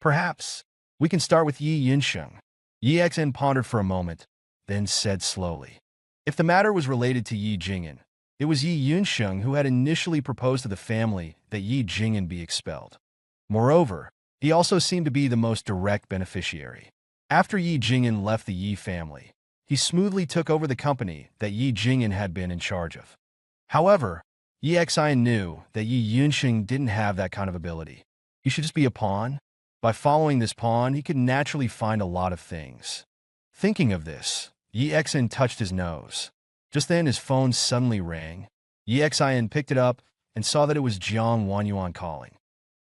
Perhaps we can start with Yi Yunsheng. Yi Xen pondered for a moment, then said slowly. If the matter was related to Yi Jing'an, it was Yi Yunsheng who had initially proposed to the family that Yi Jing'an be expelled. Moreover, he also seemed to be the most direct beneficiary. After Yi Jing'an left the Yi family, he smoothly took over the company that Yi Jing'an had been in charge of. However, Yi Xian knew that Yi Yunsheng didn't have that kind of ability. He should just be a pawn. By following this pawn, he could naturally find a lot of things. Thinking of this, Yi Xian touched his nose. Just then, his phone suddenly rang. Yi Xian picked it up and saw that it was Jiang Wanyuan calling.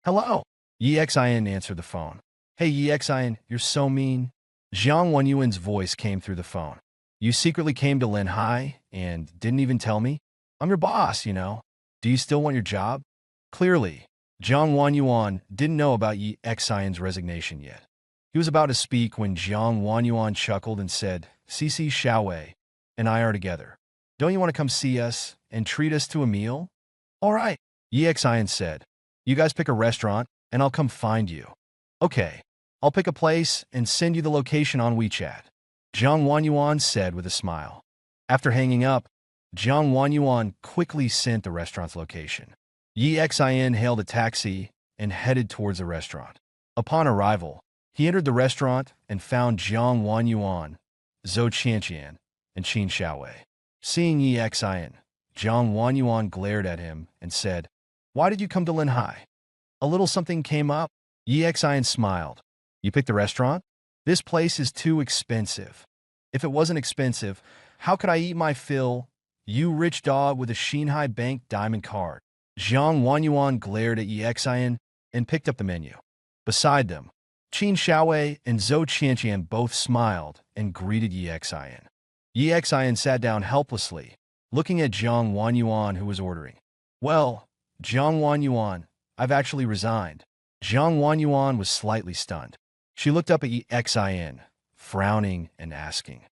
Hello. Yi Xian answered the phone. Hey Yi Xian, you're so mean. Jiang Wanyuan's voice came through the phone. You secretly came to Linhai and didn't even tell me? I'm your boss, you know. Do you still want your job? Clearly, Jiang Wanyuan didn't know about Yi Xian's resignation yet. He was about to speak when Jiang Wanyuan chuckled and said, Cici Xiaowei and I are together. Don't you want to come see us and treat us to a meal? All right, Yi Xian said. You guys pick a restaurant and I'll come find you. Okay, I'll pick a place and send you the location on WeChat. Jiang Wanyuan said with a smile. After hanging up, Jiang Wanyuan quickly sent the restaurant's location. Yi Xian hailed a taxi and headed towards the restaurant. Upon arrival, he entered the restaurant and found Jiang Wanyuan, Zhou Qianqian, and Qin Xiaowei. Seeing Yi Xian, Jiang Wanyuan glared at him and said, Why did you come to Linhai? A little something came up. Yi Xian smiled. You picked the restaurant? This place is too expensive. If it wasn't expensive, how could I eat my fill? You rich dog with a Xinhai Bank diamond card. Jiang Wanyuan glared at Yi Xian and picked up the menu. Beside them, Qin Xiaowei and Zhou Qianqian both smiled and greeted Yi Xian. Yi Xian sat down helplessly, looking at Jiang Wanyuan who was ordering. Well, Jiang Wanyuan, I've actually resigned. Jiang Wanyuan was slightly stunned. She looked up at Yi Xian, frowning and asking,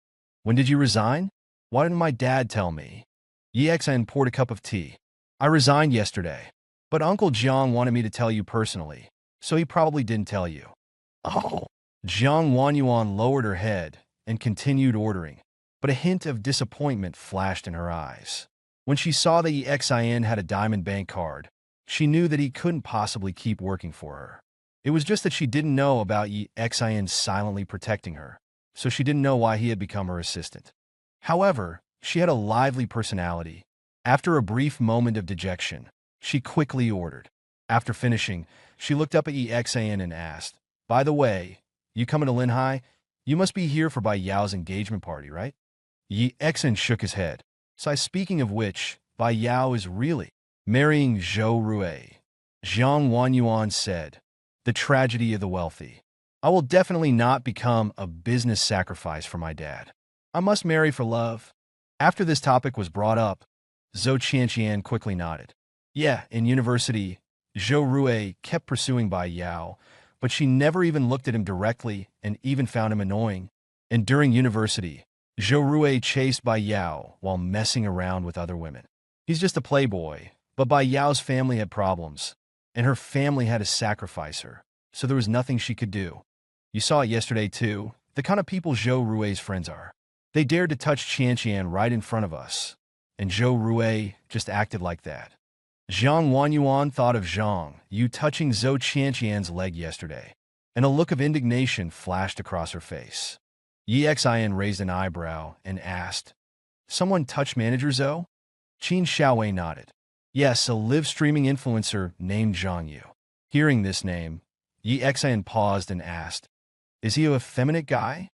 When did you resign? Why didn't my dad tell me? Yi Xian poured a cup of tea. I resigned yesterday, but Uncle Jiang wanted me to tell you personally, so he probably didn't tell you. Oh. Jiang Wanyuan lowered her head and continued ordering, but a hint of disappointment flashed in her eyes. When she saw that Yi Xian had a diamond bank card, she knew that he couldn't possibly keep working for her. It was just that she didn't know about Yi Xian silently protecting her, so she didn't know why he had become her assistant. However, she had a lively personality. After a brief moment of dejection, she quickly ordered. After finishing, she looked up at Yi Xian and asked, By the way, you coming to Linhai? You must be here for Bai Yao's engagement party, right? Yi Xian shook his head. Speaking of which, Bai Yao is really marrying Zhou Rui. Jiang Wanyuan said, The tragedy of the wealthy. I will definitely not become a business sacrifice for my dad. I must marry for love. After this topic was brought up, Zhou Qianqian quickly nodded. Yeah, in university, Zhou Rui kept pursuing Bai Yao, but she never even looked at him directly and even found him annoying. And during university, Zhou Rui chased Bai Yao while messing around with other women. He's just a playboy, but Bai Yao's family had problems, and her family had to sacrifice her, so there was nothing she could do. You saw it yesterday too, the kind of people Zhou Rui's friends are. They dared to touch Qianqian right in front of us, and Zhou Rui just acted like that. Jiang Wanyuan thought of Zhang Yu touching Zhou Qianqian's leg yesterday, and a look of indignation flashed across her face. Yi Xian raised an eyebrow and asked, Someone touch Manager Zhou? Qin Xiaowei nodded. Yes, a live-streaming influencer named Zhang Yu. Hearing this name, Yi Xian paused and asked, Is he a effeminate guy?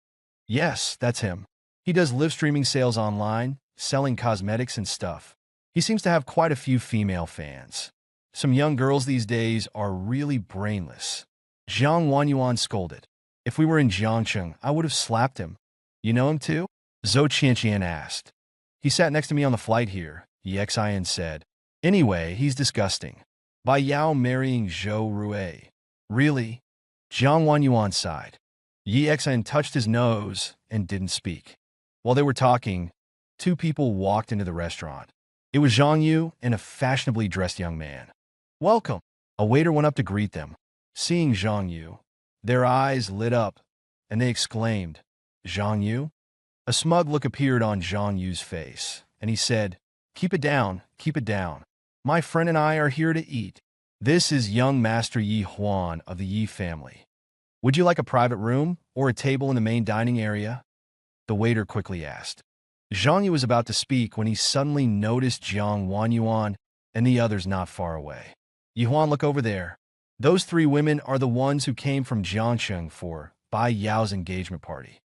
Yes, that's him. He does live-streaming sales online, selling cosmetics and stuff. He seems to have quite a few female fans. Some young girls these days are really brainless. Jiang Wanyuan scolded. If we were in Jiangcheng, I would have slapped him. You know him too? Zhou Qianqian asked. He sat next to me on the flight here, Yi Xian said. Anyway, he's disgusting. Bai Yao marrying Zhou Rui. Really? Jiang Wanyuan sighed. Yi Xian touched his nose and didn't speak. While they were talking, two people walked into the restaurant. It was Zhang Yu and a fashionably dressed young man. Welcome. A waiter went up to greet them. Seeing Zhang Yu, Their eyes lit up, and they exclaimed, "Zhang Yu?" A smug look appeared on Zhang Yu's face, and he said, keep it down, keep it down. My friend and I are here to eat. This is young Master Yi Huan of the Yi family. Would you like a private room or a table in the main dining area?" The waiter quickly asked. Zhang Yu was about to speak when he suddenly noticed Jiang Wanyuan and the others not far away. "Yi Huan, look over there. Those three women are the ones who came from Jiangsheng for Bai Yao's engagement party."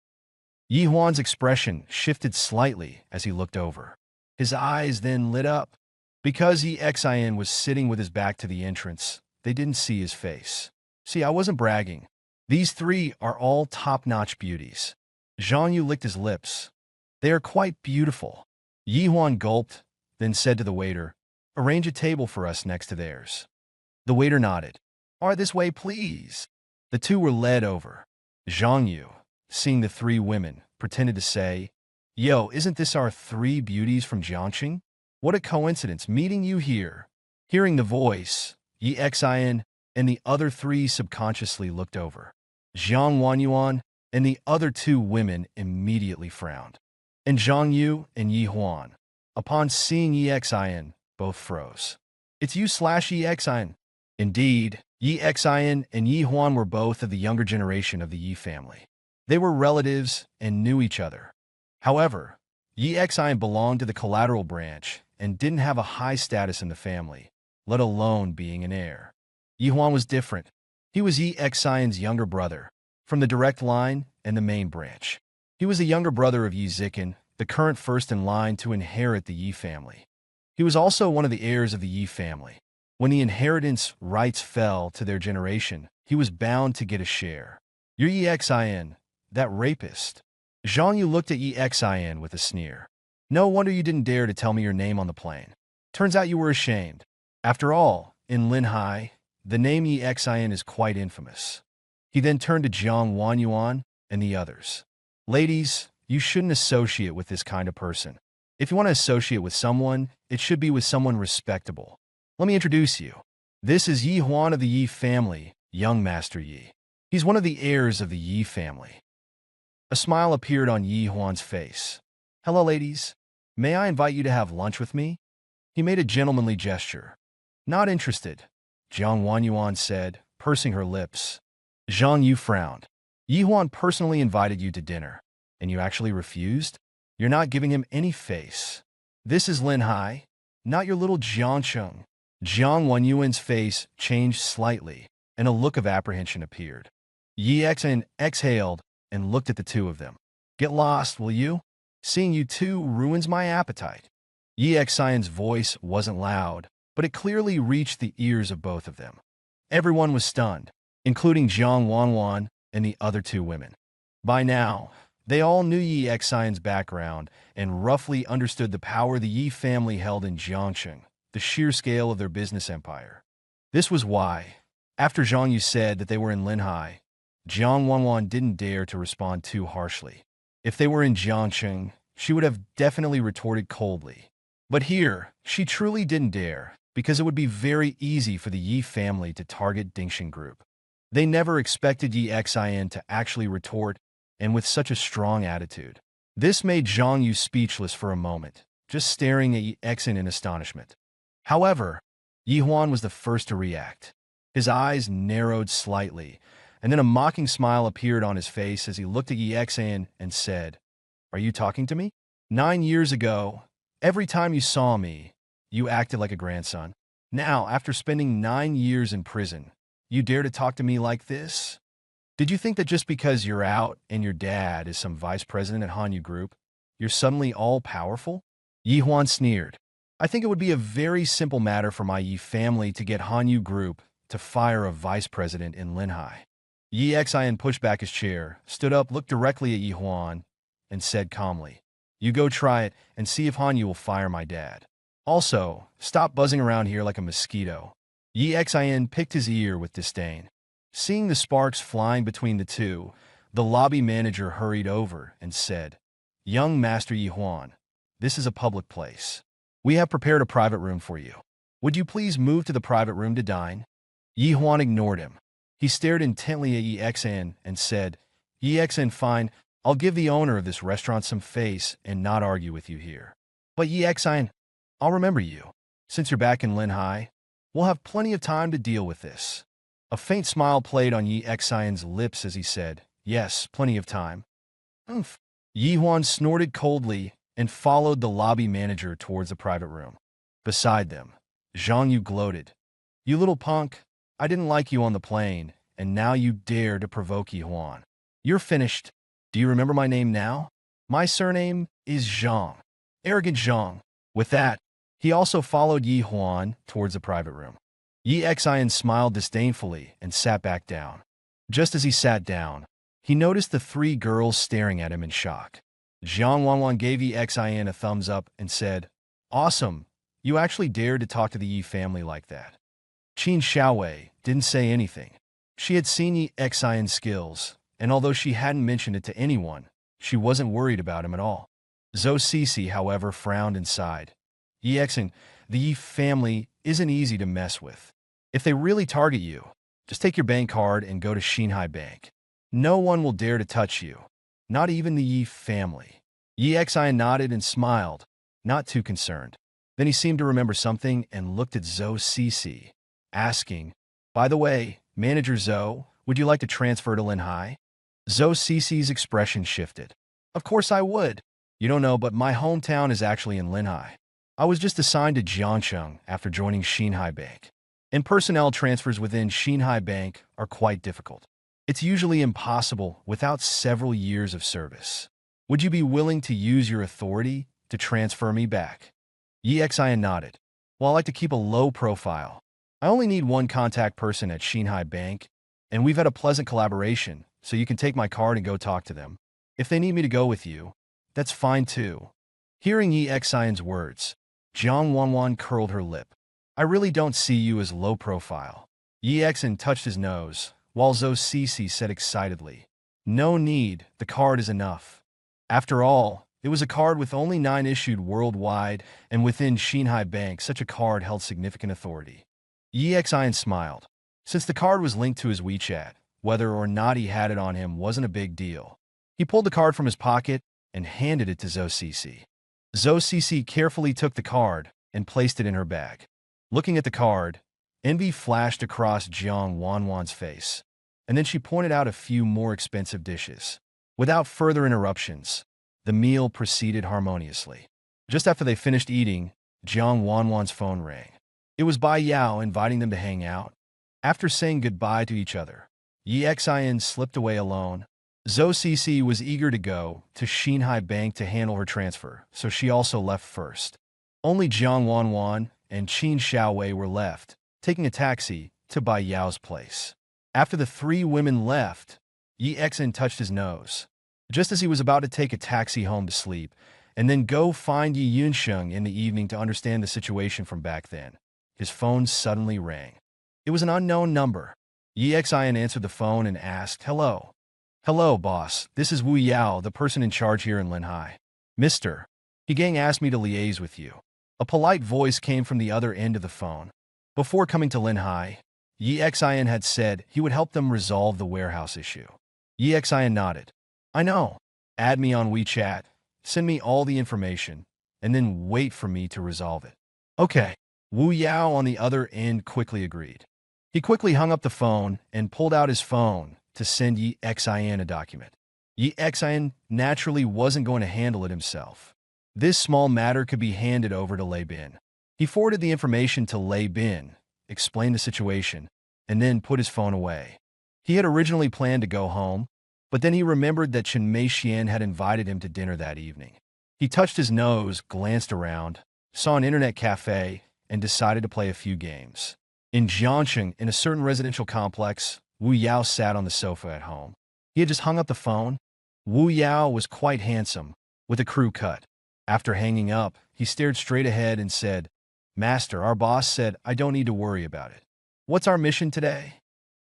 Yi Huan's expression shifted slightly as he looked over. His eyes then lit up. Because Yi Xian was sitting with his back to the entrance, they didn't see his face. "See, I wasn't bragging. These three are all top-notch beauties." Zhang Yu licked his lips. "They are quite beautiful." Yi Huan gulped, then said to the waiter, "Arrange a table for us next to theirs." The waiter nodded. "All right, this way, please." The two were led over. Zhang Yu, seeing the three women, pretended to say, "Yo, isn't this our three beauties from Jiangxing? What a coincidence meeting you here." Hearing the voice, Yi Xian and the other three subconsciously looked over. Jiang Wanyuan and the other two women immediately frowned. And Zhang Yu and Yi Huan, upon seeing Yi Xian, both froze. "It's you / Yi Xian." Indeed, Yi Xian and Yi Huan were both of the younger generation of the Yi family. They were relatives and knew each other. However, Yi Xian belonged to the collateral branch and didn't have a high status in the family, let alone being an heir. Yi Huan was different. He was Yi Xian's younger brother, from the direct line and the main branch. He was the younger brother of Yi Zikan, the current first in line to inherit the Yi family. He was also one of the heirs of the Yi family. When the inheritance rights fell to their generation, he was bound to get a share. "You're Yi Xian, that rapist." Zhang Yu looked at Yi Xian with a sneer. "No wonder you didn't dare to tell me your name on the plane. Turns out you were ashamed. After all, in Linhai, the name Yi Xian is quite infamous." He then turned to Jiang Wanyuan and the others. "Ladies, you shouldn't associate with this kind of person. If you want to associate with someone, it should be with someone respectable. Let me introduce you. This is Yi Huan of the Yi family, young Master Yi. He's one of the heirs of the Yi family." A smile appeared on Yi Huan's face. "Hello, ladies. May I invite you to have lunch with me?" He made a gentlemanly gesture. "Not interested," Jiang Wanyuan said, pursing her lips. Zhang Yu frowned. "Yi Huan personally invited you to dinner, and you actually refused? You're not giving him any face. This is Linhai, not your little Jiangsheng." Jiang Wanyuan's face changed slightly, and a look of apprehension appeared. Yi Xian exhaled and looked at the two of them. "Get lost, will you? Seeing you two ruins my appetite." Yi Xian's voice wasn't loud, but it clearly reached the ears of both of them. Everyone was stunned, including Jiang Wanwan and the other two women. By now, they all knew Yi Xian's background and roughly understood the power the Yi family held in Jiangsheng, the sheer scale of their business empire. This was why, after Zhang Yu said that they were in Linhai, Jiang Wanwan didn't dare to respond too harshly. If they were in Jiangsheng, she would have definitely retorted coldly. But here, she truly didn't dare, because it would be very easy for the Yi family to target Dingxing Group. They never expected Yi Xian to actually retort, and with such a strong attitude. This made Zhang Yu speechless for a moment, just staring at Yi Xian in astonishment. However, Yi Huan was the first to react. His eyes narrowed slightly, and then a mocking smile appeared on his face as he looked at Yi Xian and said, "Are you talking to me? 9 years ago, every time you saw me, you acted like a grandson. Now, after spending 9 years in prison, you dare to talk to me like this? Did you think that just because you're out and your dad is some vice president at Hanyu Group, you're suddenly all-powerful?" Yi Huan sneered. "I think it would be a very simple matter for my Yi family to get Hanyu Group to fire a vice president in Linhai." Yi Xian pushed back his chair, stood up, looked directly at Yi Huan, and said calmly, "You go try it and see if Hanyu will fire my dad. Also, stop buzzing around here like a mosquito." Yi Xian picked his ear with disdain. Seeing the sparks flying between the two, the lobby manager hurried over and said, "Young Master Yi Huan, this is a public place. We have prepared a private room for you. Would you please move to the private room to dine?" Yi Huan ignored him. He stared intently at Yi Xan and said, Yi Xan, fine, I'll give the owner of this restaurant some face and not argue with you here. But Yi Xan, I'll remember you. Since you're back in Linhai, we'll have plenty of time to deal with this. A faint smile played on Yi Xan's lips as he said, yes, plenty of time. Oomph. Yi Huan snorted coldly and followed the lobby manager towards the private room. Beside them, Zhang Yu gloated. You little punk, I didn't like you on the plane, and now you dare to provoke Yi Huan. You're finished. Do you remember my name now? My surname is Zhang. Arrogant Zhang. With that, he also followed Yi Huan towards the private room. Yi Xian smiled disdainfully and sat back down. Just as he sat down, he noticed the three girls staring at him in shock. Zhang Wanwan gave Yi Xian a thumbs up and said, Awesome, you actually dared to talk to the Yi family like that. Qin Xiaowei didn't say anything. She had seen Yi Xian's skills, and although she hadn't mentioned it to anyone, she wasn't worried about him at all. Zhou Sisi, however, frowned and sighed. Yi Xian, the Yi family isn't easy to mess with. If they really target you, just take your bank card and go to Xinhai Bank. No one will dare to touch you, not even the Yi family. Yi Xian nodded and smiled, not too concerned. Then he seemed to remember something and looked at Zhou Sisi, asking, By the way, Manager Zhou, would you like to transfer to Linhai? Zhou Sisi's expression shifted. Of course I would. You don't know, but my hometown is actually in Linhai. I was just assigned to Jiangcheng after joining Xinhai Bank. And personnel transfers within Xinhai Bank are quite difficult. It's usually impossible without several years of service. Would you be willing to use your authority to transfer me back? Yi Xian nodded. Well, I like to keep a low profile. I only need one contact person at Xinhai Bank, and we've had a pleasant collaboration, so you can take my card and go talk to them. If they need me to go with you, that's fine too. Hearing Yi Xian's words, Zhang Wanwan curled her lip. I really don't see you as low profile. Yi Xian touched his nose, while Zhou Sisi said excitedly, No need, the card is enough. After all, it was a card with only 9 issued worldwide, and within Xinhai Bank such a card held significant authority. Yi Xian smiled. Since the card was linked to his WeChat, whether or not he had it on him wasn't a big deal. He pulled the card from his pocket and handed it to Zhou Sisi. Zhou Sisi carefully took the card and placed it in her bag. Looking at the card, envy flashed across Jiang Wanwan's face, and then she pointed out a few more expensive dishes. Without further interruptions, the meal proceeded harmoniously. Just after they finished eating, Jiang Wanwan's phone rang. It was Bai Yao inviting them to hang out. After saying goodbye to each other, Yi Xian slipped away alone. Zhou Sisi was eager to go to Xinhai Bank to handle her transfer, so she also left first. Only Jiang Wanwan and Qin Xiaowei were left, taking a taxi to Bai Yao's place. After the 3 women left, Yi Xian touched his nose. Just as he was about to take a taxi home to sleep, and then go find Yi Yunsheng in the evening to understand the situation from back then, his phone suddenly rang. It was an unknown number. Yi Xian answered the phone and asked, Hello. Hello, boss. This is Wu Yao, the person in charge here in Linhai. Mr. He Gang asked me to liaise with you. A polite voice came from the other end of the phone. Before coming to Linhai, Yi Xian had said he would help them resolve the warehouse issue. Yi Xian nodded. I know. Add me on WeChat, send me all the information, and then wait for me to resolve it. Okay. Wu Yao on the other end quickly agreed. He quickly hung up the phone and pulled out his phone to send Yi Xian a document. Yi Xian naturally wasn't going to handle it himself. This small matter could be handed over to Lei Bin. He forwarded the information to Lei Bin, explained the situation, and then put his phone away. He had originally planned to go home, but then he remembered that Chen Meixian had invited him to dinner that evening. He touched his nose, glanced around, saw an internet cafe, and decided to play a few games. In Jiangcheng, in a certain residential complex, Wu Yao sat on the sofa at home. He had just hung up the phone. Wu Yao was quite handsome, with a crew cut. After hanging up, he stared straight ahead and said, Master, our boss said I don't need to worry about it. What's our mission today?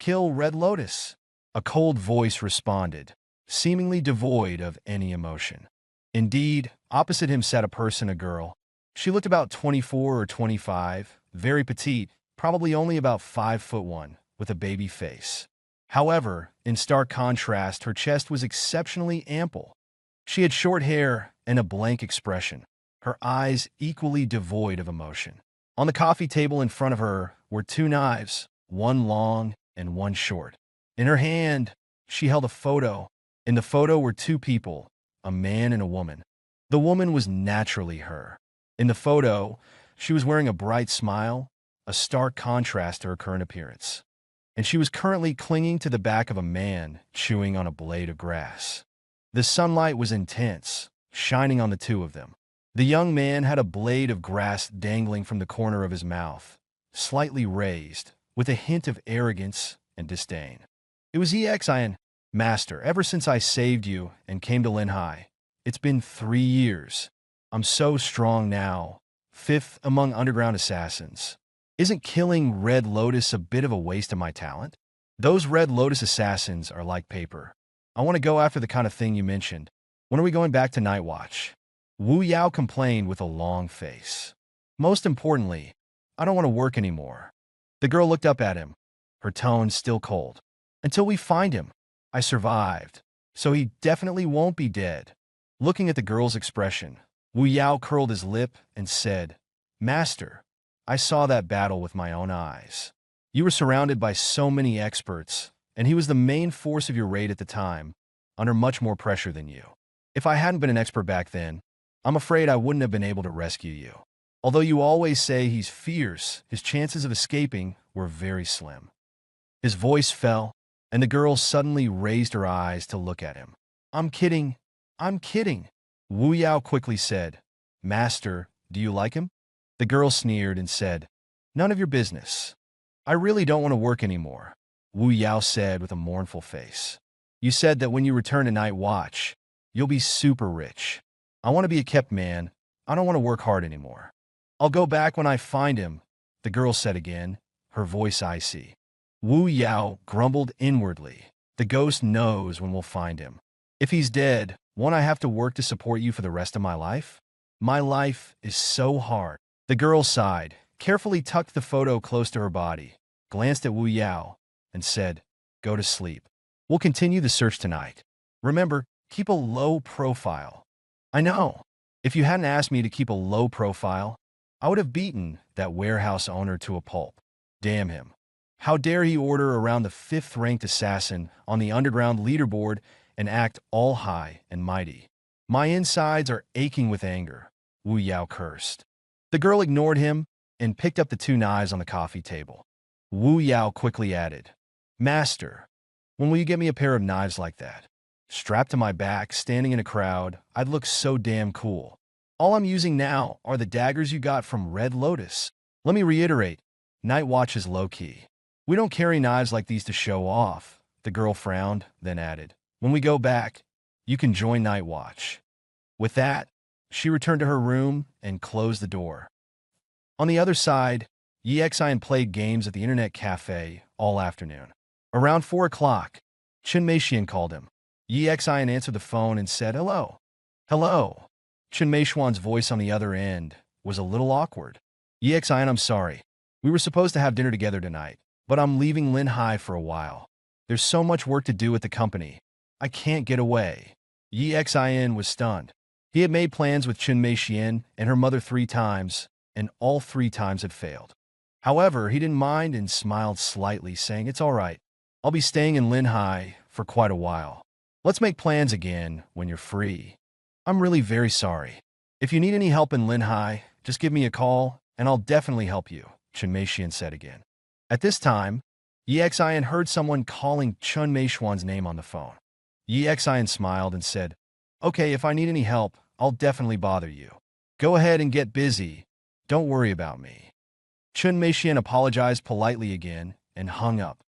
Kill Red Lotus. A cold voice responded, seemingly devoid of any emotion. Indeed, opposite him sat a girl. She looked about 24 or 25, very petite, probably only about 5'1", with a baby face. However, in stark contrast, her chest was exceptionally ample. She had short hair and a blank expression, her eyes equally devoid of emotion. On the coffee table in front of her were two knives, one long and one short. In her hand, she held a photo. In the photo were two people, a man and a woman. The woman was naturally her. In the photo, she was wearing a bright smile, a stark contrast to her current appearance. And she was currently clinging to the back of a man chewing on a blade of grass. The sunlight was intense, shining on the two of them. The young man had a blade of grass dangling from the corner of his mouth, slightly raised, with a hint of arrogance and disdain. It was Exin, Master, ever since I saved you and came to Linhai. It's been 3 years. I'm so strong now, fifth among underground assassins. Isn't killing Red Lotus a bit of a waste of my talent? Those Red Lotus assassins are like paper. I want to go after the kind of thing you mentioned. When are we going back to Night Watch? Wu Yao complained with a long face. Most importantly, I don't want to work anymore. The girl looked up at him, her tone still cold. Until we find him. I survived, so he definitely won't be dead. Looking at the girl's expression, Wu Yao curled his lip and said, Master, I saw that battle with my own eyes. You were surrounded by so many experts, and he was the main force of your raid at the time, under much more pressure than you. If I hadn't been an expert back then, I'm afraid I wouldn't have been able to rescue you. Although you always say he's fierce, his chances of escaping were very slim. His voice fell, and the girl suddenly raised her eyes to look at him. I'm kidding. I'm kidding. Wu Yao quickly said, Master, do you like him? The girl sneered and said, None of your business. I really don't want to work anymore, Wu Yao said with a mournful face. You said that when you return to Night Watch, you'll be super rich. I want to be a kept man. I don't want to work hard anymore. I'll go back when I find him, the girl said again, her voice icy. Wu Yao grumbled inwardly. The ghost knows when we'll find him. If he's dead, won't I have to work to support you for the rest of my life? My life is so hard. The girl sighed, carefully tucked the photo close to her body, glanced at Wu Yao, and said, Go to sleep. We'll continue the search tonight. Remember, keep a low profile. I know. If you hadn't asked me to keep a low profile, I would have beaten that warehouse owner to a pulp. Damn him. How dare he order around the 5th-ranked assassin on the underground leaderboard and act all high and mighty. My insides are aching with anger, Wu Yao cursed. The girl ignored him and picked up the two knives on the coffee table. Wu Yao quickly added, Master, when will you get me a pair of knives like that? Strapped to my back, standing in a crowd, I'd look so damn cool. All I'm using now are the daggers you got from Red Lotus. Let me reiterate, Night Watch is low-key. We don't carry knives like these to show off, the girl frowned, then added. When we go back, you can join Night Watch. With that, she returned to her room and closed the door. On the other side, Exin played games at the internet cafe all afternoon. Around 4 o'clock, Chen Meixian called him. Exin answered the phone and said, Hello. Hello. Chen Meixian's voice on the other end was a little awkward. Exin, I'm sorry. We were supposed to have dinner together tonight, but I'm leaving Linhai for a while. There's so much work to do at the company. I can't get away. Exin was stunned. He had made plans with Chen Meixian and her mother 3 times, and all 3 times had failed. However, he didn't mind and smiled slightly, saying, It's all right. I'll be staying in Linhai for quite a while. Let's make plans again when you're free. I'm really very sorry. If you need any help in Linhai, just give me a call, and I'll definitely help you, Chen Meixian said again. At this time, Exin heard someone calling Chen Meixian's name on the phone. Exin smiled and said, Okay, if I need any help, I'll definitely bother you. Go ahead and get busy. Don't worry about me. Chen Meixian apologized politely again and hung up.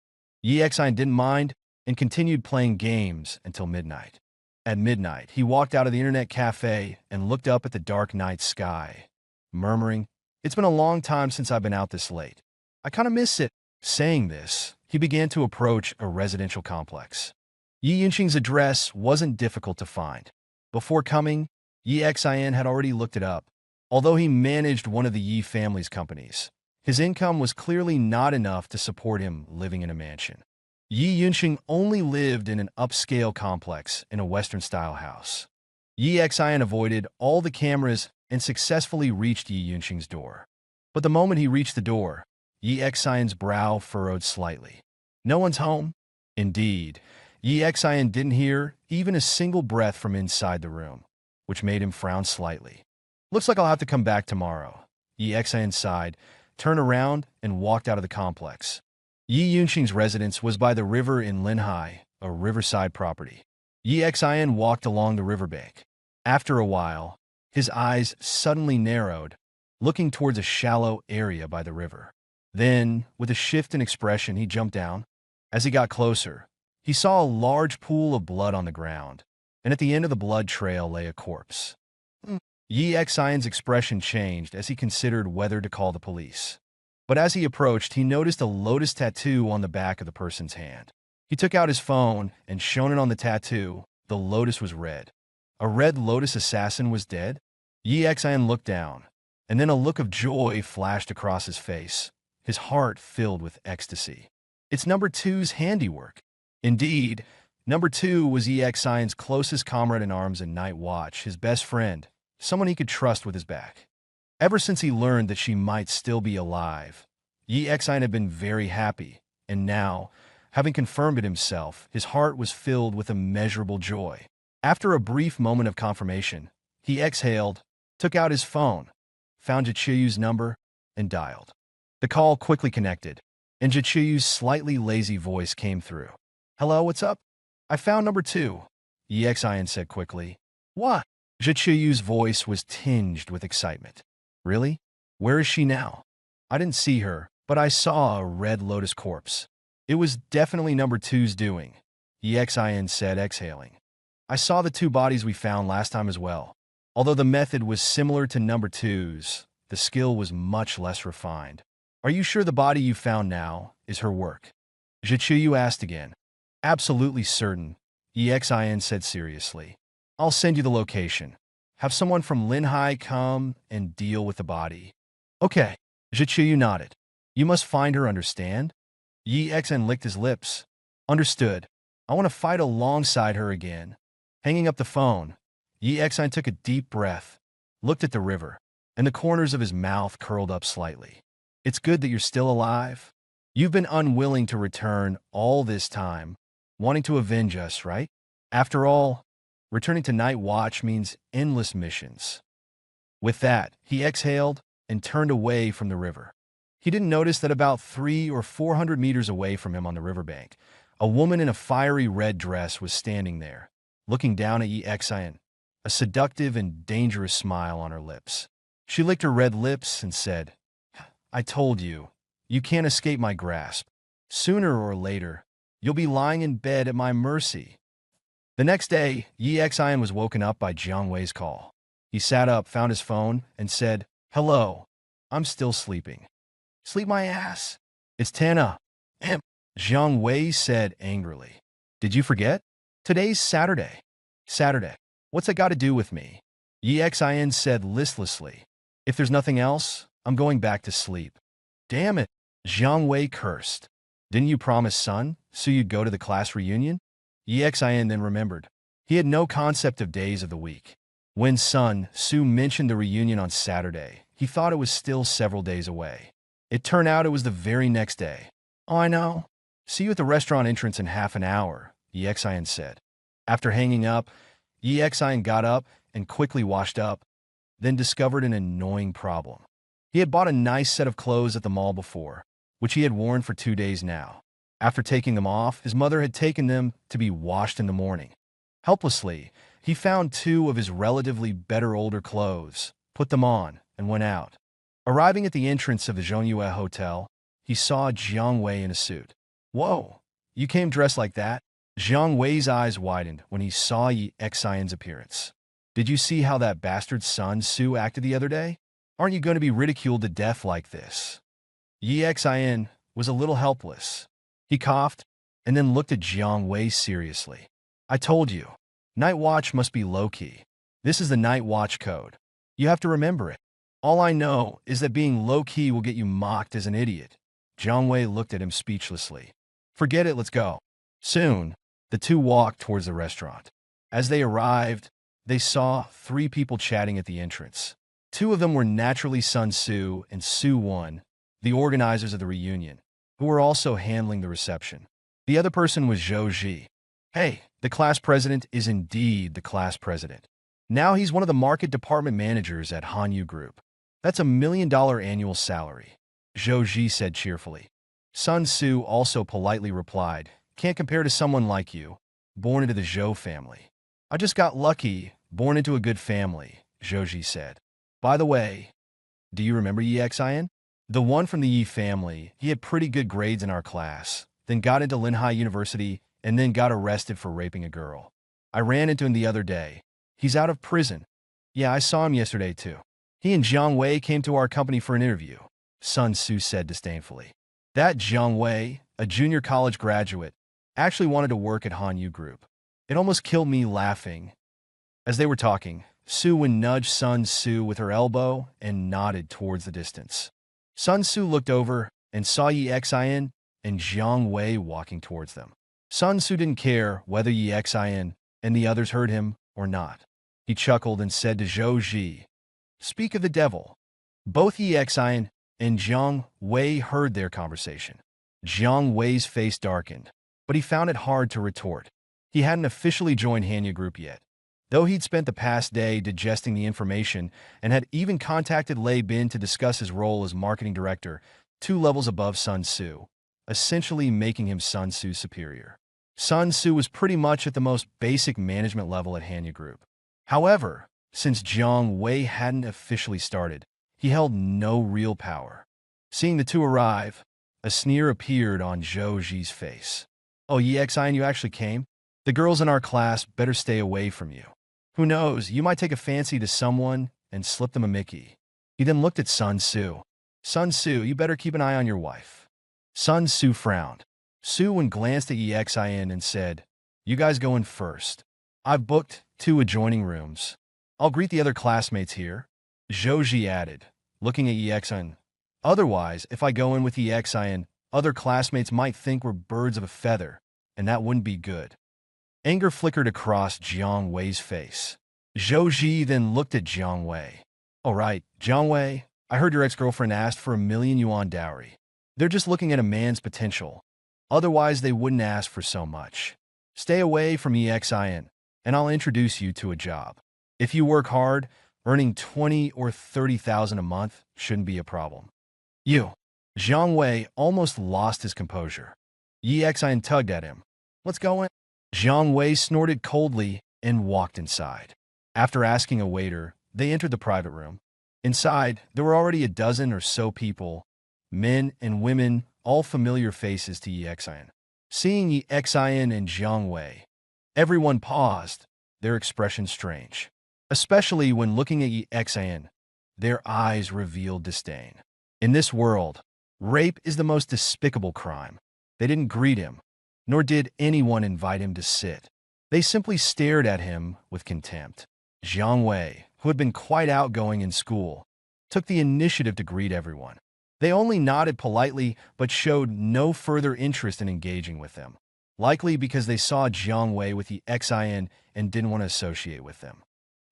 Exin didn't mind and continued playing games until midnight. At midnight, he walked out of the internet cafe and looked up at the dark night sky, murmuring, It's been a long time since I've been out this late. I kind of miss it. Saying this, he began to approach a residential complex. Yi Yinxing's address wasn't difficult to find. Before coming, Yi Xian had already looked it up. Although he managed one of the Yi family's companies, his income was clearly not enough to support him living in a mansion. Yi Yunxing only lived in an upscale complex in a Western-style house. Yi Xian avoided all the cameras and successfully reached Yi Yunxing's door. But the moment he reached the door, Yi Xian's brow furrowed slightly. No one's home? Indeed, Yi Xian didn't hear even a single breath from inside the room, which made him frown slightly. Looks like I'll have to come back tomorrow. Yi Xian sighed, turned around, and walked out of the complex. Yi Yunxing's residence was by the river in Linhai, a riverside property. Yi Xian walked along the riverbank. After a while, his eyes suddenly narrowed, looking towards a shallow area by the river. Then, with a shift in expression, he jumped down. As he got closer, he saw a large pool of blood on the ground, and at the end of the blood trail lay a corpse. Yi Xian's expression changed as he considered whether to call the police. But as he approached, he noticed a lotus tattoo on the back of the person's hand. He took out his phone and shone it on the tattoo. The lotus was red. A red lotus assassin was dead? Yi Xian looked down, and then a look of joy flashed across his face. His heart filled with ecstasy. It's number two's handiwork. Indeed, number two was Yi Xian's closest comrade-in-arms and night watch, his best friend, someone he could trust with his back. Ever since he learned that she might still be alive, Yi Xian had been very happy, and now, having confirmed it himself, his heart was filled with immeasurable joy. After a brief moment of confirmation, he exhaled, took out his phone, found Jichiyu's number, and dialed. The call quickly connected, and Jichiyu's slightly lazy voice came through. "Hello, what's up? I found number two," Yi Xian said quickly. "What?" Jichiyu's voice was tinged with excitement. "Really? Where is she now?" "I didn't see her, but I saw a red lotus corpse." "It was definitely number two's doing," Yi Xian said, exhaling. "I saw the two bodies we found last time as well. Although the method was similar to number two's, the skill was much less refined." "Are you sure the body you found now is her work?" Jichiyu asked again. "Absolutely certain," Yi Xian said seriously. "I'll send you the location. Have someone from Linhai come and deal with the body." "Okay." Jichiyu nodded. "You must find her, understand?" Yi Xian licked his lips. "Understood. I want to fight alongside her again." Hanging up the phone, Yi Xian took a deep breath, looked at the river, and the corners of his mouth curled up slightly. "It's good that you're still alive. You've been unwilling to return all this time, wanting to avenge us, right? After all, returning to Night Watch means endless missions." With that, he exhaled and turned away from the river. He didn't notice that about 300 or 400 meters away from him on the riverbank, a woman in a fiery red dress was standing there, looking down at Yi Xian, a seductive and dangerous smile on her lips. She licked her red lips and said, "I told you, you can't escape my grasp. Sooner or later, you'll be lying in bed at my mercy." The next day, Yi Xian was woken up by Jiang Wei's call. He sat up, found his phone, and said, "Hello, I'm still sleeping." "Sleep my ass. It's 10 a.m." Jiang Wei said angrily. "Did you forget? Today's Saturday." "Saturday? What's that got to do with me?" Yi Xian said listlessly. "If there's nothing else, I'm going back to sleep." "Damn it," Jiang Wei cursed. "Didn't you promise Sun so you'd go to the class reunion?" Yi Xian then remembered. He had no concept of days of the week. When Sun Su mentioned the reunion on Saturday, he thought it was still several days away. It turned out it was the very next day. "Oh, I know. See you at the restaurant entrance in half an hour," Yi Xian said. After hanging up, Yi Xian got up and quickly washed up, then discovered an annoying problem. He had bought a nice set of clothes at the mall before, which he had worn for 2 days now. After taking them off, his mother had taken them to be washed in the morning. Helplessly, he found 2 of his relatively better older clothes, put them on, and went out. Arriving at the entrance of the Zhongyue Hotel, he saw Jiang Wei in a suit. "Whoa, you came dressed like that?" Jiang Wei's eyes widened when he saw Yi Xian's appearance. "Did you see how that bastard Sun Su acted the other day? Aren't you going to be ridiculed to death like this?" Yi Xian was a little helpless. He coughed and then looked at Jiang Wei seriously. "I told you, Night Watch must be low-key. This is the Night Watch code. You have to remember it. All I know is that being low-key will get you mocked as an idiot." Jiang Wei looked at him speechlessly. Forget it, let's go. Soon, the two walked towards the restaurant. As they arrived, they saw three people chatting at the entrance. Two of them were naturally Sun Su and Su Won, the organizers of the reunion, who were also handling the reception. The other person was Zhou Ji. Hey, the class president is indeed the class president. Now he's one of the market department managers at Hanyu Group. That's $1 million annual salary, Zhou Ji said cheerfully. Sun Su also politely replied, can't compare to someone like you, born into the Zhou family. I just got lucky, born into a good family, Zhou Ji said. By the way, do you remember Yi Xin? The one from the Yi family. He had pretty good grades in our class, then got into Linhai University, and then got arrested for raping a girl. I ran into him the other day. He's out of prison. Yeah, I saw him yesterday too. He and Jiang Wei came to our company for an interview, Sun Su said disdainfully. That Jiang Wei, a junior college graduate, actually wanted to work at Hanyu Group. It almost killed me laughing. As they were talking, Su Wen nudged Sun Su with her elbow and nodded towards the distance. Sun Su looked over and saw Yi Xin and Jiang Wei walking towards them. Sun Su didn't care whether Yi Xin and the others heard him or not. He chuckled and said to Zhou Ji, speak of the devil. Both Yi Xin and Jiang Wei heard their conversation. Jiang Wei's face darkened, but he found it hard to retort. He hadn't officially joined Hanyu Group yet, though he'd spent the past day digesting the information and had even contacted Lei Bin to discuss his role as marketing director, 2 levels above Sun Su, essentially making him Sun Su's superior. Sun Su was pretty much at the most basic management level at Hanyu Group. However, since Jiang Wei hadn't officially started, he held no real power. Seeing the two arrive, a sneer appeared on Zhou Ji's face. Oh, Yi Xin, you actually came? The girls in our class better stay away from you. Who knows, you might take a fancy to someone and slip them a Mickey. He then looked at Sun Su. Sun Su, you better keep an eye on your wife. Sun Su frowned. Su Wen glanced at Yi Xin and said, you guys go in first. I've booked 2 adjoining rooms. I'll greet the other classmates here. Zhou Ji added, looking at Yi Xin. Otherwise, if I go in with Yi Xin, other classmates might think we're birds of a feather, and that wouldn't be good. Anger flickered across Jiang Wei's face. Zhou Ji then looked at Jiang Wei. All right, Jiang Wei, I heard your ex-girlfriend asked for $1 million yuan dowry. They're just looking at a man's potential. Otherwise, they wouldn't ask for so much. Stay away from Yi Xin, and I'll introduce you to a job. If you work hard, earning 20 or 30,000 a month shouldn't be a problem. You. Jiang Wei almost lost his composure. Yi Xin tugged at him. Let's go in. Jiang Wei snorted coldly and walked inside. After asking a waiter, they entered the private room. Inside, there were already a dozen or so people, men and women, all familiar faces to Yi Xin. Seeing Yi Xin and Jiang Wei, everyone paused, their expression strange. Especially when looking at Yi Xin, their eyes revealed disdain. In this world, rape is the most despicable crime. They didn't greet him, nor did anyone invite him to sit. They simply stared at him with contempt. Jiang Wei, who had been quite outgoing in school, took the initiative to greet everyone. They only nodded politely but showed no further interest in engaging with them, likely because they saw Jiang Wei with Yi Xin and didn't want to associate with them.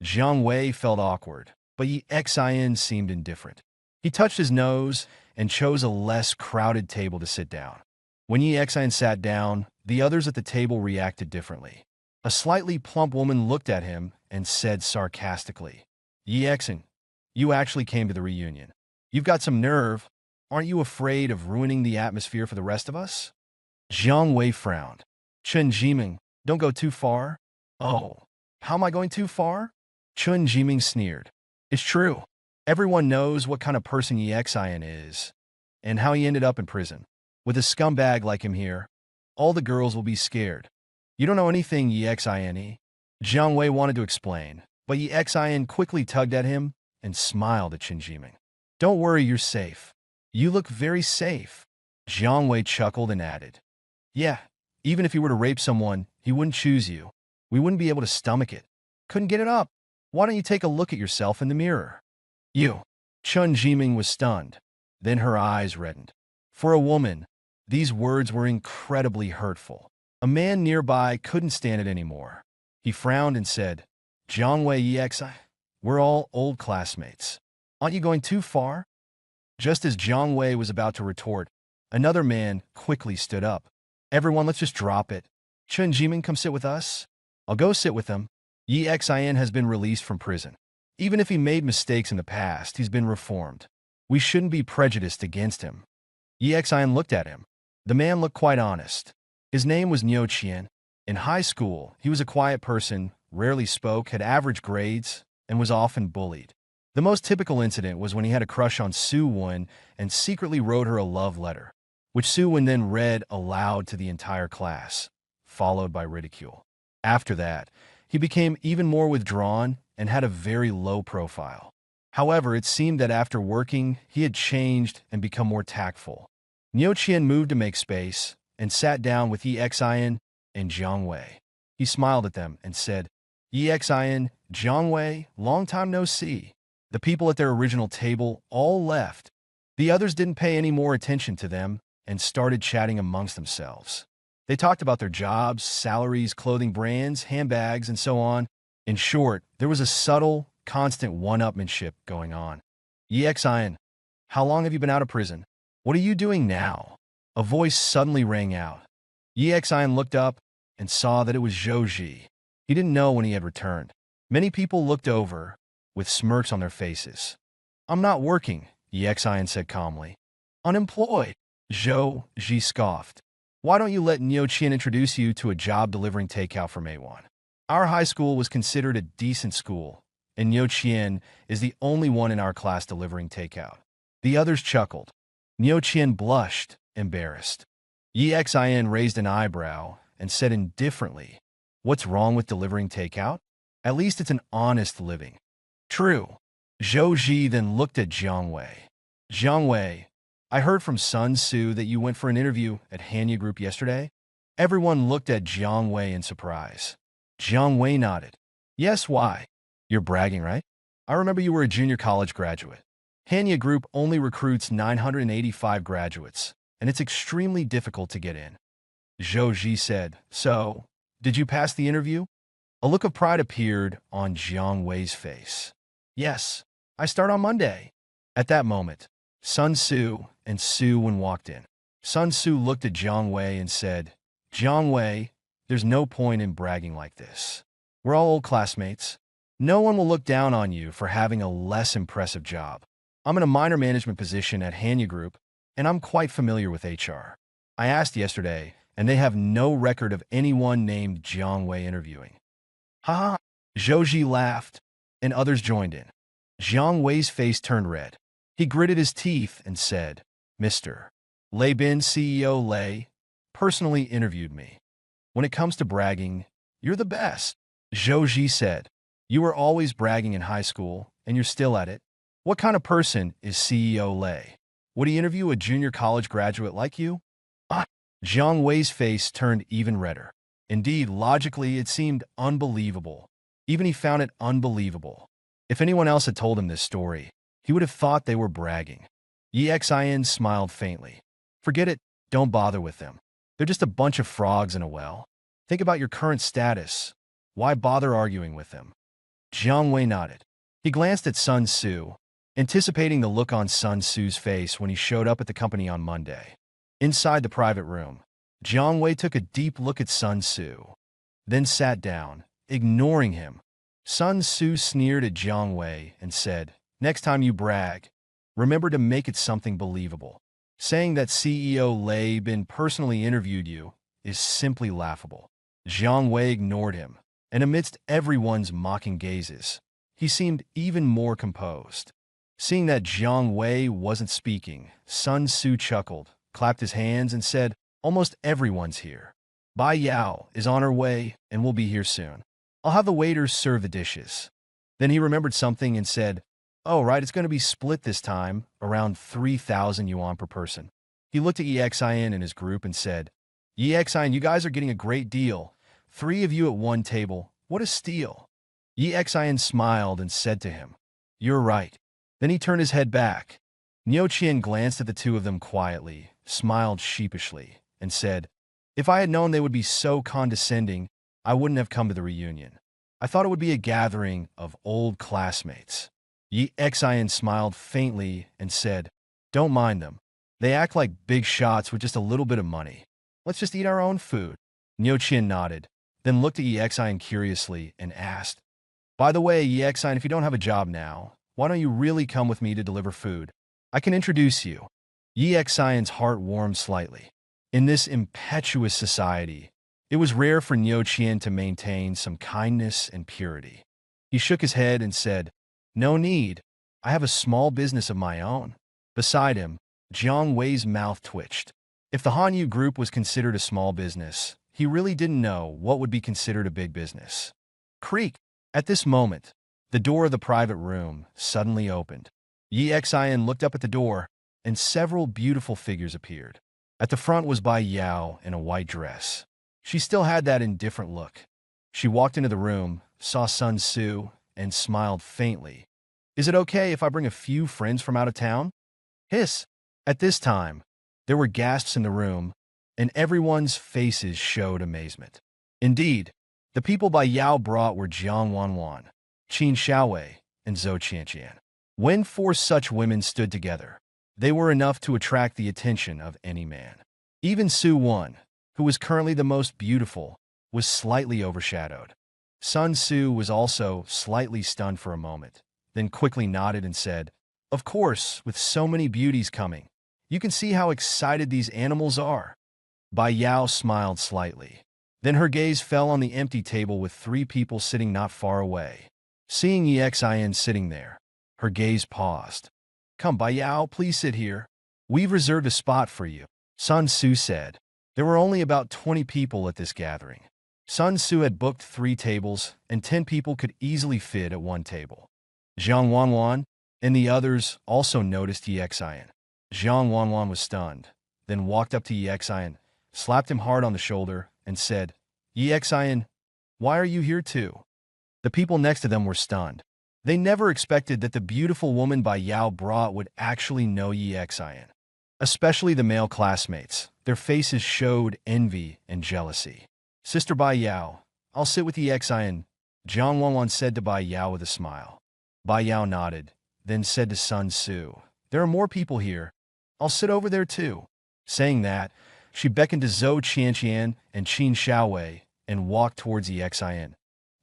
Jiang Wei felt awkward, but Yi Xin seemed indifferent. He touched his nose and chose a less crowded table to sit down. When Yi Xin sat down, the others at the table reacted differently. A slightly plump woman looked at him and said sarcastically, Yi Xin, you actually came to the reunion. You've got some nerve. Aren't you afraid of ruining the atmosphere for the rest of us? Jiang Wei frowned. Chen Jiming, don't go too far. Oh, how am I going too far? Chen Jiming sneered. It's true. Everyone knows what kind of person Yi Xin is, and how he ended up in prison. With a scumbag like him here, all the girls will be scared. You don't know anything, Yi Xin. Jiang Wei wanted to explain, but Yi Xin quickly tugged at him and smiled at Chen Jiming. Don't worry, you're safe. You look very safe. Jiang Wei chuckled and added, yeah, even if he were to rape someone, he wouldn't choose you. We wouldn't be able to stomach it. Couldn't get it up. Why don't you take a look at yourself in the mirror? You. Chen Jiming was stunned. Then her eyes reddened. For a woman, These words were incredibly hurtful. A man nearby couldn't stand it anymore. He frowned and said, Jiangwei EXI, we're all old classmates. Aren't you going too far? Just as Jiang Wei was about to retort, another man quickly stood up. Everyone, let's just drop it. Chen Jimin, come sit with us. I'll go sit with him. Yi Xin has been released from prison. Even if he made mistakes in the past, he's been reformed. We shouldn't be prejudiced against him. Yi Xin looked at him. The man looked quite honest. His name was Niu Qian. In high school, he was a quiet person, rarely spoke, had average grades, and was often bullied. The most typical incident was when he had a crush on Su Wen and secretly wrote her a love letter, which Su Wen then read aloud to the entire class, followed by ridicule. After that, he became even more withdrawn and had a very low profile. However, it seemed that after working, he had changed and become more tactful. Niu Qian moved to make space and sat down with Yi Xian and Jiang Wei. He smiled at them and said, Yi Xian, Jiang Wei, long time no see. The people at their original table all left. The others didn't pay any more attention to them and started chatting amongst themselves. They talked about their jobs, salaries, clothing brands, handbags, and so on. In short, there was a subtle, constant one-upmanship going on. Yi Xian, how long have you been out of prison? What are you doing now? A voice suddenly rang out. Yi Xian looked up and saw that it was Zhou Ji. He didn't know when he had returned. Many people looked over, with smirks on their faces. I'm not working, Yi Xian said calmly. Unemployed, Zhou Ji scoffed. Why don't you let Niu Qian introduce you to a job delivering takeout from A1? Our high school was considered a decent school, and Niu Qian is the only one in our class delivering takeout. The others chuckled. Niu Qian blushed, embarrassed. Yi Xian raised an eyebrow and said indifferently, What's wrong with delivering takeout? At least it's an honest living. True. Zhou Ji then looked at Jiang Wei. Jiang Wei, I heard from Sun Tzu that you went for an interview at Hanya Group yesterday. Everyone looked at Jiang Wei in surprise. Jiang Wei nodded. Yes, why? You're bragging, right? I remember you were a junior college graduate. Hanya Group only recruits 985 graduates, and it's extremely difficult to get in. Zhou Ji said, So, did you pass the interview? A look of pride appeared on Jiang Wei's face. Yes, I start on Monday. At that moment, Sun Tzu and Su Wen walked in. Sun Tzu looked at Jiang Wei and said, Jiang Wei, there's no point in bragging like this. We're all old classmates. No one will look down on you for having a less impressive job. I'm in a minor management position at Hanya Group, and I'm quite familiar with HR. I asked yesterday, and they have no record of anyone named Jiang Wei interviewing. Ha! Zhou Ji laughed, and others joined in. Jiang Wei's face turned red. He gritted his teeth and said, Mr. Lei Bin, CEO Lei, personally interviewed me. When it comes to bragging, you're the best. Zhou Ji said, You were always bragging in high school, and you're still at it. What kind of person is CEO Lei? Would he interview a junior college graduate like you? Ah! Jiang Wei's face turned even redder. Indeed, logically, it seemed unbelievable. Even he found it unbelievable. If anyone else had told him this story, he would have thought they were bragging. Yi Xian smiled faintly. Forget it, don't bother with them. They're just a bunch of frogs in a well. Think about your current status. Why bother arguing with them? Jiang Wei nodded. He glanced at Sun Tzu, anticipating the look on Sun Tzu's face when he showed up at the company on Monday. Inside the private room, Jiang Wei took a deep look at Sun Tzu, then sat down, ignoring him. Sun Tzu sneered at Jiang Wei and said, Next time you brag, remember to make it something believable. Saying that CEO Lei Bin personally interviewed you is simply laughable. Jiang Wei ignored him, and amidst everyone's mocking gazes, he seemed even more composed. Seeing that Jiang Wei wasn't speaking, Sun Tzu chuckled, clapped his hands, and said, Almost everyone's here. Bai Yao is on her way and will be here soon. I'll have the waiters serve the dishes. Then he remembered something and said, Oh, right, it's going to be split this time, around 3,000 yuan per person. He looked at EXIN and his group and said, EXIN, you guys are getting a great deal. 3 of you at one table. What a steal. EXIN smiled and said to him, You're right. Then he turned his head back. Niu Qian glanced at the two of them quietly smiled sheepishly, and said, "If I had known they would be so condescending, I wouldn't have come to the reunion. I thought it would be a gathering of old classmates." Yi Xian smiled faintly and said, "Don't mind them. They act like big shots with just a little bit of money. Let's just eat our own food." Niu Qian nodded, then looked at Yi Xian curiously and asked, "By the way, Yi Xian, if you don't have a job now, why don't you really come with me to deliver food? I can introduce you." Yi Xian's heart warmed slightly. In this impetuous society, it was rare for Niu Qian to maintain some kindness and purity. He shook his head and said, "No need. I have a small business of my own." Beside him, Jiang Wei's mouth twitched. If the Hanyu group was considered a small business, he really didn't know what would be considered a big business. Creak! At this moment, the door of the private room suddenly opened. Yi Xian looked up at the door, and several beautiful figures appeared. At the front was Bai Yao in a white dress. She still had that indifferent look. She walked into the room, saw Sun Tzu, and smiled faintly. "Is it okay if I bring a few friends from out of town?" Hiss! At this time, there were gasps in the room, and everyone's faces showed amazement. Indeed, the people Bai Yao brought were Jiang Wanwan, Qin Xiaowei, and Zhou Qianqian. When four such women stood together, they were enough to attract the attention of any man. Even Su Wan, who was currently the most beautiful, was slightly overshadowed. Sun Tzu was also slightly stunned for a moment, then quickly nodded and said, "Of course, with so many beauties coming, you can see how excited these animals are." Bai Yao smiled slightly. Then her gaze fell on the empty table with three people sitting not far away. Seeing Yi Xian sitting there, her gaze paused. "Come, Bai Yao, please sit here. We've reserved a spot for you," Sun Tzu said. There were only about 20 people at this gathering. Sun Tzu had booked 3 tables, and 10 people could easily fit at one table. Jiang Wanwan and the others also noticed Yi Xian. Jiang Wanwan was stunned, then walked up to Yi Xian, slapped him hard on the shoulder, and said, "Yi Xian, why are you here too?" The people next to them were stunned. They never expected that the beautiful woman Bai Yao brought would actually know Yi Xian. Especially the male classmates. Their faces showed envy and jealousy. "Sister Bai Yao, I'll sit with Yi Xian," Jiang Wanwan said to Bai Yao with a smile. Bai Yao nodded, then said to Sun Tzu, "There are more people here. I'll sit over there too." Saying that, she beckoned to Zhou Qianqian and Qin Xiaowei and walked towards Yi Xian,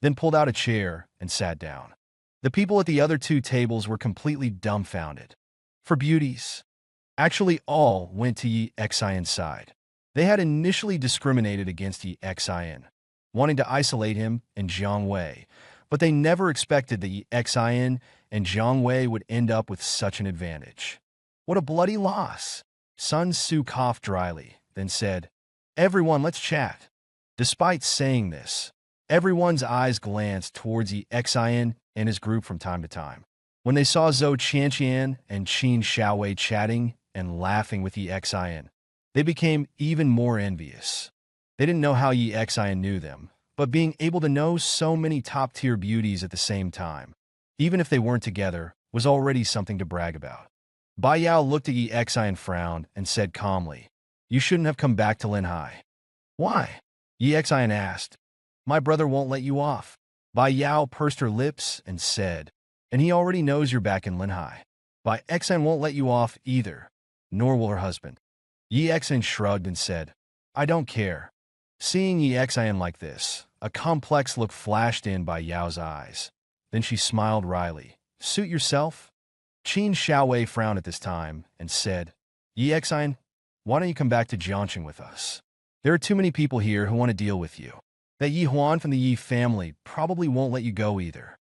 then pulled out a chair and sat down. The people at the other 2 tables were completely dumbfounded. For beauties, actually all went to Yi Xian's side. They had initially discriminated against Yi Xian, wanting to isolate him and Jiang Wei, but they never expected that Yi Xian and Jiang Wei would end up with such an advantage. "What a bloody loss!" Sun Tzu coughed dryly, then said, "Everyone, let's chat." Despite saying this, everyone's eyes glanced towards Yi Xian and his group from time to time. When they saw Zhou Qianqian and Qin Xiaowei chatting and laughing with Yi Xian, they became even more envious. They didn't know how Yi Xian knew them, but being able to know so many top-tier beauties at the same time, even if they weren't together, was already something to brag about. Bai Yao looked at Yi Xian, frowned, and said calmly, "You shouldn't have come back to Linhai." "Why?" Yi Xian asked. "My brother won't let you off." Bai Yao pursed her lips and said, "And he already knows you're back in Linhai. Bai Xian won't let you off either, nor will her husband." Yi Xian shrugged and said, "I don't care." Seeing Yi Xian like this, a complex look flashed in Bai Yao's eyes. Then she smiled wryly. "Suit yourself?" Qin Xiaowei frowned at this time and said, "Yi Xian, why don't you come back to Jiangxing with us? There are too many people here who want to deal with you. That Yi Huan from the Yi family probably won't let you go either."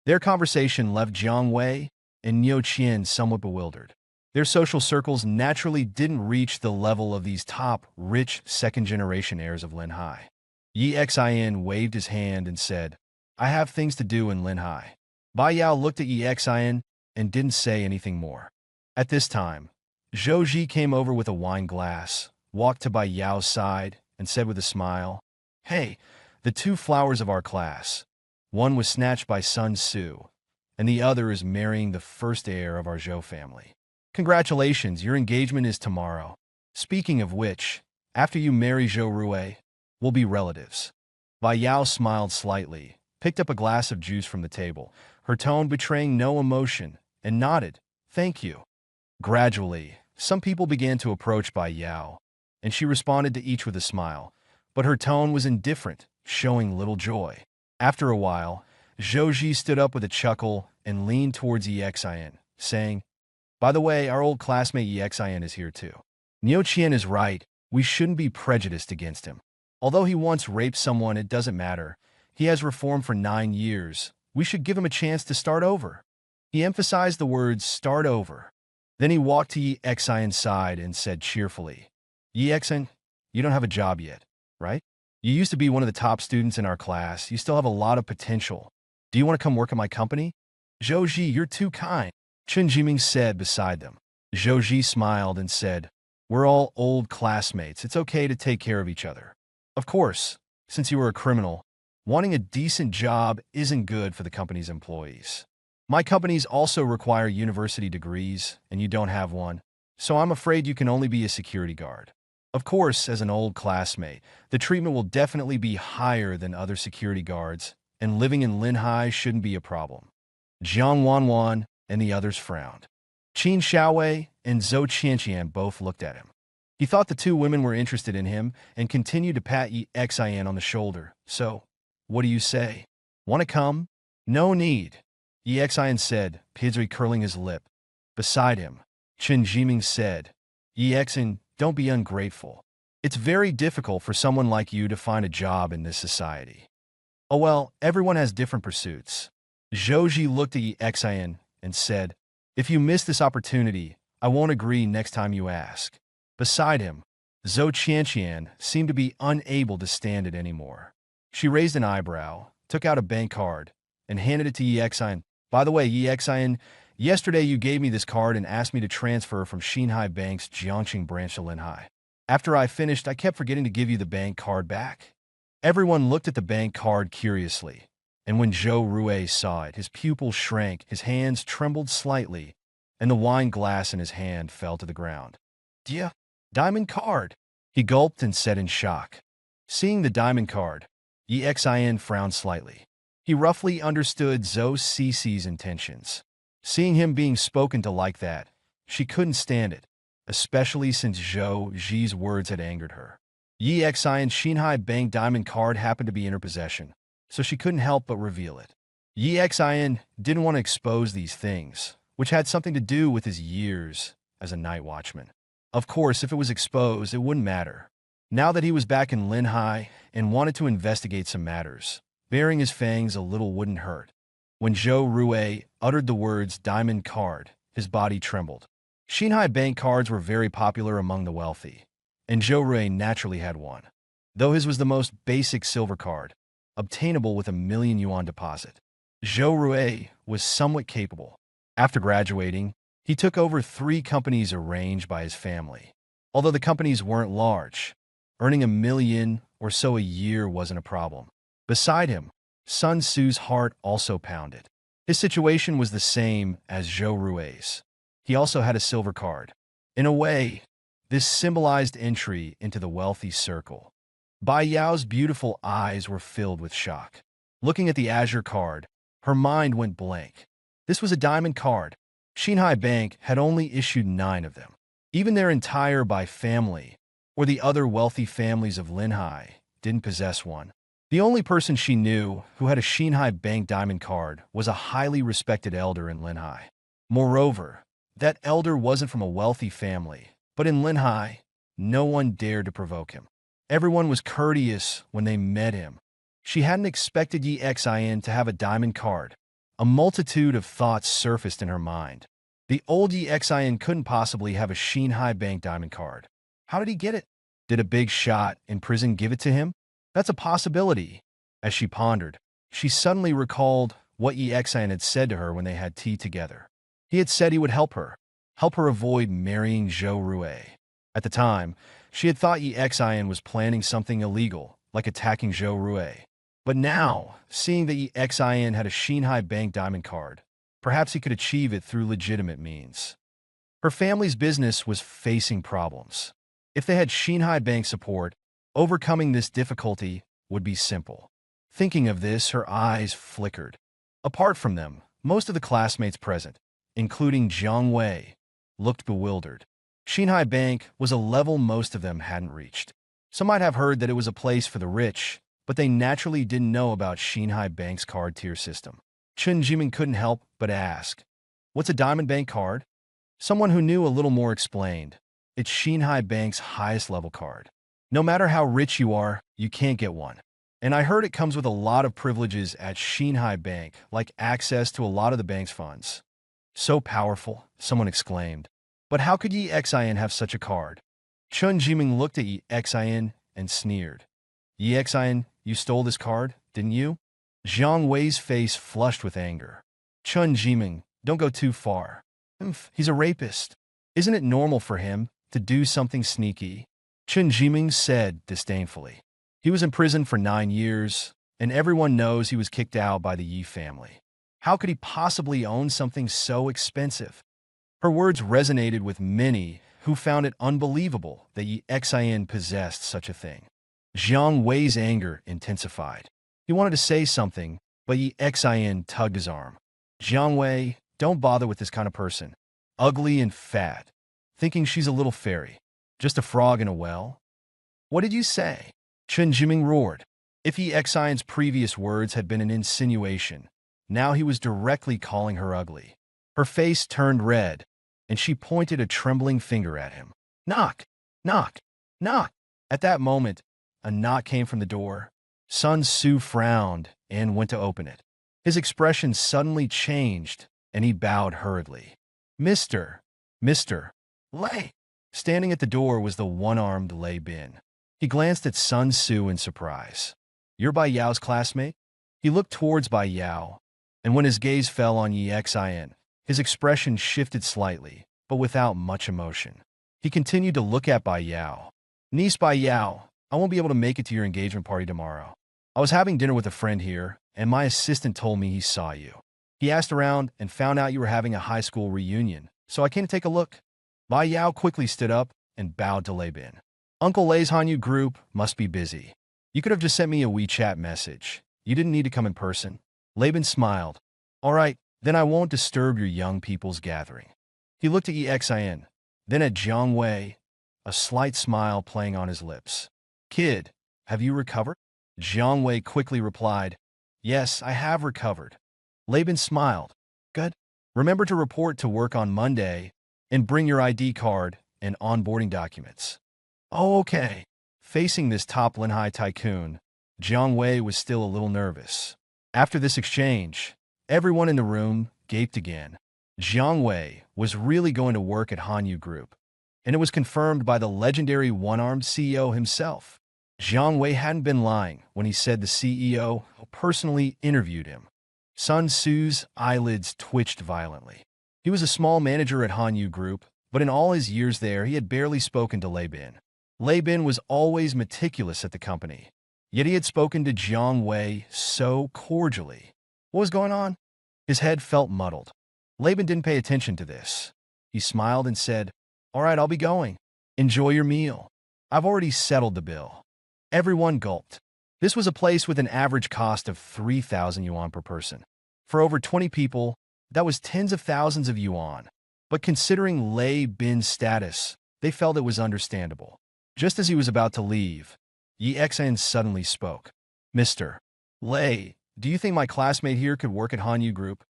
Their conversation left Jiang Wei and Niu Qian somewhat bewildered. Their social circles naturally didn't reach the level of these top, rich, second-generation heirs of Linhai. Yi Xian waved his hand and said, "I have things to do in Linhai." Bai Yao looked at Yi Xian and didn't say anything more. At this time, Zhou Ji came over with a wine glass, walked to Bai Yao's side, and said with a smile, "Hey, the 2 flowers of our class. One was snatched by Sun Tzu, and the other is marrying the first heir of our Zhou family. Congratulations, your engagement is tomorrow." Speaking of which, after you marry Zhou Rui, we'll be relatives. Bai Yao smiled slightly, picked up a glass of juice from the table, her tone betraying no emotion, and nodded, "Thank you." Gradually, some people began to approach Bai Yao, and she responded to each with a smile, but her tone was indifferent, showing little joy. After a while, Zhou Ji stood up with a chuckle and leaned towards Exin, saying, "By the way, our old classmate Exin is here too. Niu Qian is right, we shouldn't be prejudiced against him. Although he once raped someone, it doesn't matter. He has reformed for 9 years. We should give him a chance to start over." He emphasized the words "start over." Then he walked to Yi Exin's side and said cheerfully, "Yi Exin, you don't have a job yet, right? You used to be one of the top students in our class. You still have a lot of potential. Do you want to come work at my company?" "Zhou Ji, you're too kind," Chen Jiming said beside them. Zhou Ji smiled and said, "We're all old classmates. It's okay to take care of each other. Of course, since you were a criminal, wanting a decent job isn't good for the company's employees. My companies also require university degrees, and you don't have one, so I'm afraid you can only be a security guard. Of course, as an old classmate, the treatment will definitely be higher than other security guards, and living in Linhai shouldn't be a problem." Jiang Wanwan and the others frowned. Qin Xiaowei and Zhou Qianqian both looked at him. He thought the two women were interested in him and continued to pat Yi Exin on the shoulder. "So, what do you say? Want to come?" "No need," Yi Exin said, Pizri curling his lip. Beside him, Chen Jiming said, "Yi Exin, don't be ungrateful. It's very difficult for someone like you to find a job in this society." "Oh well, everyone has different pursuits." Zhou Ji looked at Yi Exin and said, "If you miss this opportunity, I won't agree next time you ask." Beside him, Zhou Qianqian seemed to be unable to stand it anymore. She raised an eyebrow, took out a bank card, and handed it to Yi Exin. "By the way, Yi Exin, yesterday you gave me this card and asked me to transfer from Xinhai Bank's Jiangqing branch to Linhai. After I finished, I kept forgetting to give you the bank card back." Everyone looked at the bank card curiously, and when Zhou Rui saw it, his pupils shrank, his hands trembled slightly, and the wine glass in his hand fell to the ground. "Dia, diamond card," he gulped and said in shock. Seeing the diamond card, Yi Exin frowned slightly. He roughly understood Zhou Cici's intentions. Seeing him being spoken to like that, she couldn't stand it, especially since Zhou Ji's words had angered her. Yi Exin's Xinhai Bank diamond card happened to be in her possession, so she couldn't help but reveal it. Yi Exin didn't want to expose these things, which had something to do with his years as a night watchman. Of course, if it was exposed, it wouldn't matter. Now that he was back in Linhai and wanted to investigate some matters, baring his fangs a little wouldn't hurt. When Zhou Rui uttered the words "diamond card," his body trembled. Xinhai Bank cards were very popular among the wealthy, and Zhou Rui naturally had one, though his was the most basic silver card, obtainable with a 1,000,000 yuan deposit. Zhou Rui was somewhat capable. After graduating, he took over 3 companies arranged by his family. Although the companies weren't large, earning 1,000,000 or so a year wasn't a problem. Beside him, Sun Tzu's heart also pounded. His situation was the same as Zhou Rui's. He also had a silver card. In a way, this symbolized entry into the wealthy circle. Bai Yao's beautiful eyes were filled with shock. Looking at the azure card, her mind went blank. This was a diamond card. Xinhai Bank had only issued 9 of them. Even their entire Bai family, or the other wealthy families of Linhai, didn't possess one. The only person she knew who had a Xinhai Bank diamond card was a highly respected elder in Linhai. Moreover, that elder wasn't from a wealthy family, but in Linhai, no one dared to provoke him. Everyone was courteous when they met him. She hadn't expected Yi Exin to have a diamond card. A multitude of thoughts surfaced in her mind. The old Yi Exin couldn't possibly have a Xinhai Bank diamond card. How did he get it? Did a big shot in prison give it to him? That's a possibility. As she pondered, she suddenly recalled what Yi Exin had said to her when they had tea together. He had said he would help her avoid marrying Zhou Rui. At the time, she had thought Yi Exin was planning something illegal, like attacking Zhou Rui. But now, seeing that Yi Exin had a Xinhai Bank diamond card, perhaps he could achieve it through legitimate means. Her family's business was facing problems. If they had Shinhai Bank support, overcoming this difficulty would be simple. Thinking of this, her eyes flickered. Apart from them, most of the classmates present, including Jiang Wei, looked bewildered. Shinhai Bank was a level most of them hadn't reached. Some might have heard that it was a place for the rich, but they naturally didn't know about Shinhai Bank's card tier system. Chun Jimin couldn't help but ask, "What's a Diamond Bank card?" Someone who knew a little more explained, "It's Shinhai Bank's highest level card. No matter how rich you are, you can't get one. And I heard it comes with a lot of privileges at Shinhai Bank, like access to a lot of the bank's funds." "So powerful," someone exclaimed. "But how could Yi Xin have such a card?" Chun Jiming looked at Yi Xin and sneered. "Yi Xin, you stole this card, didn't you?" Jiang Wei's face flushed with anger. "Chun Jiming, don't go too far. He's a rapist. Isn't it normal for him to do something sneaky?" Chun Jiming said disdainfully. "He was in prison for 9 years, and everyone knows he was kicked out by the Yi family. How could he possibly own something so expensive?" Her words resonated with many who found it unbelievable that Yi Xin possessed such a thing. Jiang Wei's anger intensified. He wanted to say something, but Yi Xin tugged his arm. "Jiang Wei, don't bother with this kind of person. Ugly and fat. Thinking she's a little fairy. Just a frog in a well." "What did you say?" Chun Jiming roared. If Yi Xion's previous words had been an insinuation, now he was directly calling her ugly. Her face turned red, and she pointed a trembling finger at him. "Knock! Knock! Knock!" At that moment, a knock came from the door. Sun Tzu frowned and went to open it. His expression suddenly changed, and he bowed hurriedly. Mr. Lei." Standing at the door was the one-armed Lei Bin. He glanced at Sun Tzu in surprise. "You're Bai Yao's classmate?" He looked towards Bai Yao, and when his gaze fell on Yi Xian, his expression shifted slightly, but without much emotion. He continued to look at Bai Yao. "Niece Bai Yao, I won't be able to make it to your engagement party tomorrow. I was having dinner with a friend here, and my assistant told me he saw you. He asked around and found out you were having a high school reunion, so I came to take a look." Bai Yao quickly stood up and bowed to Lei Bin. "Uncle Lei's Hanyu group must be busy. You could have just sent me a WeChat message. You didn't need to come in person." Lei Bin smiled. "All right, then I won't disturb your young people's gathering." He looked at Yi Xian, then at Jiang Wei, a slight smile playing on his lips. "Kid, have you recovered?" Jiang Wei quickly replied, "Yes, I have recovered." Lei Bin smiled. "Good. Remember to report to work on Monday and bring your ID card and onboarding documents." "Oh, okay." Facing this top Linhai tycoon, Jiang Wei was still a little nervous. After this exchange, everyone in the room gaped again. Jiang Wei was really going to work at Hanyu Group, and it was confirmed by the legendary one-armed CEO himself. Jiang Wei hadn't been lying when he said the CEO personally interviewed him. Sun Tzu's eyelids twitched violently. He was a small manager at Hanyu Group, but in all his years there, he had barely spoken to Lei Bin. Lei Bin was always meticulous at the company, yet he had spoken to Jiang Wei so cordially. What was going on? His head felt muddled. Lei Bin didn't pay attention to this. He smiled and said, "All right, I'll be going. Enjoy your meal. I've already settled the bill." Everyone gulped. This was a place with an average cost of 3,000 yuan per person. For over 20 people, that was tens of thousands of yuan. But considering Lei Bin's status, they felt it was understandable. Just as he was about to leave, Yi Xian suddenly spoke. "Mr. Lei, do you think my classmate here could work at Hanyu Group?"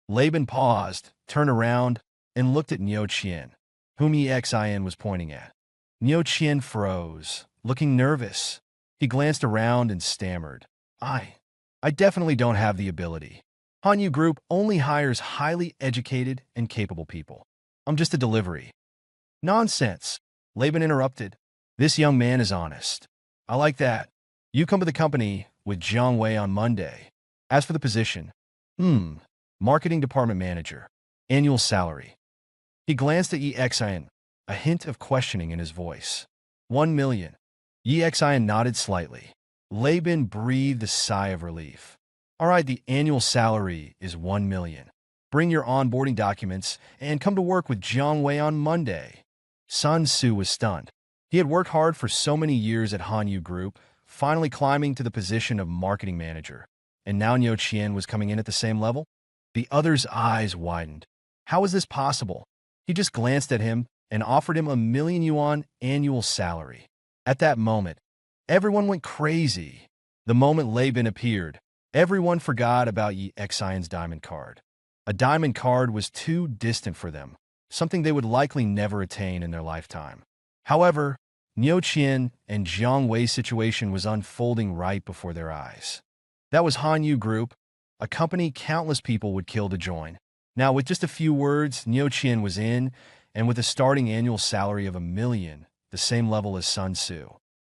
Lei Bin paused, turned around, and looked at Niu Qian, whom Yi Xian was pointing at. Niu Qian froze, looking nervous. He glanced around and stammered, I definitely don't have the ability. Hanyu Group only hires highly educated and capable people. I'm just a delivery." "Nonsense," Lei Bin interrupted. "This young man is honest. I like that. You come to the company with Jiang Wei on Monday. As for the position, marketing department manager, annual salary." He glanced at Yi Xian, a hint of questioning in his voice. 1 million. Yi Xian nodded slightly. Lei Bin breathed a sigh of relief. "All right, the annual salary is 1 million. Bring your onboarding documents and come to work with Jiang Wei on Monday." Sun Tzu was stunned. He had worked hard for so many years at Hanyu Group, finally climbing to the position of marketing manager. And now Niu Qian was coming in at the same level? The other's eyes widened. How was this possible? He just glanced at him and offered him a 1,000,000 yuan annual salary. At that moment, everyone went crazy. The moment Laban appeared, everyone forgot about Yi Xian's diamond card. A diamond card was too distant for them, something they would likely never attain in their lifetime. However, Niu Qian and Jiang Wei's situation was unfolding right before their eyes. That was Hanyu Group, a company countless people would kill to join. Now, with just a few words, Niu Qian was in, and with a starting annual salary of 1,000,000, the same level as Sun Tzu.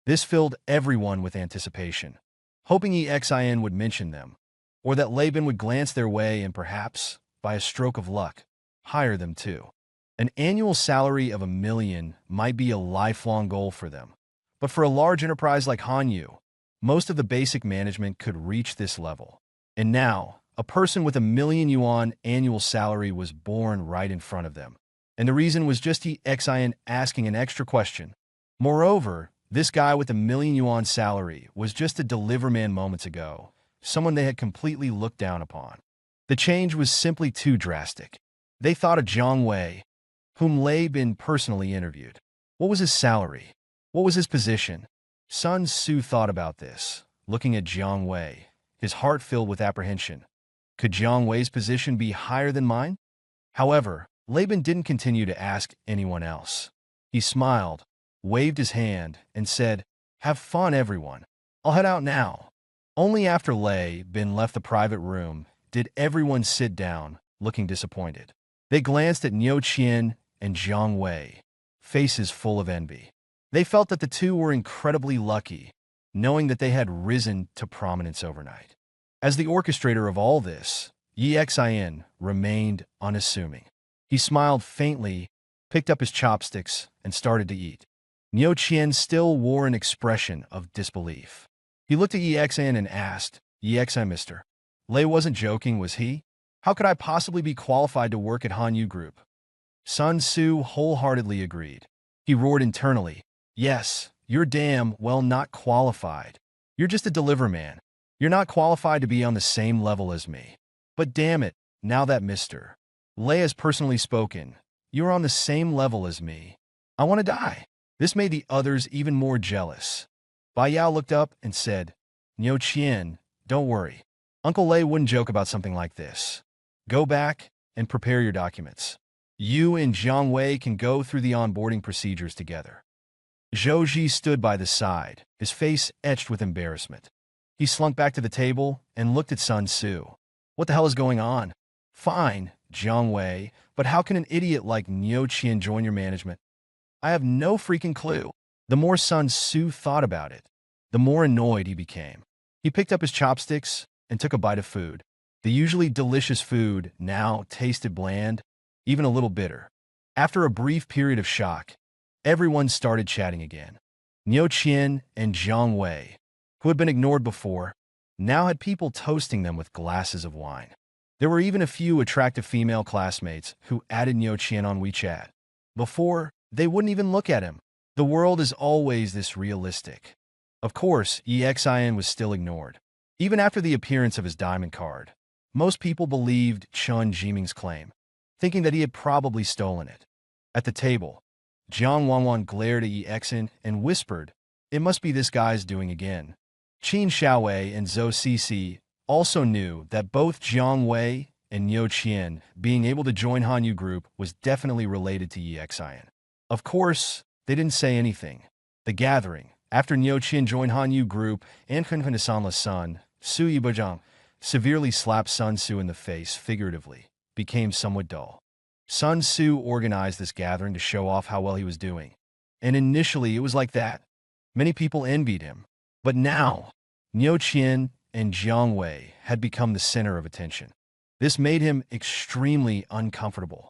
This filled everyone with anticipation, hoping Yi Xian would mention them, or that Laban would glance their way and perhaps, by a stroke of luck, hire them too. An annual salary of 1,000,000 might be a lifelong goal for them, but for a large enterprise like Hanyu, most of the basic management could reach this level. And now, a person with 1,000,000 yuan annual salary was born right in front of them. And the reason was just Yi Xian asking an extra question. Moreover, this guy with 1,000,000 yuan salary was just a deliver man moments ago, someone they had completely looked down upon. The change was simply too drastic. They thought of Jiang Wei, whom Lei Bin personally interviewed. What was his salary? What was his position? Sun Tzu thought about this, looking at Jiang Wei, his heart filled with apprehension. Could Jiang Wei's position be higher than mine? However, Laban didn't continue to ask anyone else. He smiled, waved his hand, and said, "Have fun, everyone. I'll head out now." Only after Lei Bin left the private room did everyone sit down, looking disappointed. They glanced at Niu Qian and Jiang Wei, faces full of envy. They felt that the two were incredibly lucky, knowing that they had risen to prominence overnight. As the orchestrator of all this, Yi Xian remained unassuming. He smiled faintly, picked up his chopsticks, and started to eat. Niu Qian still wore an expression of disbelief. He looked at Yi Xian and asked, "Yi Xian, mister, Lei wasn't joking, was he? How could I possibly be qualified to work at Hanyu Group?" Sun Tzu wholeheartedly agreed. He roared internally, "Yes, you're damn well not qualified. You're just a deliver man. You're not qualified to be on the same level as me. But damn it, now that Mr. Lei has personally spoken, you're on the same level as me. I want to die." This made the others even more jealous. Bai Yao looked up and said, "Niu Qian, don't worry. Uncle Lei wouldn't joke about something like this. Go back and prepare your documents. You and Jiang Wei can go through the onboarding procedures together." Zhou Ji stood by the side, his face etched with embarrassment. He slunk back to the table and looked at Sun Tzu. "What the hell is going on?" "Fine, Jiang Wei, but how can an idiot like Niu Qian join your management?" "I have no freaking clue." The more Sun Tzu thought about it, the more annoyed he became. He picked up his chopsticks and took a bite of food. The usually delicious food now tasted bland, even a little bitter. After a brief period of shock, everyone started chatting again. Niu Qian and Jiang Wei, who had been ignored before, now had people toasting them with glasses of wine. There were even a few attractive female classmates who added Niu Qian on WeChat. Before, they wouldn't even look at him. The world is always this realistic. Of course, Yi Xian was still ignored. Even after the appearance of his diamond card, most people believed Chun Jiming's claim, thinking that he had probably stolen it. At the table, Jiang Wanwan glared at Yi Xian and whispered, "It must be this guy's doing again." Qin Xiaowei and Zhou Cixi also knew that both Jiang Wei and Niu Qian being able to join Hanyu Group was definitely related to Yi Xian. Of course, they didn't say anything. The gathering, after Niu Qian joined Hanyu Group and Kunhunisanla's son, Su Yibajang, severely slapped Sun Tzu in the face figuratively, became somewhat dull. Sun Tzu organized this gathering to show off how well he was doing. And initially it was like that. Many people envied him. But now, Niu Qian and Jiang Wei had become the center of attention. This made him extremely uncomfortable.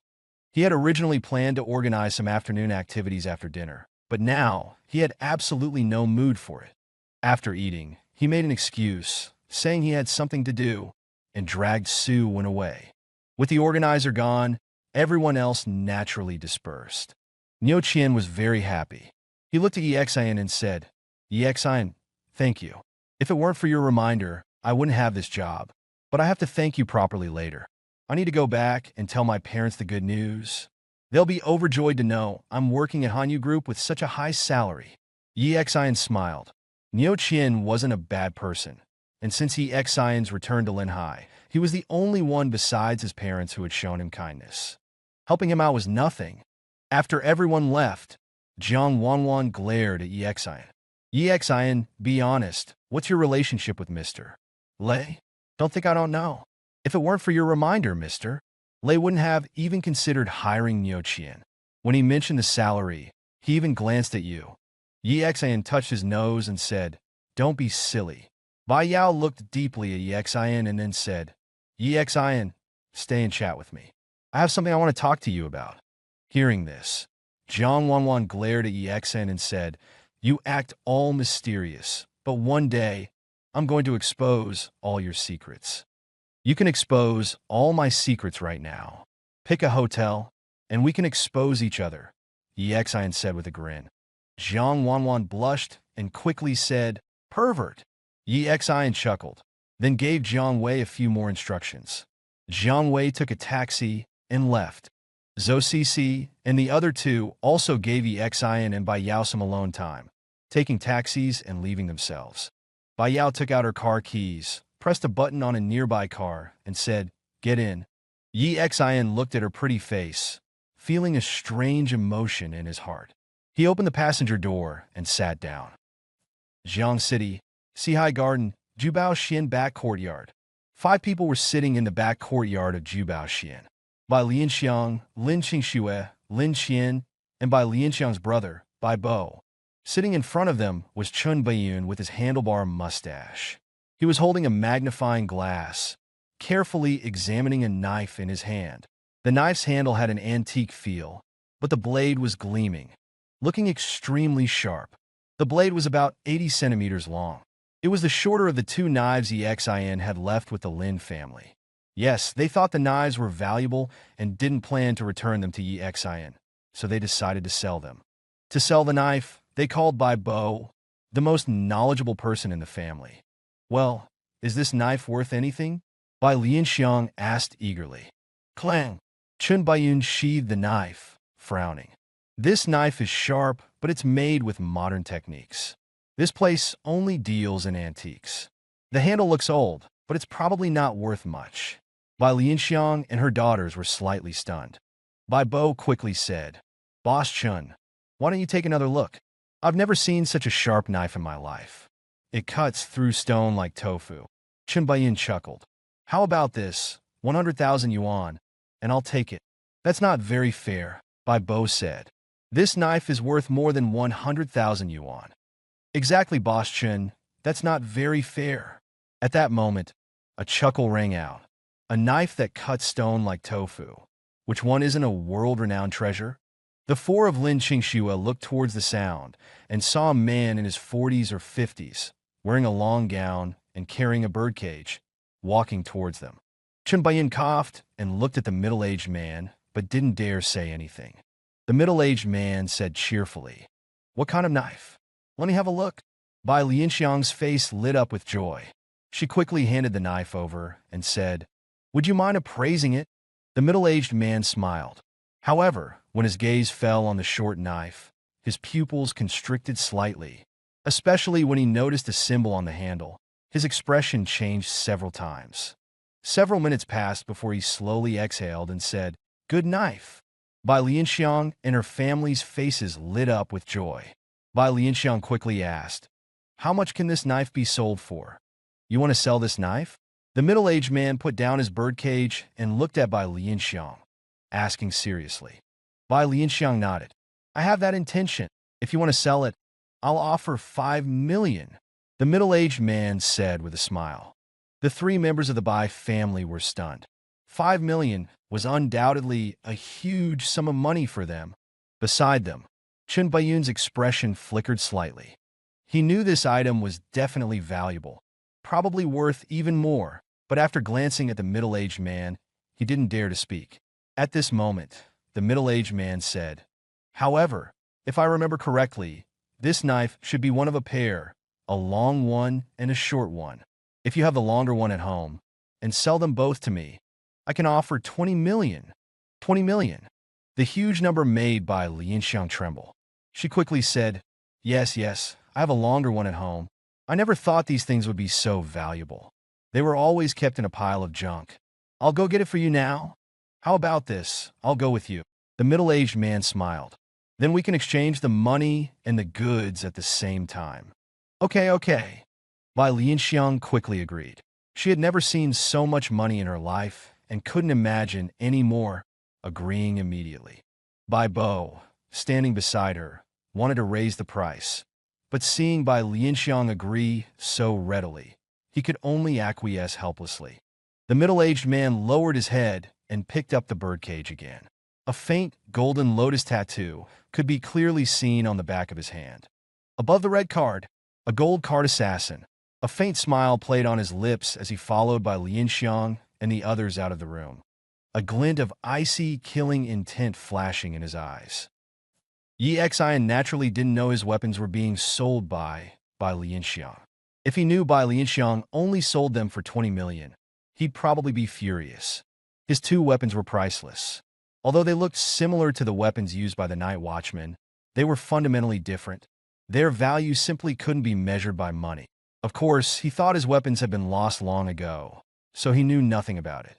He had originally planned to organize some afternoon activities after dinner, but now he had absolutely no mood for it. After eating, he made an excuse, saying he had something to do, and dragged Su Wen away. With the organizer gone, everyone else naturally dispersed. Niu Qian was very happy. He looked at Exin and said, Exin, thank you. If it weren't for your reminder, I wouldn't have this job. But I have to thank you properly later. I need to go back and tell my parents the good news. They'll be overjoyed to know I'm working at Hanyu Group with such a high salary. Exin smiled. Neo Qian wasn't a bad person, and since Exin's return to Linhai, he was the only one besides his parents who had shown him kindness. Helping him out was nothing. After everyone left, Jiang Wanwan glared at Exin. Exin, be honest, what's your relationship with Mr. Lei? Don't think I don't know. If it weren't for your reminder, Mr. Lei wouldn't have even considered hiring Neo Qian. When he mentioned the salary, he even glanced at you. Exin touched his nose and said, don't be silly. Bai Yao looked deeply at Exin and then said, Exin, stay and chat with me. I have something I want to talk to you about. Hearing this, Jiang Wanwan glared at Exin and said, you act all mysterious, but one day, I'm going to expose all your secrets. You can expose all my secrets right now. Pick a hotel, and we can expose each other, Exin said with a grin. Jiang Wanwan blushed and quickly said, pervert. Exin chuckled, then gave Jiang Wei a few more instructions. Jiang Wei took a taxi and left. Zhou Cixi and the other two also gave Exin and Bai Yao some alone time, taking taxis and leaving themselves. Bai Yao took out her car keys, pressed a button on a nearby car, and said, get in. Exin looked at her pretty face, feeling a strange emotion in his heart. He opened the passenger door and sat down. Jiang City, Sihai Garden, Jubao Xian back courtyard. 5 people were sitting in the back courtyard of Jubao Xian. Bai Lianxiang, Lin Qingxue, Lin Qian, and Bai Lianxiang's brother, Bai Bo. Sitting in front of them was Chun Baiyun with his handlebar mustache. He was holding a magnifying glass, carefully examining a knife in his hand. The knife's handle had an antique feel, but the blade was gleaming, looking extremely sharp. The blade was about 80 centimeters long. It was the shorter of the 2 knives Exin had left with the Lin family. Yes, they thought the knives were valuable and didn't plan to return them to Exin, so they decided to sell them. To sell the knife, they called Bai Bo, the most knowledgeable person in the family. Well, is this knife worth anything? Bai Lianxiang asked eagerly. Clang! Chun Baiyun sheathed the knife, frowning. This knife is sharp, but it's made with modern techniques. This place only deals in antiques. The handle looks old, but it's probably not worth much. Bai Lianxiang and her daughters were slightly stunned. Bai Bo quickly said, Boss Chun, why don't you take another look? I've never seen such a sharp knife in my life. It cuts through stone like tofu. Chun Baiyun chuckled. How about this, 100,000 yuan, and I'll take it. That's not very fair, Bai Bo said. This knife is worth more than 100,000 yuan. Exactly, Boss Chun, that's not very fair. At that moment, a chuckle rang out. A knife that cuts stone like tofu. Which one isn't a world-renowned treasure? The 4 of Lin Qingxue looked towards the sound and saw a man in his 40s or 50s, wearing a long gown and carrying a birdcage, walking towards them. Chun Baiyun coughed and looked at the middle-aged man, but didn't dare say anything. The middle-aged man said cheerfully, What kind of knife? Let me have a look. Bai Lianxiang's face lit up with joy. She quickly handed the knife over and said, Would you mind appraising it? The middle-aged man smiled. However, when his gaze fell on the short knife, his pupils constricted slightly. Especially when he noticed a symbol on the handle, his expression changed several times. Several minutes passed before he slowly exhaled and said, Good knife. Bai Lianxiang and her family's faces lit up with joy. Bai Lianxiang quickly asked, How much can this knife be sold for? You want to sell this knife? The middle-aged man put down his birdcage and looked at Bai Lianxiang, asking seriously. Bai Lianxiang nodded. I have that intention. If you want to sell it, I'll offer 5 million. The middle-aged man said with a smile. The 3 members of the Bai family were stunned. 5 million was undoubtedly a huge sum of money for them. Beside them, Chun Baiyun's expression flickered slightly. He knew this item was definitely valuable, probably worth even more, but after glancing at the middle-aged man, he didn't dare to speak. At this moment, the middle-aged man said, However, if I remember correctly, This knife should be one of a pair, a long one and a short one. If you have the longer one at home, and sell them both to me, I can offer 20 million. 20 million. The huge number made by Lianxiang tremble. She quickly said, Yes, yes, I have a longer one at home. I never thought these things would be so valuable. They were always kept in a pile of junk. I'll go get it for you now. How about this? I'll go with you. The middle-aged man smiled. Then we can exchange the money and the goods at the same time. Okay, okay. Bai Lianxiang quickly agreed. She had never seen so much money in her life and couldn't imagine any more, agreeing immediately. Bai Bo, standing beside her, wanted to raise the price, but seeing Bai Lianxiang agree so readily, he could only acquiesce helplessly. The middle-aged man lowered his head and picked up the birdcage again. A faint golden lotus tattoo could be clearly seen on the back of his hand. Above the red card, a gold card assassin. A faint smile played on his lips as he followed Bai Lianxiang and the others out of the room, a glint of icy, killing intent flashing in his eyes. Yi Xian naturally didn't know his weapons were being sold by Lianxiang. If he knew Bai Lianxiang only sold them for 20 million, he'd probably be furious. His two weapons were priceless. Although they looked similar to the weapons used by the Night Watchman, they were fundamentally different. Their value simply couldn't be measured by money. Of course, he thought his weapons had been lost long ago, so he knew nothing about it.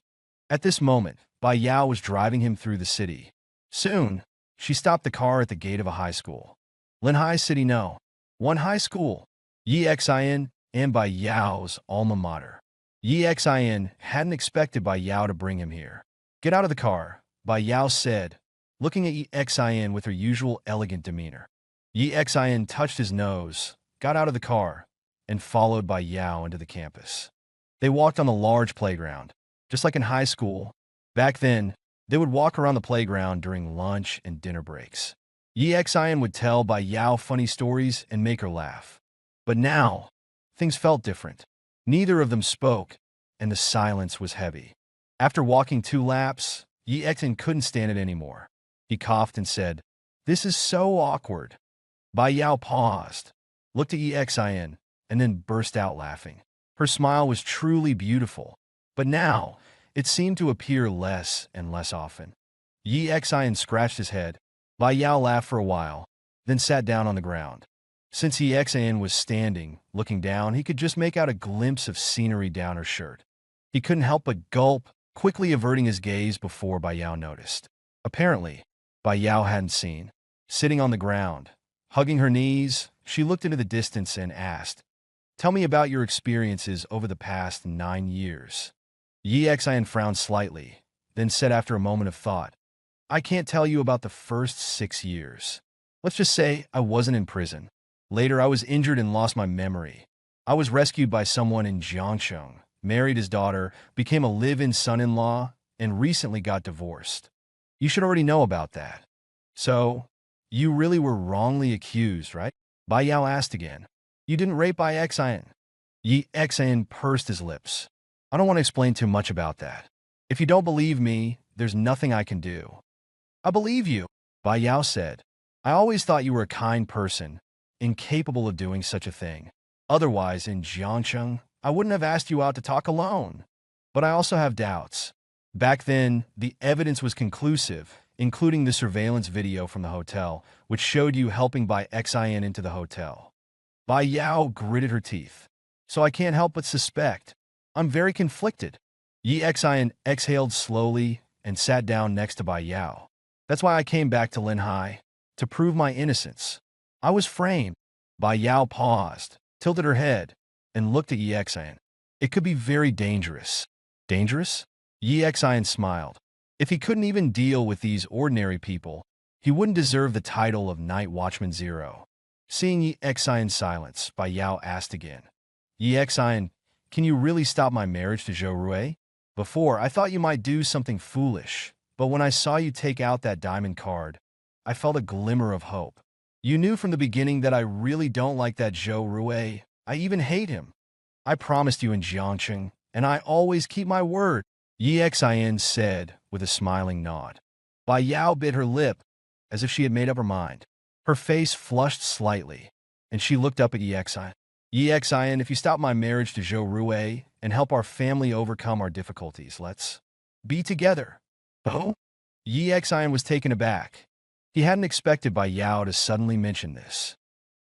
At this moment, Bai Yao was driving him through the city. Soon, she stopped the car at the gate of a high school. Linhai City No. 1 High School. Yi Xian and Bai Yao's alma mater. Yi Xian hadn't expected Bai Yao to bring him here. Get out of the car, Bai Yao said, looking at Yi Xian with her usual elegant demeanor. Yi Xian touched his nose, got out of the car, and followed Bai Yao into the campus. They walked on the large playground. Just like in high school, back then, they would walk around the playground during lunch and dinner breaks. Yi Xian would tell Bai Yao funny stories and make her laugh. But now, things felt different. Neither of them spoke, and the silence was heavy. After walking 2 laps, Yi Xian couldn't stand it anymore. He coughed and said, This is so awkward. Bai Yao paused, looked at Yi Xian, and then burst out laughing. Her smile was truly beautiful, but now it seemed to appear less and less often. Yi Xian scratched his head. Bai Yao laughed for a while, then sat down on the ground. Since Yi Xian was standing, looking down, he could just make out a glimpse of scenery down her shirt. He couldn't help but gulp, quickly averting his gaze before Bai Yao noticed. Apparently, Bai Yao hadn't seen. Sitting on the ground, hugging her knees, she looked into the distance and asked, Tell me about your experiences over the past 9 years. Yi Xian frowned slightly, then said after a moment of thought, I can't tell you about the first 6 years. Let's just say I wasn't in prison. Later, I was injured and lost my memory. I was rescued by someone in Jiangcheng, married his daughter, became a live-in son-in-law, and recently got divorced. You should already know about that. So, you really were wrongly accused, right? Bai Yao asked again. You didn't rape Bai Xian. Yi Xian pursed his lips. I don't want to explain too much about that. If you don't believe me, there's nothing I can do. I believe you, Bai Yao said. I always thought you were a kind person, incapable of doing such a thing. Otherwise, in Jiangcheng, I wouldn't have asked you out to talk alone. But I also have doubts. Back then, the evidence was conclusive, including the surveillance video from the hotel, which showed you helping Bai Xian into the hotel. Bai Yao gritted her teeth. So I can't help but suspect. I'm very conflicted. Yi Xian exhaled slowly and sat down next to Bai Yao. That's why I came back to Linhai, to prove my innocence. I was framed. Bai Yao paused, tilted her head, and looked at Yi Xian. It could be very dangerous. Dangerous? Yi Xian smiled. If he couldn't even deal with these ordinary people, he wouldn't deserve the title of Night Watchman Zero. Seeing Yi Xian's silence, Bai Yao asked again. Yi Xian, can you really stop my marriage to Zhou Rui? Before, I thought you might do something foolish, but when I saw you take out that diamond card, I felt a glimmer of hope. You knew from the beginning that I really don't like that Zhou Rui. I even hate him. I promised you in Jiangcheng, and I always keep my word, Yi Xian said with a smiling nod. Bai Yao bit her lip, as if she had made up her mind. Her face flushed slightly, and she looked up at Yexin. Yexin, if you stop my marriage to Zhou Rue and help our family overcome our difficulties, let's be together. Oh? Yexin was taken aback. He hadn't expected Bai Yao to suddenly mention this.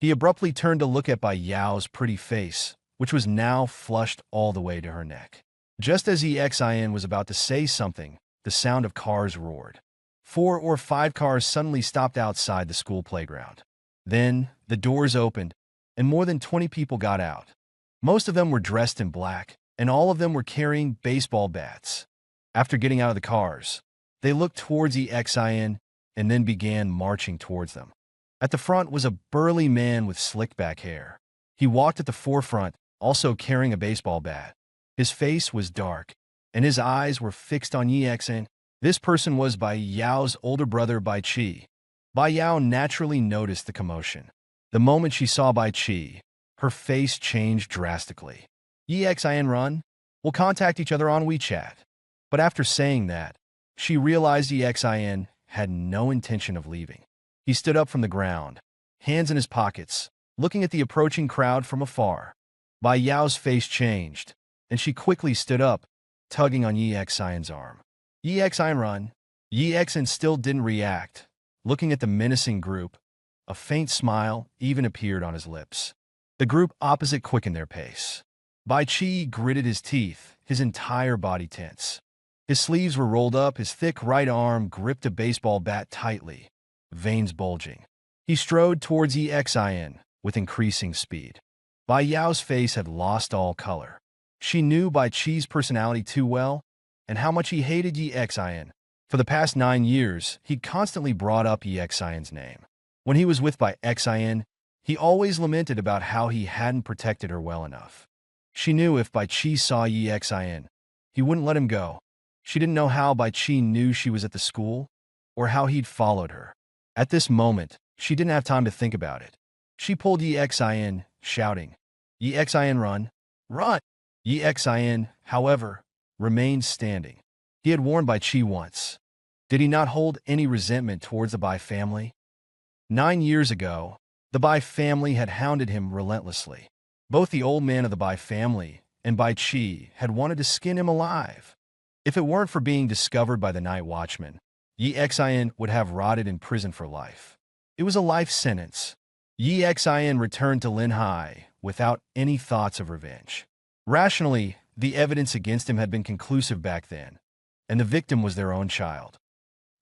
He abruptly turned to look at Bai Yao's pretty face, which was now flushed all the way to her neck. Just as Exin was about to say something, the sound of cars roared. 4 or 5 cars suddenly stopped outside the school playground. Then, the doors opened, and more than 20 people got out. Most of them were dressed in black, and all of them were carrying baseball bats. After getting out of the cars, they looked towards Exin and then began marching towards them. At the front was a burly man with slick-back hair. He walked at the forefront, also carrying a baseball bat. His face was dark, and his eyes were fixed on Exin. This person was Bai Yao's older brother, Bai Qi. Bai Yao naturally noticed the commotion. The moment she saw Bai Qi, her face changed drastically. Exin, run. We'll contact each other on WeChat. But after saying that, she realized Exin had no intention of leaving. He stood up from the ground, hands in his pockets, looking at the approaching crowd from afar. Bai Yao's face changed, and she quickly stood up, tugging on Exin's arm. Exin, run. Exin still didn't react. Looking at the menacing group, a faint smile even appeared on his lips. The group opposite quickened their pace. Bai Qi gritted his teeth, his entire body tense. His sleeves were rolled up, his thick right arm gripped a baseball bat tightly, veins bulging. He strode towards Exin with increasing speed. Bai Yao's face had lost all color. She knew Bai Qi's personality too well, and how much he hated Exin. For the past 9 years, he'd constantly brought up Exin's name. When he was with Bai Exin, he always lamented about how he hadn't protected her well enough. She knew if Bai Qi saw Exin, he wouldn't let him go. She didn't know how Bai Qi knew she was at the school, or how he'd followed her. At this moment, she didn't have time to think about it. She pulled Exin, shouting, Exin, run! Run! Exin, however, remained standing. He had warned Bai Qi once. Did he not hold any resentment towards the Bai family? 9 years ago, the Bai family had hounded him relentlessly. Both the old man of the Bai family and Bai Qi had wanted to skin him alive. If it weren't for being discovered by the night watchman, Exin would have rotted in prison for life. It was a life sentence. Exin returned to Linhai without any thoughts of revenge. Rationally, the evidence against him had been conclusive back then, and the victim was their own child.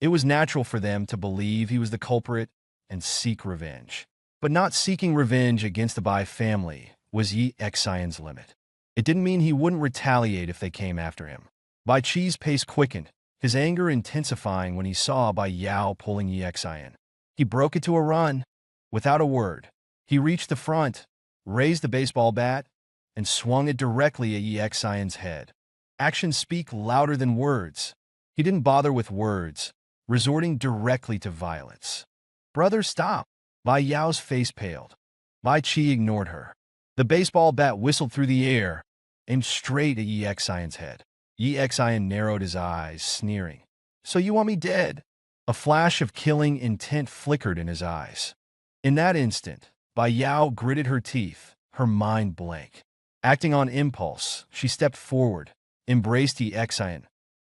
It was natural for them to believe he was the culprit and seek revenge. But not seeking revenge against the Bai family was Exin's limit. It didn't mean he wouldn't retaliate if they came after him. Bai Qi's pace quickened, his anger intensifying when he saw Bai Yao pulling Exin. He broke it to a run. Without a word, he reached the front, raised the baseball bat, and swung it directly at Exin's head. Actions speak louder than words. He didn't bother with words, resorting directly to violence. Brother, stop! Bai Yao's face paled. Bai Qi ignored her. The baseball bat whistled through the air, aimed straight at Exin's head. Exin narrowed his eyes, sneering. So you want me dead? A flash of killing intent flickered in his eyes. In that instant, Bai Yao gritted her teeth, her mind blank. Acting on impulse, she stepped forward, embraced Exin,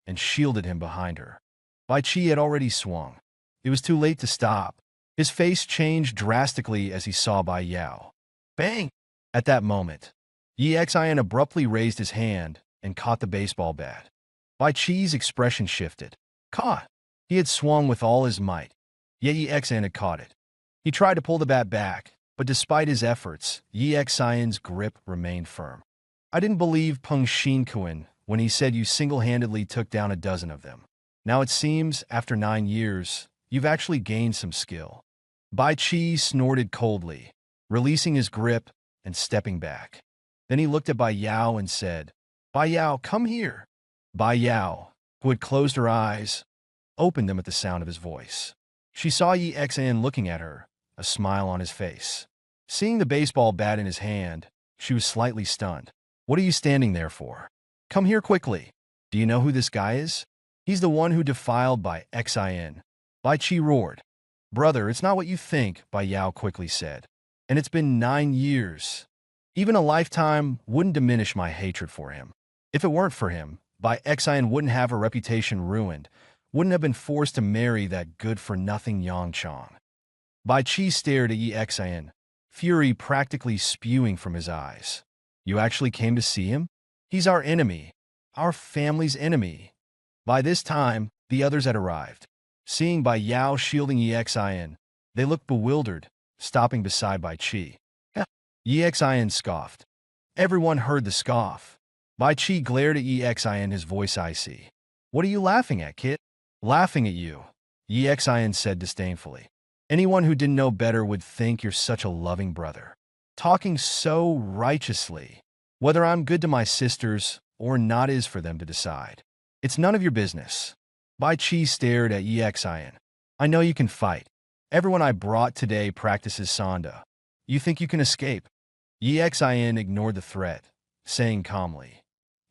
and shielded him behind her. Bai Qi had already swung. It was too late to stop. His face changed drastically as he saw Bai Yao. Bang! At that moment, Exin abruptly raised his hand and caught the baseball bat. Bai Qi's expression shifted. Caught! He had swung with all his might, yet Exin had caught it. He tried to pull the bat back, but despite his efforts, Exin's grip remained firm. I didn't believe Peng Xinkuan when he said you single-handedly took down a dozen of them. Now it seems, after 9 years, you've actually gained some skill. Bai Qi snorted coldly, releasing his grip and stepping back. Then he looked at Bai Yao and said, Bai Yao, come here. Bai Yao, who had closed her eyes, opened them at the sound of his voice. She saw Exin looking at her, a smile on his face. Seeing the baseball bat in his hand, she was slightly stunned. What are you standing there for? Come here quickly. Do you know who this guy is? He's the one who defiled Bai Exin. Bai Qi roared. Brother, it's not what you think, Bai Yao quickly said. And it's been 9 years. Even a lifetime wouldn't diminish my hatred for him. If it weren't for him, Bai Xian wouldn't have her reputation ruined, wouldn't have been forced to marry that good-for-nothing Yang Chong. Bai Qi stared at Yi Xian, fury practically spewing from his eyes. You actually came to see him? He's our enemy. Our family's enemy. By this time, the others had arrived. Seeing Bai Yao shielding Yi Xian, they looked bewildered, stopping beside Bai Qi. Yi Xian scoffed. Everyone heard the scoff. Bai Qi glared at Yi Xian, his voice icy. What are you laughing at, kid? Laughing at you, Yi Xian said disdainfully. Anyone who didn't know better would think you're such a loving brother. Talking so righteously. Whether I'm good to my sisters or not is for them to decide. It's none of your business. Bai Qi stared at Yi Xian. I know you can fight. Everyone I brought today practices Sanda. You think you can escape? Yi Xian ignored the threat, saying calmly,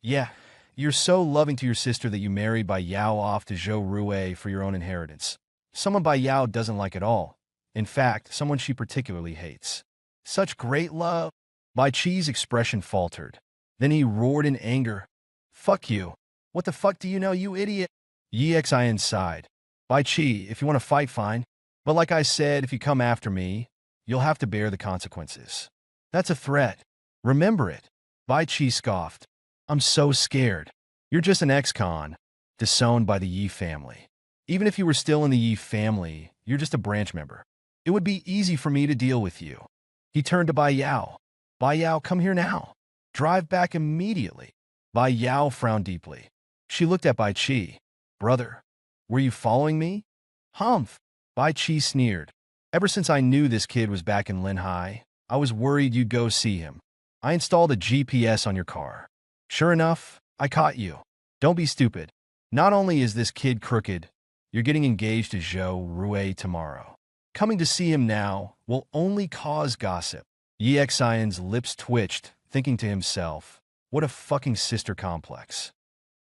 Yeah, you're so loving to your sister that you married Bai Yao off to Zhou Rui for your own inheritance. Someone Bai Yao doesn't like at all. In fact, someone she particularly hates. Such great love. Bai Qi's expression faltered. Then he roared in anger. Fuck you. What the fuck do you know, you idiot? Yi Xian sighed. Bai Qi, if you want to fight, fine. But like I said, if you come after me, you'll have to bear the consequences. That's a threat. Remember it. Bai Qi scoffed. I'm so scared. You're just an ex-con, disowned by the Yi family. Even if you were still in the Yi family, you're just a branch member. It would be easy for me to deal with you. He turned to Bai Yao. Bai Yao, come here now. Drive back immediately. Bai Yao frowned deeply. She looked at Bai Qi. Brother, were you following me? Humph. Bai Qi sneered. Ever since I knew this kid was back in Linhai, I was worried you'd go see him. I installed a GPS on your car. Sure enough, I caught you. Don't be stupid. Not only is this kid crooked, you're getting engaged to Zhou Rui tomorrow. Coming to see him now will only cause gossip. Yi Xian's lips twitched, thinking to himself, what a fucking sister complex.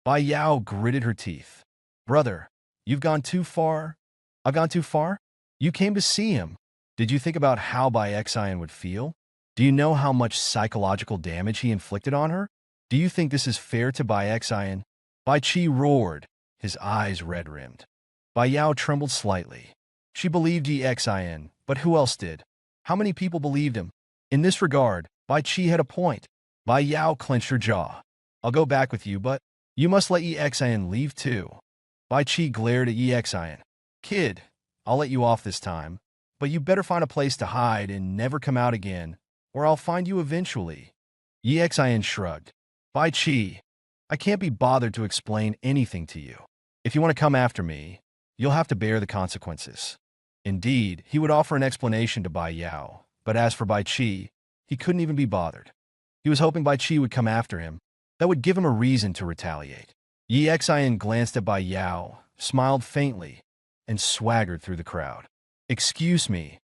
Bai Yao gritted her teeth. Brother, you've gone too far. I've gone too far? You came to see him. Did you think about how Bai Xian would feel? Do you know how much psychological damage he inflicted on her? Do you think this is fair to Bai Xian? Bai Qi roared, his eyes red-rimmed. Bai Yao trembled slightly. She believed Yi Xian, but who else did? How many people believed him? In this regard, Bai Qi had a point. Bai Yao clenched her jaw. I'll go back with you, but you must let Yi Xian leave too. Bai Qi glared at Yi Xian. Kid, I'll let you off this time, but you better find a place to hide and never come out again, or I'll find you eventually. Yi Xian shrugged. Bai Qi, I can't be bothered to explain anything to you. If you want to come after me, you'll have to bear the consequences. Indeed, he would offer an explanation to Bai Yao, but as for Bai Qi, he couldn't even be bothered. He was hoping Bai Qi would come after him. That would give him a reason to retaliate. Yi Xian glanced at Bai Yao, smiled faintly, and swaggered through the crowd. Excuse me,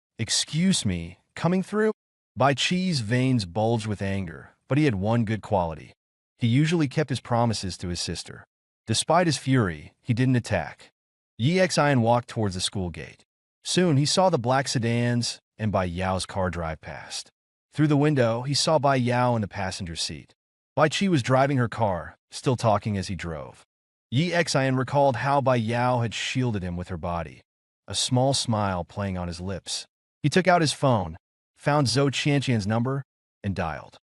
coming through? Bai Qi's veins bulged with anger, but he had one good quality. He usually kept his promises to his sister. Despite his fury, he didn't attack. Yi Xian walked towards the school gate. Soon he saw the black sedans and Bai Yao's car drive past. Through the window, he saw Bai Yao in the passenger seat. Bai Qi was driving her car, still talking as he drove. Yi Xian recalled how Bai Yao had shielded him with her body, a small smile playing on his lips. He took out his phone, found Zhou Qianqian's number, and dialed.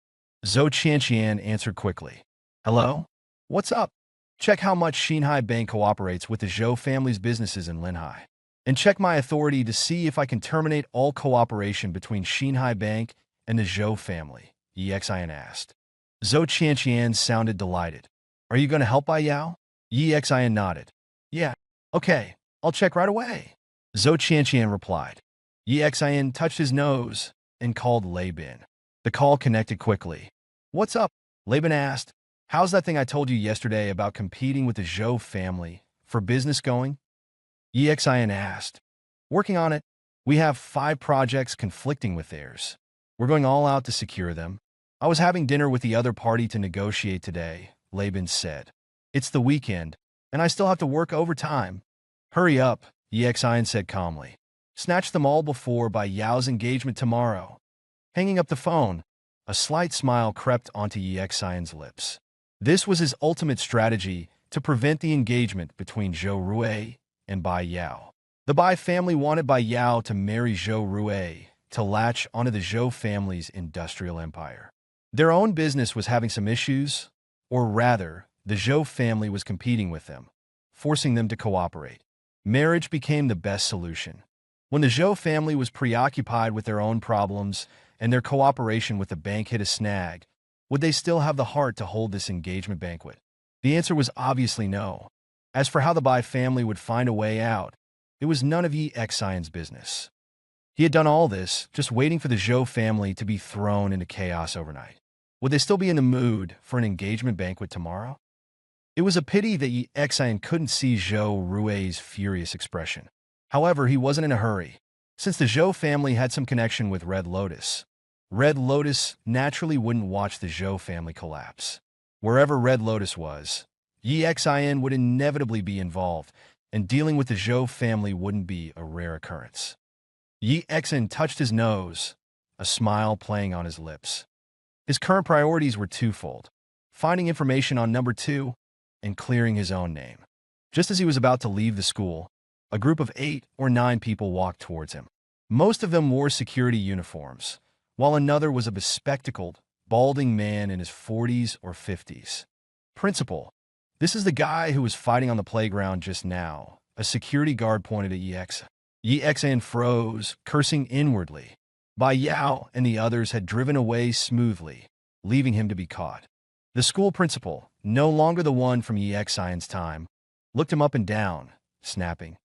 Zhou Qianqian answered quickly. Hello? What's up? Check how much Xinhai Bank cooperates with the Zhou family's businesses in Linhai. And check my authority to see if I can terminate all cooperation between Xinhai Bank and the Zhou family, Yi Xian asked. Zhou Qianqian sounded delighted. Are you going to help Bai Yao? Yi Xian nodded. Yeah, okay, I'll check right away. Zhou Qianqian replied. Yi Xian touched his nose and called Laban. The call connected quickly. What's up? Laban asked. How's that thing I told you yesterday about competing with the Zhou family for business going? Yi Xian asked. Working on it. We have 5 projects conflicting with theirs. We're going all out to secure them. I was having dinner with the other party to negotiate today, Laban said. It's the weekend, and I still have to work overtime. Hurry up, Yi Xian said calmly. Snatch them all before by Yao's engagement tomorrow. Hanging up the phone, a slight smile crept onto Yi Xian's lips. This was his ultimate strategy to prevent the engagement between Zhou Rui and Bai Yao. The Bai family wanted Bai Yao to marry Zhou Rui to latch onto the Zhou family's industrial empire. Their own business was having some issues, or rather, the Zhou family was competing with them, forcing them to cooperate. Marriage became the best solution. When the Zhou family was preoccupied with their own problems and their cooperation with the bank hit a snag, would they still have the heart to hold this engagement banquet? The answer was obviously no. As for how the Bai family would find a way out, it was none of Yi Xian's business. He had done all this, just waiting for the Zhou family to be thrown into chaos overnight. Would they still be in the mood for an engagement banquet tomorrow? It was a pity that Yi Xian couldn't see Zhou Rui's furious expression. However, he wasn't in a hurry. Since the Zhou family had some connection with Red Lotus naturally wouldn't watch the Zhou family collapse. Wherever Red Lotus was, Yi Xian would inevitably be involved, and dealing with the Zhou family wouldn't be a rare occurrence. Yi Xian touched his nose, a smile playing on his lips. His current priorities were twofold: finding information on number 2 and clearing his own name. Just as he was about to leave the school, a group of 8 or 9 people walked towards him. Most of them wore security uniforms, while another was a bespectacled, balding man in his 40s or 50s. "Principal, this is the guy who was fighting on the playground just now," a security guard pointed at Yi Xian. Yi Xian froze, cursing inwardly. Bai Yao and the others had driven away smoothly, leaving him to be caught. The school principal, no longer the one from Yi Xian's time, looked him up and down, snapping,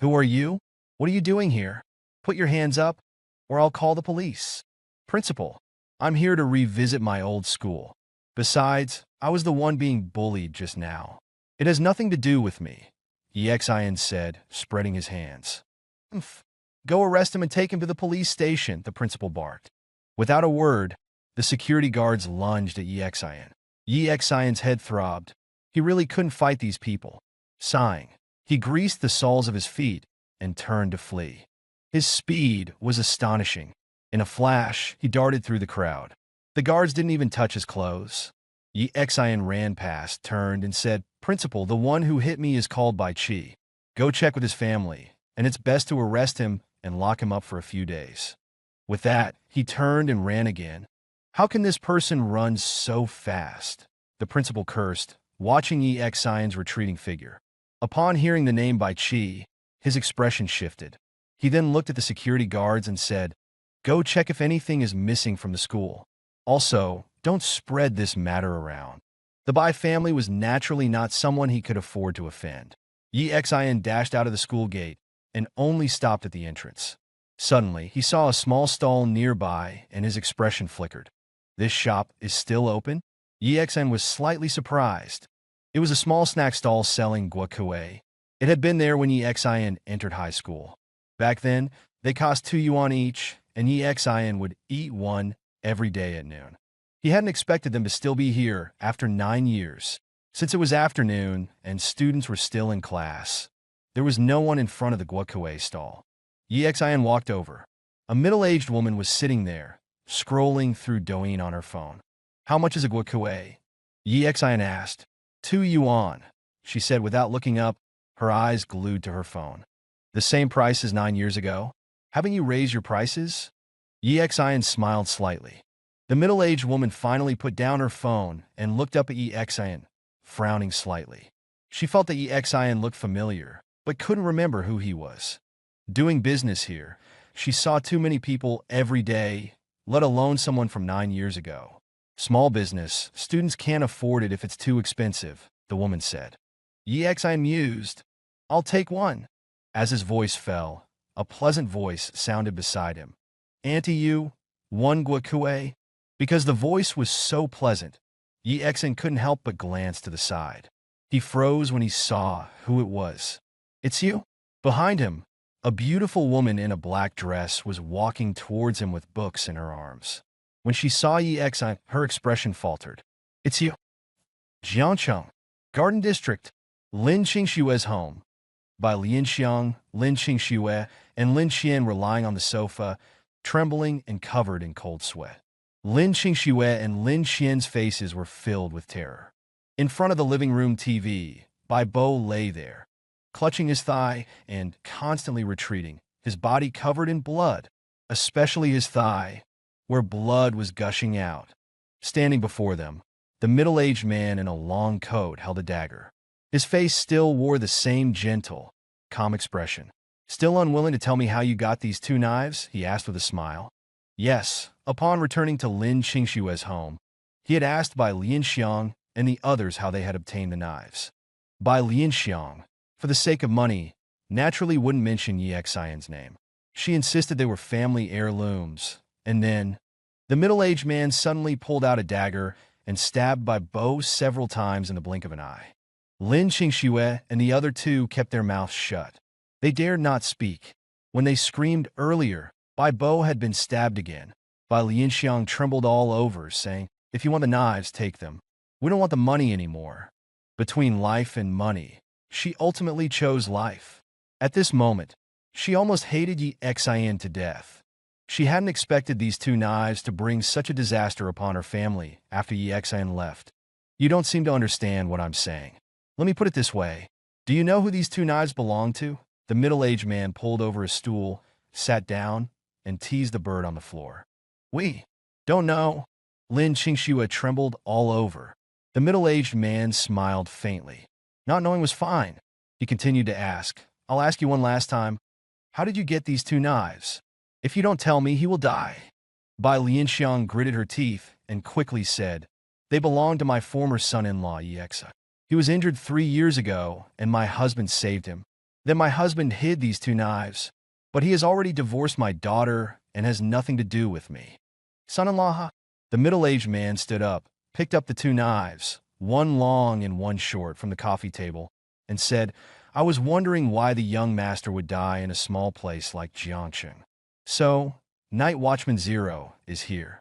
"Who are you? What are you doing here? Put your hands up, or I'll call the police." "Principal, I'm here to revisit my old school. Besides, I was the one being bullied just now. It has nothing to do with me," Yi Xian said, spreading his hands. "Umph. Go arrest him and take him to the police station," the principal barked. Without a word, the security guards lunged at Yi Xian. Yi Xian's head throbbed. He really couldn't fight these people. Sighing, he greased the soles of his feet and turned to flee. His speed was astonishing. In a flash, he darted through the crowd. The guards didn't even touch his clothes. Yi Xian ran past, turned, and said, "Principal, the one who hit me is called Bai Qi. Go check with his family, and it's best to arrest him and lock him up for a few days." With that, he turned and ran again. "How can this person run so fast?" the principal cursed, watching Yi Xian's retreating figure. Upon hearing the name Bai Qi, his expression shifted. He then looked at the security guards and said, "Go check if anything is missing from the school. Also, don't spread this matter around." The Bai family was naturally not someone he could afford to offend. Yi Xian dashed out of the school gate and only stopped at the entrance. Suddenly, he saw a small stall nearby and his expression flickered. "This shop is still open?" Yi Xian was slightly surprised. It was a small snack stall selling guacamole. It had been there when Yi Xian entered high school. Back then, they cost 2 yuan each, and Yi Xian would eat one every day at noon. He hadn't expected them to still be here after 9 years. Since it was afternoon and students were still in class, there was no one in front of the guacamole stall. Yi Xian walked over. A middle-aged woman was sitting there, scrolling through Douyin on her phone. "How much is a guacamole?" Yi Xian asked. 2 yuan, she said without looking up, her eyes glued to her phone. "The same price as 9 years ago? Haven't you raised your prices?" Yi Xian smiled slightly. The middle-aged woman finally put down her phone and looked up at Yi Xian, frowning slightly. She felt that Yi Xian looked familiar, but couldn't remember who he was. Doing business here, she saw too many people every day, let alone someone from 9 years ago. "Small business, students can't afford it if it's too expensive," the woman said. Yi Xian mused. "I'll take one." As his voice fell, a pleasant voice sounded beside him. "Auntie, you, one guacamole?" Because the voice was so pleasant, Yi Xian couldn't help but glance to the side. He froze when he saw who it was. "It's you?" Behind him, a beautiful woman in a black dress was walking towards him with books in her arms. When she saw Yi Xian, her expression faltered. "It's you." Jiangcheng, Garden District, Lin Qingshue's home. by Lin Xiang, Lin Qingxue, and Lin Qian were lying on the sofa, trembling and covered in cold sweat. Lin Qingxue and Lin Qian's faces were filled with terror. In front of the living room TV, Bai Bo lay there, clutching his thigh and constantly retreating, his body covered in blood, especially his thigh, where blood was gushing out. Standing before them, the middle-aged man in a long coat held a dagger. His face still wore the same gentle, calm expression. "Still unwilling to tell me how you got these two knives?" he asked with a smile. Yes, upon returning to Lin Qingxue's home, he had asked Bai Lianxiang and the others how they had obtained the knives. Bai Lianxiang, for the sake of money, naturally wouldn't mention Yi Xian's name. She insisted they were family heirlooms, and then the middle-aged man suddenly pulled out a dagger and stabbed Bai Bo several times in the blink of an eye. Lin Qingxue and the other two kept their mouths shut. They dared not speak. When they screamed earlier, Bai Bo had been stabbed again. Bai Lianxiang trembled all over, saying, "If you want the knives, take them. We don't want the money anymore." Between life and money, she ultimately chose life. At this moment, she almost hated Yi Xian to death. She hadn't expected these two knives to bring such a disaster upon her family after Yi Xian left. "You don't seem to understand what I'm saying. Let me put it this way. Do you know who these two knives belong to?" The middle-aged man pulled over a stool, sat down, and teased the bird on the floor. "We don't know." Lin Qingxue trembled all over. The middle-aged man smiled faintly. Not knowing was fine. He continued to ask, "I'll ask you one last time. How did you get these two knives? If you don't tell me, he will die." Bai Lianxiang gritted her teeth and quickly said, "They belong to my former son-in-law, Yi Xian. He was injured 3 years ago, and my husband saved him. Then my husband hid these two knives, but he has already divorced my daughter and has nothing to do with me." "Son-in-law?" The middle-aged man stood up, picked up the two knives, one long and one short, from the coffee table, and said, "I was wondering why the young master would die in a small place like Jiangcheng. So, Night Watchman Zero is here."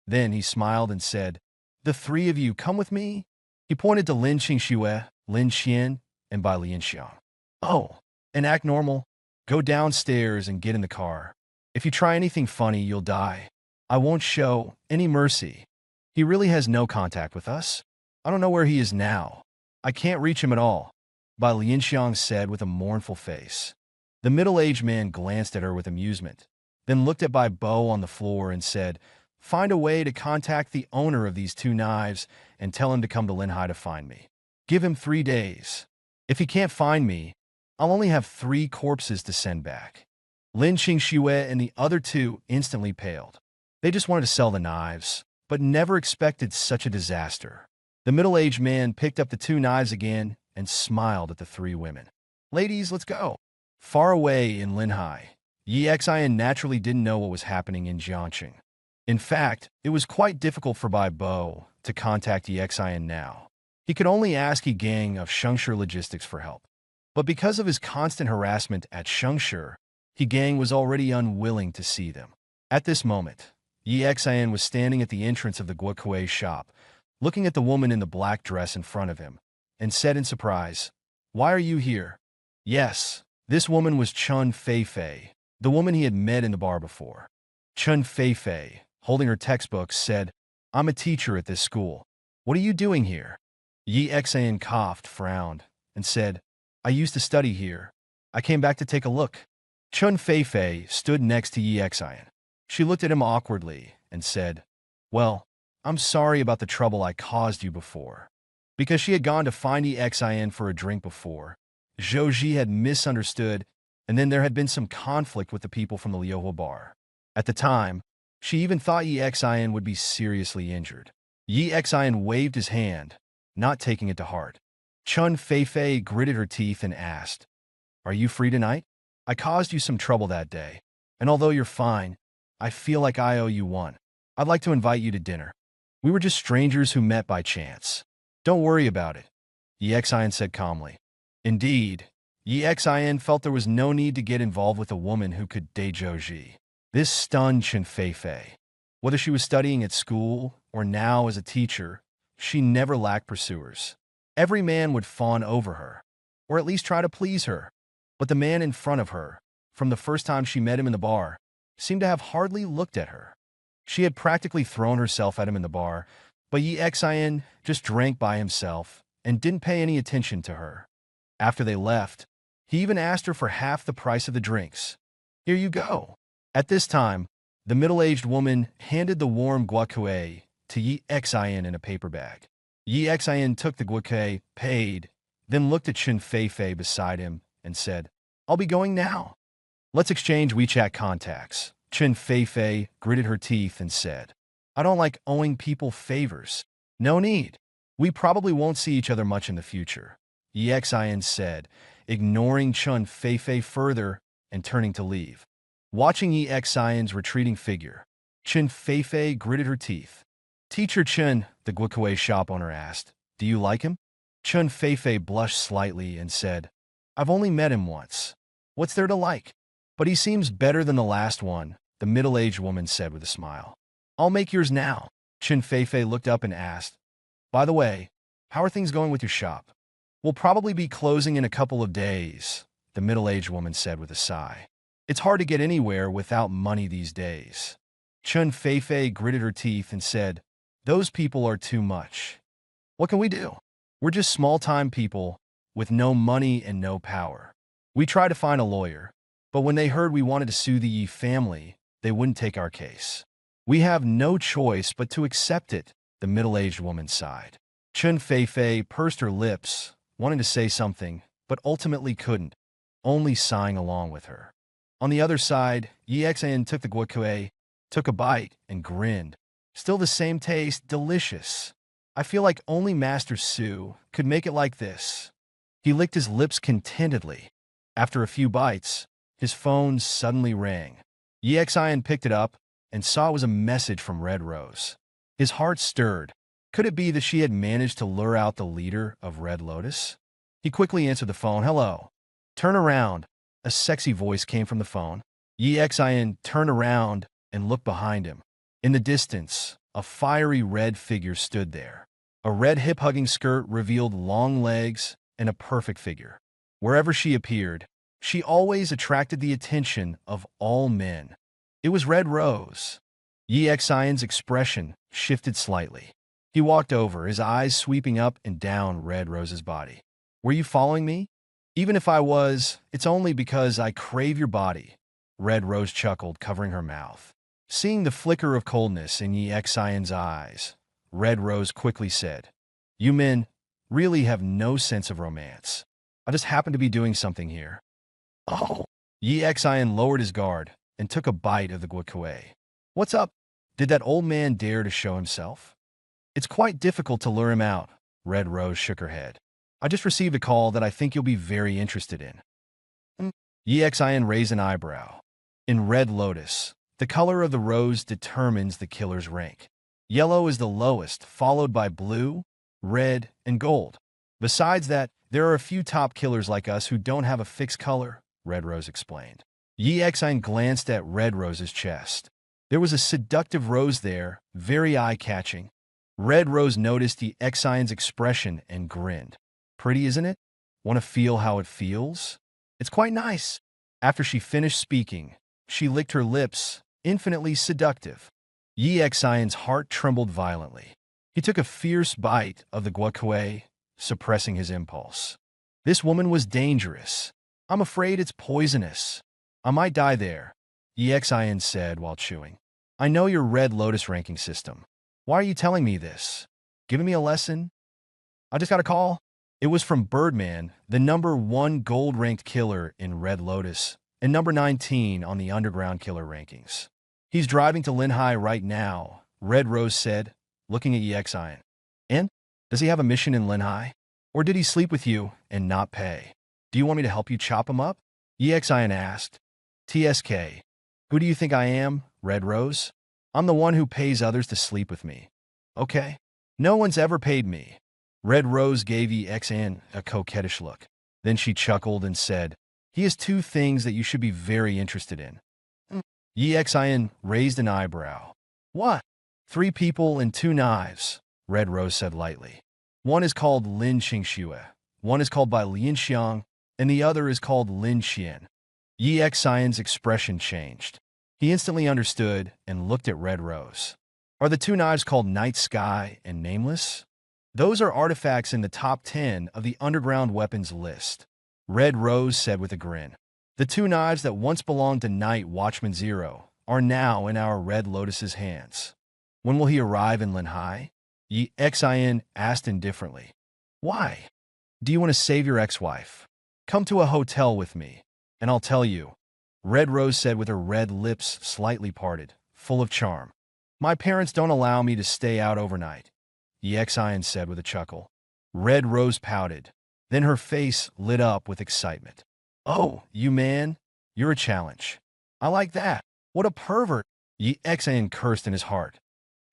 Then he smiled and said, "The three of you come with me?" He pointed to Lin Qingxue, Lin Qian, and Bai Lianxiang. "Oh, and act normal. Go downstairs and get in the car. If you try anything funny, you'll die. I won't show any mercy. He really has no contact with us. I don't know where he is now. I can't reach him at all," Bai Lianxiang said with a mournful face. The middle-aged man glanced at her with amusement, then looked at Bai Bo on the floor and said, "Find a way to contact the owner of these two knives and tell him to come to Linhai to find me. Give him 3 days. If he can't find me, I'll only have 3 corpses to send back." Lin Qingxue and the other two instantly paled. They just wanted to sell the knives, but never expected such a disaster. The middle-aged man picked up the two knives again and smiled at the 3 women. "Ladies, let's go." Far away in Linhai, Yi Xian naturally didn't know what was happening in Jiangcheng. In fact, it was quite difficult for Bai Bo to contact Yi Xian now. He could only ask Yi Gang of Shengshi Logistics for help. But because of his constant harassment at Shengshi, Yi Gang was already unwilling to see them. At this moment, Yi Xian was standing at the entrance of the Guokuei shop, looking at the woman in the black dress in front of him, and said in surprise, "Why are you here?" Yes, this woman was Chun Feifei, the woman he had met in the bar before. Chun Feifei, holding her textbooks, said, "I'm a teacher at this school. What are you doing here?" Yi Xian coughed, frowned, and said, "I used to study here. I came back to take a look." Chun Feifei stood next to Yi Xian. She looked at him awkwardly and said, "Well, I'm sorry about the trouble I caused you before." Because she had gone to find Yi Xian for a drink before, Zhou Ji had misunderstood, and then there had been some conflict with the people from the Liuhua bar. At the time, she even thought Yi Xian would be seriously injured. Yi Xian waved his hand, not taking it to heart. Chun Feifei gritted her teeth and asked, "Are you free tonight? I caused you some trouble that day, and although you're fine, I feel like I owe you one. I'd like to invite you to dinner. We were just strangers who met by chance. Don't worry about it," Yi Xian said calmly. Indeed, Yi Xian felt there was no need to get involved with a woman who could date Zhou Ji. This stunned Chun Feifei. Whether she was studying at school or now as a teacher, she never lacked pursuers. Every man would fawn over her, or at least try to please her. But the man in front of her, from the first time she met him in the bar, seemed to have hardly looked at her. She had practically thrown herself at him in the bar, but Yi Xian just drank by himself and didn't pay any attention to her. After they left, he even asked her for half the price of the drinks. Here you go. At this time, the middle-aged woman handed the warm guacamole to Yi Xian in a paper bag. Yi Xian took the guacamole, paid, then looked at Chen Feifei beside him and said, I'll be going now. Let's exchange WeChat contacts. Chen Feifei gritted her teeth and said, I don't like owing people favors. No need. We probably won't see each other much in the future, Yi Xian said, ignoring Chen Feifei further and turning to leave. Watching Yi Xian's retreating figure, Chen Feifei gritted her teeth. Teacher Chen, the guacamole shop owner asked, do you like him? Chen Feifei blushed slightly and said, I've only met him once. What's there to like? But he seems better than the last one, the middle-aged woman said with a smile. I'll make yours now. Chen Feifei looked up and asked, by the way, how are things going with your shop? We'll probably be closing in a couple of days, the middle-aged woman said with a sigh. It's hard to get anywhere without money these days. Chen Feifei gritted her teeth and said, those people are too much. What can we do? We're just small-time people with no money and no power. We tried to find a lawyer, but when they heard we wanted to sue the Yi family, they wouldn't take our case. We have no choice but to accept it, the middle-aged woman sighed. Chen Feifei pursed her lips, wanting to say something, but ultimately couldn't, only sighing along with her. On the other side, Yi Xian took the guacamole, took a bite, and grinned. Still the same taste, delicious. I feel like only Master Su could make it like this. He licked his lips contentedly. After a few bites, his phone suddenly rang. Yi Xian picked it up and saw it was a message from Red Rose. His heart stirred. Could it be that she had managed to lure out the leader of Red Lotus? He quickly answered the phone. Hello. Turn around. A sexy voice came from the phone. Yi Xian turned around and looked behind him. In the distance, a fiery red figure stood there. A red hip-hugging skirt revealed long legs and a perfect figure. Wherever she appeared, she always attracted the attention of all men. It was Red Rose. Yi Xian's expression shifted slightly. He walked over, his eyes sweeping up and down Red Rose's body. Were you following me? Even if I was, it's only because I crave your body. Red Rose chuckled, covering her mouth. Seeing the flicker of coldness in Yi Xian's eyes, Red Rose quickly said, you men really have no sense of romance. I just happen to be doing something here. Oh. Yi Xian lowered his guard and took a bite of the guacamole. What's up? Did that old man dare to show himself? It's quite difficult to lure him out. Red Rose shook her head. I just received a call that I think you'll be very interested in. Yi Xian raised an eyebrow. In Red Lotus, the color of the rose determines the killer's rank. Yellow is the lowest, followed by blue, red, and gold. Besides that, there are a few top killers like us who don't have a fixed color, Red Rose explained. Yi Xian glanced at Red Rose's chest. There was a seductive rose there, very eye-catching. Red Rose noticed Yi Xian's expression and grinned. Pretty, isn't it? Want to feel how it feels? It's quite nice. After she finished speaking, she licked her lips, infinitely seductive. Yi Xian's heart trembled violently. He took a fierce bite of the guacamole, suppressing his impulse. This woman was dangerous. I'm afraid it's poisonous. I might die there, Yi Xian said while chewing. I know your Red Lotus ranking system. Why are you telling me this? Giving me a lesson? I just got a call. It was from Birdman, the #1 gold-ranked killer in Red Lotus, and number 19 on the underground killer rankings. He's driving to Linhai right now, Red Rose said, looking at Yi Xian. And? Does he have a mission in Linhai? Or did he sleep with you and not pay? Do you want me to help you chop him up? Yi Xian asked. TSK. Who do you think I am, Red Rose? I'm the one who pays others to sleep with me. Okay. No one's ever paid me. Red Rose gave Yi Xian a coquettish look. Then she chuckled and said, he has 2 things that you should be very interested in. Yi Xian raised an eyebrow. What? 3 people and 2 knives, Red Rose said lightly. One is called Lin Qingxue, one is called by Lian Xiang, and the other is called Lin Xian. Yi Xian's expression changed. He instantly understood and looked at Red Rose. Are the two knives called Night Sky and Nameless? Those are artifacts in the top 10 of the underground weapons list. Red Rose said with a grin. The two knives that once belonged to Night Watchman Zero are now in our Red Lotus's hands. When will he arrive in Linhai? Yi Xian asked indifferently. Why? Do you want to save your ex-wife? Come to a hotel with me, and I'll tell you. Red Rose said with her red lips slightly parted, full of charm. My parents don't allow me to stay out overnight, Yi Xian said with a chuckle. Red Rose pouted. Then her face lit up with excitement. Oh, you man, you're a challenge. I like that. What a pervert, Yi Xian cursed in his heart.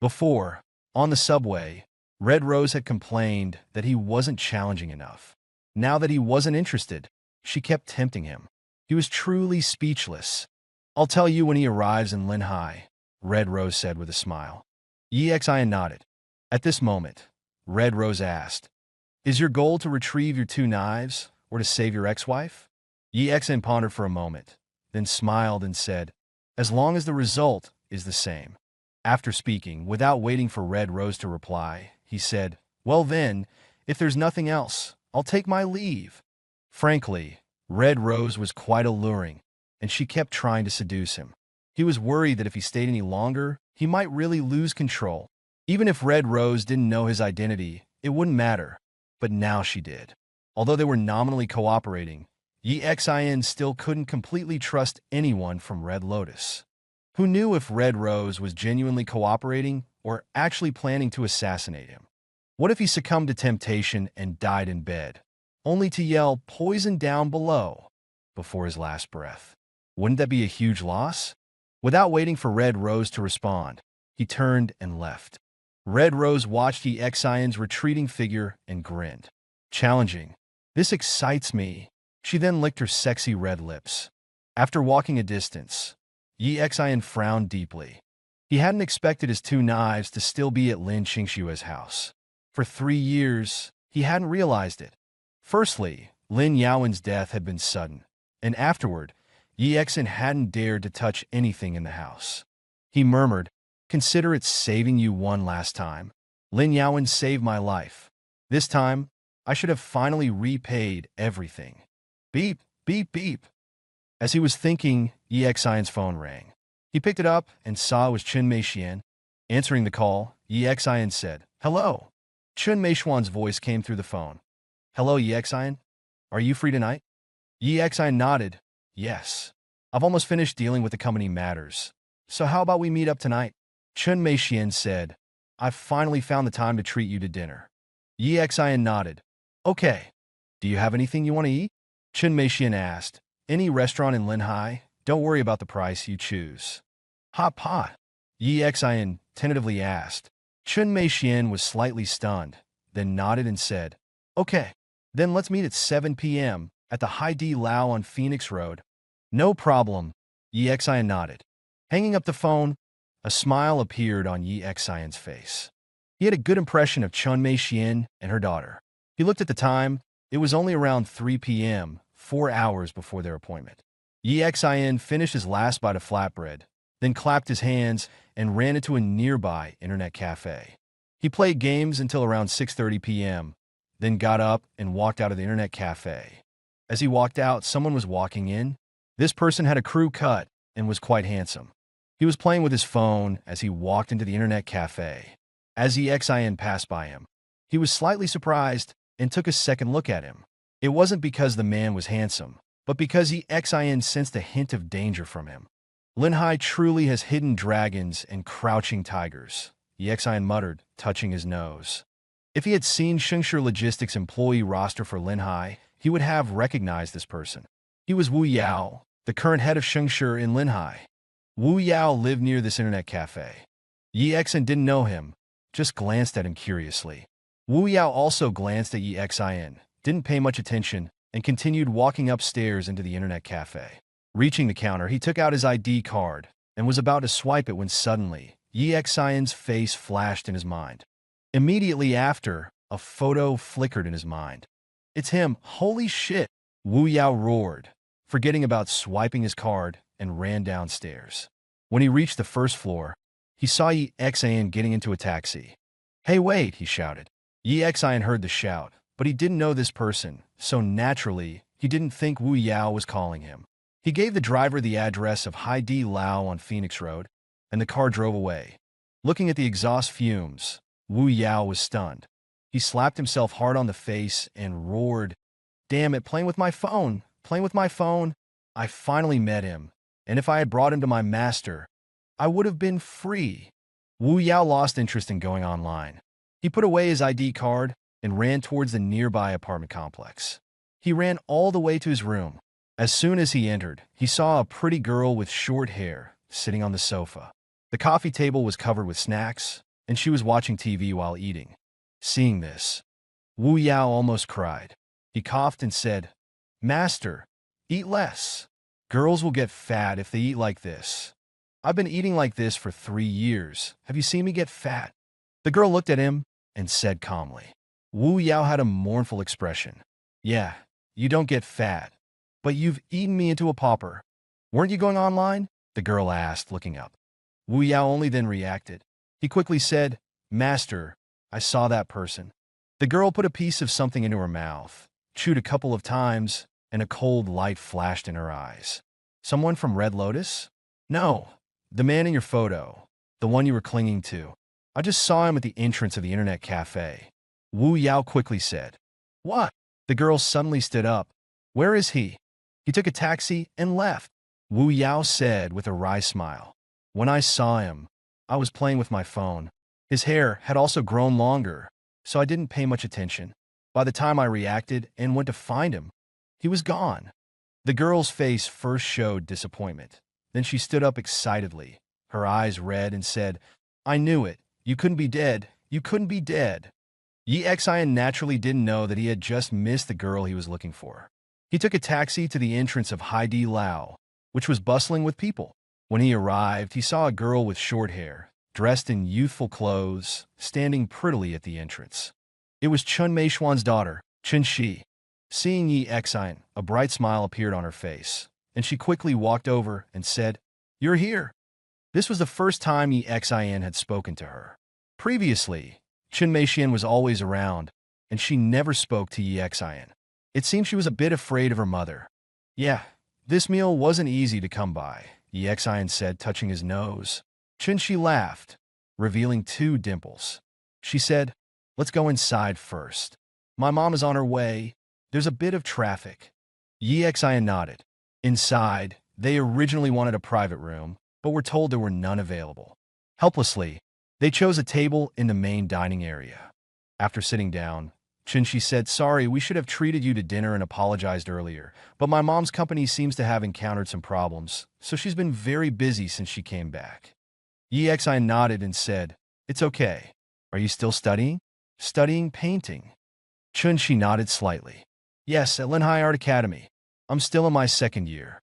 Before, on the subway, Red Rose had complained that he wasn't challenging enough. Now that he wasn't interested, she kept tempting him. He was truly speechless. I'll tell you when he arrives in Linhai, Red Rose said with a smile. Yi Xian nodded. At this moment, Red Rose asked, Is your goal to retrieve your two knives or to save your ex-wife? Yi Xian pondered for a moment, then smiled and said, As long as the result is the same. After speaking, without waiting for Red Rose to reply, he said, Well then, if there's nothing else, I'll take my leave. Frankly, Red Rose was quite alluring, and she kept trying to seduce him. He was worried that if he stayed any longer, he might really lose control. Even if Red Rose didn't know his identity, it wouldn't matter. But now she did. Although they were nominally cooperating, Yi Xian still couldn't completely trust anyone from Red Lotus. Who knew if Red Rose was genuinely cooperating or actually planning to assassinate him? What if he succumbed to temptation and died in bed, only to yell poison down below before his last breath? Wouldn't that be a huge loss? Without waiting for Red Rose to respond, he turned and left. Red Rose watched Yi Xian's retreating figure and grinned. Challenging. This excites me. She then licked her sexy red lips. After walking a distance, Yi Xian frowned deeply. He hadn't expected his two knives to still be at Lin Qingshua's house. For 3 years, he hadn't realized it. Firstly, Lin Yaowen's death had been sudden, and afterward, Yi Xian hadn't dared to touch anything in the house. He murmured, Consider it saving you one last time. Lin Yaowen saved my life. This time, I should have finally repaid everything. Beep, beep, beep. As he was thinking, Yi Xian's phone rang. He picked it up and saw it was Chun Meixian. Answering the call, Yi Xian said, Hello. Chun Meixian's voice came through the phone. Hello, Yi Xian. Are you free tonight? Yi Xian nodded. Yes. I've almost finished dealing with the company matters. So how about we meet up tonight? Chun Meixian said, I've finally found the time to treat you to dinner. Yi Xian nodded. Okay. Do you have anything you want to eat? Chun Meixian asked. Any restaurant in Linhai? Don't worry about the price, you choose. Hot pot? Yi Xian tentatively asked. Chun Meixian was slightly stunned, then nodded and said, Okay, then let's meet at 7 p.m. at the Hai Di Lao on Phoenix Road. No problem, Yi Xian nodded. Hanging up the phone, a smile appeared on Yi Xian's face. He had a good impression of Chun Meixian and her daughter. He looked at the time. It was only around 3 p.m., 4 hours before their appointment. Yi Xian finished his last bite of flatbread, then clapped his hands and ran into a nearby internet cafe. He played games until around 6:30 p.m., then got up and walked out of the internet cafe. As he walked out, someone was walking in. This person had a crew cut and was quite handsome. He was playing with his phone as he walked into the internet cafe. As Yi Xian passed by him, he was slightly surprised and took a second look at him. It wasn't because the man was handsome, but because Yi Xian sensed a hint of danger from him. Linhai truly has hidden dragons and crouching tigers, Yi Xian muttered, touching his nose. If he had seen Xingshu Logistics' employee roster for Linhai, he would have recognized this person. He was Wu Yao, the current head of Xingshu in Linhai. Wu Yao lived near this internet cafe. Yi Xian didn't know him, just glanced at him curiously. Wu Yao also glanced at Yi Xian, didn't pay much attention, and continued walking upstairs into the internet cafe. Reaching the counter, he took out his ID card and was about to swipe it when suddenly, Yi Xian's face flashed in his mind. Immediately after, a photo flickered in his mind. It's him. Holy shit. Wu Yao roared, forgetting about swiping his card, and ran downstairs. When he reached the first floor, he saw Yi Xian getting into a taxi. "Hey, wait," he shouted. Yi Xian heard the shout, but he didn't know this person, so naturally, he didn't think Wu Yao was calling him. He gave the driver the address of Hai Di Lao on Phoenix Road, and the car drove away. Looking at the exhaust fumes, Wu Yao was stunned. He slapped himself hard on the face and roared, "Damn it, playing with my phone! Playing with my phone! I finally met him, and if I had brought him to my master, I would have been free." Wu Yao lost interest in going online. He put away his ID card and ran towards the nearby apartment complex. He ran all the way to his room. As soon as he entered, he saw a pretty girl with short hair sitting on the sofa. The coffee table was covered with snacks, and she was watching TV while eating. Seeing this, Wu Yao almost cried. He coughed and said, "Master, eat less. Girls will get fat if they eat like this. I've been eating like this for 3 years. Have you seen me get fat?" The girl looked at him and said calmly. Wu Yao had a mournful expression. "Yeah, you don't get fat, but you've eaten me into a pauper. Weren't you going online?" the girl asked, looking up. Wu Yao only then reacted. He quickly said, "Master, I saw that person." The girl put a piece of something into her mouth, chewed a couple of times, and a cold light flashed in her eyes. "Someone from Red Lotus?" "No, the man in your photo, the one you were clinging to. I just saw him at the entrance of the internet cafe." Wu Yao quickly said. "What?" The girl suddenly stood up. "Where is he?" "He took a taxi and left," Wu Yao said with a wry smile. "When I saw him, I was playing with my phone. His hair had also grown longer, so I didn't pay much attention. By the time I reacted and went to find him, he was gone." The girl's face first showed disappointment. Then she stood up excitedly, her eyes red, and said, "I knew it. You couldn't be dead. You couldn't be dead." Yi Xian naturally didn't know that he had just missed the girl he was looking for. He took a taxi to the entrance of Hai Di Lao, which was bustling with people. When he arrived, he saw a girl with short hair, dressed in youthful clothes, standing prettily at the entrance. It was Chun Meishuan's daughter, Chun Shi. Seeing Yi Xian, a bright smile appeared on her face, and she quickly walked over and said, "You're here." This was the first time Yi Xian had spoken to her. Previously, Chun Meixian was always around, and she never spoke to Yi Xian. It seemed she was a bit afraid of her mother. "Yeah, this meal wasn't easy to come by," Yi Xian said, touching his nose. Chun Shi laughed, revealing 2 dimples. She said, "Let's go inside first. My mom is on her way. There's a bit of traffic." Yi Xian nodded. Inside, they originally wanted a private room, but were told there were none available. Helplessly, they chose a table in the main dining area. After sitting down, Chun-Shi said, "Sorry, we should have treated you to dinner and apologized earlier, but my mom's company seems to have encountered some problems, so she's been very busy since she came back." Yi Xian nodded and said, "It's okay. Are you still studying?" "Studying painting." Chun-Shi nodded slightly. "Yes, at Linhai Art Academy. I'm still in my 2nd year.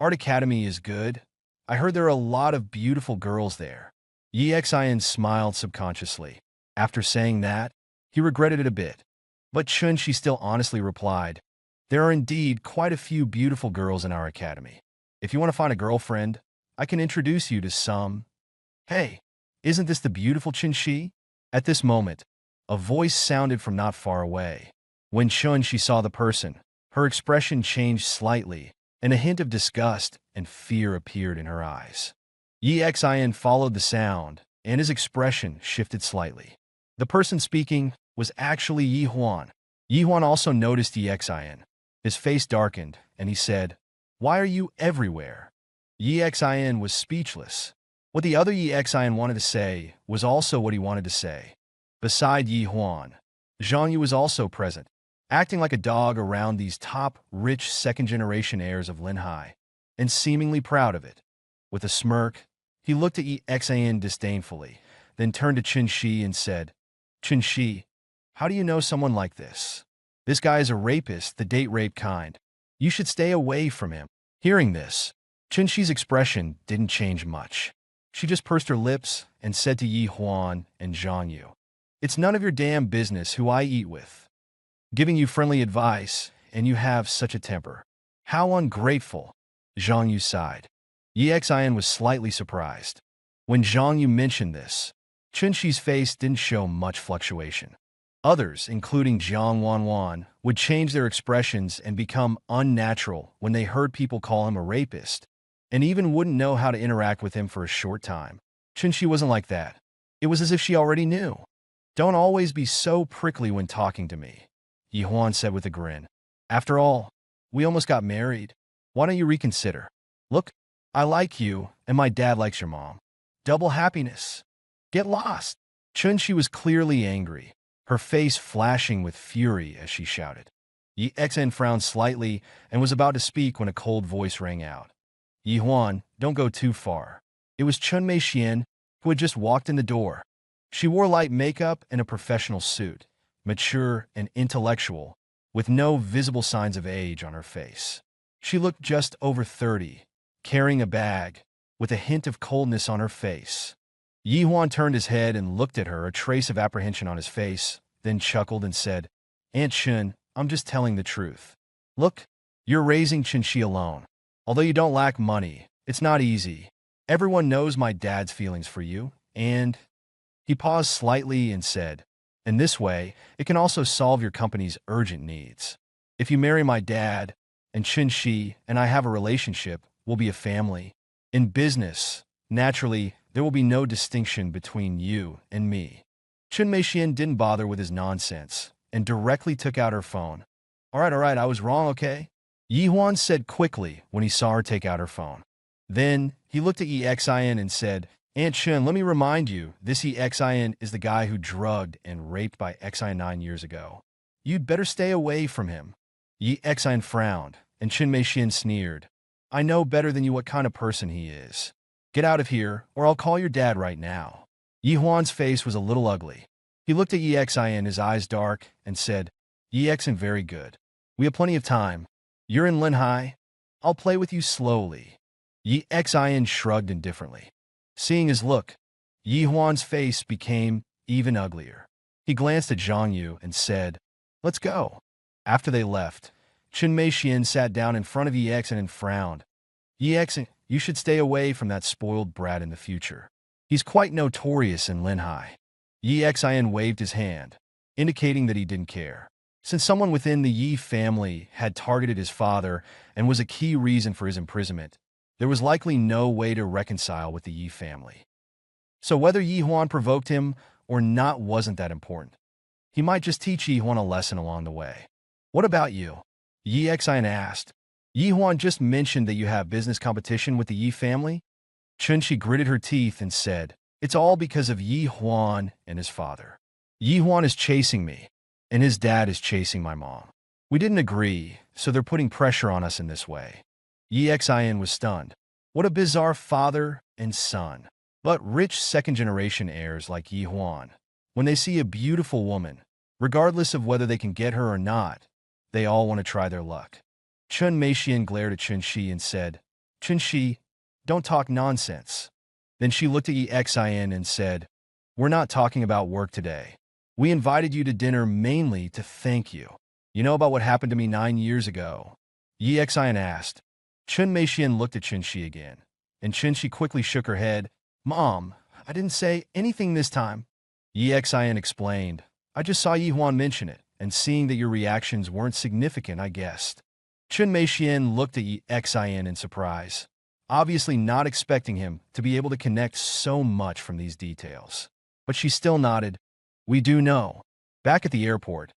Art Academy is good. I heard there are a lot of beautiful girls there." Yi Xian smiled subconsciously. After saying that, he regretted it a bit. But Chun-Shi still honestly replied, "There are indeed quite a few beautiful girls in our academy. If you want to find a girlfriend, I can introduce you to some." "Hey, isn't this the beautiful Chun-Shi?" At this moment, a voice sounded from not far away. When Chun-Shi saw the person, her expression changed slightly, and a hint of disgust and fear appeared in her eyes. Yi Xian followed the sound, and his expression shifted slightly. The person speaking was actually Yi Huan. Yi Huan also noticed Yi Xian. His face darkened, and he said, "Why are you everywhere?" Yi Xian was speechless. What the other Yi Xian wanted to say was also what he wanted to say. Beside Yi Huan, Zhang Yu was also present, acting like a dog around these top, rich second-generation heirs of Linhai, and seemingly proud of it. With a smirk, he looked at Yi Xian disdainfully, then turned to Chun-Shi and said, "Chun-Shi, how do you know someone like this? This guy is a rapist, the date rape kind. You should stay away from him." Hearing this, Chun-Shi's expression didn't change much. She just pursed her lips and said to Yi Huan and Zhang Yu, "It's none of your damn business who I eat with. Giving you friendly advice and you have such a temper. How ungrateful, Zhang Yu sighed. Yi Xian was slightly surprised. When Zhang Yu mentioned this, Chun Shi's face didn't show much fluctuation. Others, including Jiang Wanwan, would change their expressions and become unnatural when they heard people call him a rapist, and even wouldn't know how to interact with him for a short time. Chun Shi wasn't like that. It was as if she already knew. Don't always be so prickly when talking to me, Yi Huan said with a grin. After all, we almost got married. Why don't you reconsider? Look, I like you, and my dad likes your mom. Double happiness. Get lost. Chun Shi was clearly angry, her face flashing with fury as she shouted. Yi Xen frowned slightly and was about to speak when a cold voice rang out. Yi Huan, don't go too far. It was Chun Mei Xian, who had just walked in the door. She wore light makeup and a professional suit, mature and intellectual, with no visible signs of age on her face. She looked just over 30, carrying a bag, with a hint of coldness on her face. Yi Huan turned his head and looked at her, a trace of apprehension on his face, then chuckled and said, Aunt Chun, I'm just telling the truth. Look, you're raising Chun Shi alone. Although you don't lack money, it's not easy. Everyone knows my dad's feelings for you, and... He paused slightly and said, in this way, it can also solve your company's urgent needs. If you marry my dad, and Chun Shi and I have a relationship, we'll be a family. In business, naturally, there will be no distinction between you and me. Chun Mei Xian didn't bother with his nonsense and directly took out her phone. All right, I was wrong, okay? Yi Huan said quickly when he saw her take out her phone. Then, he looked at Yi Xian and said, Aunt Chun, let me remind you, this Yi Xian is the guy who drugged and raped by Xian 9 years ago. You'd better stay away from him. Yi Xian frowned, and Chun Mei Xian sneered. I know better than you what kind of person he is. Get out of here, or I'll call your dad right now. Yi Huan's face was a little ugly. He looked at Yi Xian, his eyes dark, and said, Yi Xian, very good. We have plenty of time. You're in Linhai. I'll play with you slowly. Yi Xian shrugged indifferently. Seeing his look, Yi Huan's face became even uglier. He glanced at Zhang Yu and said, Let's go. After they left, Chun Mei Xian sat down in front of Yi Xian and frowned. Yi Xian, you should stay away from that spoiled brat in the future. He's quite notorious in Linhai. Yi Xian waved his hand, indicating that he didn't care. Since someone within the Yi family had targeted his father and was a key reason for his imprisonment, there was likely no way to reconcile with the Yi family. So whether Yi Huan provoked him or not wasn't that important. He might just teach Yi Huan a lesson along the way. What about you? Yi Xian asked. Yi Huan just mentioned that you have business competition with the Yi family. Chun Shi gritted her teeth and said, It's all because of Yi Huan and his father. Yi Huan is chasing me, and his dad is chasing my mom. We didn't agree, so they're putting pressure on us in this way. Yi Xian was stunned. What a bizarre father and son. But rich second-generation heirs like Yi Huan, when they see a beautiful woman, regardless of whether they can get her or not, they all want to try their luck. Chun Mei Xian glared at Chun Shi and said, Chun Shi, don't talk nonsense. Then she looked at Yi Xian and said, We're not talking about work today. We invited you to dinner mainly to thank you. You know about what happened to me 9 years ago? Yi Xian asked. Chun Mei Xian looked at Chun Shi again, and Chun Shi quickly shook her head. Mom, I didn't say anything this time. Yi Xian explained. I just saw Yi Huan mention it, and seeing that your reactions weren't significant, I guessed. Chun Mei Xian looked at Yi Xian in surprise, obviously not expecting him to be able to connect so much from these details. But she still nodded. We do know. Back at the airport,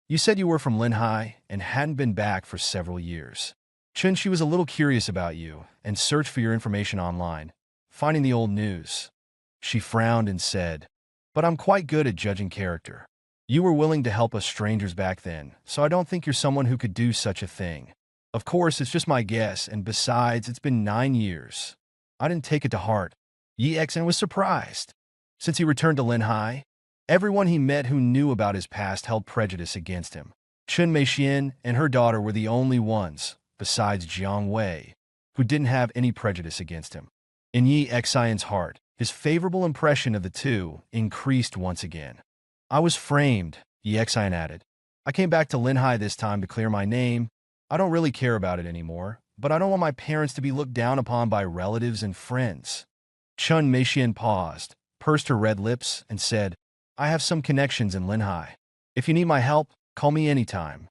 you said you were from Linhai and hadn't been back for several years. Chun Shi was a little curious about you and searched for your information online, finding the old news. She frowned and said, But I'm quite good at judging character. You were willing to help us strangers back then, so I don't think you're someone who could do such a thing. Of course, it's just my guess, and besides, it's been 9 years. I didn't take it to heart. Yi Xian was surprised. Since he returned to Linhai, everyone he met who knew about his past held prejudice against him. Chun Mei Xian and her daughter were the only ones, besides Jiang Wei, who didn't have any prejudice against him. In Yi Xian's heart, his favorable impression of the two increased once again. I was framed, Yi Xian added. I came back to Linhai this time to clear my name. I don't really care about it anymore, but I don't want my parents to be looked down upon by relatives and friends." Chun Meixian paused, pursed her red lips, and said, "I have some connections in Linhai. If you need my help, call me anytime."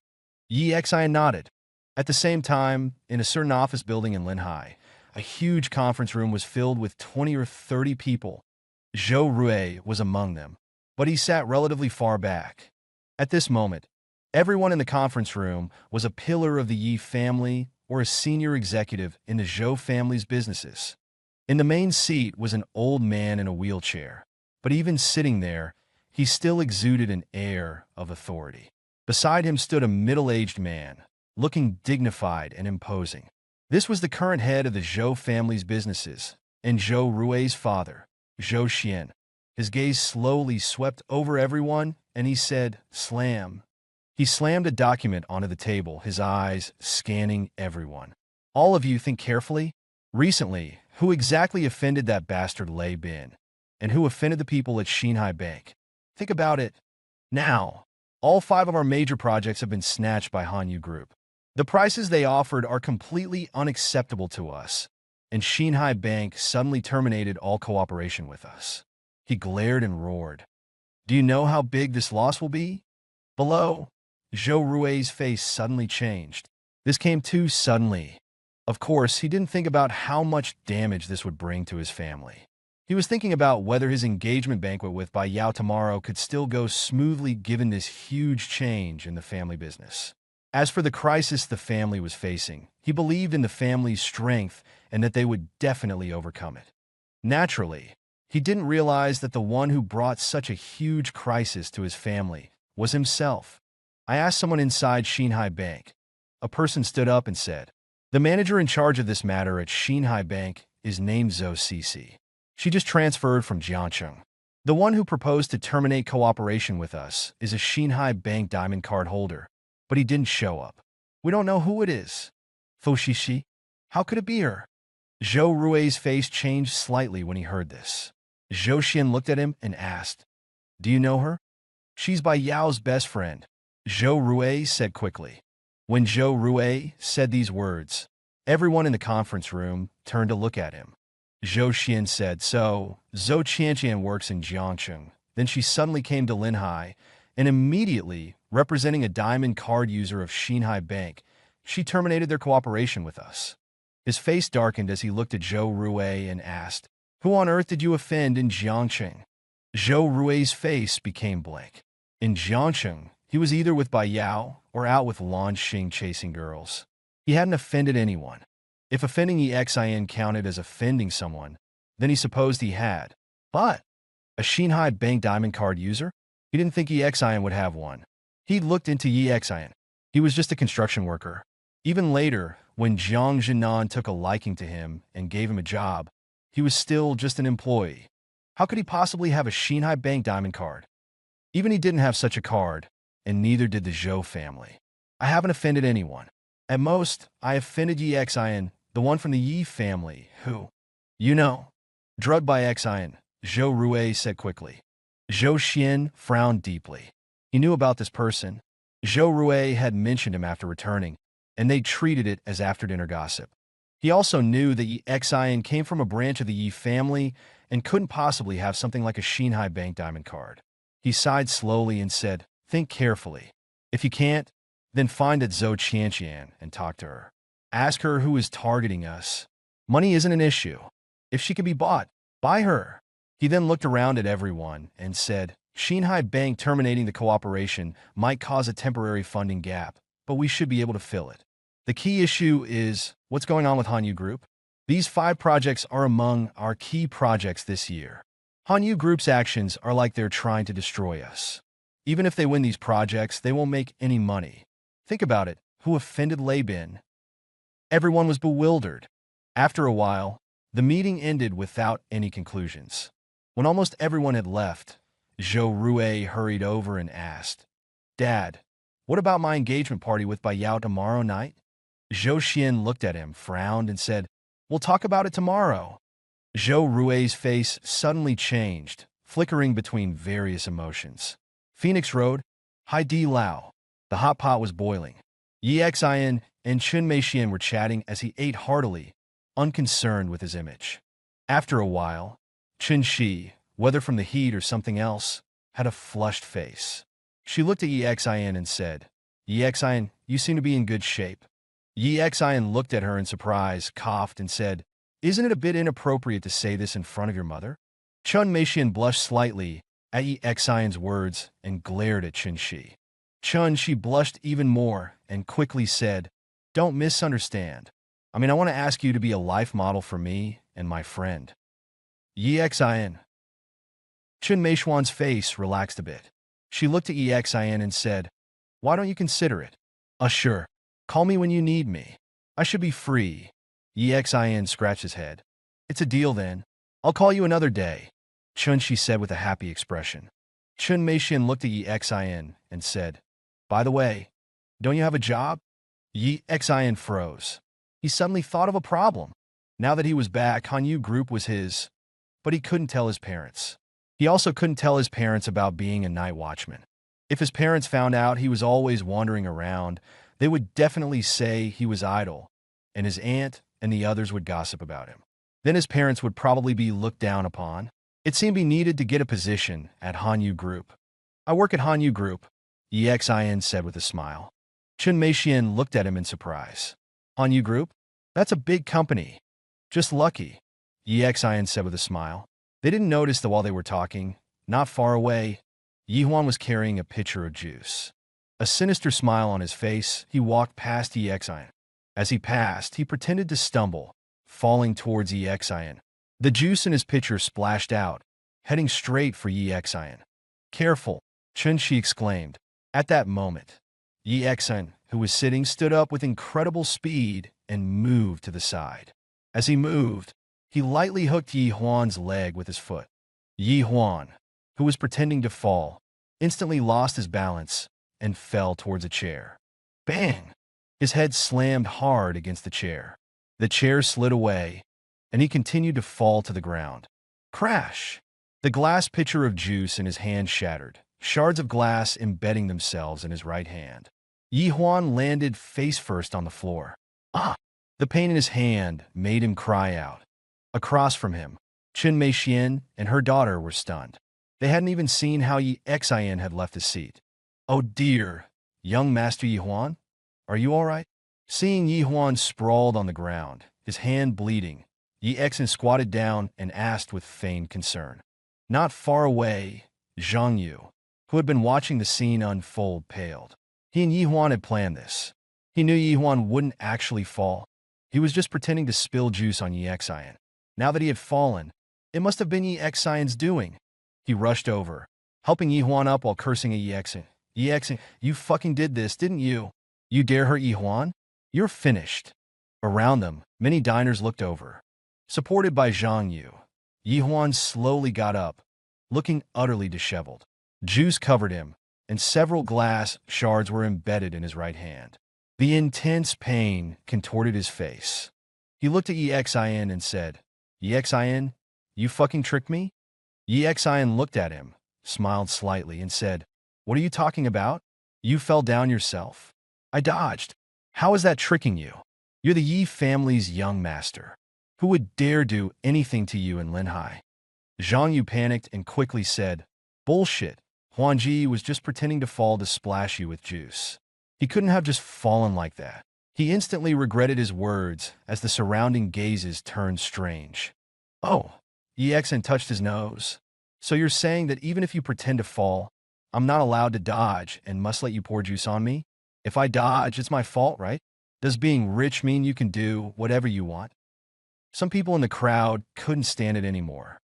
Yi Xian nodded. At the same time, in a certain office building in Linhai, a huge conference room was filled with 20 or 30 people. Zhou Rui was among them, but he sat relatively far back. At this moment, everyone in the conference room was a pillar of the Yi family or a senior executive in the Zhou family's businesses. In the main seat was an old man in a wheelchair, but even sitting there, he still exuded an air of authority. Beside him stood a middle-aged man, looking dignified and imposing. This was the current head of the Zhou family's businesses, and Zhou Rui's father, Zhou Xian. His gaze slowly swept over everyone, and he said, "Slam." He slammed a document onto the table, his eyes scanning everyone. "All of you think carefully. Recently, who exactly offended that bastard Lei Bin? And who offended the people at Xinhai Bank? Think about it. Now, all 5 of our major projects have been snatched by Hanyu Group. The prices they offered are completely unacceptable to us, and Xinhai Bank suddenly terminated all cooperation with us." He glared and roared. "Do you know how big this loss will be?" Below, Zhou Rui's face suddenly changed. This came too suddenly. Of course, he didn't think about how much damage this would bring to his family. He was thinking about whether his engagement banquet with Bai Yao tomorrow could still go smoothly given this huge change in the family business. As for the crisis the family was facing, he believed in the family's strength and that they would definitely overcome it. Naturally, he didn't realize that the one who brought such a huge crisis to his family was himself. "I asked someone inside Xinhai Bank." A person stood up and said, "The manager in charge of this matter at Xinhai Bank is named Zhou Cece. She just transferred from Jiangcheng. The one who proposed to terminate cooperation with us is a Xinhai Bank diamond card holder, but he didn't show up. We don't know who it is." Fu Shishi? How could it be her? Zhou Rui's face changed slightly when he heard this. Zhou Xian looked at him and asked, "Do you know her?" "She's Bai Yao's best friend," Zhou Rui said quickly. When Zhou Rui said these words, everyone in the conference room turned to look at him. Zhou Xian said, "So, Zhou Qianqian works in Jiangcheng." Then she suddenly came to Linhai, and immediately, representing a diamond card user of Xinhai Bank, she terminated their cooperation with us. His face darkened as he looked at Zhou Rui and asked, "Who on earth did you offend in Jiangcheng?" Zhou Rui's face became blank. In Jiangcheng, he was either with Bai Yao or out with Lan Xing chasing girls. He hadn't offended anyone. If offending Exin counted as offending someone, then he supposed he had. But a Xinhai Bank diamond card user? He didn't think Exin would have one. He looked into Exin. He was just a construction worker. Even later, when Jiang Jinan took a liking to him and gave him a job, he was still just an employee. How could he possibly have a Xinhai Bank diamond card? Even he didn't have such a card, and neither did the Zhou family. "I haven't offended anyone. At most, I offended Exin, the one from the Yi family, who, you know." Drugged by Exin, Zhou Rui said quickly. Zhou Xian frowned deeply. He knew about this person. Zhou Rui had mentioned him after returning, and they treated it as after-dinner gossip. He also knew that Exin came from a branch of the Yi family and couldn't possibly have something like a Xinhai Bank diamond card. He sighed slowly and said, "Think carefully. If you can't, then find that Zhou Qianqian and talk to her. Ask her who is targeting us. Money isn't an issue. If she can be bought, buy her." He then looked around at everyone and said, "Xinhai Bank terminating the cooperation might cause a temporary funding gap, but we should be able to fill it. The key issue is what's going on with Hanyu Group. These 5 projects are among our key projects this year. Hanyu Group's actions are like they're trying to destroy us. Even if they win these projects, they won't make any money. Think about it. Who offended Lei Bin?" Everyone was bewildered. After a while, the meeting ended without any conclusions. When almost everyone had left, Zhou Rui hurried over and asked, "Dad, what about my engagement party with Bai Yao tomorrow night?" Zhou Xian looked at him, frowned, and said, "We'll talk about it tomorrow." Zhou Rui's face suddenly changed, flickering between various emotions. Phoenix Road, Hai Di Lao. The hot pot was boiling. Yi Xin and Chun Meixian were chatting as he ate heartily, unconcerned with his image. After a while, Chun Shi, whether from the heat or something else, had a flushed face. She looked at Yi Xin and said, Yi Xin, you seem to be in good shape. Yi Xin looked at her in surprise, coughed, and said, Isn't it a bit inappropriate to say this in front of your mother? Chun Meixian blushed slightly at Yi Xion's words and glared at Chun Shi. Chun Shi blushed even more and quickly said, Don't misunderstand. I want to ask you to be a life model for me and my friend. Yi Xian. Chun Meixian's face relaxed a bit. She looked at Yi Xian and said, Why don't you consider it? Sure. Call me when you need me. I should be free. Yi Xian scratched his head. It's a deal then. I'll call you another day, Chun Shi said with a happy expression. Chun Meixian looked at Yi Xian and said, By the way, don't you have a job? Yi Xian froze. He suddenly thought of a problem. Now that he was back, Hanyu Group was his, but he couldn't tell his parents. He also couldn't tell his parents about being a night watchman. If his parents found out he was always wandering around, they would definitely say he was idle, and his aunt and the others would gossip about him. Then his parents would probably be looked down upon. It seemed he needed to get a position at Hanyu Group. I work at Hanyu Group, Yi Xian said with a smile. Chun Meixian looked at him in surprise. Hanyu Group? That's a big company. Just lucky, Yi Xian said with a smile. They didn't notice that while they were talking, not far away, Yi Huan was carrying a pitcher of juice. A sinister smile on his face, he walked past Yi Xian. As he passed, he pretended to stumble, falling towards Yi Xian. The juice in his pitcher splashed out, heading straight for Yi Xian. Careful, Chun Shi exclaimed. At that moment, Yi Xian, who was sitting, stood up with incredible speed and moved to the side. As he moved, he lightly hooked Yi Huan's leg with his foot. Yi Huan, who was pretending to fall, instantly lost his balance and fell towards a chair. Bang! His head slammed hard against the chair. The chair slid away, and he continued to fall to the ground. Crash! The glass pitcher of juice in his hand shattered, shards of glass embedding themselves in his right hand. Yi Huan landed face first on the floor. Ah! The pain in his hand made him cry out. Across from him, Chun Meixian and her daughter were stunned. They hadn't even seen how Yi Xian had left his seat. Oh dear, young Master Yi Huan? Are you all right? Seeing Yi Huan sprawled on the ground, his hand bleeding, Yi Xian squatted down and asked with feigned concern. Not far away, Zhang Yu, who had been watching the scene unfold, paled. He and Yi Huan had planned this. He knew Yi Huan wouldn't actually fall. He was just pretending to spill juice on Yi Xian. Now that he had fallen, it must have been Yi Xian's doing. He rushed over, helping Yi Huan up while cursing at Yi Xian. Yi Xian, you fucking did this, didn't you? You dare hurt Yi Huan? You're finished. Around them, many diners looked over. Supported by Zhang Yu, Yi Huan slowly got up, looking utterly disheveled. Juice covered him, and several glass shards were embedded in his right hand. The intense pain contorted his face. He looked at Yi Xian and said, Yi Xian, you fucking tricked me? Yi Xian looked at him, smiled slightly, and said, What are you talking about? You fell down yourself. I dodged. How is that tricking you? You're the Yi family's young master. Who would dare do anything to you in Linhai? Zhang Yu panicked and quickly said, Bullshit. Huanji was just pretending to fall to splash you with juice. He couldn't have just fallen like that. He instantly regretted his words as the surrounding gazes turned strange. Oh, Yi Xian touched his nose. So you're saying that even if you pretend to fall, I'm not allowed to dodge and must let you pour juice on me? If I dodge, it's my fault, right? Does being rich mean you can do whatever you want? Some people in the crowd couldn't stand it anymore.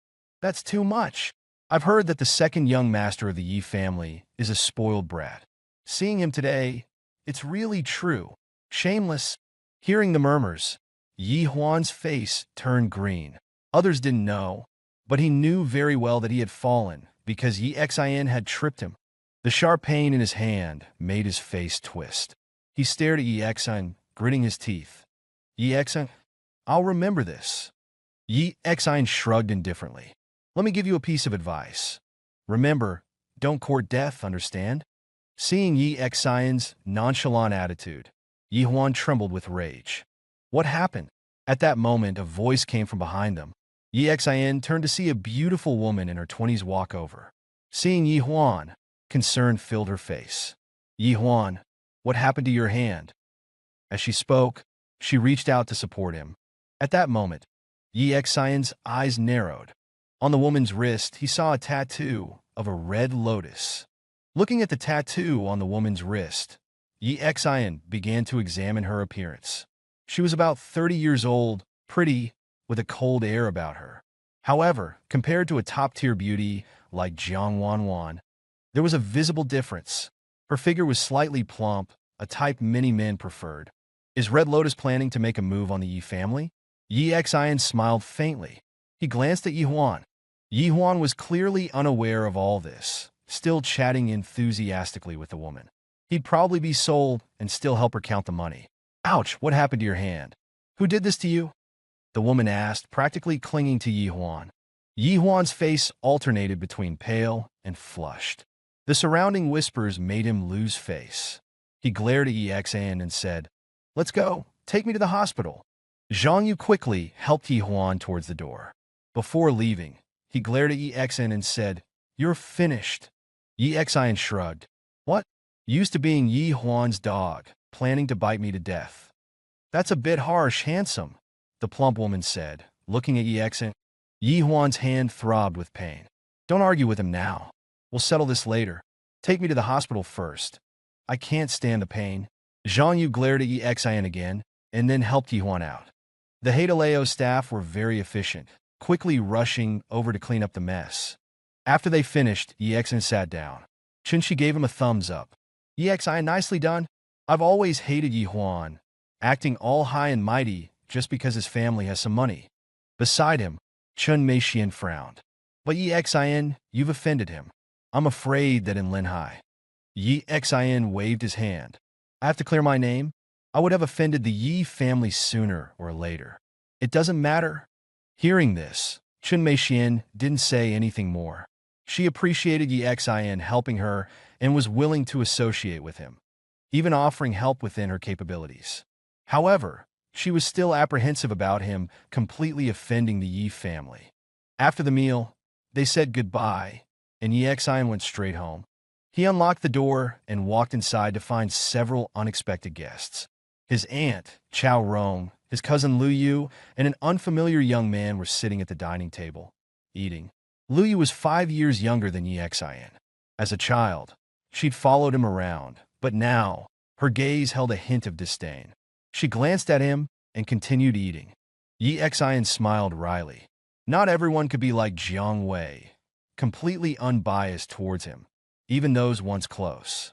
That's too much. I've heard that the second young master of the Yi family is a spoiled brat. Seeing him today, it's really true. Shameless. Hearing the murmurs, Yi Huan's face turned green. Others didn't know, but he knew very well that he had fallen because Yi Xian had tripped him. The sharp pain in his hand made his face twist. He stared at Yi Xian, gritting his teeth. Yi Xian, I'll remember this. Yi Xian shrugged indifferently. Let me give you a piece of advice. Remember, don't court death, understand? Seeing Yi Xian's nonchalant attitude, Yi Huan trembled with rage. What happened? At that moment, a voice came from behind them. Yi Xian turned to see a beautiful woman in her 20s walk over. Seeing Yi Huan, concern filled her face. Yi Huan, what happened to your hand? As she spoke, she reached out to support him. At that moment, Yi Xian's eyes narrowed. On the woman's wrist, he saw a tattoo of a red lotus. Looking at the tattoo on the woman's wrist, Yi Xian began to examine her appearance. She was about 30 years old, pretty, with a cold air about her. However, compared to a top-tier beauty like Jiang Wanwan, there was a visible difference. Her figure was slightly plump, a type many men preferred. Is Red Lotus planning to make a move on the Yi family? Yi Xian smiled faintly. He glanced at Yi Huan. Yi Huan was clearly unaware of all this, still chatting enthusiastically with the woman. He'd probably be sold and still help her count the money. Ouch, what happened to your hand? Who did this to you? The woman asked, practically clinging to Yi Huan. Yi Huan's face alternated between pale and flushed. The surrounding whispers made him lose face. He glared at Yi Xian and said, "Let's go. Take me to the hospital." Zhang Yu quickly helped Yi Huan towards the door. Before leaving, he glared at Yi Xian and said, "You're finished." Yi Xian shrugged. What? Used to being Yi Huan's dog, planning to bite me to death. That's a bit harsh, handsome, the plump woman said, looking at Yi Xian. Yi Huan's hand throbbed with pain. Don't argue with him now. We'll settle this later. Take me to the hospital first. I can't stand the pain. Zhang Yu glared at Yi Xian again, and then helped Yi Huan out. The Heideleo staff were very efficient, quickly rushing over to clean up the mess. After they finished, Yi Xian sat down. Chunshi gave him a thumbs up. Yi Xian, nicely done. I've always hated Yi Huan, acting all high and mighty just because his family has some money. Beside him, Chun Meixian frowned. But Yi Xian, you've offended him. I'm afraid that in Linhai. Yi Xian waved his hand. I have to clear my name? I would have offended the Yi family sooner or later. It doesn't matter. Hearing this, Chun Meixian didn't say anything more. She appreciated Yi Xian helping her and was willing to associate with him, even offering help within her capabilities. However, she was still apprehensive about him completely offending the Yi family. After the meal, they said goodbye, and Yi Xian went straight home. He unlocked the door and walked inside to find several unexpected guests. His aunt, Chao Rong, his cousin Lu Yu, and an unfamiliar young man were sitting at the dining table, eating. Lu Yu was 5 years younger than Yi Xian. As a child, she'd followed him around, but now, her gaze held a hint of disdain. She glanced at him and continued eating. Yi Xian smiled wryly. Not everyone could be like Jiang Wei, completely unbiased towards him, even those once close.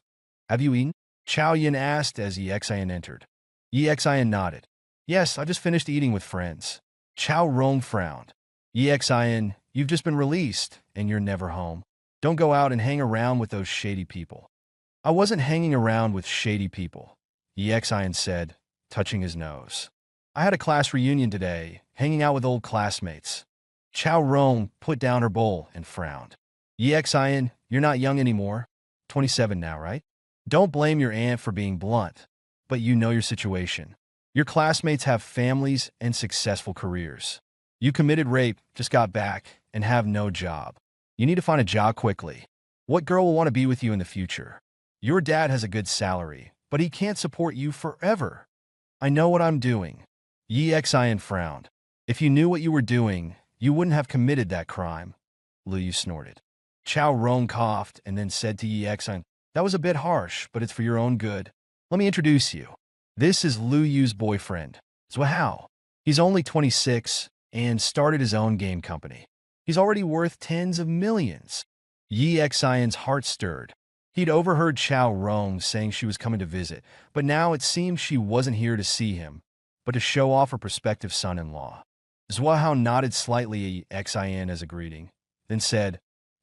Have you eaten? Chao Yin asked as Yi Xian entered. Yi Xian nodded. Yes, I just finished eating with friends. Chao Rong frowned. Yi Xian, you've just been released, and you're never home. Don't go out and hang around with those shady people. I wasn't hanging around with shady people, Yi Xian said, touching his nose. I had a class reunion today, hanging out with old classmates. Chao Rong put down her bowl and frowned. Yi Xian, you're not young anymore. 27 now, right? Don't blame your aunt for being blunt, but you know your situation. Your classmates have families and successful careers. You committed rape, just got back, and have no job. You need to find a job quickly. What girl will want to be with you in the future? Your dad has a good salary, but he can't support you forever. I know what I'm doing. Yi Xian frowned. If you knew what you were doing, you wouldn't have committed that crime. Lu Yu snorted. Chao Rong coughed and then said to Yi Xian, that was a bit harsh, but it's for your own good. Let me introduce you. This is Lu Yu's boyfriend, Zhuahao. He's only 26 and started his own game company. He's already worth tens of millions. Yi Xian's heart stirred. He'd overheard Chao Rong saying she was coming to visit, but now it seemed she wasn't here to see him, but to show off her prospective son-in-law. Zhuahao nodded slightly at Yi Xian as a greeting, then said,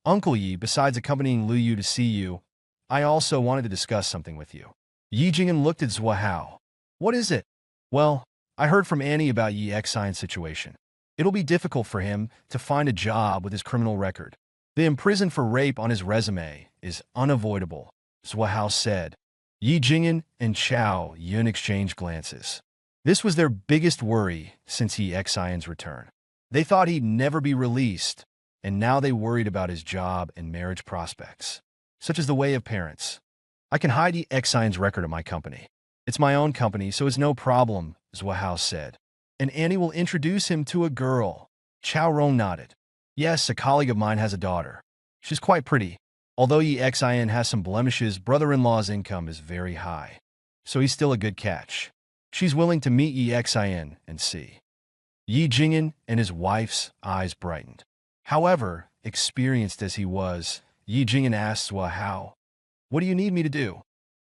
Uncle Yi, besides accompanying Lu Yu to see you, I also wanted to discuss something with you. Yi Jing'an looked at Zhuahao. What is it? Well, I heard from Annie about Yi Xian's situation. It'll be difficult for him to find a job with his criminal record. The imprisoned for rape on his resume is unavoidable. Zhuo said. Yi Jingyan and Chao Yun exchanged glances. This was their biggest worry since Yi Xian's return. They thought he'd never be released, and now they worried about his job and marriage prospects. Such as the way of parents. I can hide Yi Xian's record at my company. It's my own company, so it's no problem, Zhuo said. And Annie will introduce him to a girl. Chao Rong nodded. Yes, a colleague of mine has a daughter. She's quite pretty. Although Yi Xian has some blemishes, brother-in-law's income is very high. So he's still a good catch. She's willing to meet Yi Xian and see. Yi Jingyan and his wife's eyes brightened. However, experienced as he was, Yi Jingyan asked Zhuo, "What do you need me to do?"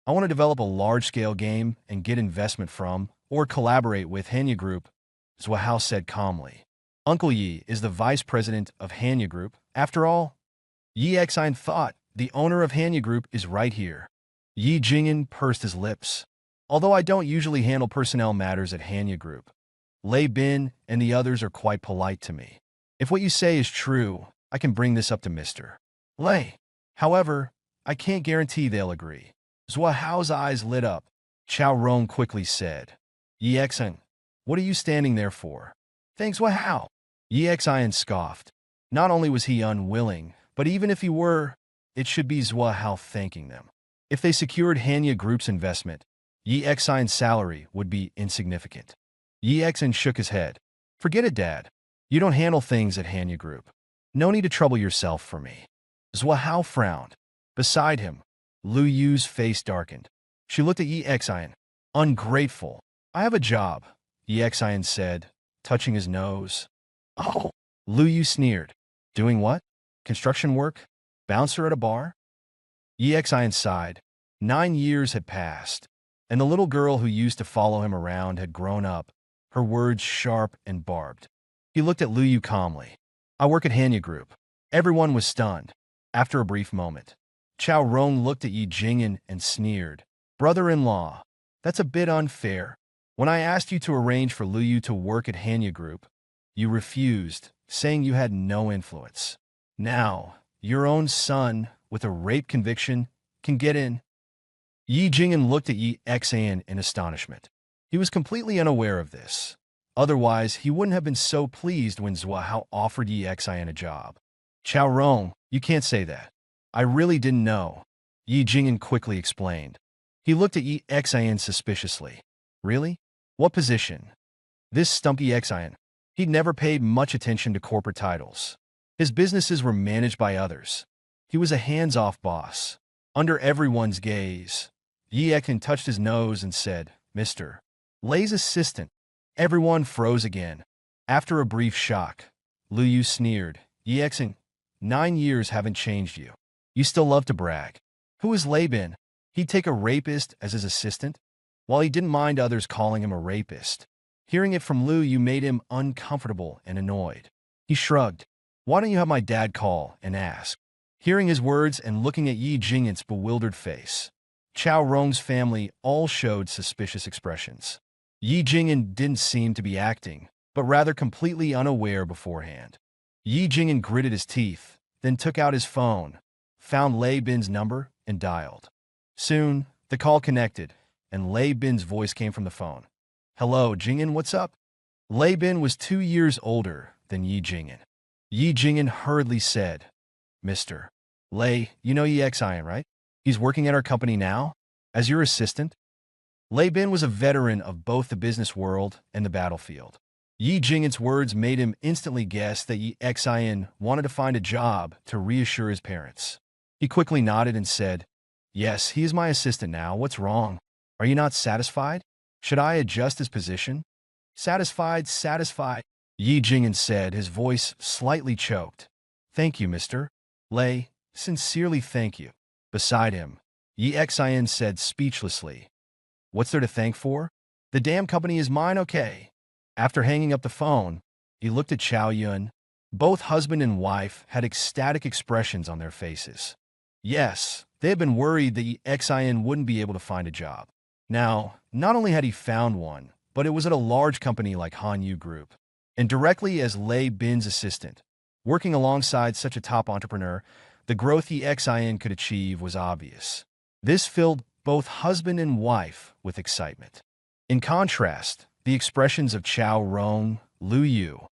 "I want to develop a large-scale game and get investment from or collaborate with Hanya Group," Zhuo said calmly. Uncle Yi is the vice president of Hanya Group. After all, Yi Xian thought the owner of Hanya Group is right here. Yi Jingyan pursed his lips. Although I don't usually handle personnel matters at Hanya Group, Lei Bin and the others are quite polite to me. If what you say is true, I can bring this up to Mr. Lei. However, I can't guarantee they'll agree. Zhuo's eyes lit up. Chao Rong quickly said, "Yi Xian, what are you standing there for?" "Thanks, Zhuo." Yi Xian scoffed. Not only was he unwilling, but even if he were, it should be Zhuo thanking them. If they secured Hanya Group's investment, Yi Xian's salary would be insignificant. Yi Xian shook his head. "Forget it, Dad. You don't handle things at Hanya Group. No need to trouble yourself for me." Zhuo frowned. Beside him, Lu Yu's face darkened. She looked at Yi Xian. "Ungrateful. I have a job," Yi Xian said, touching his nose. "Oh." Lu Yu sneered. "Doing what? Construction work? Bouncer at a bar?" Yi Xian sighed. 9 years had passed, and the little girl who used to follow him around had grown up, her words sharp and barbed. He looked at Lu Yu calmly. "I work at Hanya Group." Everyone was stunned. After a brief moment, Chao Rong looked at Yi Jingyan and sneered. "Brother-in-law, that's a bit unfair. When I asked you to arrange for Lu Yu to work at Hanya Group, you refused, saying you had no influence. Now, your own son, with a rape conviction, can get in." Yi Jingyan looked at Yi Xian in astonishment. He was completely unaware of this. Otherwise, he wouldn't have been so pleased when Zhuo offered Yi Xian a job. "Chao Rong, you can't say that. I really didn't know," Yi Jingyan quickly explained. He looked at Yi Xian suspiciously. "Really? What position?" This stumped Yi Xian. He'd never paid much attention to corporate titles. His businesses were managed by others. He was a hands-off boss. Under everyone's gaze, Yi Xian touched his nose and said, "Mr. Lei's assistant." Everyone froze again. After a brief shock, Lu Yu sneered. "Yi Xian, 9 years haven't changed you. You still love to brag. Who is Lei Bin? He'd take a rapist as his assistant?" While he didn't mind others calling him a rapist, hearing it from Lu Yu made him uncomfortable and annoyed. He shrugged. "Why don't you have my dad call and ask?" Hearing his words and looking at Yi Jingyan's bewildered face, Chao Rong's family all showed suspicious expressions. Yi Jingyan didn't seem to be acting, but rather completely unaware beforehand. Yi Jingyan gritted his teeth, then took out his phone, found Lei Bin's number, and dialed. Soon, the call connected, and Lei Bin's voice came from the phone. "Hello, Jingyan, what's up?" Lei Bin was 2 years older than Yi Jingyan. Yi Jingyan hurriedly said, "Mr. Lei, you know Yi Xian, right? He's working at our company now, as your assistant." Lei Bin was a veteran of both the business world and the battlefield. Yi Jingyan's words made him instantly guess that Yi Xian wanted to find a job to reassure his parents. He quickly nodded and said, "Yes, he is my assistant now. What's wrong? Are you not satisfied? Should I adjust his position?" "Satisfied, satisfied," Yi Jingyan said, his voice slightly choked. "Thank you, Mr. Lei. Sincerely thank you." Beside him, Yi Xian said speechlessly, "What's there to thank for? The damn company is mine, okay?" After hanging up the phone, he looked at Chao Yun. Both husband and wife had ecstatic expressions on their faces. Yes, they had been worried that Yi Xian wouldn't be able to find a job. Now, not only had he found one, but it was at a large company like Hanyu Group, and directly as Lei Bin's assistant. Working alongside such a top entrepreneur, the growth Yi Xian could achieve was obvious. This filled both husband and wife with excitement. In contrast, the expressions of Chao Rong, Lu Yu,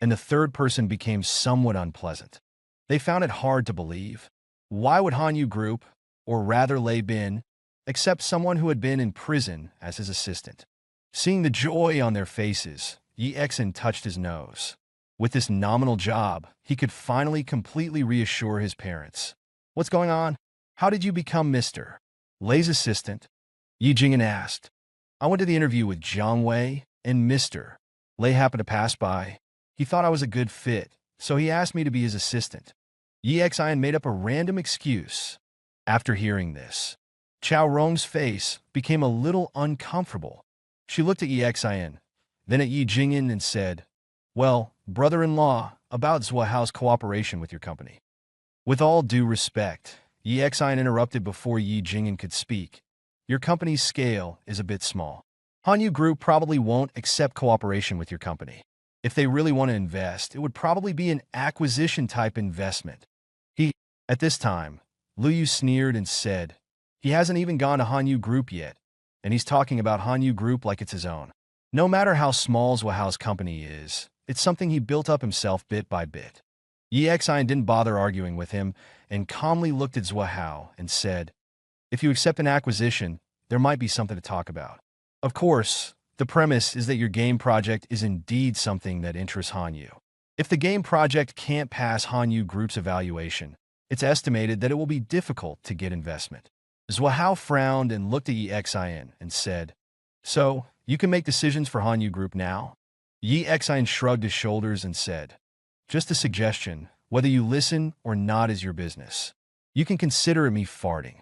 and the third person became somewhat unpleasant. They found it hard to believe. Why would Hanyu Group, or rather Lei Bin, accept someone who had been in prison as his assistant? Seeing the joy on their faces, Yi Exin touched his nose. With this nominal job, he could finally completely reassure his parents. What's going on? How did you become Mr. Lei's assistant? Yi Jing'an asked. I went to the interview with Jiang Wei, and Mr. Lei happened to pass by. He thought I was a good fit, so he asked me to be his assistant. Yi Exin made up a random excuse. After hearing this, Chao Rong's face became a little uncomfortable. She looked at Yi Exin, then at Yi Jing'an and said, Well, brother-in-law, about Zhuahao's cooperation with your company. With all due respect, Yi Exin interrupted before Yi Jing'an could speak. Your company's scale is a bit small. Hanyu Group probably won't accept cooperation with your company. If they really want to invest, it would probably be an acquisition-type investment. At this time, Lu Yu sneered and said, He hasn't even gone to Hanyu Group yet, and he's talking about Hanyu Group like it's his own. No matter how small Zhuahao's company is, it's something he built up himself bit by bit. Yi Exin didn't bother arguing with him and calmly looked at Zhuahao and said, If you accept an acquisition, there might be something to talk about. Of course, the premise is that your game project is indeed something that interests Hanyu. If the game project can't pass Hanyu Group's evaluation, it's estimated that it will be difficult to get investment. Zhuahao frowned and looked at Yi Exin and said, So, you can make decisions for Hanyu Group now? Yi Exin shrugged his shoulders and said, Just a suggestion, whether you listen or not is your business. You can consider me farting.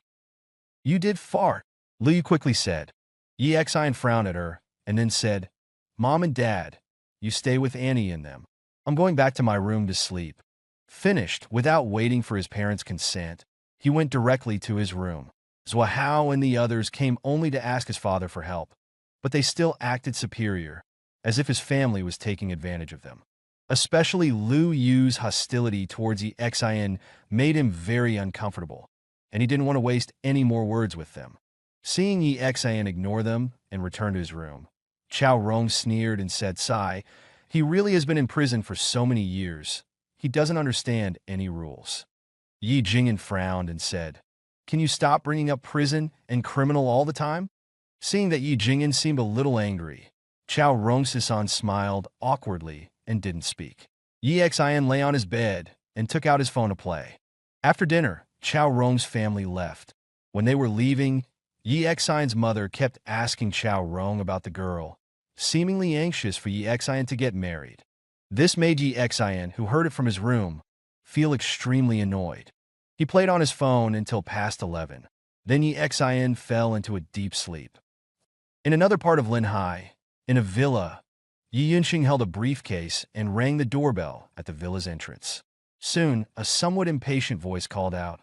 You did fart, Lu Yu quickly said. Yi Exin frowned at her and then said, Mom and Dad, you stay with Annie and them. I'm going back to my room to sleep. Finished, without waiting for his parents' consent, he went directly to his room. Zhuahao and the others came only to ask his father for help, but they still acted superior, as if his family was taking advantage of them. Especially Lu Yu's hostility towards Yi Exin made him very uncomfortable, and he didn't want to waste any more words with them. Seeing Yi Exin ignore them and return to his room, Chao Rong sneered and said, Sigh, he really has been in prison for so many years. He doesn't understand any rules. Yi Jing'an frowned and said, Can you stop bringing up prison and criminal all the time? Seeing that Yi Jing'an seemed a little angry, Chao Rong-sisan smiled awkwardly and didn't speak. Yi Exin lay on his bed and took out his phone to play. After dinner, Chao Rong's family left. When they were leaving, Yi Exin's mother kept asking Chao Rong about the girl, seemingly anxious for Yi Exin to get married. This made Yi Exin, who heard it from his room, feel extremely annoyed. He played on his phone until past 11. Then Yi Exin fell into a deep sleep. In another part of Linhai, in a villa, Yi Yunxing held a briefcase and rang the doorbell at the villa's entrance. Soon, a somewhat impatient voice called out,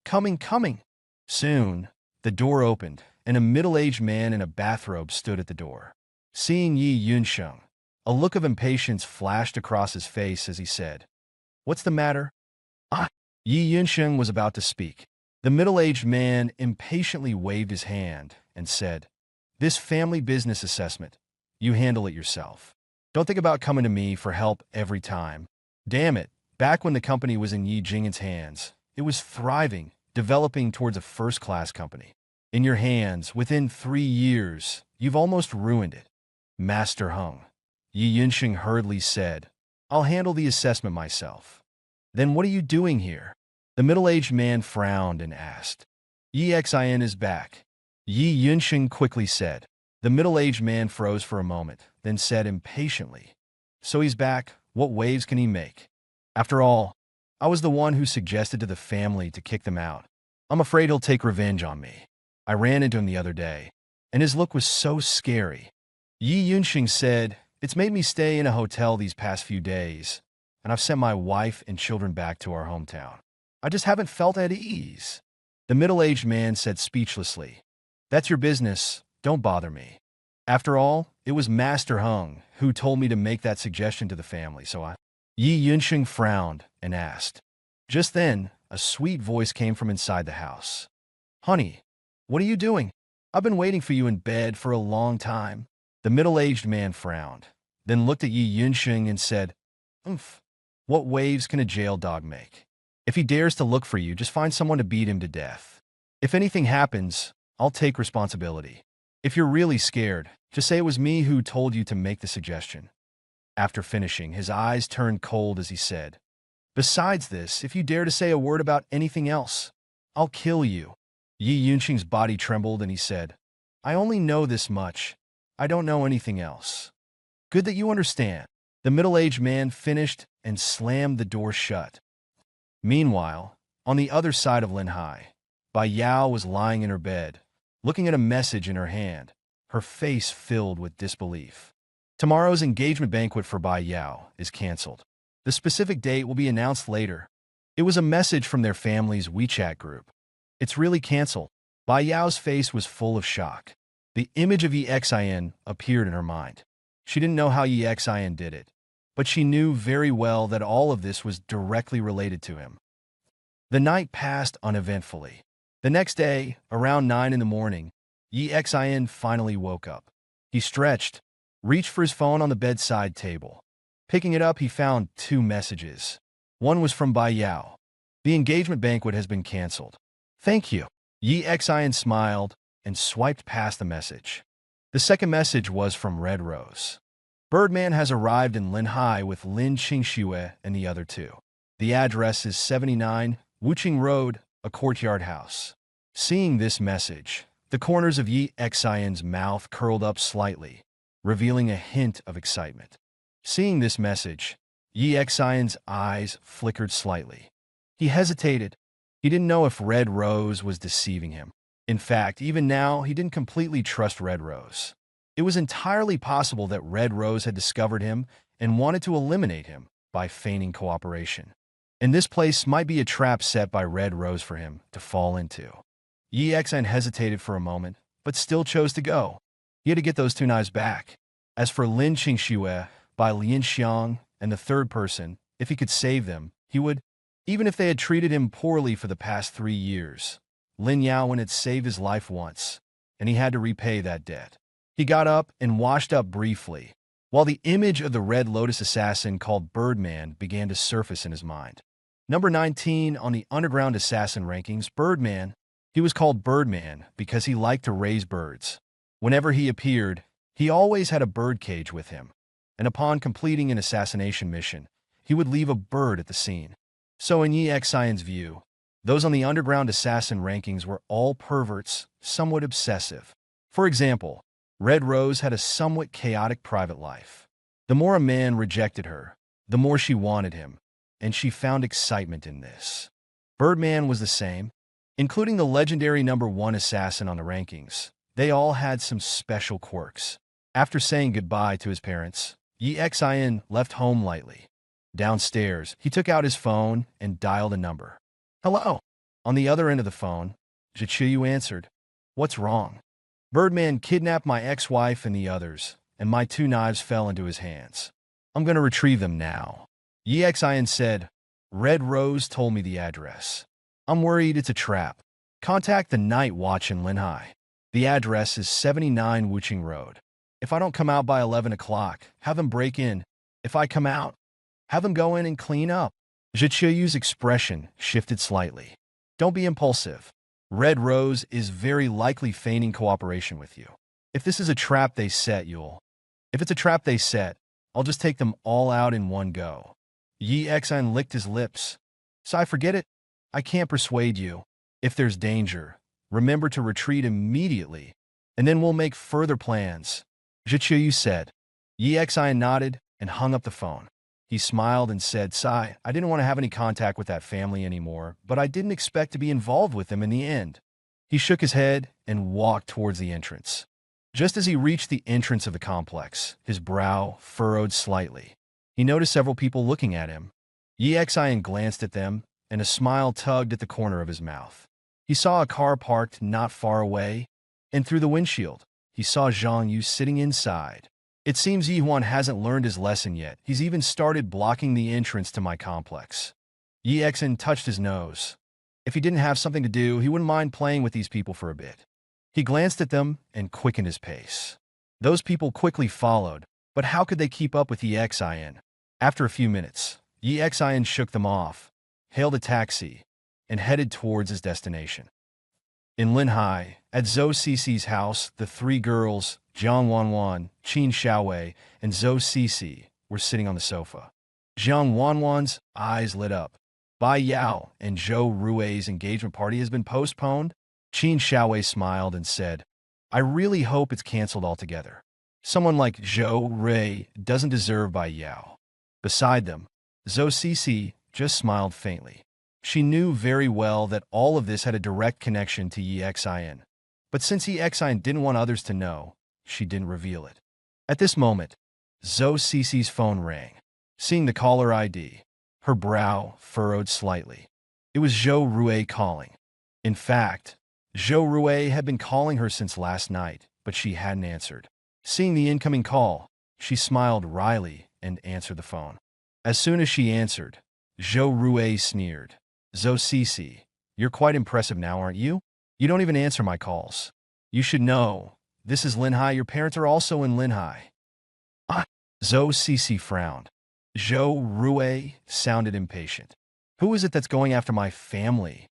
Coming, coming! Soon, the door opened, and a middle-aged man in a bathrobe stood at the door. Seeing Yi Yunxing, a look of impatience flashed across his face as he said, What's the matter? Yi Yunxing was about to speak. The middle-aged man impatiently waved his hand and said, This family business assessment, you handle it yourself. Don't think about coming to me for help every time. Damn it, back when the company was in Yi Jing'an's hands, it was thriving, developing towards a first-class company. In your hands, within 3 years, you've almost ruined it. Master Hung, Yi Yunxing hurriedly said, I'll handle the assessment myself. Then what are you doing here? The middle-aged man frowned and asked. Yi Exin is back, Yi Yunxing quickly said. The middle-aged man froze for a moment, then said impatiently, So he's back, what waves can he make? After all, I was the one who suggested to the family to kick them out. I'm afraid he'll take revenge on me. I ran into him the other day, and his look was so scary. Yi Yunxing said, It's made me stay in a hotel these past few days, and I've sent my wife and children back to our hometown. I just haven't felt at ease. The middle-aged man said speechlessly, That's your business, don't bother me. After all, it was Master Hung who told me to make that suggestion to the family, so I... Yi Yunxing frowned and asked. Just then, a sweet voice came from inside the house. Honey, What are you doing? I've been waiting for you in bed for a long time. The middle-aged man frowned, then looked at Yi Yunsheng and said, "Oomph. What waves can a jail dog make? If he dares to look for you, just find someone to beat him to death. If anything happens, I'll take responsibility. If you're really scared, just say it was me who told you to make the suggestion." After finishing, his eyes turned cold as he said, "Besides this, if you dare to say a word about anything else, I'll kill you." Yi Yunqing's body trembled and he said, "I only know this much. I don't know anything else." "Good that you understand." The middle-aged man finished and slammed the door shut. Meanwhile, on the other side of Linhai, Bai Yao was lying in her bed, looking at a message in her hand, her face filled with disbelief. Tomorrow's engagement banquet for Bai Yao is canceled. The specific date will be announced later. It was a message from their family's WeChat group. It's really canceled. Bai Yao's face was full of shock. The image of Yi Xin appeared in her mind. She didn't know how Yi Xin did it, but she knew very well that all of this was directly related to him. The night passed uneventfully. The next day, around 9 in the morning, Yi Xin finally woke up. He stretched, reached for his phone on the bedside table. Picking it up, he found 2 messages. One was from Bai Yao. "The engagement banquet has been canceled. Thank you." Yi Xin smiled and swiped past the message. The second message was from Red Rose. "Birdman has arrived in Linhai with Lin Qingxue and the other 2. The address is 79 Wuqing Road, a courtyard house." Seeing this message, the corners of Yi Xin's mouth curled up slightly, revealing a hint of excitement. Seeing this message, Yi Xin's eyes flickered slightly. He hesitated. He didn't know if Red Rose was deceiving him. In fact, even now, he didn't completely trust Red Rose. It was entirely possible that Red Rose had discovered him and wanted to eliminate him by feigning cooperation. And this place might be a trap set by Red Rose for him to fall into. Yi Xin hesitated for a moment, but still chose to go. He had to get those 2 knives back. As for Lin Qingxue, Bai Lianxiang, and the third person, if he could save them, he would, even if they had treated him poorly for the past 3 years. Lin Yaowen had saved his life once, and he had to repay that debt. He got up and washed up briefly, while the image of the Red Lotus assassin called Birdman began to surface in his mind. Number 19 on the underground assassin rankings, Birdman. He was called Birdman because he liked to raise birds. Whenever he appeared, he always had a bird cage with him, and upon completing an assassination mission, he would leave a bird at the scene. So in Yi Xin's view, those on the underground assassin rankings were all perverts, somewhat obsessive. For example, Red Rose had a somewhat chaotic private life. The more a man rejected her, the more she wanted him, and she found excitement in this. Birdman was the same, including the legendary number 1 assassin on the rankings. They all had some special quirks. After saying goodbye to his parents, Yi Xin left home lightly. Downstairs, he took out his phone and dialed a number. "Hello." On the other end of the phone, Zhiqiu answered. "What's wrong?" "Birdman kidnapped my ex-wife and the others, and my 2 knives fell into his hands. I'm going to retrieve them now." Yi Xin said, "Red Rose told me the address. I'm worried it's a trap. Contact the night watch in Linhai. The address is 79 Wuqing Road. If I don't come out by 11 o'clock, have them break in. If I come out, have them go in and clean up." Zhiqiu's expression shifted slightly. "Don't be impulsive. Red Rose is very likely feigning cooperation with you. If this is a trap they set, If it's a trap they set, I'll just take them all out in one go." Yi Xin licked his lips. "So I forget it? I can't persuade you. If there's danger, remember to retreat immediately, and then we'll make further plans," Zhiqiu said. Yi Xin nodded and hung up the phone. He smiled and said, "Sai, I didn't want to have any contact with that family anymore, but I didn't expect to be involved with them in the end." He shook his head and walked towards the entrance. Just as he reached the entrance of the complex, his brow furrowed slightly. He noticed several people looking at him. Yi Xin glanced at them, and a smile tugged at the corner of his mouth. He saw a car parked not far away, and through the windshield, he saw Zhang Yu sitting inside. "It seems Yi Huan hasn't learned his lesson yet. He's even started blocking the entrance to my complex." Yi Xin touched his nose. If he didn't have something to do, he wouldn't mind playing with these people for a bit. He glanced at them and quickened his pace. Those people quickly followed, but how could they keep up with EXIN? After a few minutes, EXIN shook them off, hailed a taxi, and headed towards his destination. In Linhai, at Zhou Cici's house, the three girls, Jiang Wanwan, Qin Xiaowei, and Zhou Cici, were sitting on the sofa. Jiang Wanwan's eyes lit up. Bai Yao and Zhou Rui's engagement party has been postponed? Qin Xiaowei smiled and said, I really hope it's canceled altogether. Someone like Zhou Rui doesn't deserve Bai Yao. Beside them, Zhou Cici just smiled faintly. She knew very well that all of this had a direct connection to EXIN. But since EXIN didn't want others to know, she didn't reveal it. At this moment, Zhou Cici's phone rang. Seeing the caller ID, her brow furrowed slightly. It was Zhou Rui calling. In fact, Zhou Rui had been calling her since last night, but she hadn't answered. Seeing the incoming call, she smiled wryly and answered the phone. As soon as she answered, Zhou Rui sneered. Zhou Cici, you're quite impressive now, aren't you? You don't even answer my calls. You should know, this is Linhai. Your parents are also in Linhai. Zhou Cici frowned. Zhou Rui sounded impatient. Who is it that's going after my family?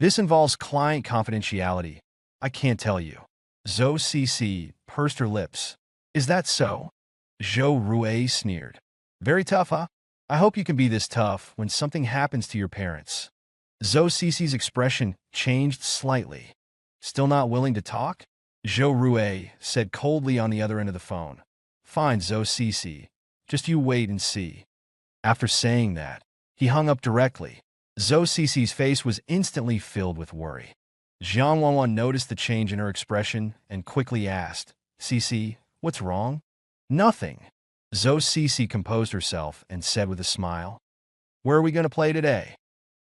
This involves client confidentiality. I can't tell you. Zhou Cici pursed her lips. Is that so? Zhou Rui sneered. Very tough, huh? I hope you can be this tough when something happens to your parents. Zhou Cici's expression changed slightly. Still not willing to talk? Zhou Rui said coldly on the other end of the phone. Fine, Zhou Cici. Just you wait and see. After saying that, he hung up directly. Zhou Cici's face was instantly filled with worry. Jiang Wanwan noticed the change in her expression and quickly asked, Cici, what's wrong? Nothing. Zhou Cici composed herself and said with a smile, Where are we going to play today?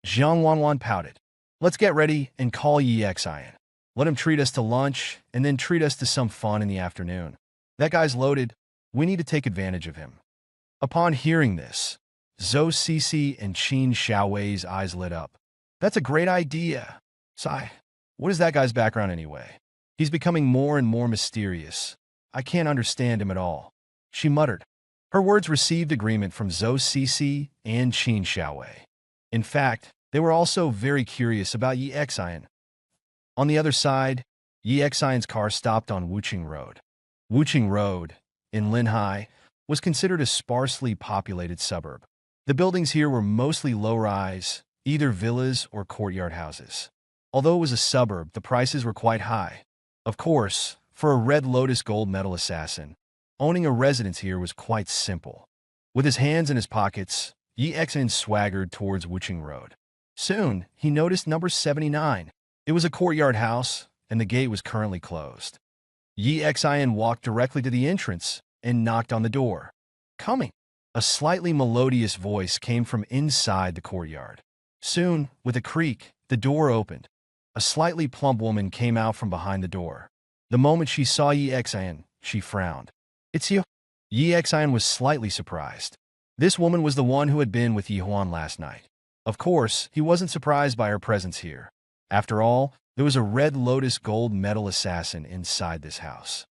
Jiang Wanwan pouted. Let's get ready and call EXIN. Let him treat us to lunch and then treat us to some fun in the afternoon. That guy's loaded. We need to take advantage of him. Upon hearing this, Zhou Cici and Qin Xiaowei's eyes lit up. That's a great idea. Sigh. What is that guy's background anyway? He's becoming more and more mysterious. I can't understand him at all. She muttered. Her words received agreement from Zhou Cici and Qin Xiaowei. In fact, they were also very curious about EXIN. On the other side, EXIN's car stopped on Wuqing Road. Wuqing Road, in Linhai, was considered a sparsely populated suburb. The buildings here were mostly low-rise, either villas or courtyard houses. Although it was a suburb, the prices were quite high. Of course, for a Red Lotus gold medal assassin, owning a residence here was quite simple. With his hands in his pockets, EXIN swaggered towards Wuqing Road. Soon, he noticed number 79. It was a courtyard house, and the gate was currently closed. EXIN walked directly to the entrance and knocked on the door. Coming. A slightly melodious voice came from inside the courtyard. Soon, with a creak, the door opened. A slightly plump woman came out from behind the door. The moment she saw EXIN, she frowned. It's you. EXIN was slightly surprised. This woman was the one who had been with Yi Huan last night. Of course, he wasn't surprised by her presence here. After all, there was a Red Lotus gold medal assassin inside this house.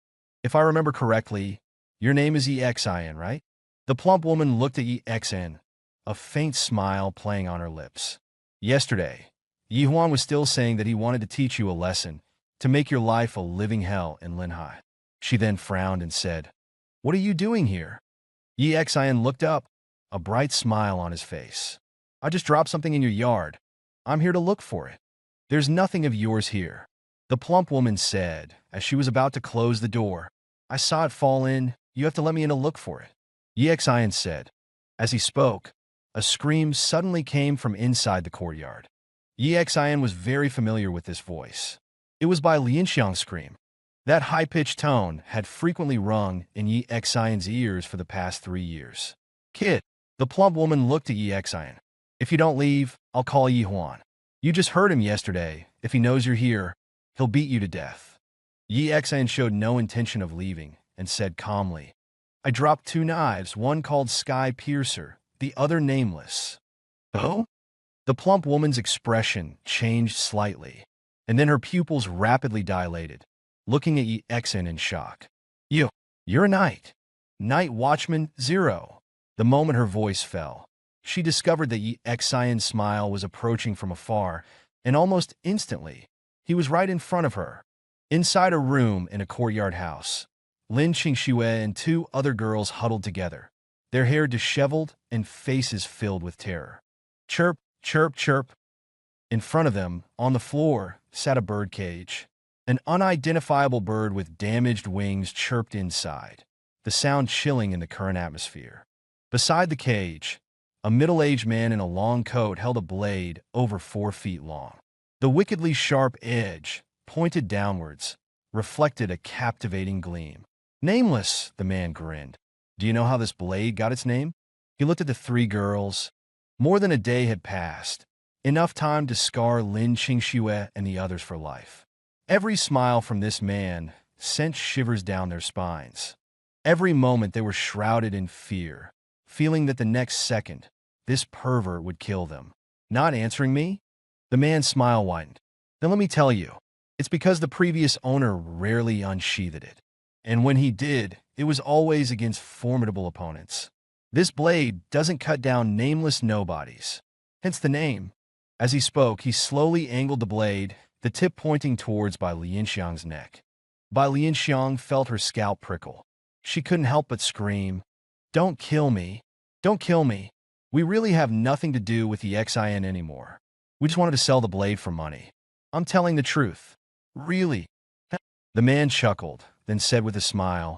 If I remember correctly, your name is EXIN, right? The plump woman looked at EXIN, a faint smile playing on her lips. Yesterday, Yi Huan was still saying that he wanted to teach you a lesson, to make your life a living hell in Linhai. She then frowned and said, What are you doing here? EXIN looked up, a bright smile on his face. I just dropped something in your yard. I'm here to look for it. There's nothing of yours here. The plump woman said, as she was about to close the door. I saw it fall in. You have to let me in to look for it. EXIN said. As he spoke, a scream suddenly came from inside the courtyard. EXIN was very familiar with this voice. It was by Lianxiang's scream. That high-pitched tone had frequently rung in EXIN's ears for the past 3 years. Kid, the plump woman looked at EXIN. If you don't leave, I'll call Yi Huan. You just heard him yesterday. If he knows you're here, he'll beat you to death. EXIN showed no intention of leaving and said calmly, I dropped 2 knives, one called Sky Piercer, the other nameless. Oh? The plump woman's expression changed slightly, and then her pupils rapidly dilated. looking at Yi Exin in shock. You're a knight. Night Watchman 0. The moment her voice fell, she discovered that Yi Exion's smile was approaching from afar, and almost instantly, he was right in front of her. Inside a room in a courtyard house, Lin Qingxue and two other girls huddled together, their hair disheveled and faces filled with terror. Chirp, chirp, chirp. In front of them, on the floor, sat a birdcage. An unidentifiable bird with damaged wings chirped inside, the sound chilling in the current atmosphere. Beside the cage, a middle-aged man in a long coat held a blade over 4 feet long. The wickedly sharp edge, pointed downwards, reflected a captivating gleam. Nameless, the man grinned. Do you know how this blade got its name? He looked at the 3 girls. More than a day had passed, enough time to scar Lin Qingxue and the others for life. Every smile from this man sent shivers down their spines. Every moment they were shrouded in fear, feeling that the next second, this pervert would kill them. Not answering me? The man's smile widened. Then let me tell you, it's because the previous owner rarely unsheathed it. And when he did, it was always against formidable opponents. This blade doesn't cut down nameless nobodies. Hence the name. As he spoke, he slowly angled the blade, the tip pointing towards Bai Lianxiang's neck. Bai Lianxiang felt her scalp prickle. She couldn't help but scream, "Don't kill me! Don't kill me! We really have nothing to do with the XIN anymore. We just wanted to sell the blade for money. I'm telling the truth. Really." The man chuckled, then said with a smile,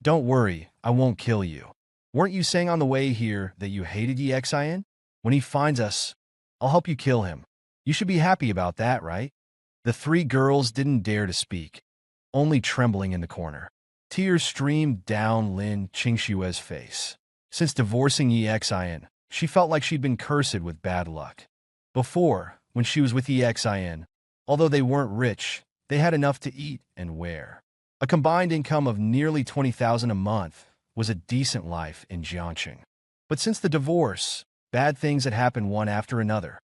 "Don't worry, I won't kill you. Weren't you saying on the way here that you hated Yi Xin? When he finds us, I'll help you kill him. You should be happy about that, right?" The 3 girls didn't dare to speak, only trembling in the corner. Tears streamed down Lin Qingxue's face. Since divorcing Yi Xin, she felt like she'd been cursed with bad luck. Before, when she was with Yi Xin, although they weren't rich, they had enough to eat and wear. A combined income of nearly 20,000 a month was a decent life in Jiangqing. But since the divorce, bad things had happened one after another.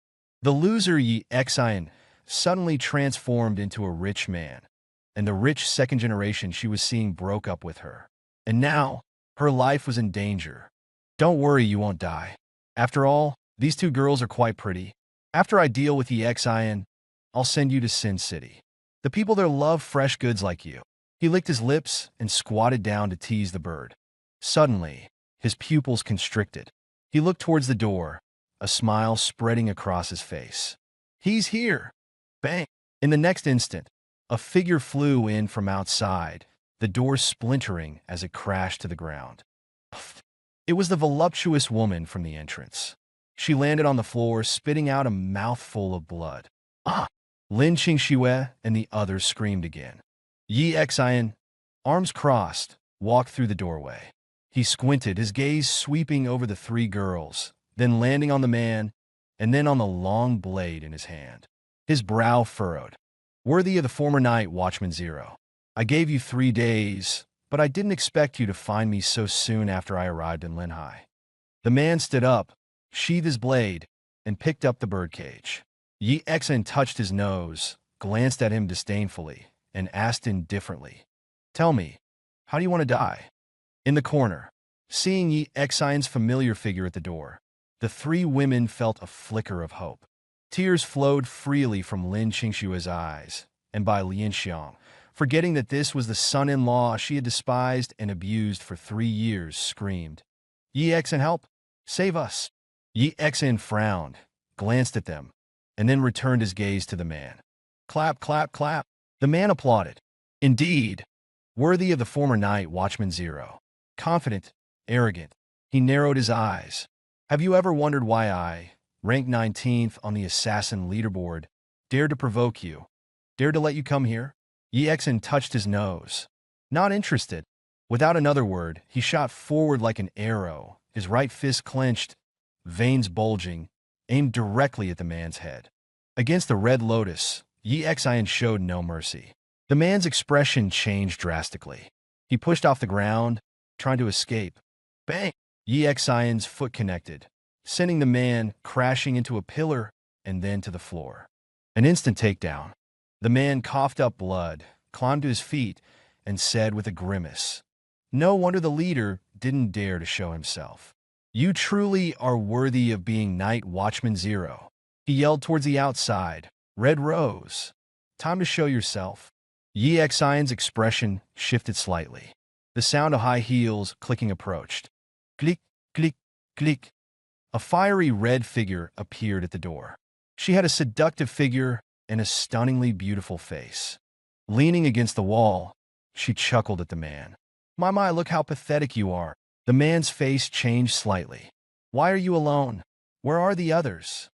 The loser Yi Xin suddenly transformed into a rich man, and the rich second generation she was seeing broke up with her. And now, her life was in danger. Don't worry, you won't die. After all, these 2 girls are quite pretty. After I deal with Yi Xin, I'll send you to Sin City. The people there love fresh goods like you. He licked his lips and squatted down to tease the bird. Suddenly, his pupils constricted. He looked towards the door, a smile spreading across his face. He's here! Bang! In the next instant, a figure flew in from outside, the door splintering as it crashed to the ground. It was the voluptuous woman from the entrance. She landed on the floor, spitting out a mouthful of blood. Ah! Lin Qingxue and the others screamed again. Yi Xin, arms crossed, walked through the doorway. He squinted, his gaze sweeping over the 3 girls, then landing on the man, and then on the long blade in his hand. His brow furrowed. Worthy of the former night, Watchman 0. I gave you 3 days, but I didn't expect you to find me so soon after I arrived in Linhai. The man stood up, sheathed his blade, and picked up the birdcage. Yi Xin touched his nose, glanced at him disdainfully, and asked indifferently, "Tell me, how do you want to die?" In the corner, seeing Yi Xion's familiar figure at the door, the 3 women felt a flicker of hope. Tears flowed freely from Lin Qingxue's eyes, and Bai Lianxiang, forgetting that this was the son-in-law she had despised and abused for 3 years, screamed, "Yi Xin, help! Save us!" Yi Xin frowned, glanced at them, and then returned his gaze to the man. Clap, clap, clap. The man applauded. Indeed, worthy of the former night, Watchman 0. Confident, arrogant, he narrowed his eyes. Have you ever wondered why I, ranked 19th on the assassin leaderboard, dared to provoke you, dared to let you come here? Yi Xin touched his nose. Not interested. Without another word, he shot forward like an arrow, his right fist clenched, veins bulging, aimed directly at the man's head. Against the Red Lotus, Yi Xin showed no mercy. The man's expression changed drastically. He pushed off the ground, trying to escape. Bang! Yi Xion's foot connected, sending the man crashing into a pillar and then to the floor. An instant takedown. The man coughed up blood, climbed to his feet, and said with a grimace, "No wonder the leader didn't dare to show himself. You truly are worthy of being Night Watchman Zero." He yelled towards the outside, "Red Rose, time to show yourself." Yi Xion's expression shifted slightly. The sound of high heels clicking approached. Click, click, click. A fiery red figure appeared at the door. She had a seductive figure and a stunningly beautiful face. Leaning against the wall, she chuckled at the man. My, look how pathetic you are." The man's face changed slightly. "Why are you alone? Where are the others?"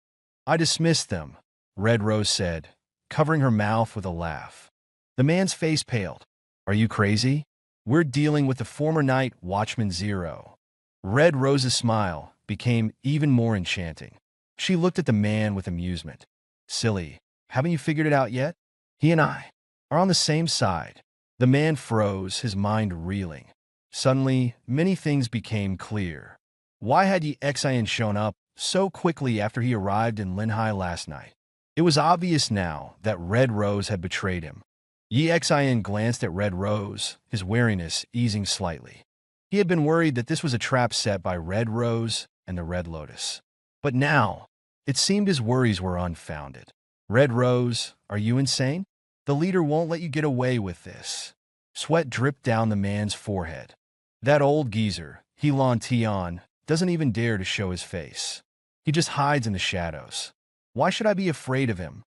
"I dismissed them," Red Rose said, covering her mouth with a laugh. The man's face paled. "Are you crazy? We're dealing with the former Night Watchman Zero." Red Rose's smile became even more enchanting. She looked at the man with amusement. "Silly, haven't you figured it out yet? He and I are on the same side." The man froze, his mind reeling. Suddenly, many things became clear. Why had Yi Xian shown up so quickly after he arrived in Linhai last night? It was obvious now that Red Rose had betrayed him. Yi Xian glanced at Red Rose, his wariness easing slightly. He had been worried that this was a trap set by Red Rose and the Red Lotus. But now, it seemed his worries were unfounded. "Red Rose, are you insane? The leader won't let you get away with this." Sweat dripped down the man's forehead. "That old geezer, Helan Tian, doesn't even dare to show his face. He just hides in the shadows. Why should I be afraid of him?"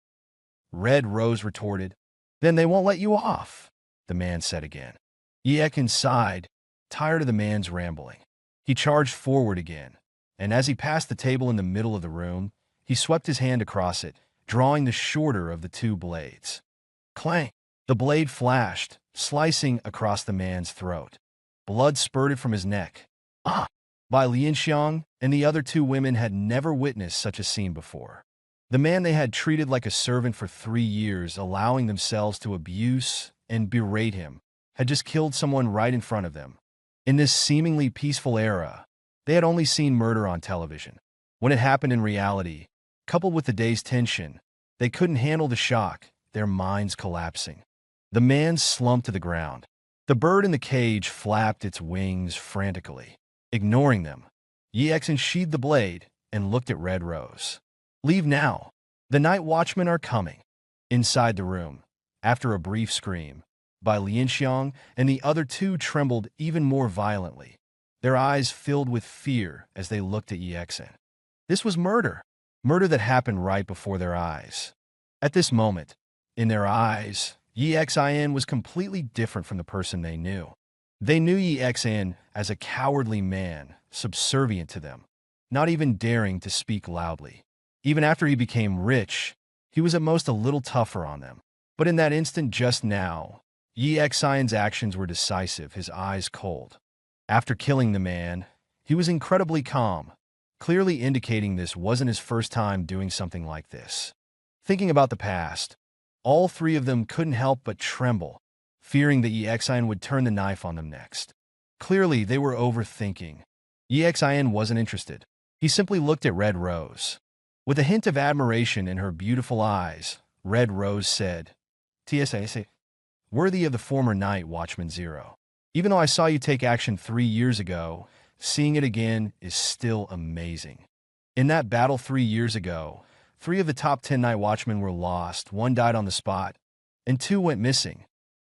Red Rose retorted. "Then they won't let you off," the man said again. Yi Xian sighed, tired of the man's rambling. He charged forward again, and as he passed the table in the middle of the room, he swept his hand across it, drawing the shorter of the two blades. Clang! The blade flashed, slicing across the man's throat. Blood spurted from his neck. "Ah!" Bai Lianxiang and the other two women had never witnessed such a scene before. The man they had treated like a servant for 3 years, allowing themselves to abuse and berate him, had just killed someone right in front of them. In this seemingly peaceful era, they had only seen murder on television. When it happened in reality, coupled with the day's tension, they couldn't handle the shock, their minds collapsing. The man slumped to the ground. The bird in the cage flapped its wings frantically. Ignoring them, Yi Xian sheathed the blade and looked at Red Rose. "Leave now. The night watchmen are coming." Inside the room, after a brief scream, Bai Lianxiang and the other two trembled even more violently. Their eyes filled with fear as they looked at Yi Xian. This was murder. Murder that happened right before their eyes. At this moment, in their eyes, Yi Xian was completely different from the person they knew. They knew Yi Xian as a cowardly man, subservient to them, not even daring to speak loudly. Even after he became rich, he was at most a little tougher on them. But in that instant just now, Yi Xian's actions were decisive, his eyes cold. After killing the man, he was incredibly calm, clearly indicating this wasn't his first time doing something like this. Thinking about the past, all three of them couldn't help but tremble, fearing that Yi Xian would turn the knife on them next. Clearly, they were overthinking. Yi Xian wasn't interested. He simply looked at Red Rose. With a hint of admiration in her beautiful eyes, Red Rose said, "TSA, worthy of the former Night Watchman Zero. Even though I saw you take action 3 years ago, seeing it again is still amazing. In that battle 3 years ago, 3 of the top 10 Night Watchmen were lost, 1 died on the spot, and 2 went missing.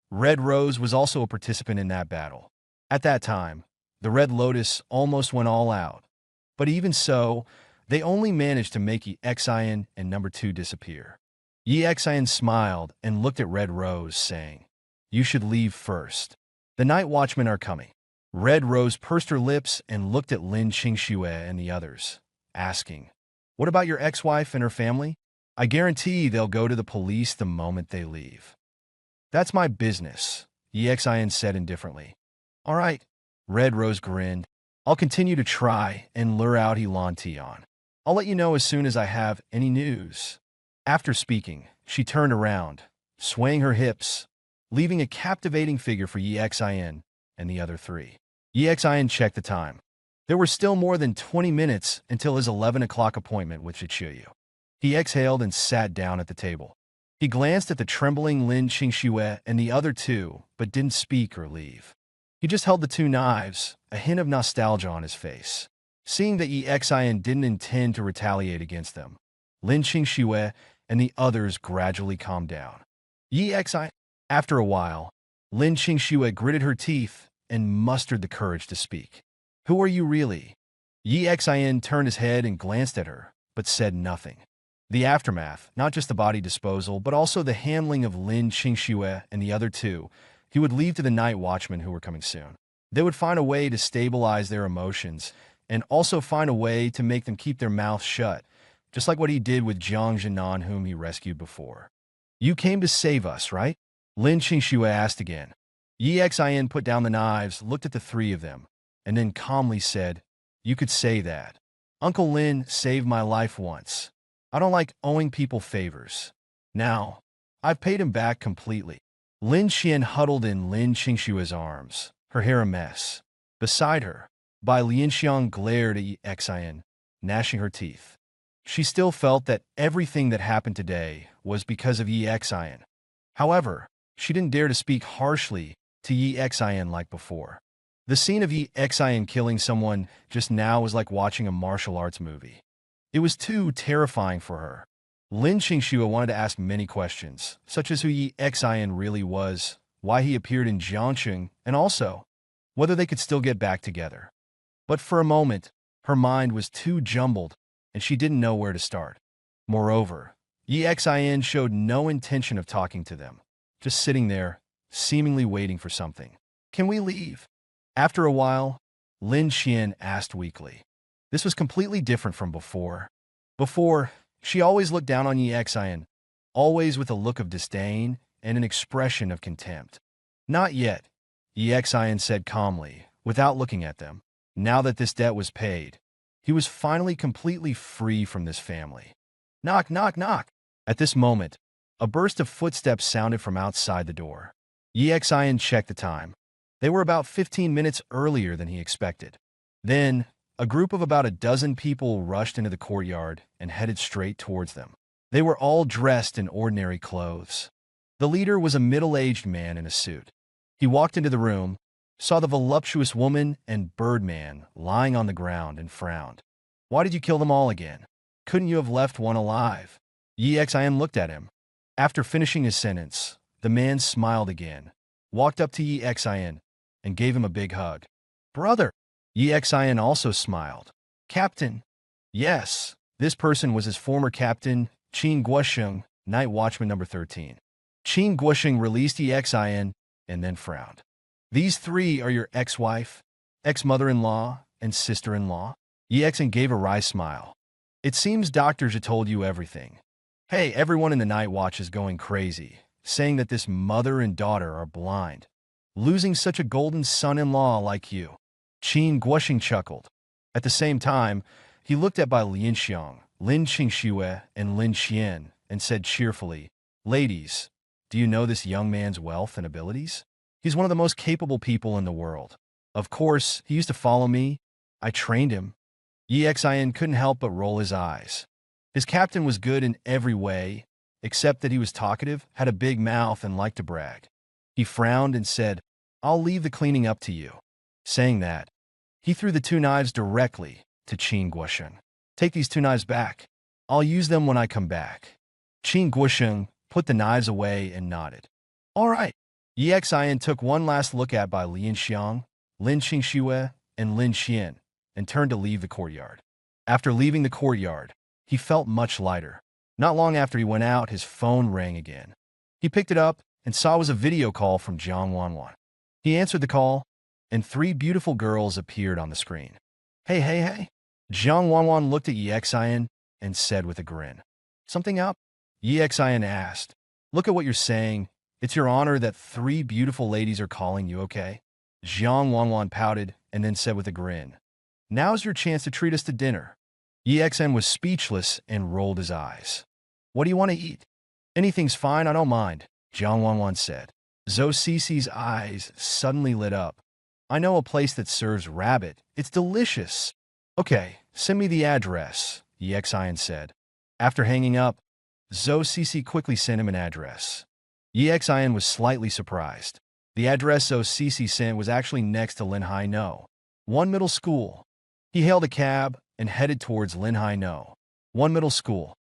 Red Rose was also a participant in that battle. At that time, the Red Lotus almost went all out. But even so, they only managed to make Yi Xian and number 2 disappear." Yi Xian smiled and looked at Red Rose, saying, "You should leave first. The Night Watchmen are coming." Red Rose pursed her lips and looked at Lin Qingxue and the others, asking, "What about your ex-wife and her family? I guarantee they'll go to the police the moment they leave." "That's my business," Yi Xian said indifferently. "All right," Red Rose grinned. "I'll continue to try and lure out Helan Tian. I'll let you know as soon as I have any news." After speaking, she turned around, swaying her hips, leaving a captivating figure for Yi Xian and the other 3. Yi Xian checked the time. There were still more than 20 minutes until his 11 o'clock appointment with Shichuyu. He exhaled and sat down at the table. He glanced at the trembling Lin Qingxue and the other two, but didn't speak or leave. He just held the two knives, a hint of nostalgia on his face. Seeing that Yi Xian didn't intend to retaliate against them, Lin Qingxue and the others gradually calmed down. Yi Xian. After a while, Lin Qingxue gritted her teeth and mustered the courage to speak. Who are you really? Yi Xian turned his head and glanced at her, but said nothing. The aftermath, not just the body disposal, but also the handling of Lin Qingxue and the other two, he would leave to the night watchmen who were coming soon. They would find a way to stabilize their emotions and also find a way to make them keep their mouths shut, just like what he did with Jiang Jinan, whom he rescued before. You came to save us, right? Lin Qingxue asked again. Yi Xian put down the knives, looked at the three of them, and then calmly said, You could say that. Uncle Lin saved my life once. I don't like owing people favors. Now, I've paid him back completely. Lin Xian huddled in Lin Qingxue's arms, her hair a mess. Beside her, Bai Lianxiang glared at Yi Xian, gnashing her teeth. She still felt that everything that happened today was because of Yi Xian. However, she didn't dare to speak harshly to Yi Xian like before. The scene of Yi Xian killing someone just now was like watching a martial arts movie. It was too terrifying for her. Lin Qingxue wanted to ask many questions, such as who Yi Xian really was, why he appeared in Jiangcheng, and also whether they could still get back together. But for a moment, her mind was too jumbled, and she didn't know where to start. Moreover, Yi Xian showed no intention of talking to them, just sitting there, seemingly waiting for something. Can we leave? After a while, Lin Xian asked weakly. This was completely different from before. Before, she always looked down on Yi Xian, always with a look of disdain and an expression of contempt. Not yet, Yi Xian said calmly, without looking at them. Now that this debt was paid, he was finally completely free from this family. Knock, knock, knock. At this moment, a burst of footsteps sounded from outside the door. Yi Xian checked the time. They were about 15 minutes earlier than he expected. Then, a group of about a dozen people rushed into the courtyard and headed straight towards them. They were all dressed in ordinary clothes. The leader was a middle-aged man in a suit. He walked into the room, saw the voluptuous woman and Birdman lying on the ground, and frowned. Why did you kill them all again? Couldn't you have left one alive? Yi Xian looked at him. After finishing his sentence, the man smiled again, walked up to Yi Xian, and gave him a big hug. Brother! Yi Xian also smiled. Captain! Yes, this person was his former captain, Qin Guosheng, night watchman number 13. Qin Guosheng released Yi Xian and then frowned. These three are your ex-wife, ex-mother-in-law, and sister-in-law? Yi Xian gave a wry smile. It seems doctors have told you everything. Hey, everyone in the night watch is going crazy, saying that this mother and daughter are blind. Losing such a golden son-in-law like you. Qin Guosheng chuckled. At the same time, he looked at Bai Lianxiang, Lin Qingxue, and Lin Xian, and said cheerfully, Ladies, do you know this young man's wealth and abilities? He's one of the most capable people in the world. Of course, he used to follow me. I trained him. Yi Xian couldn't help but roll his eyes. His captain was good in every way, except that he was talkative, had a big mouth, and liked to brag. He frowned and said, I'll leave the cleaning up to you. Saying that, he threw the two knives directly to Qin Guosheng. Take these two knives back. I'll use them when I come back. Qin Guosheng put the knives away and nodded. All right. Yi Xian took one last look at Bai Lianxiang, Lin Qingxue, and Lin Xian, and turned to leave the courtyard. After leaving the courtyard, he felt much lighter. Not long after he went out, his phone rang again. He picked it up and saw it was a video call from Jiang Wanwan. He answered the call, and three beautiful girls appeared on the screen. Hey, hey, hey. Jiang Wanwan looked at Yi Xian and said with a grin. Something up? Yi Xian asked. Look at what you're saying. It's your honor that three beautiful ladies are calling you, okay? Jiang Wanwan pouted and then said with a grin. Now's your chance to treat us to dinner. Yi Xian was speechless and rolled his eyes. What do you want to eat? Anything's fine, I don't mind, Jiang Wanwan said. Zhou Cici's eyes suddenly lit up. I know a place that serves rabbit. It's delicious. Okay, send me the address, Yi Xian said. After hanging up, Zhou Cece quickly sent him an address. Yi Xian was slightly surprised. The address Zhou Cece sent was actually next to Lin Hai No, one middle school. He hailed a cab and headed towards Lin Hai No, one middle school.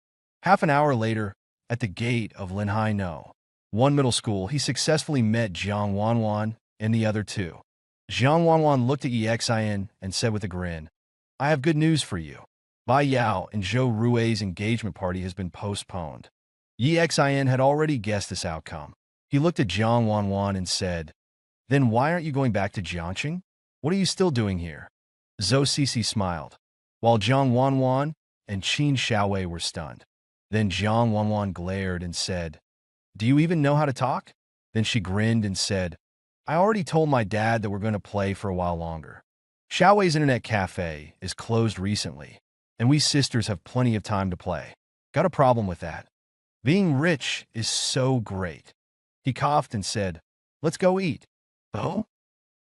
Half an hour later, at the gate of Lin Hai No, one middle school, he successfully met Jiang Wanwan and the other two. Jiang Wanwan looked at Yi Xian and said with a grin, "I have good news for you. Bai Yao and Zhou Rui's engagement party has been postponed." Yi Xian had already guessed this outcome. He looked at Jiang Wanwan and said, "Then why aren't you going back to Jiangxing? What are you still doing here?" Zhou Cece smiled, while Jiang Wanwan and Qin Xiaowei were stunned. Then Jiang Wanwan glared and said, "Do you even know how to talk?" Then she grinned and said, "I already told my dad that we're going to play for a while longer. Xiaowei's internet cafe is closed recently, and we sisters have plenty of time to play. Got a problem with that. Being rich is so great." He coughed and said, "Let's go eat." "Oh?"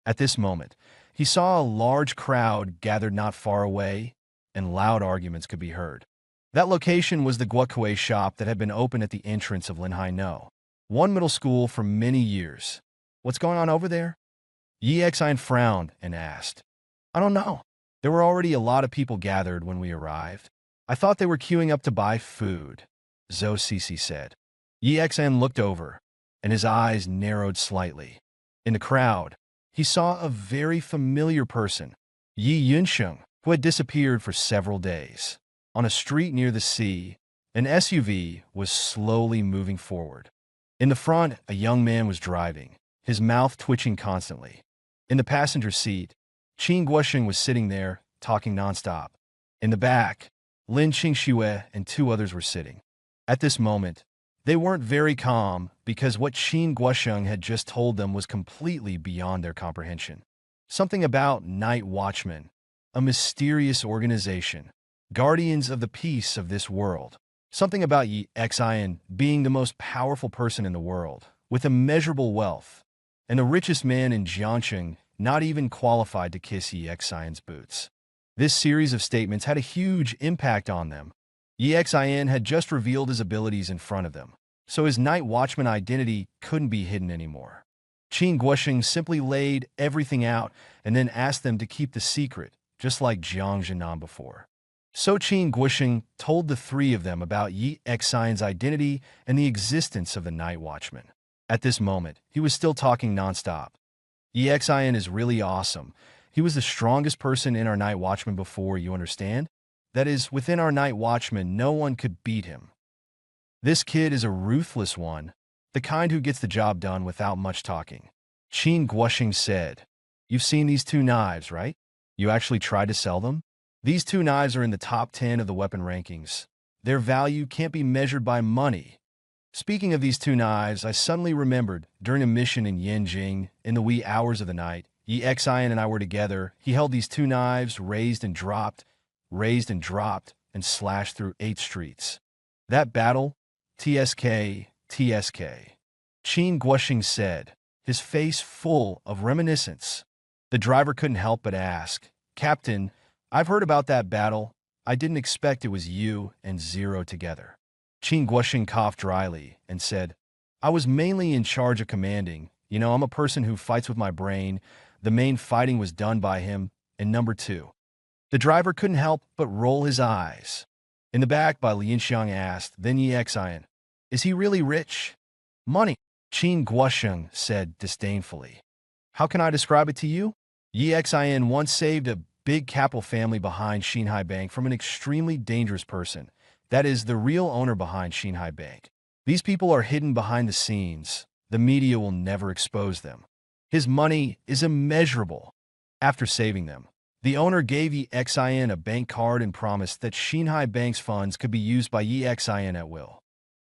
At this moment, he saw a large crowd gathered not far away, and loud arguments could be heard. That location was the guokui shop that had been open at the entrance of Lin Hai No, one middle school, for many years. "What's going on over there?" Yi Xian frowned and asked. "I don't know. There were already a lot of people gathered when we arrived. I thought they were queuing up to buy food," Zhou Cece said. Yi Xian looked over, and his eyes narrowed slightly. In the crowd, he saw a very familiar person, Yi Yunsheng, who had disappeared for several days. On a street near the sea, an SUV was slowly moving forward. In the front, a young man was driving, his mouth twitching constantly. In the passenger seat, Qin Guosheng was sitting there, talking nonstop. In the back, Lin Qingxue and two others were sitting. At this moment, they weren't very calm because what Qin Guosheng had just told them was completely beyond their comprehension. Something about night watchmen, a mysterious organization, guardians of the peace of this world. Something about Yi Xian being the most powerful person in the world, with immeasurable wealth, and the richest man in Jiangxing not even qualified to kiss Yi Xian's boots. This series of statements had a huge impact on them. Yi Xian had just revealed his abilities in front of them, so his night watchman identity couldn't be hidden anymore. Qin Guosheng simply laid everything out and then asked them to keep the secret, just like Jiang Zhenan before. So Qin Guosheng told the three of them about Yi Xian's identity and the existence of the night watchman. At this moment, he was still talking nonstop. "Yi Xian is really awesome. He was the strongest person in our night watchman before, you understand? That is, within our night watchman, no one could beat him. This kid is a ruthless one, the kind who gets the job done without much talking." Qin Guosheng said, "You've seen these two knives, right? You actually tried to sell them? These two knives are in the top 10 of the weapon rankings. Their value can't be measured by money. Speaking of these two knives, I suddenly remembered, during a mission in Yanjing, in the wee hours of the night, Yi Xian and I were together. He held these two knives, raised and dropped, and slashed through 8 streets. That battle, TSK. Qin Guosheng said, his face full of reminiscence. The driver couldn't help but ask, "Captain, I've heard about that battle. I didn't expect it was you and Zero together." Qin Guosheng coughed dryly and said, "I was mainly in charge of commanding. You know, I'm a person who fights with my brain. The main fighting was done by him, and number 2. The driver couldn't help but roll his eyes. In the back, Bai Lianxiang asked, then Yi Xian, "Is he really rich?" "Money," Qin Guosheng said disdainfully. "How can I describe it to you?" Yi Xian once saved a big capital family behind Xinhai Bank from an extremely dangerous person. That is, the real owner behind Xinhai Bank. These people are hidden behind the scenes. The media will never expose them. His money is immeasurable. After saving them, the owner gave Yi Xian a bank card and promised that Xinhai Bank's funds could be used by Yi Xian at will.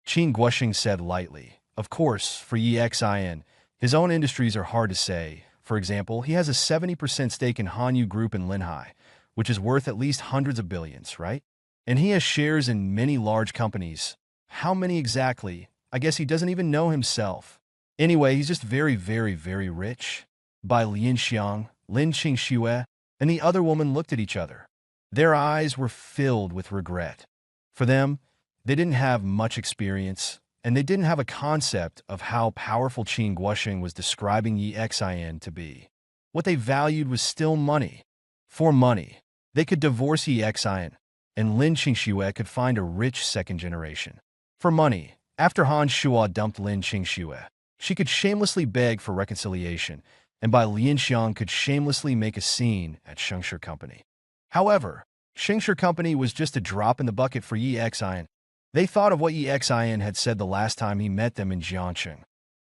Qin Guosheng said lightly, "Of course, for Yi Xian, his own industries are hard to say. For example, he has a 70% stake in Hanyu Group in Linhai, which is worth at least hundreds of billions, right? And he has shares in many large companies. How many exactly? I guess he doesn't even know himself. Anyway, he's just very, very, very rich." Bai Lianxiang, Lin Qingxue, and the other woman looked at each other. Their eyes were filled with regret. For them, They didn't have much experience, and they didn't have a concept of how powerful Qin Guosheng was describing Yi Xin to be. What they valued was still money. For money, they could divorce Yi Xin, and Lin Qingxue could find a rich second generation. For money, after Han Shuo dumped Lin Qingxue, she could shamelessly beg for reconciliation, and by Lian Xiang could shamelessly make a scene at Shengshi Company. However, Shengshi Company was just a drop in the bucket for Yi Xin. They thought of what Yi Xin had said the last time he met them in Jiangcheng.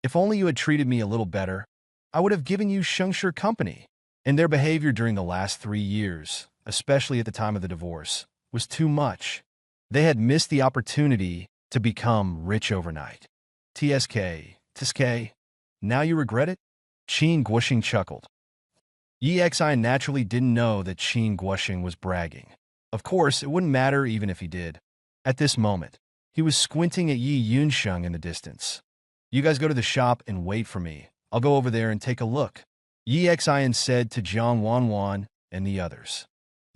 If only you had treated me a little better, I would have given you Shengshi Company. And their behavior during the last 3 years, especially at the time of the divorce, was too much. They had missed the opportunity to become rich overnight. TSK, now you regret it? Qin Guosheng chuckled. Yi Xin naturally didn't know that Qin Guosheng was bragging. Of course, it wouldn't matter even if he did. At this moment, he was squinting at Yi Yunsheng in the distance. You guys go to the shop and wait for me. I'll go over there and take a look, Yi Xin said to Jiang Wanwan and the others.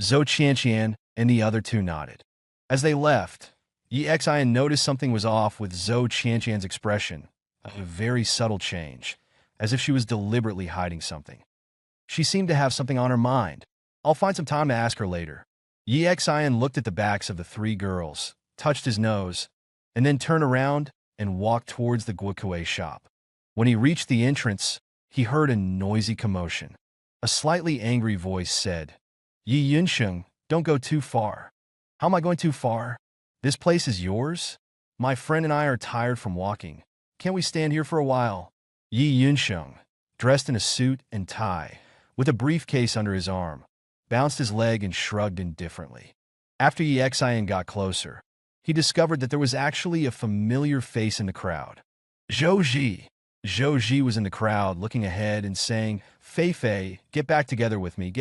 Zhou Qianqian and the other two nodded. As they left, Yi Xin noticed something was off with Zhou Qianqian's expression, a very subtle change, as if she was deliberately hiding something. She seemed to have something on her mind. I'll find some time to ask her later. Yi Xin looked at the backs of the 3 girls, touched his nose, and then turned around and walked towards the Guokue shop. When he reached the entrance, he heard a noisy commotion. A slightly angry voice said, Yi Yunsheng, don't go too far. How am I going too far? This place is yours? My friend and I are tired from walking. Can't we stand here for a while? Yi Yunsheng, dressed in a suit and tie, with a briefcase under his arm, bounced his leg and shrugged indifferently. After Yi Xin got closer, he discovered that there was actually a familiar face in the crowd. Zhou Ji. Zhou Ji was in the crowd, looking ahead and saying, Fei Fei, get back together with me,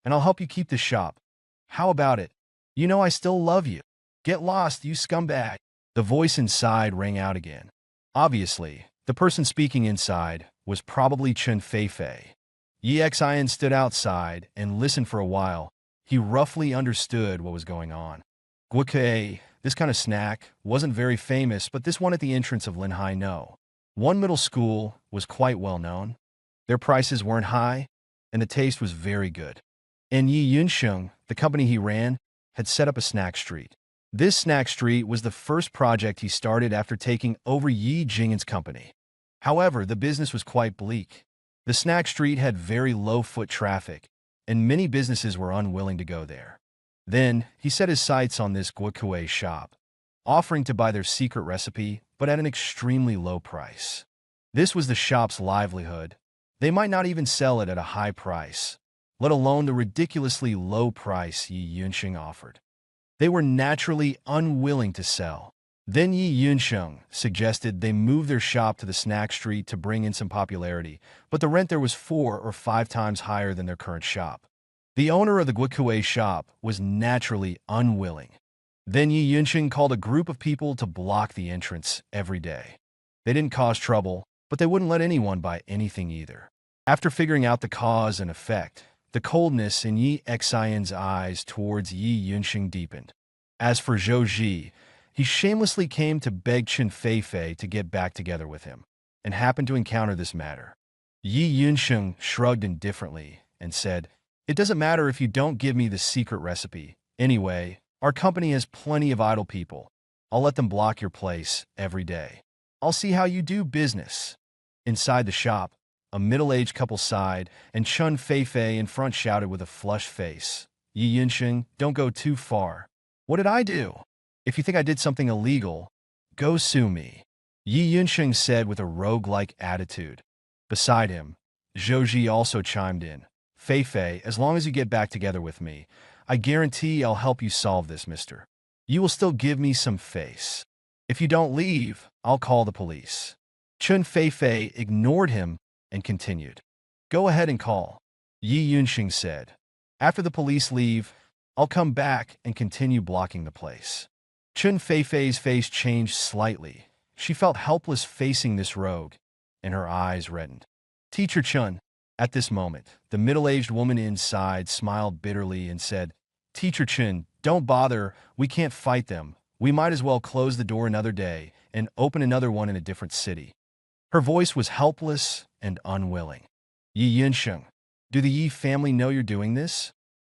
and I'll help you keep the shop. How about it? You know I still love you. Get lost, you scumbag. The voice inside rang out again. Obviously, the person speaking inside was probably Chen Fei Fei. Yi Xin stood outside and listened for a while. He roughly understood what was going on. Guokei, this kind of snack, wasn't very famous, but this one at the entrance of Linhai No. One middle school was quite well known. Their prices weren't high, and the taste was very good. And Yi Yunsheng, the company he ran, had set up a snack street. This snack street was the first project he started after taking over Yi Jingen's company. However, the business was quite bleak. The snack street had very low foot traffic, and many businesses were unwilling to go there. Then, he set his sights on this Guokue shop, offering to buy their secret recipe, but at an extremely low price. This was the shop's livelihood. They might not even sell it at a high price, let alone the ridiculously low price Yi Yunsheng offered. They were naturally unwilling to sell. Then Yi Yunsheng suggested they move their shop to the snack street to bring in some popularity, but the rent there was 4 or 5 times higher than their current shop. The owner of the Guokue shop was naturally unwilling. Then Yi Yunsheng called a group of people to block the entrance every day. They didn't cause trouble, but they wouldn't let anyone buy anything either. After figuring out the cause and effect, the coldness in Yi Xin's eyes towards Yi Yunsheng deepened. As for Zhou Ji, he shamelessly came to beg Chen Feifei to get back together with him, and happened to encounter this matter. Yi Yunsheng shrugged indifferently and said, It doesn't matter if you don't give me the secret recipe. Anyway, our company has plenty of idle people. I'll let them block your place every day. I'll see how you do business. Inside the shop, a middle-aged couple sighed, and Chen Feifei in front shouted with a flushed face, Yi Yunsheng, don't go too far. What did I do? If you think I did something illegal, go sue me, Yi Yunsheng said with a rogue-like attitude. Beside him, Zhou Ji also chimed in. Feifei, as long as you get back together with me, I guarantee I'll help you solve this, mister. You will still give me some face. If you don't leave, I'll call the police. Chen Feifei ignored him and continued. Go ahead and call, Yi Yunsheng said. After the police leave, I'll come back and continue blocking the place. Chen Feifei's face changed slightly. She felt helpless facing this rogue, and her eyes reddened. Teacher Chen. At this moment, the middle-aged woman inside smiled bitterly and said, Teacher Chen, don't bother, we can't fight them. We might as well close the door another day and open another one in a different city. Her voice was helpless and unwilling. Yi Yunsheng, do the Yi family know you're doing this?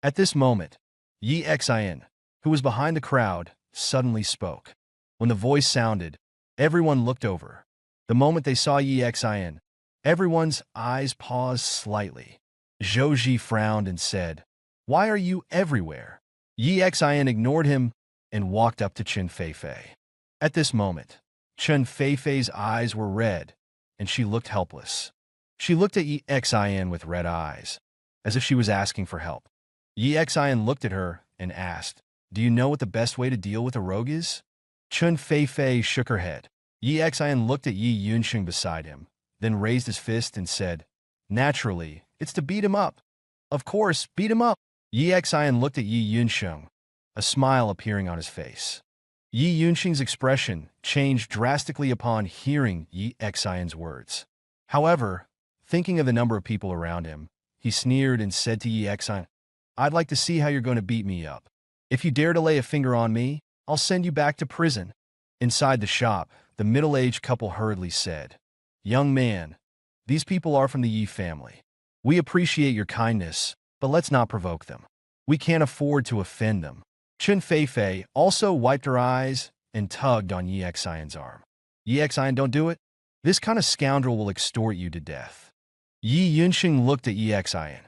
At this moment, Yi Xin, who was behind the crowd, suddenly spoke. When the voice sounded, everyone looked over. The moment they saw Yi Xin, everyone's eyes paused slightly. Zhou Ji frowned and said, "Why are you everywhere?" Yi Xin ignored him and walked up to Chen Feifei. At this moment, Chen Feifei's eyes were red, and she looked helpless. She looked at Yi Xin with red eyes, as if she was asking for help. Yi Xin looked at her and asked, "Do you know what the best way to deal with a rogue is?" Chen Feifei shook her head. Yi Xin looked at Yi Yunsheng beside him, then raised his fist and said, "Naturally, it's to beat him up." "Of course, beat him up." Yi Xin looked at Yi Yunsheng, a smile appearing on his face. Yi Yunsheng's expression changed drastically upon hearing Yi Xin's words. However, thinking of the number of people around him, he sneered and said to Yi Xin, "I'd like to see how you're going to beat me up. If you dare to lay a finger on me, I'll send you back to prison." Inside the shop, the middle-aged couple hurriedly said, "Young man, these people are from the Yi family. We appreciate your kindness, but let's not provoke them. We can't afford to offend them." Chen Feifei also wiped her eyes and tugged on Yi Xin's arm. "Yi Xin, don't do it. This kind of scoundrel will extort you to death." Yi Yunsheng looked at Yi Xin.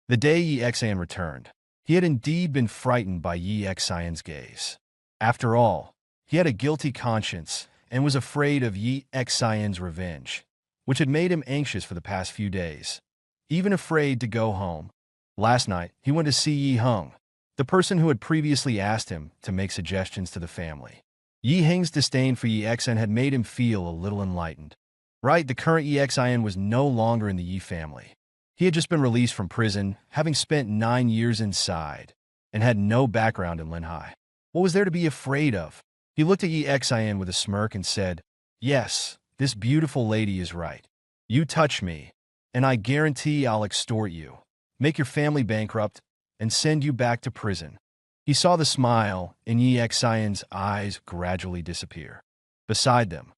The day Yi Xin returned, he had indeed been frightened by Yi Xin's gaze. After all, he had a guilty conscience and was afraid of Yi Xin's revenge, which had made him anxious for the past few days, even afraid to go home. Last night, he went to see Yi Heng, the person who had previously asked him to make suggestions to the family. Yi Heng's disdain for Yi Xin had made him feel a little enlightened. Right, the current Yi Xin was no longer in the Yi family. He had just been released from prison, having spent 9 years inside, and had no background in Linhai. What was there to be afraid of? He looked at Yi Xin with a smirk and said, "Yes, this beautiful lady is right. You touch me, and I guarantee I'll extort you, make your family bankrupt, and send you back to prison." He saw the smile in Yi Xin's eyes gradually disappear. Beside them,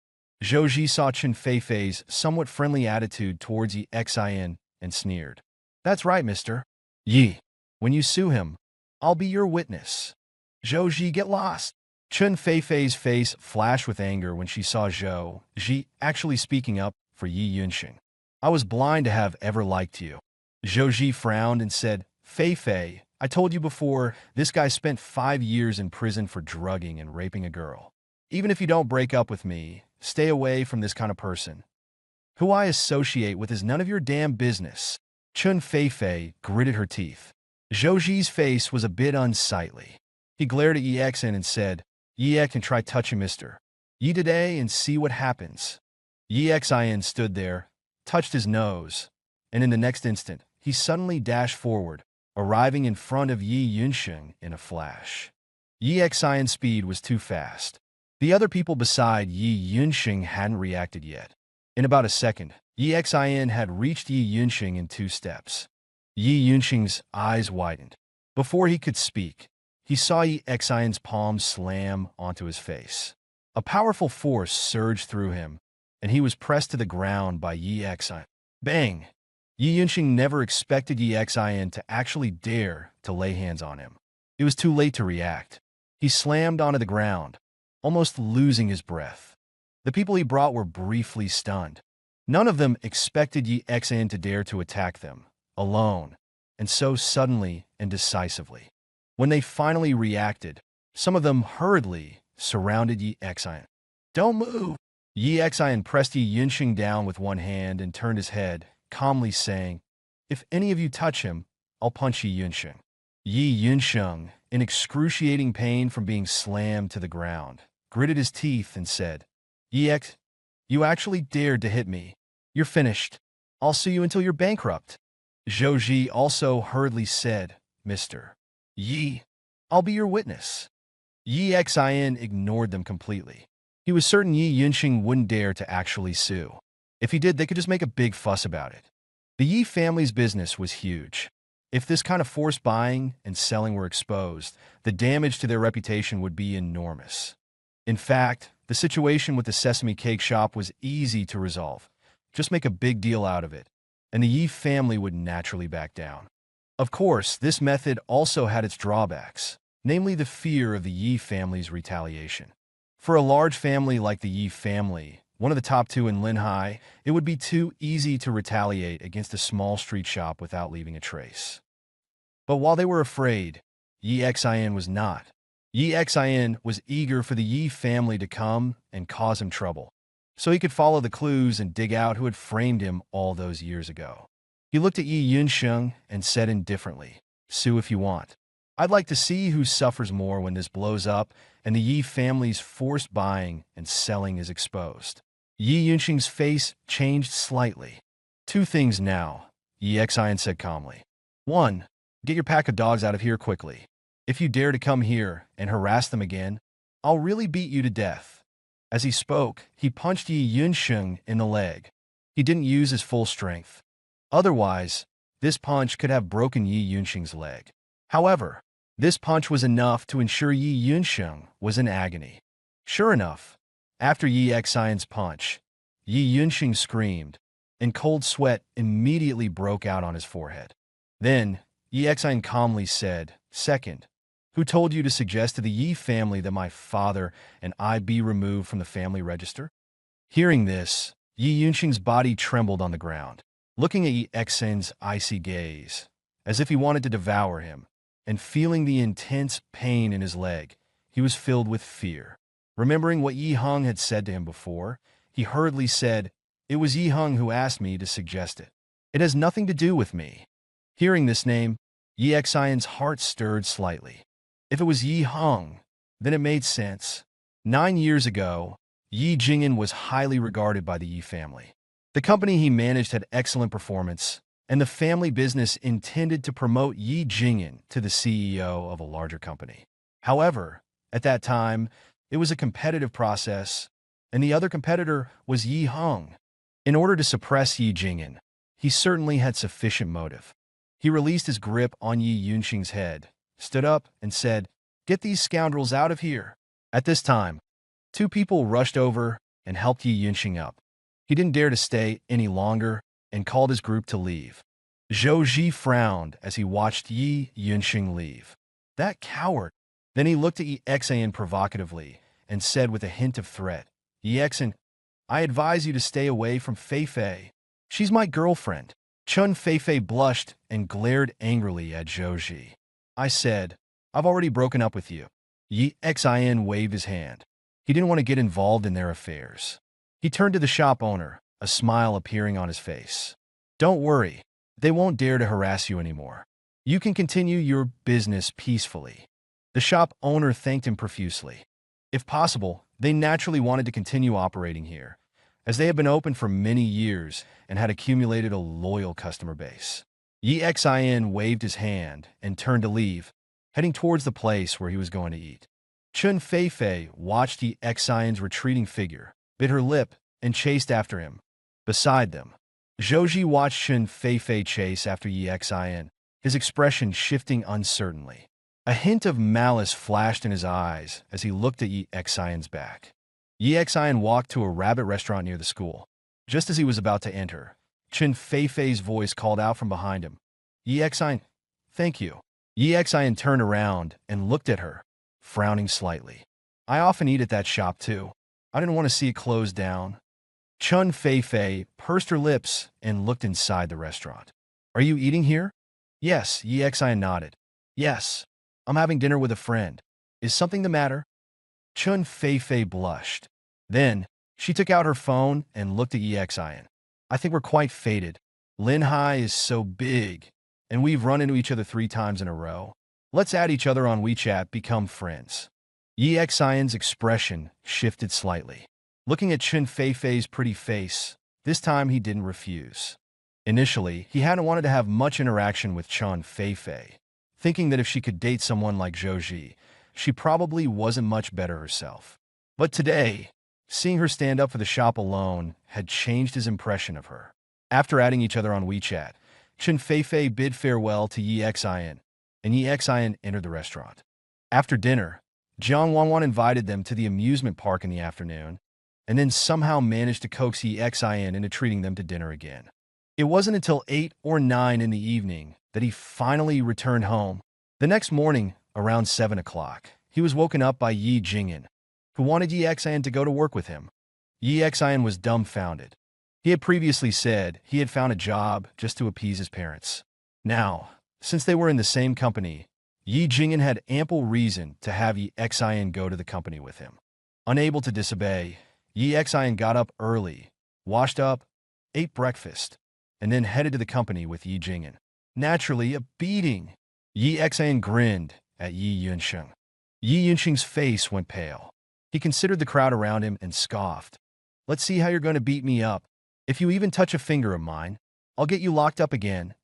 Zhou Ji saw Chen Feifei's somewhat friendly attitude towards Yi Xin and sneered. "That's right, mister. Yi, when you sue him, I'll be your witness." "Zhou Ji, get lost." Chen Feifei's face flashed with anger when she saw Zhou Ji actually speaking up for Yi Yunsheng. "I was blind to have ever liked you." Zhou Ji frowned and said, "Feifei, I told you before, this guy spent 5 years in prison for drugging and raping a girl. Even if you don't break up with me, stay away from this kind of person. Who I associate with is none of your damn business." Chen Feifei gritted her teeth. Zhou Ji's face was a bit unsightly. He glared at Yi Xin and said, "Yi Xin, try touching Mr. Yi today and see what happens." Yi Xin stood there, touched his nose, and in the next instant, he suddenly dashed forward, arriving in front of Yi Yunsheng in a flash. Yi Xin's speed was too fast. The other people beside Yi Yunsheng hadn't reacted yet. In about a second, Yi Xin had reached Yi Yunsheng in 2 steps. Yi Yunsheng's eyes widened. Before he could speak, he saw Yi Xin's palm slam onto his face. A powerful force surged through him, and he was pressed to the ground by Yi Xin. Bang! Yi Yunsheng never expected Yi Xin to actually dare to lay hands on him. It was too late to react. He slammed onto the ground, almost losing his breath. The people he brought were briefly stunned. None of them expected Yi Xin to dare to attack them, alone, and so suddenly and decisively. When they finally reacted, some of them hurriedly surrounded Yi Xin. "Don't move!" Yi Xin pressed Yi Yunsheng down with one hand and turned his head, calmly saying, "If any of you touch him, I'll punch Yi Yunsheng." Yi Yunsheng, in excruciating pain from being slammed to the ground, gritted his teeth and said, "Yi X, you actually dared to hit me. You're finished. I'll sue you until you're bankrupt." Zhou Ji also hurriedly said, "Mr. Yi, I'll be your witness." Yi Xin ignored them completely. He was certain Yi Yunsheng wouldn't dare to actually sue. If he did, they could just make a big fuss about it. The Yi family's business was huge. If this kind of forced buying and selling were exposed, the damage to their reputation would be enormous. In fact, the situation with the sesame cake shop was easy to resolve. Just make a big deal out of it, and the Yi family would naturally back down. Of course, this method also had its drawbacks, namely the fear of the Yi family's retaliation. For a large family like the Yi family, one of the top two in Linhai, it would be too easy to retaliate against a small street shop without leaving a trace. But while they were afraid, Yi Xin was not. Yi Xin was eager for the Yi family to come and cause him trouble, so he could follow the clues and dig out who had framed him all those years ago. He looked at Yi Yunsheng and said indifferently, "Sue if you want. I'd like to see who suffers more when this blows up and the Yi family's forced buying and selling is exposed." Yi Yunsheng's face changed slightly. "Two things now," Yi Xin said calmly. "One, get your pack of dogs out of here quickly. If you dare to come here and harass them again, I'll really beat you to death." As he spoke, he punched Yi Yunsheng in the leg. He didn't use his full strength. Otherwise, this punch could have broken Yi Yunsheng's leg. However, this punch was enough to ensure Yi Yunsheng was in agony. Sure enough, after Yi Xion's punch, Yi Yunsheng screamed, and cold sweat immediately broke out on his forehead. Then, Yi Xion calmly said, "Second, who told you to suggest to the Yi family that my father and I be removed from the family register?" Hearing this, Yi Yunsheng's body trembled on the ground, looking at Yi Xion's icy gaze, as if he wanted to devour him, and feeling the intense pain in his leg, he was filled with fear. Remembering what Yi Heng had said to him before, he hurriedly said, "It was Yi Heng who asked me to suggest it. It has nothing to do with me." Hearing this name, Yi Xion's heart stirred slightly. If it was Yi Heng, then it made sense. 9 years ago, Yi Jing'an was highly regarded by the Yi family. The company he managed had excellent performance, and the family business intended to promote Yi Jing'an to the CEO of a larger company. However, at that time, it was a competitive process, and the other competitor was Yi Heng. In order to suppress Yi Jing'an, he certainly had sufficient motive. He released his grip on Yi Yunsheng's head, stood up, and said, "Get these scoundrels out of here." At this time, two people rushed over and helped Yi Yunsheng up. He didn't dare to stay any longer and called his group to leave. Zhou Ji frowned as he watched Yi Yunsheng leave. "That coward." Then he looked at Yi Xian provocatively and said with a hint of threat, "Yi Xian, I advise you to stay away from Fei Fei. She's my girlfriend." Chun Fei Fei blushed and glared angrily at Zhou Ji. "I said, I've already broken up with you." Yi Xian waved his hand. He didn't want to get involved in their affairs. He turned to the shop owner, a smile appearing on his face. "Don't worry, they won't dare to harass you anymore. You can continue your business peacefully." The shop owner thanked him profusely. If possible, they naturally wanted to continue operating here, as they had been open for many years and had accumulated a loyal customer base. Yi Xian waved his hand and turned to leave, heading towards the place where he was going to eat. Chun Fei Fei watched Yi Xian's retreating figure, bit her lip, and chased after him. Beside them, Zhou Ji watched Chun Fei Fei chase after Yi Xian, his expression shifting uncertainly. A hint of malice flashed in his eyes as he looked at Yi Xian's back. Yi Xian walked to a rabbit restaurant near the school. Just as he was about to enter, Chun Fei Fei's voice called out from behind him, "Yi Xian, thank you." Yi Xian turned around and looked at her, frowning slightly. "I often eat at that shop too. I didn't want to see it closed down." Chun Fei Fei pursed her lips and looked inside the restaurant. "Are you eating here?" "Yes," Yi Xian nodded. "Yes, I'm having dinner with a friend. Is something the matter?" Chun Fei Fei blushed. Then, she took out her phone and looked at Yi Xian. "I think we're quite fated. Linhai is so big, and we've run into each other 3 times in a row. Let's add each other on WeChat, become friends." Yi Xian's expression shifted slightly. Looking at Chun Fei Fei's pretty face, this time he didn't refuse. Initially, he hadn't wanted to have much interaction with Chun Fei Fei, thinking that if she could date someone like Zhou Ji, she probably wasn't much better herself. But today, seeing her stand up for the shop alone had changed his impression of her. After adding each other on WeChat, Chun Fei Fei bid farewell to Yi Xian, and Yi Xian entered the restaurant. After dinner, Jiang Wanwan invited them to the amusement park in the afternoon, and then somehow managed to coax Xin into treating them to dinner again. It wasn't until 8 or 9 in the evening that he finally returned home. The next morning, around 7 o'clock, he was woken up by Yi Jingyan, who wanted Xin to go to work with him. Xin was dumbfounded. He had previously said he had found a job just to appease his parents. Now, since they were in the same company, Yi Jingyan had ample reason to have Xin go to the company with him. Unable to disobey, Xin got up early, washed up, ate breakfast, and then headed to the company with Yi Jingyan. Naturally, a beating. Xin grinned at Yi Yunsheng. Yi Yunsheng's face went pale. He considered the crowd around him and scoffed. "Let's see how you're going to beat me up. If you even touch a finger of mine, I'll get you locked up again."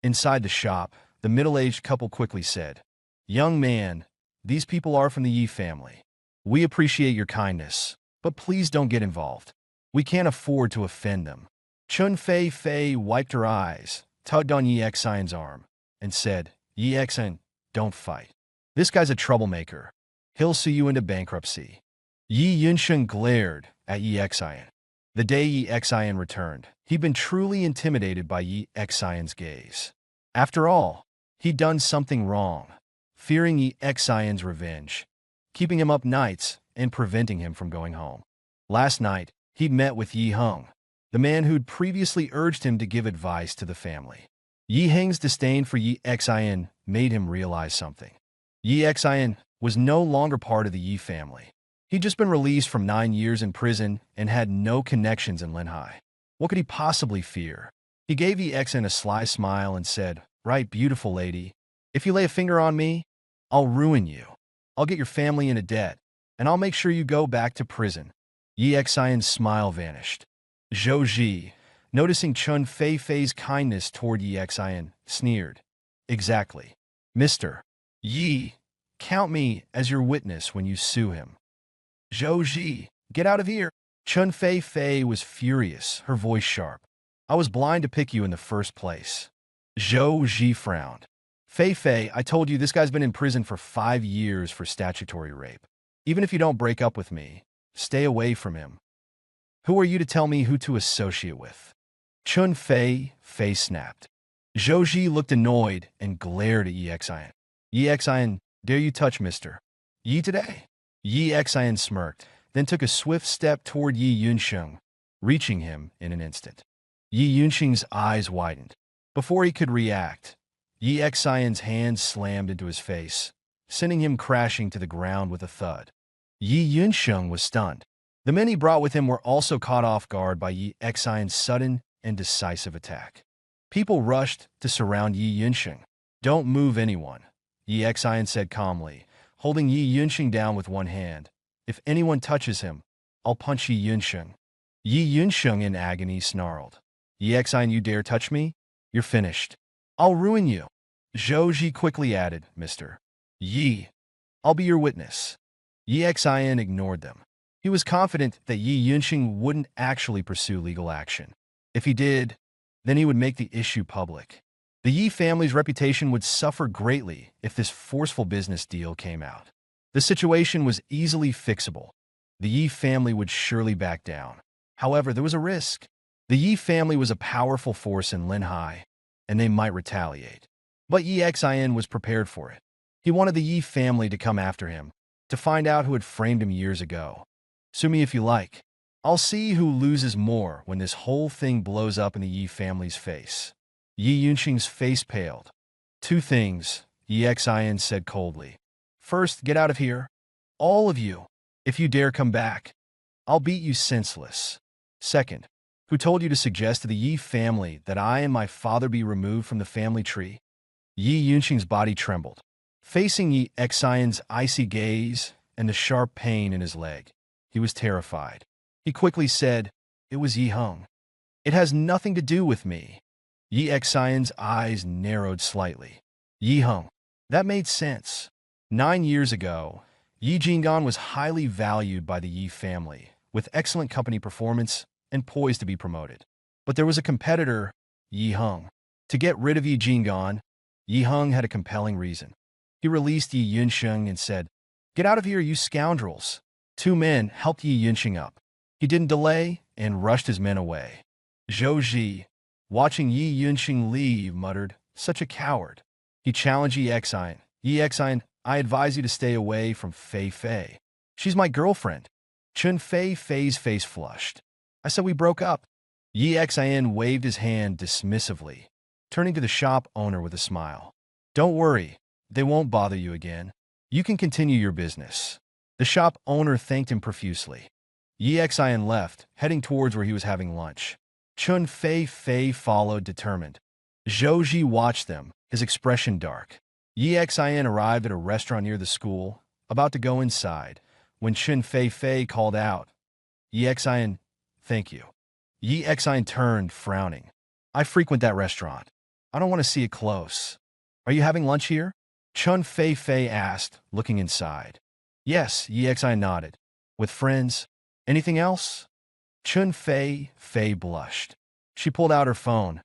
Inside the shop, the middle-aged couple quickly said, "Young man, these people are from the Yi family. We appreciate your kindness, but please don't get involved. We can't afford to offend them." Chun Fei wiped her eyes, tugged on Xin's arm, and said, "Xin, don't fight. This guy's a troublemaker. He'll see you into bankruptcy." Yi Yunsheng glared at Xin. The day Xin returned, he'd been truly intimidated by Xin's gaze. After all, he'd done something wrong, fearing Xin's revenge, keeping him up nights and preventing him from going home. Last night, he'd met with Yi Heng, the man who'd previously urged him to give advice to the family. Yi Heng's disdain for Xin made him realize something. Xin was no longer part of the Yi family. He'd just been released from 9 years in prison and had no connections in Linhai. What could he possibly fear? He gave Xin a sly smile and said, "Right, beautiful lady. If you lay a finger on me, I'll ruin you. I'll get your family into debt, and I'll make sure you go back to prison." Xin's smile vanished. Zhou Ji, noticing Chun Fei's kindness toward Xin, sneered. "Exactly. Mr. Yi, count me as your witness when you sue him." "Zhou Ji, get out of here." Chun Fei was furious, her voice sharp. "I was blind to pick you in the first place." Zhou Ji frowned. Fei, I told you this guy's been in prison for 5 years for statutory rape. Even if you don't break up with me, stay away from him. Who are you to tell me who to associate with?" Chun Fei snapped. Zhou Ji looked annoyed and glared at Xin. "Xin, dare you touch Mr. Yi today?" Xin smirked, then took a swift step toward Yi Yunsheng, reaching him in an instant. Yi Yunsheng's eyes widened. Before he could react, Xin's hand slammed into his face, sending him crashing to the ground with a thud. Yi Yunsheng was stunned. The men he brought with him were also caught off guard by Xin's sudden and decisive attack. People rushed to surround Yi Yunsheng. "Don't move anyone," Xin said calmly, holding Yi Yunsheng down with one hand. "If anyone touches him, I'll punch Yi Yunsheng." Yi Yunsheng in agony snarled. "Xin, you dare touch me? You're finished. I'll ruin you." Zhou Ji quickly added, "Mr. Yi, I'll be your witness." Xin ignored them. He was confident that Yi Yunsheng wouldn't actually pursue legal action. If he did, then he would make the issue public. The Yi family's reputation would suffer greatly if this forceful business deal came out. The situation was easily fixable. The Yi family would surely back down. However, there was a risk. The Yi family was a powerful force in Linhai, and they might retaliate. But Xin was prepared for it. He wanted the Yi family to come after him, to find out who had framed him years ago. "Sue me if you like. I'll see who loses more when this whole thing blows up in the Yi family's face." Yi Yunsheng's face paled. "2 things," Xin said coldly. "First, get out of here. All of you. If you dare come back, I'll beat you senseless. Second, who told you to suggest to the Yi family that I and my father be removed from the family tree?" Yi Yunsheng's body trembled. Facing Xin's icy gaze and the sharp pain in his leg, he was terrified. He quickly said, "It was Yi Heng. It has nothing to do with me." Xin's eyes narrowed slightly. "Yi Heng. That made sense. 9 years ago, Yi Jinggan was highly valued by the Yi family, with excellent company performance and poised to be promoted. But there was a competitor, Yi Heng. To get rid of Yi Jinggan, Yi Heng had a compelling reason. He released Yi Yunsheng and said, Get out of here, you scoundrels. Two men helped Yi Yunxing up. He didn't delay and rushed his men away. Zhou Ji, watching Yi Yunxing leave, muttered, such a coward. He challenged Yi Xian. Yi Xian, I advise you to stay away from Fei Fei. She's my girlfriend. Chun Fei Fei's face flushed. I said we broke up. Yi Xian waved his hand dismissively, turning to the shop owner with a smile. Don't worry, they won't bother you again. You can continue your business. The shop owner thanked him profusely. Yi Xian left, heading towards where he was having lunch. Chun Fei Fei followed, determined. Zhou Ji watched them, his expression dark. Yi Xian arrived at a restaurant near the school, about to go inside, when Chun Fei Fei called out, Yi Xian, thank you. Yi Xian turned, frowning. I frequent that restaurant. I don't want to see it close. Are you having lunch here? Chun Fei Fei asked, looking inside. Yes, Yi Xian nodded. With friends? Anything else? Chun Fei Fei blushed. She pulled out her phone.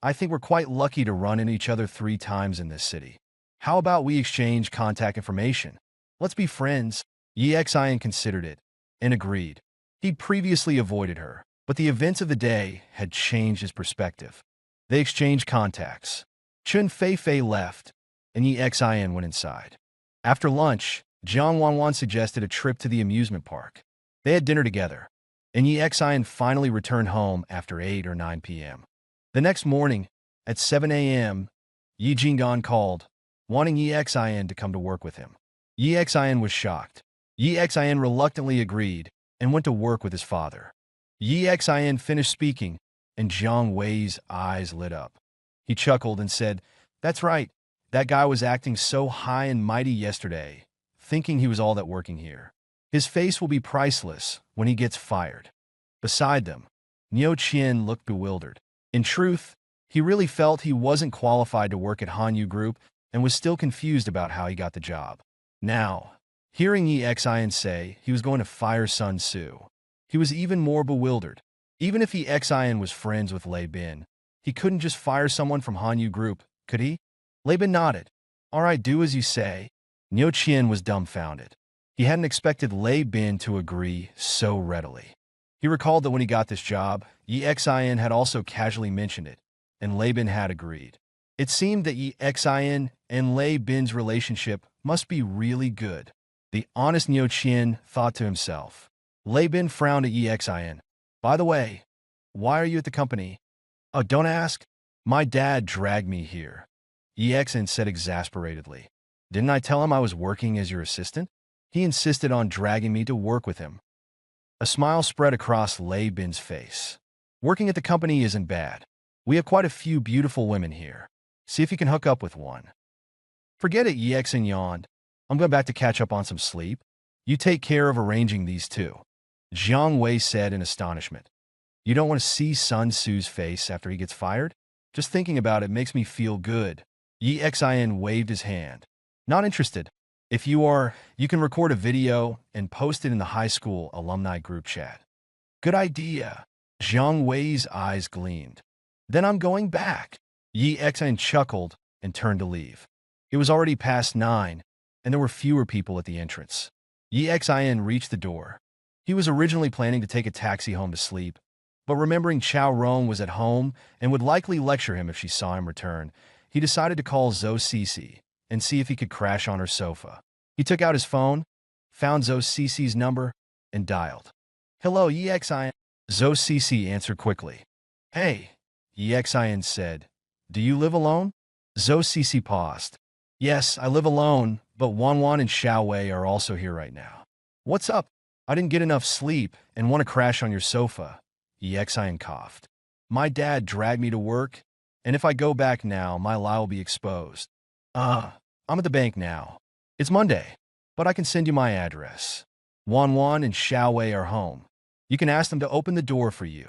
I think we're quite lucky to run into each other 3 times in this city. How about we exchange contact information? Let's be friends. Yi Xian considered it and agreed. He'd previously avoided her, but the events of the day had changed his perspective. They exchanged contacts. Chun Fei Fei left, and Yi Xian went inside. After lunch, Jiang Wanwan suggested a trip to the amusement park. They had dinner together, and Yi Xian finally returned home after 8 or 9 p.m. The next morning, at 7 a.m., Yi Jinggan called, wanting Yi Xian to come to work with him. Yi Xian was shocked. Yi Xian reluctantly agreed and went to work with his father. Yi Xian finished speaking, and Jiang Wei's eyes lit up. He chuckled and said, That's right, that guy was acting so high and mighty yesterday, thinking he was all that working here. His face will be priceless when he gets fired. Beside them, Niu Qian looked bewildered. In truth, he really felt he wasn't qualified to work at Hanyu Group and was still confused about how he got the job. Now, hearing Yi Xian say he was going to fire Sun Tzu, he was even more bewildered. Even if Yi Xian was friends with Lei Bin, he couldn't just fire someone from Hanyu Group, could he? Lei Bin nodded. All right, do as you say. Niu Qian was dumbfounded. He hadn't expected Lei Bin to agree so readily. He recalled that when he got this job, Yi Xian had also casually mentioned it, and Lei Bin had agreed. It seemed that Yi Xian and Lei Bin's relationship must be really good. The honest Niu Qian thought to himself. Lei Bin frowned at Yi Xian. By the way, why are you at the company? Oh, don't ask. My dad dragged me here. Yi Xian said exasperatedly. Didn't I tell him I was working as your assistant? He insisted on dragging me to work with him. A smile spread across Lei Bin's face. Working at the company isn't bad. We have quite a few beautiful women here. See if you can hook up with one. Forget it, Yi Xian yawned. I'm going back to catch up on some sleep. You take care of arranging these two. Jiang Wei said in astonishment. You don't want to see Sun Tzu's face after he gets fired? Just thinking about it makes me feel good. Yi Xian waved his hand. Not interested. If you are, you can record a video and post it in the high school alumni group chat. Good idea. Jiang Wei's eyes gleamed. Then I'm going back. Yi Xian chuckled and turned to leave. It was already past 9, and there were fewer people at the entrance. Yi Xian reached the door. He was originally planning to take a taxi home to sleep, but remembering Chao Rong was at home and would likely lecture him if she saw him return, he decided to call Zhou Cece and see if he could crash on her sofa. He took out his phone, found Zhou Cece's number, and dialed. Hello, Yi Xian. Zhou Cece answered quickly. Hey, Yi Xian said. Do you live alone? Zhou Cece paused. Yes, I live alone, but Wanwan and Xiao Wei are also here right now. What's up? I didn't get enough sleep and want to crash on your sofa. Yi Xian coughed. My dad dragged me to work, and if I go back now, my lie will be exposed. I'm at the bank now. It's Monday, but I can send you my address. Wanwan and Xiao Wei are home. You can ask them to open the door for you,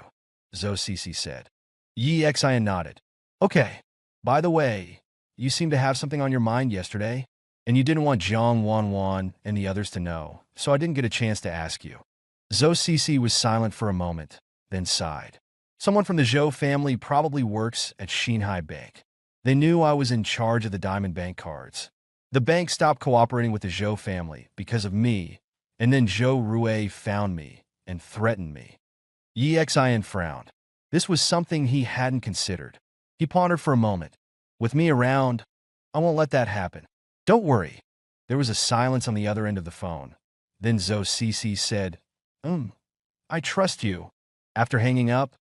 Zhou Cece said. Yi Xian nodded. Okay. By the way, you seemed to have something on your mind yesterday, and you didn't want Jiang Wanwan and the others to know, so I didn't get a chance to ask you. Zhou Cece was silent for a moment, then sighed. Someone from the Zhou family probably works at Xinhai Bank. They knew I was in charge of the Diamond Bank cards. The bank stopped cooperating with the Zhou family because of me, and then Zhou Rue found me and threatened me. Yi Xin frowned. This was something he hadn't considered. He pondered for a moment. With me around, I won't let that happen. Don't worry. There was a silence on the other end of the phone. Then Zhou Cece said, I trust you. After hanging up,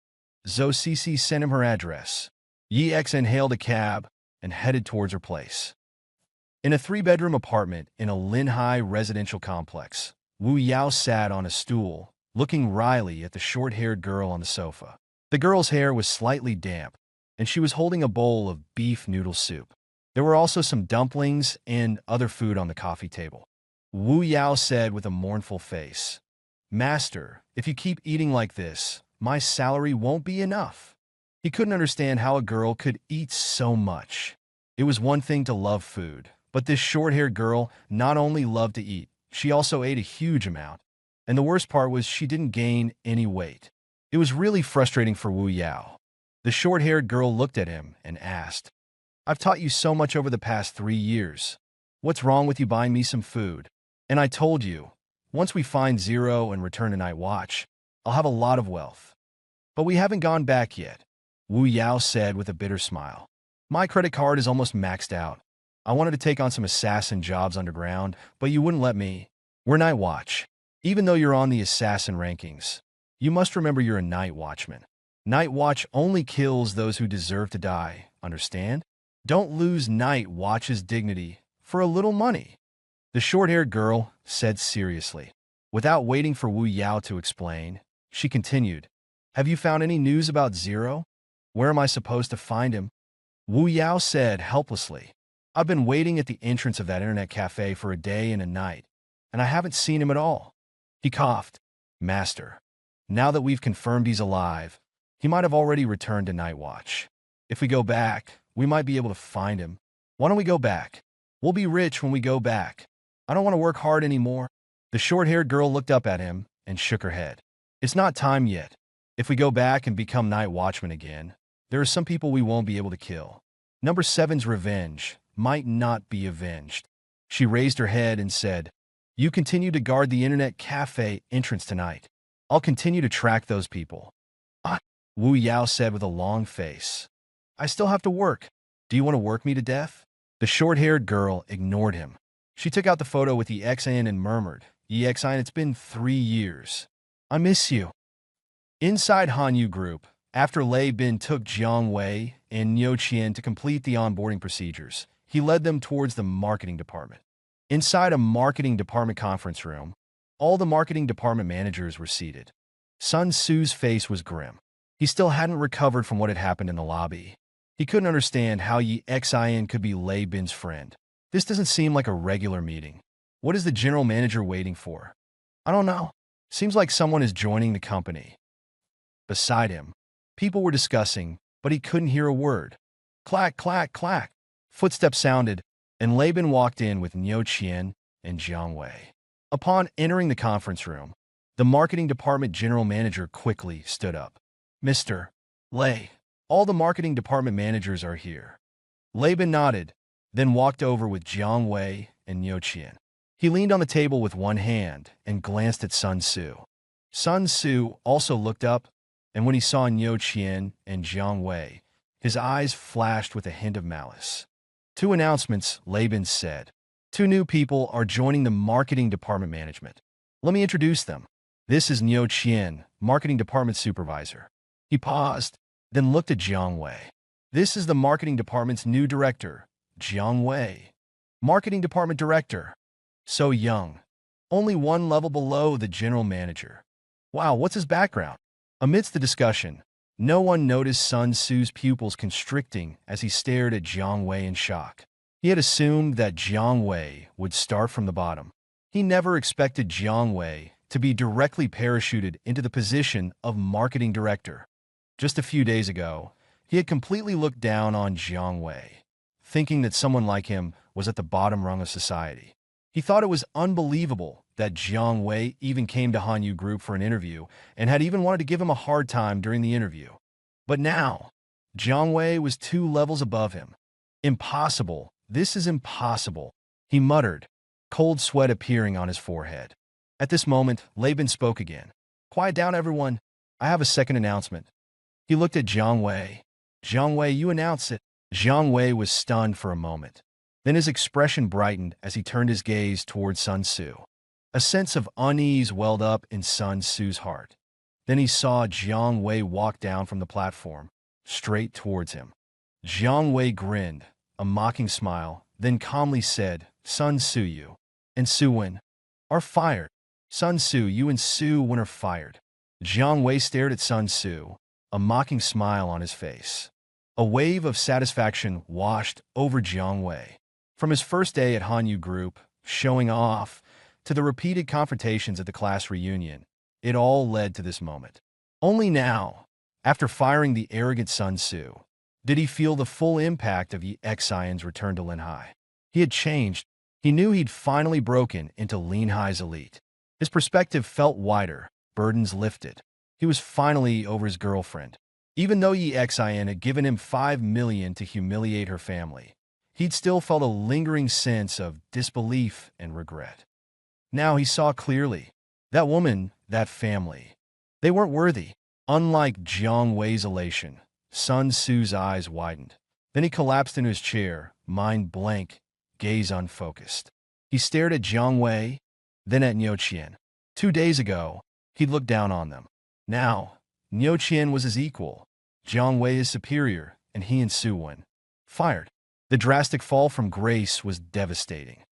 Zhou Cece sent him her address. Yi Xin hailed a cab and headed towards her place. In a 3-bedroom apartment in a Linhai residential complex, Wu Yao sat on a stool, looking wryly at the short-haired girl on the sofa. The girl's hair was slightly damp, and she was holding a bowl of beef noodle soup. There were also some dumplings and other food on the coffee table. Wu Yao said with a mournful face, "Master, if you keep eating like this, my salary won't be enough." He couldn't understand how a girl could eat so much. It was one thing to love food, but this short-haired girl not only loved to eat, she also ate a huge amount. And the worst part was she didn't gain any weight. It was really frustrating for Wu Yao. The short-haired girl looked at him and asked, "I've taught you so much over the past 3 years. What's wrong with you buying me some food? And I told you, once we find Zero and return to Night Watch, I'll have a lot of wealth. But we haven't gone back yet," Wu Yao said with a bitter smile. "My credit card is almost maxed out. I wanted to take on some assassin jobs underground, but you wouldn't let me. We're Night Watch. Even though you're on the assassin rankings, you must remember you're a night watchman. Night Watch only kills those who deserve to die, understand? Don't lose Night Watch's dignity for a little money." The short-haired girl said seriously. Without waiting for Wu Yao to explain, she continued, "Have you found any news about Zero? Where am I supposed to find him?" Wu Yao said helplessly, "I've been waiting at the entrance of that internet cafe for a day and a night, and I haven't seen him at all." He coughed. "Master, now that we've confirmed he's alive, he might have already returned to Night Watch. If we go back, we might be able to find him. Why don't we go back? We'll be rich when we go back. I don't want to work hard anymore." The short-haired girl looked up at him and shook her head. "It's not time yet. If we go back and become night watchmen again, there are some people we won't be able to kill. Number 7's revenge might not be avenged." She raised her head and said, "You continue to guard the internet cafe entrance tonight. I'll continue to track those people." "Ah," Wu Yao said with a long face. "I still have to work. Do you want to work me to death?" The short-haired girl ignored him. She took out the photo with the XN and murmured, "EXN, it's been 3 years. I miss you." Inside Hanyu Group, after Lei Bin took Jiang Wei and Niu Qian to complete the onboarding procedures, he led them towards the marketing department. Inside a marketing department conference room, all the marketing department managers were seated. Sun Tzu's face was grim. He still hadn't recovered from what had happened in the lobby. He couldn't understand how Yi Xian could be Lei Bin's friend. This doesn't seem like a regular meeting. What is the general manager waiting for? I don't know. Seems like someone is joining the company. Beside him, people were discussing, but he couldn't hear a word. Clack, clack, clack. Footsteps sounded, and Lei Bin walked in with Niu Qian and Jiang Wei. Upon entering the conference room, the marketing department general manager quickly stood up. "Mr. Lei, all the marketing department managers are here." Lei Bin nodded, then walked over with Jiang Wei and Niu Qian. He leaned on the table with one hand and glanced at Sun Tzu. Sun Tzu also looked up, and when he saw Niu Qian and Jiang Wei, his eyes flashed with a hint of malice. "Two announcements," Lei Bin said. "2 new people are joining the marketing department management. Let me introduce them. This is Niu Qian, marketing department supervisor." He paused, then looked at Jiang Wei. "This is the marketing department's new director, Jiang Wei. Marketing department director. So young. Only 1 level below the general manager. Wow, what's his background?" Amidst the discussion, no one noticed Sun Tzu's pupils constricting as he stared at Jiang Wei in shock. He had assumed that Jiang Wei would start from the bottom. He never expected Jiang Wei to be directly parachuted into the position of marketing director. Just a few days ago, he had completely looked down on Jiang Wei, thinking that someone like him was at the bottom rung of society. He thought it was unbelievable that Jiang Wei even came to Hanyu Group for an interview and had even wanted to give him a hard time during the interview. But now, Jiang Wei was 2 levels above him. Impossible. This is impossible. he muttered, cold sweat appearing on his forehead. At this moment, Laban spoke again. Quiet down, everyone. I have a second announcement. He looked at Jiang Wei. Jiang Wei, you announce it. Jiang Wei was stunned for a moment. Then his expression brightened as he turned his gaze toward Sun Tzu. A sense of unease welled up in Sun Tzu's heart. Then he saw Jiang Wei walk down from the platform, straight towards him. Jiang Wei grinned, a mocking smile, then calmly said, Sun Tzu, you and Su Wen are fired. Sun Tzu, you and Su Wen are fired. Jiang Wei stared at Sun Tzu, a mocking smile on his face. A wave of satisfaction washed over Jiang Wei. From his first day at Hanyu Group, showing off, to the repeated confrontations at the class reunion, it all led to this moment. Only now, after firing the arrogant Sun Tzu, did he feel the full impact of Yi Xian's return to Linhai. He had changed. He knew he'd finally broken into Linhai's elite. His perspective felt wider, burdens lifted. He was finally over his girlfriend. Even though Yi Xian had given him 5 million to humiliate her family, he'd still felt a lingering sense of disbelief and regret. Now he saw clearly. That woman, that family, they weren't worthy. Unlike Jiang Wei's elation, Sun Tzu's eyes widened. Then he collapsed into his chair, mind blank, gaze unfocused. He stared at Jiang Wei, then at Niu Qian. 2 days ago, he'd looked down on them. Now, Niu Qian was his equal, Jiang Wei his superior, and he and Su Wen fired. The drastic fall from grace was devastating.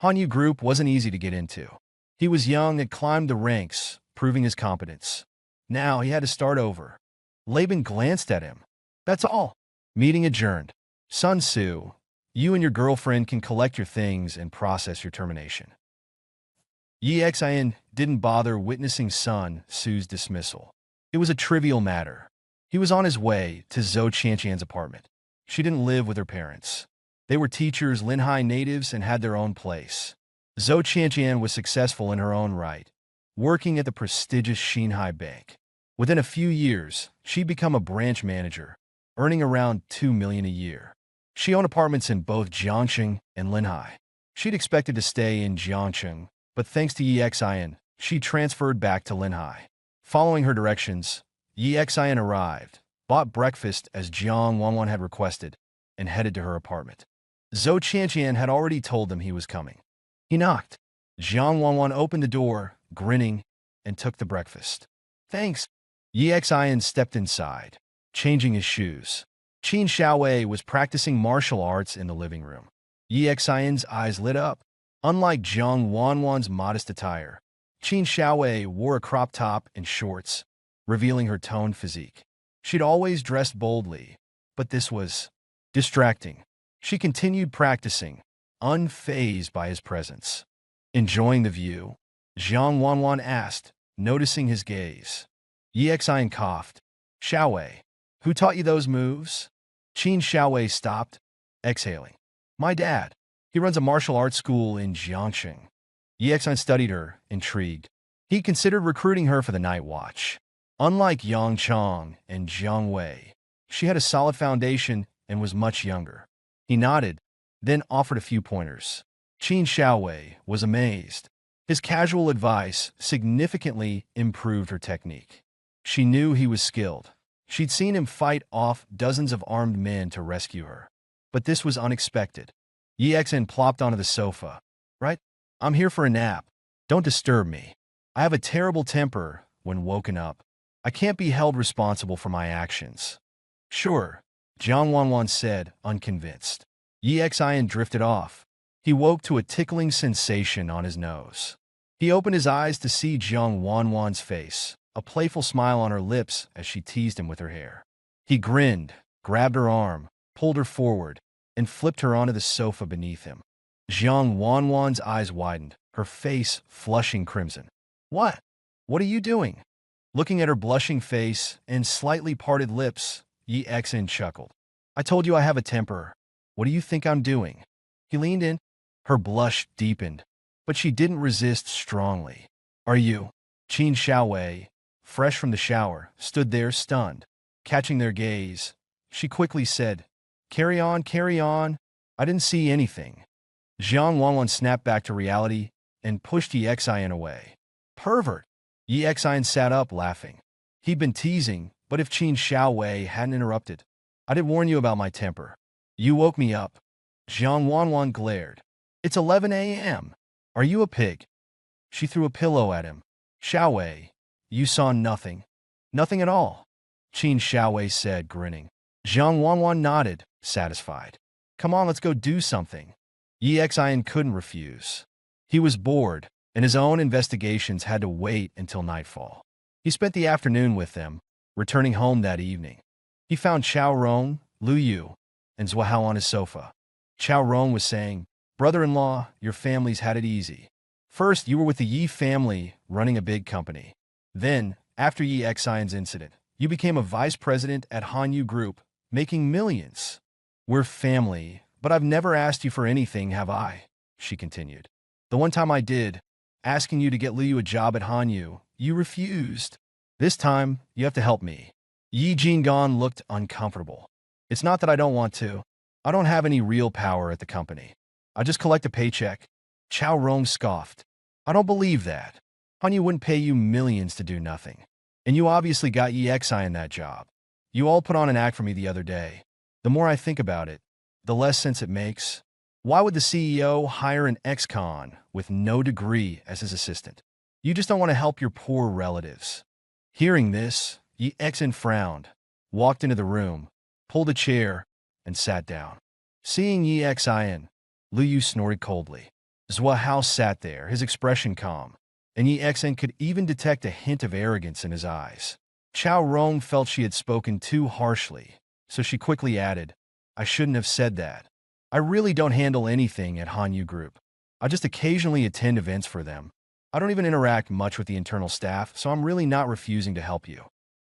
Hanyu Group wasn't easy to get into. He was young and climbed the ranks, proving his competence. Now he had to start over. Laban glanced at him. That's all. Meeting adjourned. Sun Tzu, you and your girlfriend can collect your things and process your termination. Yi Xian didn't bother witnessing Sun Tzu's dismissal. It was a trivial matter. He was on his way to Zhou Qianqian's apartment. She didn't live with her parents. They were teachers, Linhai natives, and had their own place. Zhou Qianqian was successful in her own right, working at the prestigious Xinhai Bank. Within a few years, she'd become a branch manager, earning around 2 million a year. She owned apartments in both Jiangxing and Linhai. She'd expected to stay in Jiangxing, but thanks to Yi Xian, she transferred back to Linhai. Following her directions, Yi Xian arrived, bought breakfast as Jiang Wanwan had requested, and headed to her apartment. Zhou Qianqian had already told them he was coming. He knocked. Jiang Wanwan opened the door, grinning, and took the breakfast. Thanks. Yi Xian stepped inside, changing his shoes. Qin Xiaowei was practicing martial arts in the living room. Yi Xian's eyes lit up. Unlike Jiang Wanwan's modest attire, Qin Xiaowei wore a crop top and shorts, revealing her toned physique. She'd always dressed boldly, but this was distracting. She continued practicing, unfazed by his presence. Enjoying the view? Jiang Wanwan asked, noticing his gaze. Yi Xian coughed. Xiaowei, who taught you those moves? Qin Xiaowei stopped, exhaling. My dad. He runs a martial arts school in Jiangxing. Yi Xian studied her, intrigued. He considered recruiting her for the night watch. Unlike Yang Chong and Jiang Wei, she had a solid foundation and was much younger. He nodded, then offered a few pointers. Qin Xiaowei was amazed. His casual advice significantly improved her technique. She knew he was skilled. She'd seen him fight off dozens of armed men to rescue her. But this was unexpected. Yi Xian plopped onto the sofa. Right? I'm here for a nap. Don't disturb me. I have a terrible temper when woken up. I can't be held responsible for my actions. Sure, Jiang Wanwan said, unconvinced. Yi Xian drifted off. He woke to a tickling sensation on his nose. He opened his eyes to see Jiang Wanwan's face, a playful smile on her lips as she teased him with her hair. He grinned, grabbed her arm, pulled her forward, and flipped her onto the sofa beneath him. Jiang Wanwan's eyes widened, her face flushing crimson. What? What are you doing? Looking at her blushing face and slightly parted lips, Yi Xian chuckled. I told you I have a temper. What do you think I'm doing? He leaned in. Her blush deepened, but she didn't resist strongly. Are you? Qin Xiaowei, fresh from the shower, stood there stunned. Catching their gaze, she quickly said, Carry on, carry on. I didn't see anything. Jiang Wanwan snapped back to reality and pushed Yi Xian away. Pervert! Yi Xian sat up, laughing. He'd been teasing, but if Qin Xiaowei hadn't interrupted, I did warn you about my temper. You woke me up. Jiang Wanwan glared. It's 11 a.m. Are you a pig? She threw a pillow at him. Xiaowei, you saw nothing. Nothing at all, Qin Xiaowei said, grinning. Jiang Wanwan nodded, satisfied. Come on, let's go do something. Yi Xian couldn't refuse. He was bored, and his own investigations had to wait until nightfall. He spent the afternoon with them, returning home that evening. He found Chao Rong, Lu Yu, and Zhuahao on his sofa. Chao Rong was saying, Brother-in-law, your family's had it easy. First, you were with the Yi family, running a big company. Then, after Yi Xian's incident, you became a vice president at Hanyu Group, making millions. We're family, but I've never asked you for anything, have I? She continued. The one time I did, asking you to get Liu a job at Hanyu, you refused. This time, you have to help me. Yi Jinggan looked uncomfortable. It's not that I don't want to. I don't have any real power at the company. I just collect a paycheck. Chao Rong scoffed. I don't believe that. Hanyu wouldn't pay you millions to do nothing. And you obviously got Yi Xian that job. You all put on an act for me the other day. The more I think about it, the less sense it makes. Why would the CEO hire an ex-con with no degree as his assistant? You just don't want to help your poor relatives. Hearing this, Yi Xian frowned, walked into the room, pulled a chair, and sat down. Seeing Yi Xian, Lu Yu snorted coldly. Zhuahao sat there, his expression calm, and Yi Xian could even detect a hint of arrogance in his eyes. Chao Rong felt she had spoken too harshly, so she quickly added, I shouldn't have said that. I really don't handle anything at Hanyu Group. I just occasionally attend events for them. I don't even interact much with the internal staff, so I'm really not refusing to help you.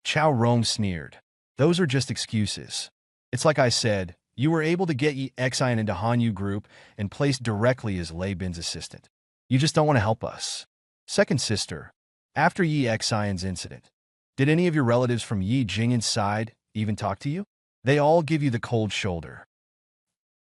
Chao Rong sneered. Those are just excuses. It's like I said, you were able to get Yi Xian into Hanyu Group and placed directly as Lei Bin's assistant. You just don't want to help us. Second sister, after Yi Xian's incident, did any of your relatives from Yi Jingyan's side even talk to you? They all give you the cold shoulder.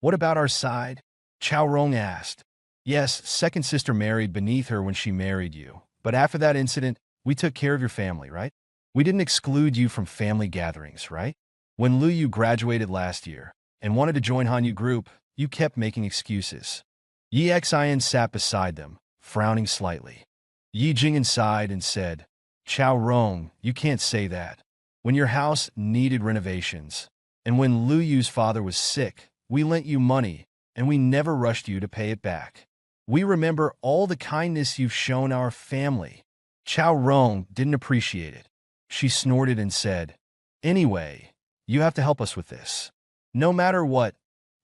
What about our side? Chao Rong asked. Yes, second sister married beneath her when she married you, but after that incident, we took care of your family, right? We didn't exclude you from family gatherings, right? When Lu Yu graduated last year and wanted to join Hanyu Group, you kept making excuses. Yi Xian sat beside them, frowning slightly. Yi Jingyan sighed and said, Chao Rong, you can't say that. When your house needed renovations, and when Lu Yu's father was sick, we lent you money, and we never rushed you to pay it back. We remember all the kindness you've shown our family. Chao Rong didn't appreciate it. She snorted and said, Anyway, you have to help us with this. No matter what,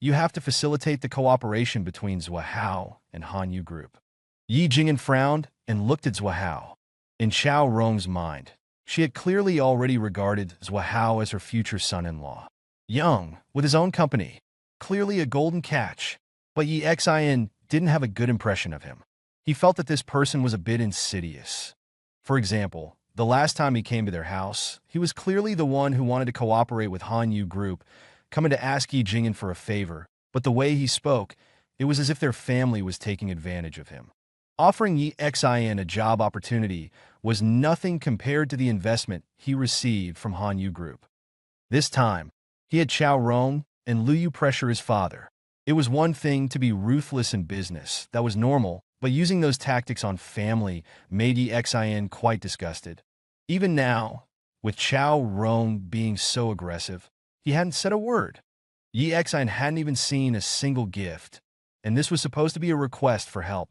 you have to facilitate the cooperation between Zhuahao and Hanyu Group. Yi Jingyan frowned and looked at Zhuahao. In Chao Rong's mind, she had clearly already regarded Zhuahao as her future son-in-law. Young, with his own company, clearly a golden catch, but Yi Xian didn't have a good impression of him. He felt that this person was a bit insidious. For example, the last time he came to their house, he was clearly the one who wanted to cooperate with Hanyu Group, coming to ask Yi Jingyan for a favor, but the way he spoke, it was as if their family was taking advantage of him. Offering Yi Xian a job opportunity was nothing compared to the investment he received from Hanyu Group. This time, he had Chao Rong and Lu Yu pressure his father. It was one thing to be ruthless in business, that was normal, but using those tactics on family made Yi Xian quite disgusted. Even now, with Chao Rong being so aggressive, he hadn't said a word. Yi Xian hadn't even seen a single gift, and this was supposed to be a request for help.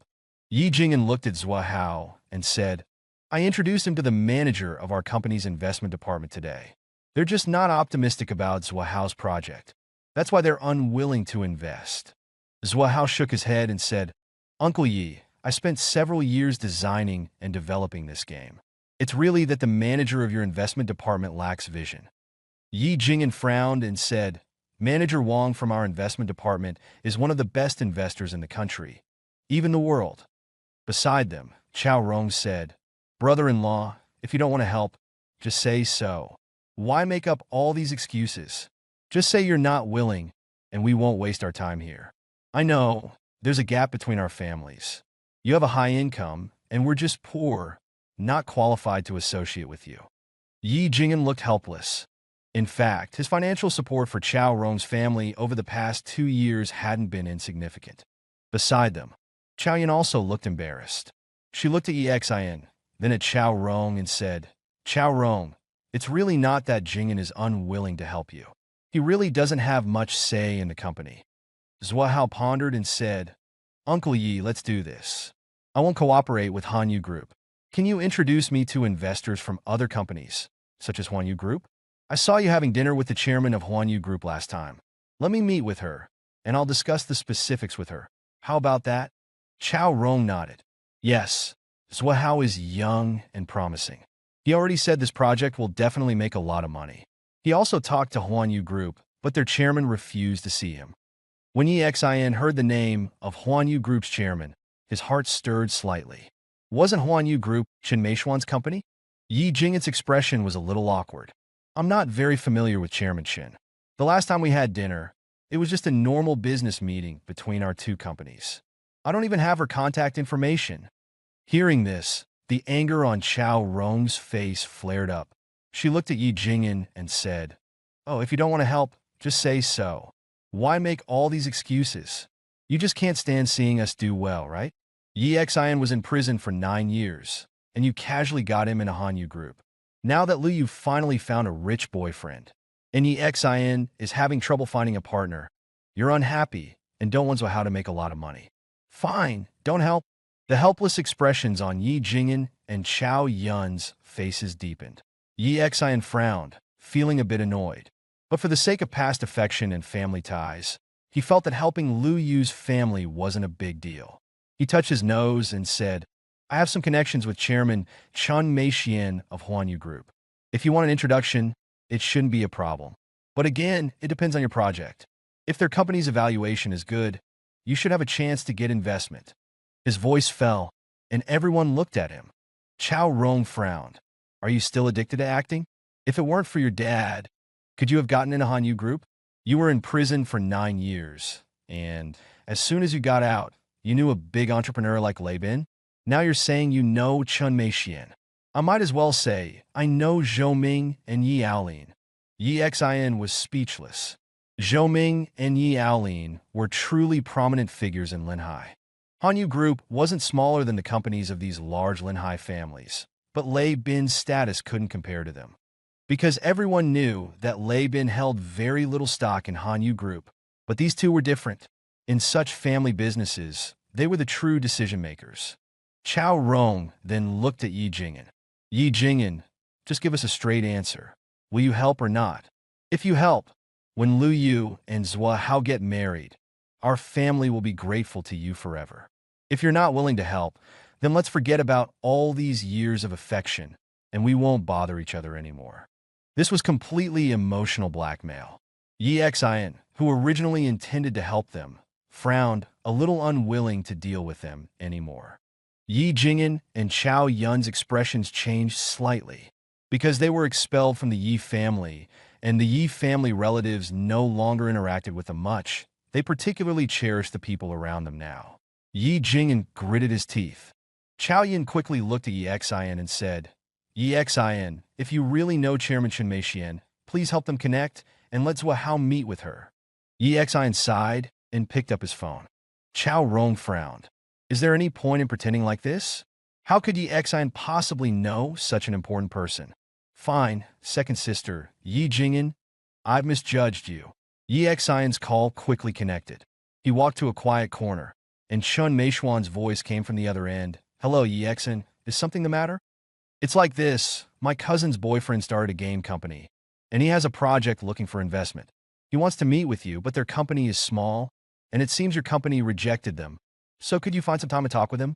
Yi Jingyan looked at Zhuahao and said, I introduced him to the manager of our company's investment department today. They're just not optimistic about Zhuahao's project. That's why they're unwilling to invest. Zhuahao shook his head and said, Uncle Yi, I spent several years designing and developing this game. It's really that the manager of your investment department lacks vision. Yi Jingyan frowned and said, Manager Wang from our investment department is one of the best investors in the country, even the world. Beside them, Chao Rong said, Brother-in-law, if you don't want to help, just say so. Why make up all these excuses? Just say you're not willing, and we won't waste our time here. I know, There's a gap between our families. You have a high income, and we're just poor, not qualified to associate with you. Yi Jing'an looked helpless. In fact, his financial support for Chao Rong's family over the past 2 years hadn't been insignificant. Beside them, Chao Yan also looked embarrassed. She looked at Xin, then at Chao Rong and said, Chao Rong, it's really not that Jing'an is unwilling to help you. He really doesn't have much say in the company. Zhua Hao pondered and said, Uncle Yi, let's do this. I won't cooperate with Hanyu Group. Can you introduce me to investors from other companies, such as Hanyu Group? I saw you having dinner with the chairman of Hanyu Group last time. Let me meet with her, and I'll discuss the specifics with her. How about that? Chao Rong nodded. Yes, Zhua Hao is young and promising. He already said this project will definitely make a lot of money. He also talked to Hanyu Group, but their chairman refused to see him. When Xin heard the name of Hanyu Group's chairman, his heart stirred slightly. Wasn't Hanyu Group Chen Meishuan's company? Yi Jing'an's expression was a little awkward. I'm not very familiar with Chairman Chen. The last time we had dinner, it was just a normal business meeting between our two companies. I don't even have her contact information. Hearing this, the anger on Chao Rong's face flared up. She looked at Yi Jing'an and said, Oh, if you don't want to help, just say so. Why make all these excuses? You just can't stand seeing us do well, right? Xin was in prison for 9 years, and you casually got him in a Hanyu Group. Now that Liu finally found a rich boyfriend, and Xin is having trouble finding a partner, you're unhappy and don't want how to make a lot of money. Fine, don't help. The helpless expressions on Yi Jing'an and Chao Yun's faces deepened. Xin frowned, feeling a bit annoyed. But for the sake of past affection and family ties, he felt that helping Lu Yu's family wasn't a big deal. He touched his nose and said, I have some connections with Chairman Chen Meixian of Hanyu Group. If you want an introduction, it shouldn't be a problem. But again, it depends on your project. If their company's evaluation is good, you should have a chance to get investment. His voice fell, and everyone looked at him. Chao Rong frowned. Are you still addicted to acting? If it weren't for your dad, could you have gotten in a Hanyu Group? You were in prison for 9 years, and as soon as you got out, you knew a big entrepreneur like Lei Bin? Now you're saying you know Chen Meixian. I might as well say, I know Zhou Ming and Yi Aolin. Xin was speechless. Zhou Ming and Yi Aolin were truly prominent figures in Linhai. Hanyu Group wasn't smaller than the companies of these large Linhai families, but Lei Bin's status couldn't compare to them. Because everyone knew that Lei Bin held very little stock in Hanyu Group, but these two were different. In such family businesses, they were the true decision-makers. Chao Rong then looked at Yi Jing'an. Yi Jing'an, just give us a straight answer. Will you help or not? If you help, when Lu Yu and Zhua Hao get married, our family will be grateful to you forever. If you're not willing to help, then let's forget about all these years of affection, and we won't bother each other anymore. This was completely emotional blackmail. Xin, who originally intended to help them, frowned, a little unwilling to deal with them anymore. Yi Jing'an and Chao Yun's expressions changed slightly. Because they were expelled from the Yi family, and the Yi family relatives no longer interacted with them much, they particularly cherished the people around them now. Yi Jing'an gritted his teeth. Chao Yun quickly looked at Xin and said, Xin, if you really know Chairman Chen Meixian, please help them connect, and let Zhua Hao meet with her. Xin sighed and picked up his phone. Chao Rong frowned. Is there any point in pretending like this? How could Xin possibly know such an important person? Fine, second sister, Yi Jing'an, I've misjudged you. Xin's call quickly connected. He walked to a quiet corner, and Chen Meishuan's voice came from the other end. Hello, Xin, is something the matter? It's like this, my cousin's boyfriend started a game company, and he has a project looking for investment. He wants to meet with you, but their company is small, and it seems your company rejected them. So could you find some time to talk with him?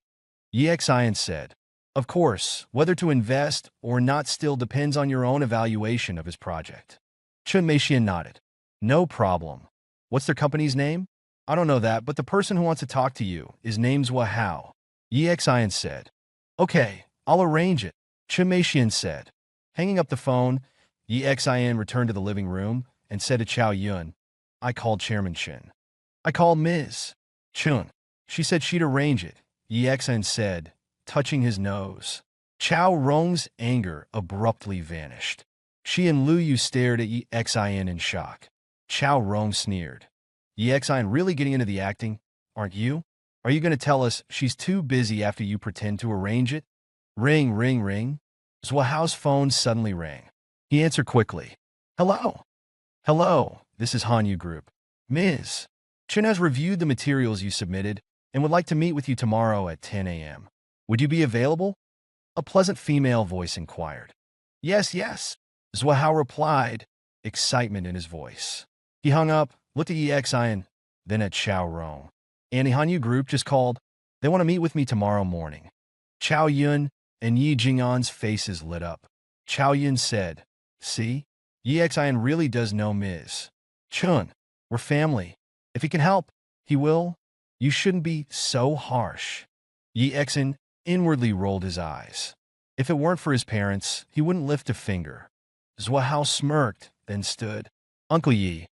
Xin said. Of course, whether to invest or not still depends on your own evaluation of his project. Chen Meixian nodded. No problem. What's their company's name? I don't know that, but the person who wants to talk to you is named Zhua Hao. Xin said. Okay, I'll arrange it, Chen Meixian said. Hanging up the phone, Xin returned to the living room and said to Chao Yun, I called Chairman Chen. I called Ms. Chun. She said she'd arrange it, Yexin said, touching his nose. Chao Rong's anger abruptly vanished. She and Lu Yu stared at Yexin in shock. Chao Rong sneered. Yexin really getting into the acting, aren't you? Are you going to tell us she's too busy after you pretend to arrange it? Ring, ring, ring. Zhuao's phone suddenly rang. He answered quickly. Hello. Hello, this is Hanyu Group. Ms. Chen has reviewed the materials you submitted and would like to meet with you tomorrow at 10 a.m. Would you be available? A pleasant female voice inquired. Yes, yes, Zhuao replied, excitement in his voice. He hung up, looked at Yexin, then at Chao Rong. And the Hanyu Group just called. They want to meet with me tomorrow morning. Chao Yun and Yi Jing'an's faces lit up. Chao Yun said, See? Yexin really does know Ms. Chun. We're family. If he can help, he will. You shouldn't be so harsh. Yexin inwardly rolled his eyes. If it weren't for his parents, he wouldn't lift a finger. Zhuao smirked, then stood. Uncle Yi,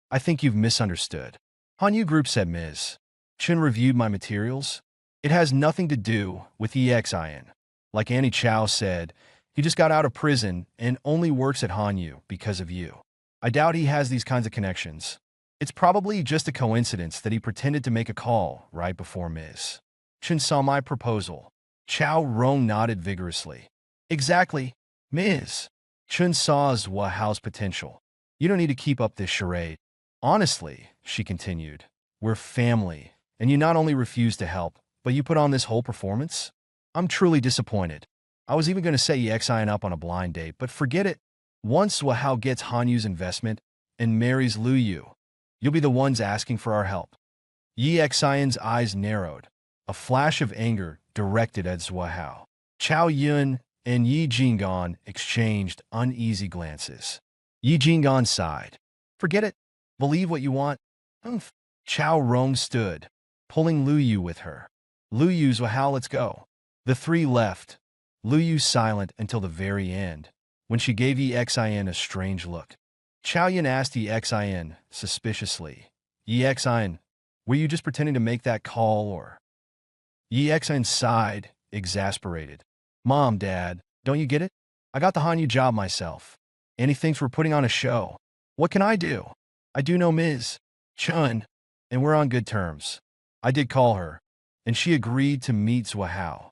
I think you've misunderstood. Hanyu Group said Ms. Chun reviewed my materials. It has nothing to do with Yexin. Like Annie Chow said, he just got out of prison and only works at Hanyu because of you. I doubt he has these kinds of connections. It's probably just a coincidence that he pretended to make a call right before Ms. Chun saw my proposal. Chao Rong nodded vigorously. Exactly, Ms. Chun saw Zhuao's potential. You don't need to keep up this charade. Honestly, she continued, we're family, and you not only refuse to help, but you put on this whole performance? I'm truly disappointed. I was even going to set Yexin up on a blind date, but forget it. Once Zhuao gets Hanyu's investment and marries Lu Yu, you'll be the ones asking for our help. Yexin's eyes narrowed, a flash of anger directed at Zhuao. Chao Yun and Yi Jing'an exchanged uneasy glances. Yi Jing'an sighed. Forget it. Believe what you want. Umph. Chao Rong stood, pulling Lu Yu with her. Lu Yu, Zhuao, let's go. The three left. Lu Yu silent until the very end, when she gave Yexin a strange look. Chao Yun asked Yexin suspiciously, Yexin, were you just pretending to make that call or? Yexin sighed, exasperated. Mom, Dad, don't you get it? I got the Hanyu job myself. And he thinks we're putting on a show. What can I do? I do know Ms. Chun, and we're on good terms. I did call her, and she agreed to meet Zhuao.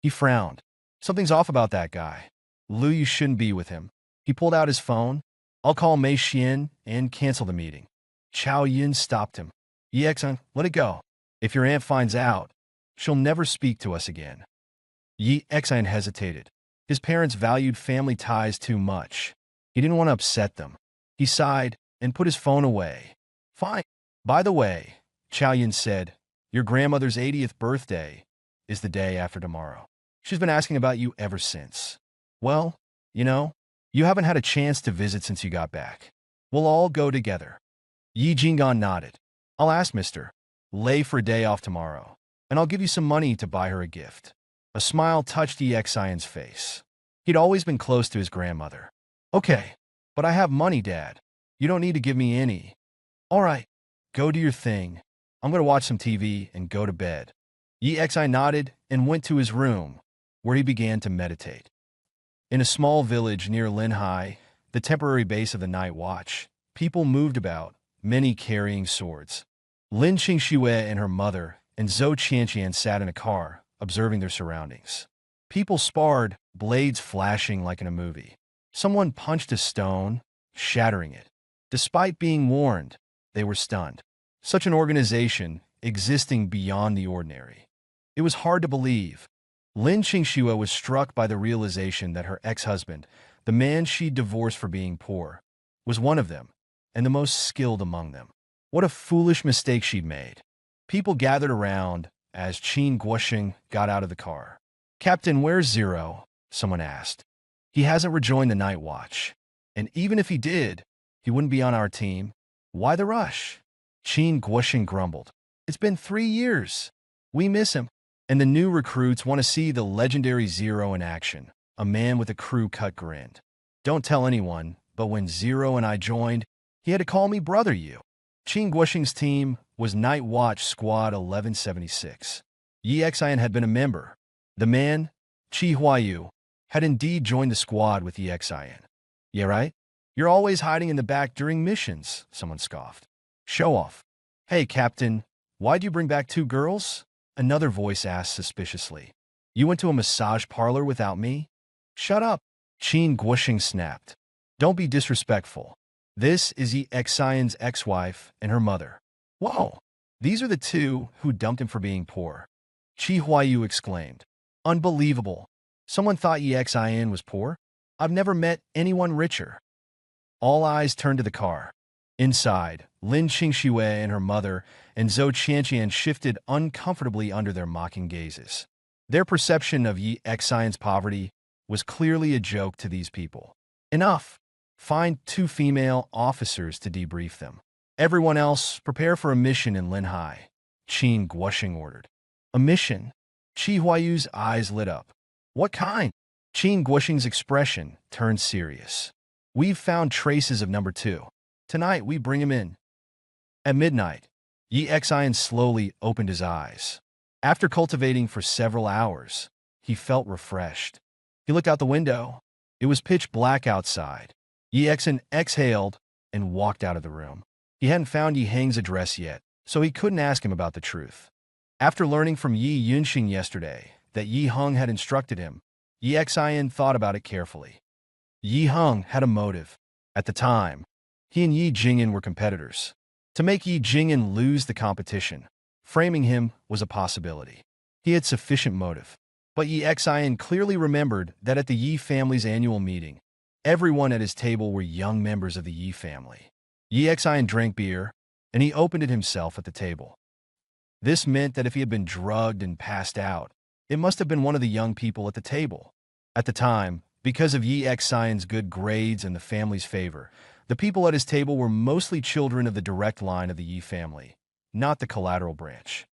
He frowned. Something's off about that guy. Lu Yu shouldn't be with him. He pulled out his phone. I'll call Mei Xian and cancel the meeting. Chao Yun stopped him. Yexin, let it go. If your aunt finds out, she'll never speak to us again. Yexin hesitated. His parents valued family ties too much. He didn't want to upset them. He sighed and put his phone away. Fine. By the way, Chao Yun said, your grandmother's 80th birthday is the day after tomorrow. She's been asking about you ever since. Well, you haven't had a chance to visit since you got back. We'll all go together. Yi Jing'an nodded. I'll ask Mr. Lei for a day off tomorrow, and I'll give you some money to buy her a gift. A smile touched Yexin's face. He'd always been close to his grandmother. Okay, but I have money, Dad. You don't need to give me any. All right, go do your thing. I'm going to watch some TV and go to bed. Yexin nodded and went to his room, where he began to meditate. In a small village near Linhai, the temporary base of the Night Watch, people moved about, many carrying swords. Lin Qingxue and her mother and Zhou Qianqian sat in a car, observing their surroundings. People sparred, blades flashing like in a movie. Someone punched a stone, shattering it. Despite being warned, they were stunned. Such an organization existing beyond the ordinary. It was hard to believe. Lin Qingxue was struck by the realization that her ex-husband, the man she'd divorced for being poor, was one of them, and the most skilled among them. What a foolish mistake she'd made. People gathered around as Qin Guosheng got out of the car. Captain, where's Zero? Someone asked. He hasn't rejoined the Night Watch. And even if he did, he wouldn't be on our team. Why the rush? Qin Guosheng grumbled. It's been 3 years. We miss him. And the new recruits want to see the legendary Zero in action. A man with a crew-cut grinned. Don't tell anyone, but when Zero and I joined, he had to call me Brother You. Qin Guoxing's team was Night Watch Squad 1176. Yi Xian had been a member. The man, Qi Huayu, had indeed joined the squad with Yi Xian. Yeah, right? You're always hiding in the back during missions, someone scoffed. Show off. Hey, Captain, why'd you bring back 2 girls? Another voice asked suspiciously. You went to a massage parlor without me? Shut up, Qin Guoxing snapped. Don't be disrespectful. This is Yi Xian's ex-wife and her mother. Whoa, these are the 2 who dumped him for being poor. Qi Huayu exclaimed. Unbelievable. Someone thought Yi Xian was poor? I've never met anyone richer. All eyes turned to the car. Inside, Lin Qingxue and her mother and Zhou Qianqian shifted uncomfortably under their mocking gazes. Their perception of Yi Xian's poverty was clearly a joke to these people. Enough! Find 2 female officers to debrief them. Everyone else, prepare for a mission in Linhai, Qin Guoxing ordered. A mission? Qi Huayu's eyes lit up. What kind? Qin Guoxing's expression turned serious. We've found traces of number 2. Tonight, we bring him in. At midnight, Yi Xian slowly opened his eyes. After cultivating for several hours, he felt refreshed. He looked out the window. It was pitch black outside. Yi Xian exhaled and walked out of the room. He hadn't found Yi Heng's address yet, so he couldn't ask him about the truth. After learning from Yi Yunxing yesterday that Yi Heng had instructed him, Yi Xian thought about it carefully. Yi Heng had a motive. At the time, he and Yi Jingyan were competitors. To make Yi Jingyan lose the competition, framing him was a possibility. He had sufficient motive. But Yi Xian clearly remembered that at the Yi family's annual meeting, everyone at his table were young members of the Yi family. Yi Xian drank beer, and he opened it himself at the table. This meant that if he had been drugged and passed out, it must have been one of the young people at the table. At the time, because of Yi Xian's good grades and the family's favor, the people at his table were mostly children of the direct line of the Yi family, not the collateral branch.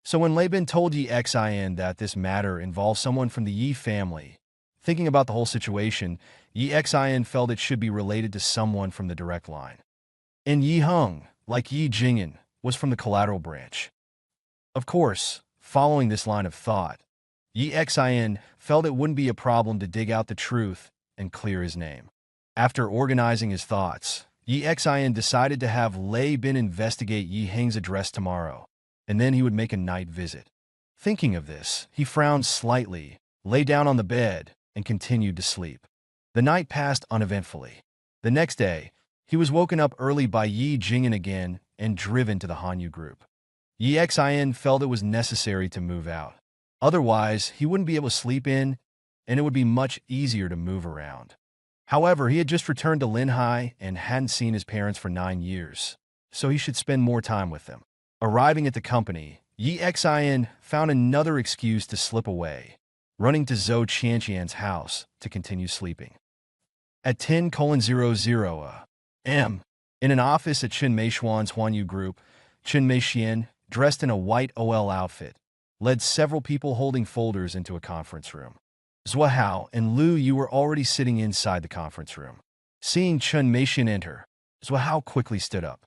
So when Laban told Yi Xian that this matter involved someone from the Yi family, thinking about the whole situation, Yi Xian felt it should be related to someone from the direct line. And Yi Heng, like Yi Jingyan, was from the collateral branch. Of course, following this line of thought, Yi Xian felt it wouldn't be a problem to dig out the truth and clear his name. After organizing his thoughts, Yi Xian decided to have Lei Bin investigate Yi Heng's address tomorrow, and then he would make a night visit. Thinking of this, he frowned slightly, lay down on the bed, and continued to sleep. The night passed uneventfully. The next day, he was woken up early by Yi Jingyan again and driven to the Hanyu group. Yi Xian felt it was necessary to move out. Otherwise, he wouldn't be able to sleep in, and it would be much easier to move around. However, he had just returned to Linhai and hadn't seen his parents for 9 years, so he should spend more time with them. Arriving at the company, Yi Xian found another excuse to slip away, running to Zhou Qianqian's house to continue sleeping. At 10:00 a.m., in an office at Chen Meishuan's Huanyu group, Chen Meixian, dressed in a white OL outfit, led several people holding folders into a conference room. Zhua Hao and Lu Yu were already sitting inside the conference room. Seeing Chen Meixian enter, Zhua Hao quickly stood up.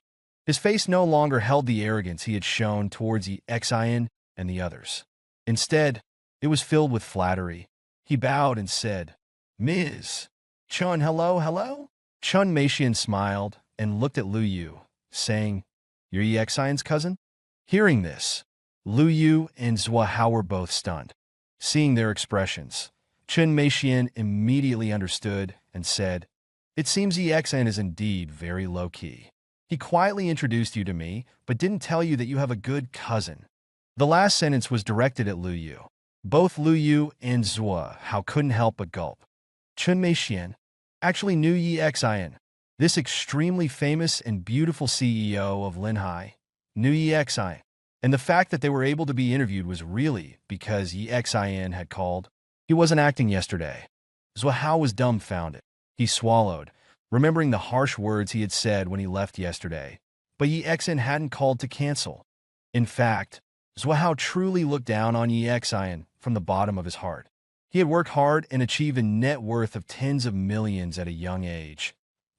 His face no longer held the arrogance he had shown towards Yi Xian and the others. Instead, it was filled with flattery. He bowed and said, Ms. Chen, hello? Chen Meixian smiled and looked at Lu Yu, saying, You're Yi Xian's cousin? Hearing this, Lu Yu and Zhua Hao were both stunned. Seeing their expressions, Chen Meixian immediately understood and said, It seems Yi Xian is indeed very low-key. He quietly introduced you to me, but didn't tell you that you have a good cousin. The last sentence was directed at Lu Yu. Both Lu Yu and Zhua Hao couldn't help but gulp. Chen Meixian actually knew Yi Xian. This extremely famous and beautiful CEO of Linhai knew Yi Xian. And the fact that they were able to be interviewed was really because Yi Xian had called. He wasn't acting yesterday. Zhua Hao was dumbfounded. He swallowed, remembering the harsh words he had said when he left yesterday. But Yi Xian hadn't called to cancel. In fact, Zhua Hao truly looked down on Yi Xian from the bottom of his heart. He had worked hard and achieved a net worth of tens of millions at a young age.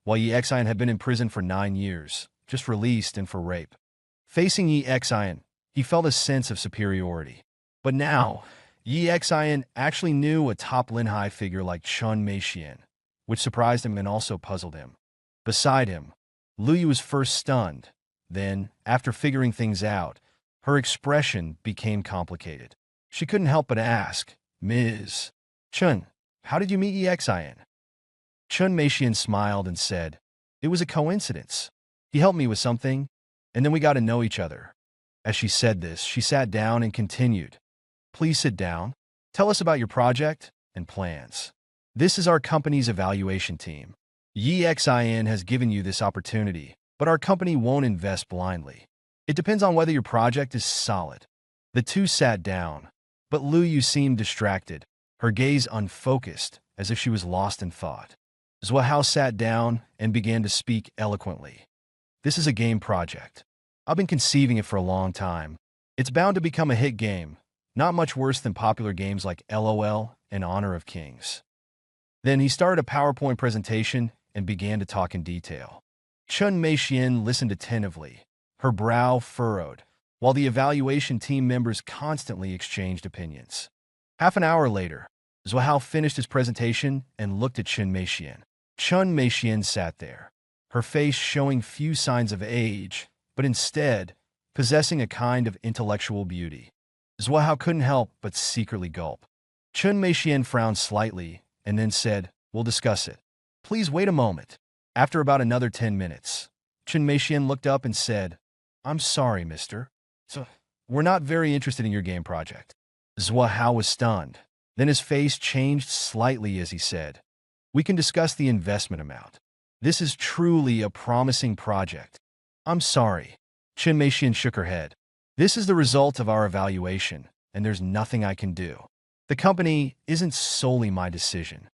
While Yi Xian had been in prison for 9 years, just released and for rape. Facing Yi Xian, he felt a sense of superiority. But now, Yi Xian actually knew a top Linhai figure like Chun Meixian, which surprised him and also puzzled him. Beside him, Lu Yu was first stunned. Then, after figuring things out, her expression became complicated. She couldn't help but ask, Ms. Chun, how did you meet Yi Xian? Chun Meixian smiled and said, it was a coincidence. He helped me with something, and then we got to know each other. As she said this, she sat down and continued, please sit down. Tell us about your project and plans. This is our company's evaluation team. Yi Xian has given you this opportunity, but our company won't invest blindly. It depends on whether your project is solid. The two sat down, but Lu Yu seemed distracted, her gaze unfocused, as if she was lost in thought. Zhua Hao sat down and began to speak eloquently. This is a game project. I've been conceiving it for a long time. It's bound to become a hit game, not much worse than popular games like LOL and Honor of Kings. Then he started a PowerPoint presentation and began to talk in detail. Chun Meixian listened attentively, her brow furrowed, while the evaluation team members constantly exchanged opinions. Half an hour later, Zhua Hao finished his presentation and looked at Chun Meixian. Chun Meixian sat there, her face showing few signs of age, but instead possessing a kind of intellectual beauty. Zhua Hao couldn't help but secretly gulp. Chun Meixian frowned slightly and then said, we'll discuss it. Please wait a moment. After about another 10 minutes, Chun Meixian looked up and said, I'm sorry, mister. So, we're not very interested in your game project. Zhua Hao was stunned. Then his face changed slightly as he said, we can discuss the investment amount. This is truly a promising project. I'm sorry. Chun Meixian shook her head. This is the result of our evaluation, and there's nothing I can do. The company isn't solely my decision.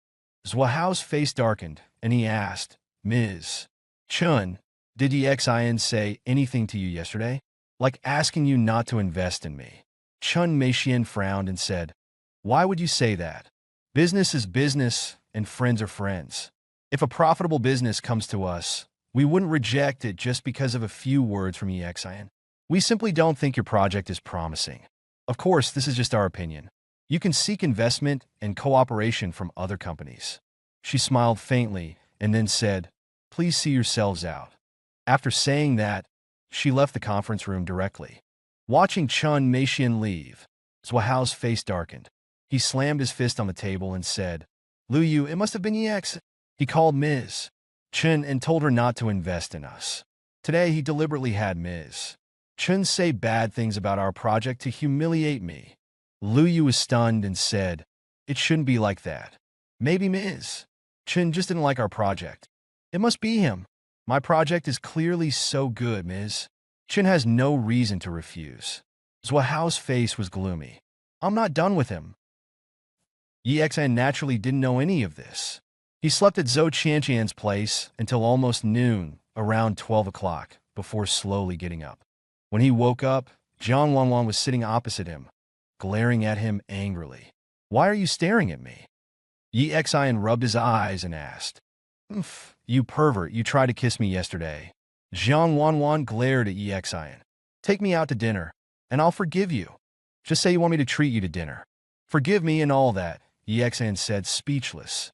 Zhua Hao's face darkened, and he asked, Ms. Chun, did Yi Xian say anything to you yesterday? Like asking you not to invest in me? Chun Meixian frowned and said, why would you say that? Business is business, and friends are friends. If a profitable business comes to us, we wouldn't reject it just because of a few words from Yi Xian. We simply don't think your project is promising. Of course, this is just our opinion. You can seek investment and cooperation from other companies. She smiled faintly and then said, please see yourselves out. After saying that, she left the conference room directly. Watching Chun Meixian leave, Zhua Hao's face darkened. He slammed his fist on the table and said, Lu Yu, it must have been Yi Xian. He called Ms. Chun and told her not to invest in us. Today, he deliberately had Ms. Chun say bad things about our project to humiliate me. Lu Yu was stunned and said, it shouldn't be like that. Maybe Ms. Chun just didn't like our project. It must be him. My project is clearly so good, Ms. Chun has no reason to refuse. Zhua Hao's face was gloomy. I'm not done with him. Yi Xian naturally didn't know any of this. He slept at Zhou Qianqian's place until almost noon, around 12 o'clock, before slowly getting up. When he woke up, Jiang Wanwan was sitting opposite him, glaring at him angrily. Why are you staring at me? Yi Xian rubbed his eyes and asked, you pervert, you tried to kiss me yesterday. Jiang Wanwan glared at Yi Xian. Take me out to dinner, and I'll forgive you. Just say you want me to treat you to dinner. Forgive me and all that, Yi Xian said, speechless.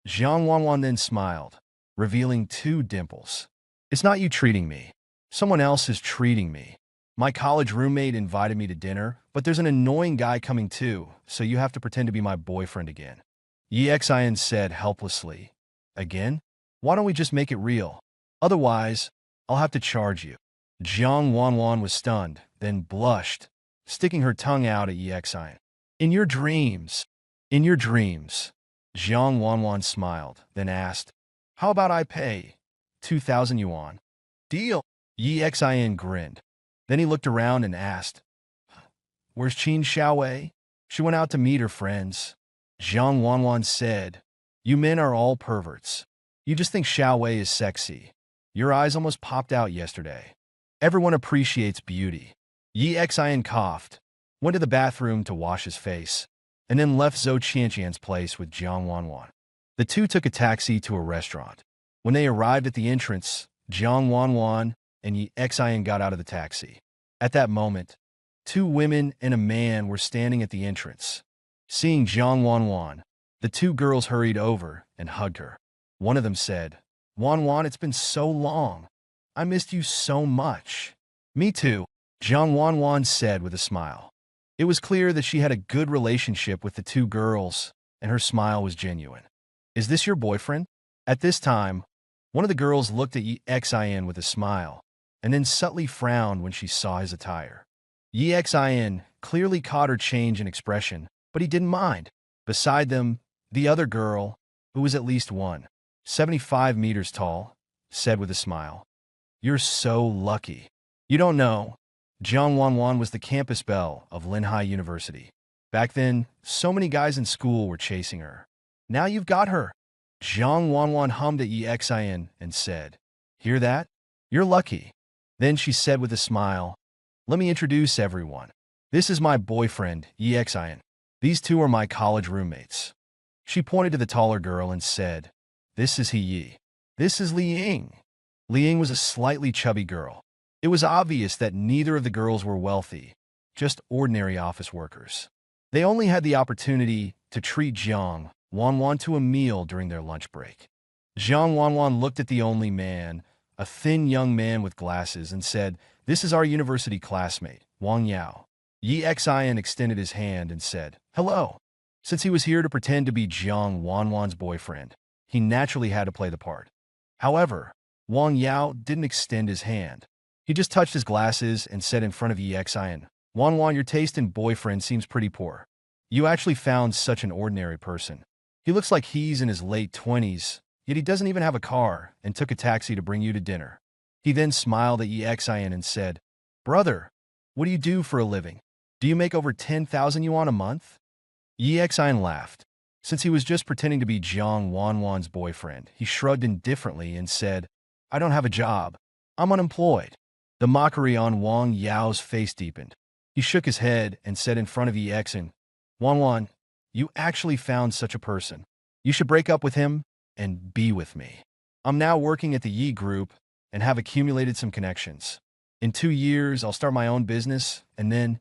Jiang Wanwan then smiled, revealing 2 dimples. It's not you treating me. Someone else is treating me. My college roommate invited me to dinner, but there's an annoying guy coming too, so you have to pretend to be my boyfriend again. Yi Xian said helplessly. Again? Why don't we just make it real? Otherwise, I'll have to charge you. Jiang Wanwan was stunned, then blushed, sticking her tongue out at Yi Xian. In your dreams. In your dreams. Jiang Wanwan smiled, then asked, how about I pay 2,000 yuan? Deal. Yi Xian grinned. Then he looked around and asked, where's Qin Xiaowei? She went out to meet her friends. Jiang Wanwan said, you men are all perverts. You just think Xiaowei is sexy. Your eyes almost popped out yesterday. Everyone appreciates beauty. Yi Xian coughed, went to the bathroom to wash his face, and then left Zhou Qianqian's place with Jiang Wanwan. The two took a taxi to a restaurant. When they arrived at the entrance, Jiang Wanwan and Yi Xin got out of the taxi. At that moment, two women and a man were standing at the entrance. Seeing Jiang Wanwan, the two girls hurried over and hugged her. One of them said, "Wanwan, it's been so long. I missed you so much." "Me too," Jiang Wanwan said with a smile. It was clear that she had a good relationship with the two girls, and her smile was genuine. "Is this your boyfriend?" At this time, one of the girls looked at Yi Xin with a smile, and then subtly frowned when she saw his attire. Yi Xin clearly caught her change in expression, but he didn't mind. Beside them, the other girl, who was at least 175 meters tall, said with a smile, "You're so lucky." "You don't know, Jiang Wanwan was the campus belle of Linhai University. Back then, so many guys in school were chasing her. Now you've got her." Jiang Wanwan hummed at Yi Xin and said, "Hear that? You're lucky." Then she said with a smile, "Let me introduce everyone. This is my boyfriend, Yi Xin. These two are my college roommates." She pointed to the taller girl and said, "This is He Yi. This is Li Ying." Li Ying was a slightly chubby girl. It was obvious that neither of the girls were wealthy, just ordinary office workers. They only had the opportunity to treat Jiang Wanwan to a meal during their lunch break. Jiang Wanwan looked at the only man, a thin young man with glasses, and said, "This is our university classmate, Wang Yao." Yi Xin extended his hand and said, "Hello." Since he was here to pretend to be Jiang Wanwan's boyfriend, he naturally had to play the part. However, Wang Yao didn't extend his hand. He just touched his glasses and said in front of Yi Xin, "Wanwan, your taste in boyfriend seems pretty poor. You actually found such an ordinary person. He looks like he's in his late 20s, yet he doesn't even have a car and took a taxi to bring you to dinner." He then smiled at Yi Xin and said, "Brother, what do you do for a living? Do you make over 10,000 yuan a month?" Yi Xin laughed. Since he was just pretending to be Jiang Wanwan's boyfriend, he shrugged indifferently and said, "I don't have a job. I'm unemployed." The mockery on Wang Yao's face deepened. He shook his head and said in front of Yi Xin, "Wanwan, you actually found such a person. You should break up with him and be with me. I'm now working at the Yi Group and have accumulated some connections. In 2 years, I'll start my own business, and then—"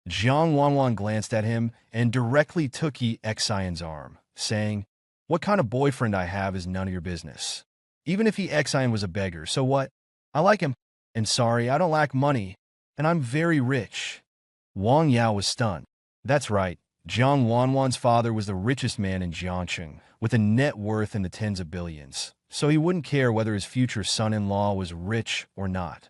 Jiang Wanwan glanced at him and directly took Yi Xion's arm, saying, "What kind of boyfriend I have is none of your business. Even if Yi Xion was a beggar, so what? I like him. And sorry, I don't lack money, and I'm very rich." Wang Yao was stunned. That's right, Jiang Wanwan's father was the richest man in Jiangcheng, with a net worth in the tens of billions, so he wouldn't care whether his future son-in-law was rich or not.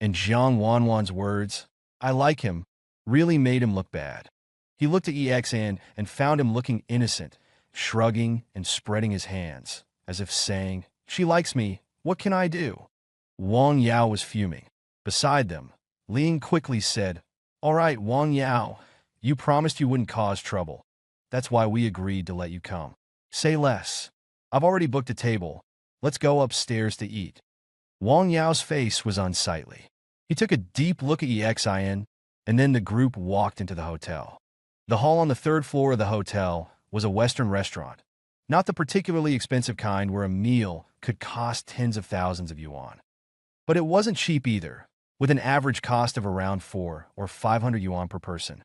And Jiang Wanwan's words, "I like him," really made him look bad. He looked at Yi Xin and found him looking innocent, shrugging and spreading his hands, as if saying, "She likes me, what can I do?" Wang Yao was fuming. Beside them, Li Ying quickly said, "All right, Wang Yao, you promised you wouldn't cause trouble. That's why we agreed to let you come. Say less. I've already booked a table. Let's go upstairs to eat." Wang Yao's face was unsightly. He took a deep look at Yi Xin, and then the group walked into the hotel. The hall on the 3rd floor of the hotel was a Western restaurant, not the particularly expensive kind where a meal could cost tens of thousands of yuan. But it wasn't cheap either, with an average cost of around 400 or 500 yuan per person.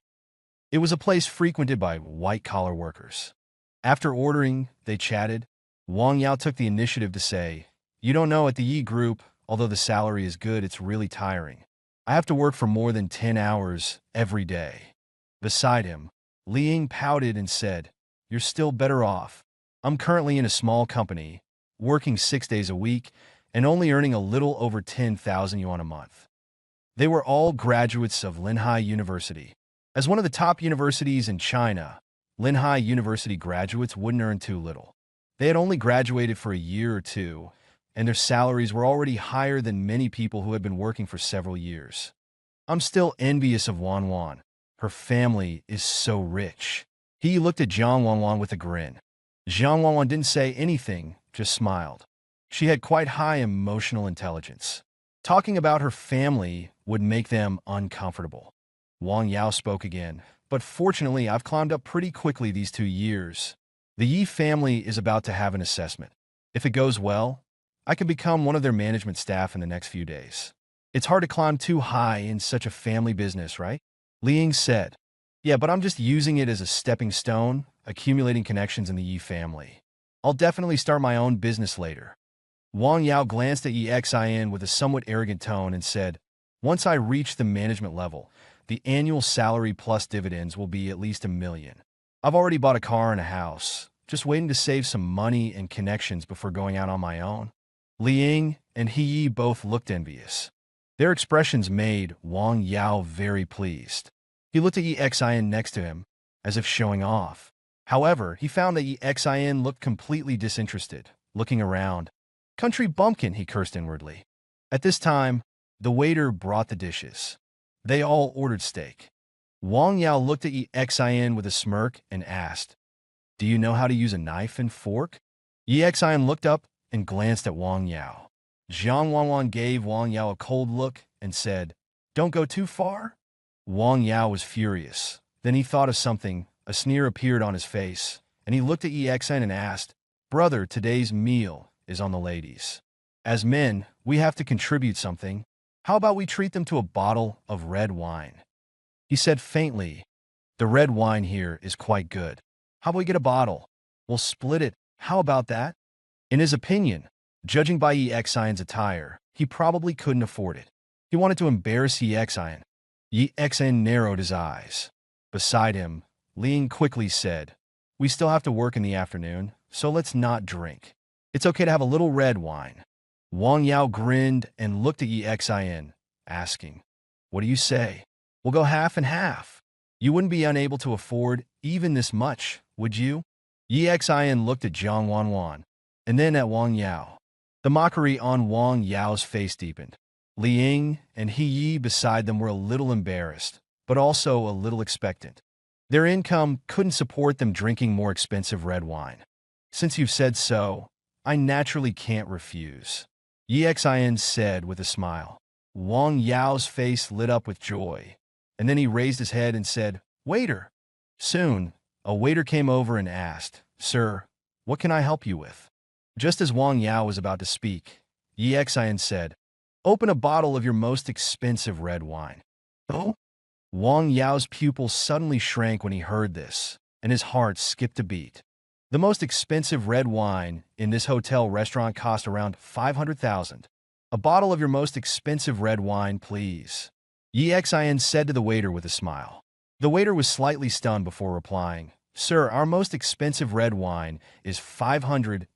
It was a place frequented by white-collar workers. After ordering, they chatted. Wang Yao took the initiative to say, "You don't know, at the Yi Group, although the salary is good, it's really tiring. I have to work for more than 10 hours every day." Beside him, Li Ying pouted and said, "You're still better off. I'm currently in a small company, working 6 days a week, and only earning a little over 10,000 yuan a month." They were all graduates of Linhai University. As one of the top universities in China, Linhai University graduates wouldn't earn too little. They had only graduated for a year or two, and their salaries were already higher than many people who had been working for several years. "I'm still envious of Wanwan. Her family is so rich." He looked at Jiang Wanwan with a grin. Jiang Wanwan didn't say anything, just smiled. She had quite high emotional intelligence. Talking about her family would make them uncomfortable. Wang Yao spoke again, "But fortunately, I've climbed up pretty quickly these 2 years. The Yi family is about to have an assessment. If it goes well, I can become one of their management staff in the next few days." It's hard to climb too high in such a family business, right? Liang said. Yeah, but I'm just using it as a stepping stone, accumulating connections in the Yi family. I'll definitely start my own business later. Wang Yao glanced at Yi Xin with a somewhat arrogant tone and said, once I reach the management level, the annual salary plus dividends will be at least $1 million. I've already bought a car and a house, just waiting to save some money and connections before going out on my own. Liang and He Yi both looked envious. Their expressions made Wang Yao very pleased. He looked at Yi Xin next to him, as if showing off. However, he found that Yi Xin looked completely disinterested, looking around. Country bumpkin, he cursed inwardly. At this time, the waiter brought the dishes. They all ordered steak. Wang Yao looked at Yi Xin with a smirk and asked, do you know how to use a knife and fork? Yi Xin looked up and glanced at Wang Yao. Zhang Wanwan gave Wang Yao a cold look and said, don't go too far? Wang Yao was furious. Then he thought of something. A sneer appeared on his face, and he looked at Yi Xin and asked, brother, today's meal is on the ladies. As men, we have to contribute something. How about we treat them to a bottle of red wine? He said faintly, the red wine here is quite good. How about we get a bottle? We'll split it. How about that? In his opinion, judging by Yi Xion's attire, he probably couldn't afford it. He wanted to embarrass Yi Xion. Yi Xion narrowed his eyes. Beside him, Liang quickly said, we still have to work in the afternoon, so let's not drink. It's okay to have a little red wine. Wang Yao grinned and looked at Yi Xion, asking, what do you say? We'll go half and half. You wouldn't be unable to afford even this much, would you? Yi Xion looked at Zhang Wanwan, and then at Wang Yao. The mockery on Wang Yao's face deepened. Liang and He Yi beside them were a little embarrassed, but also a little expectant. Their income couldn't support them drinking more expensive red wine. Since you've said so, I naturally can't refuse, Yi Xion said with a smile. Wang Yao's face lit up with joy, and then he raised his head and said, waiter. Soon, a waiter came over and asked, sir, what can I help you with? Just as Wang Yao was about to speak, Yi Xion said, open a bottle of your most expensive red wine. Oh? Wang Yao's pupils suddenly shrank when he heard this, and his heart skipped a beat. The most expensive red wine in this hotel restaurant cost around 500,000. A bottle of your most expensive red wine, please, Yi Xion said to the waiter with a smile. The waiter was slightly stunned before replying, sir, our most expensive red wine is 500,000.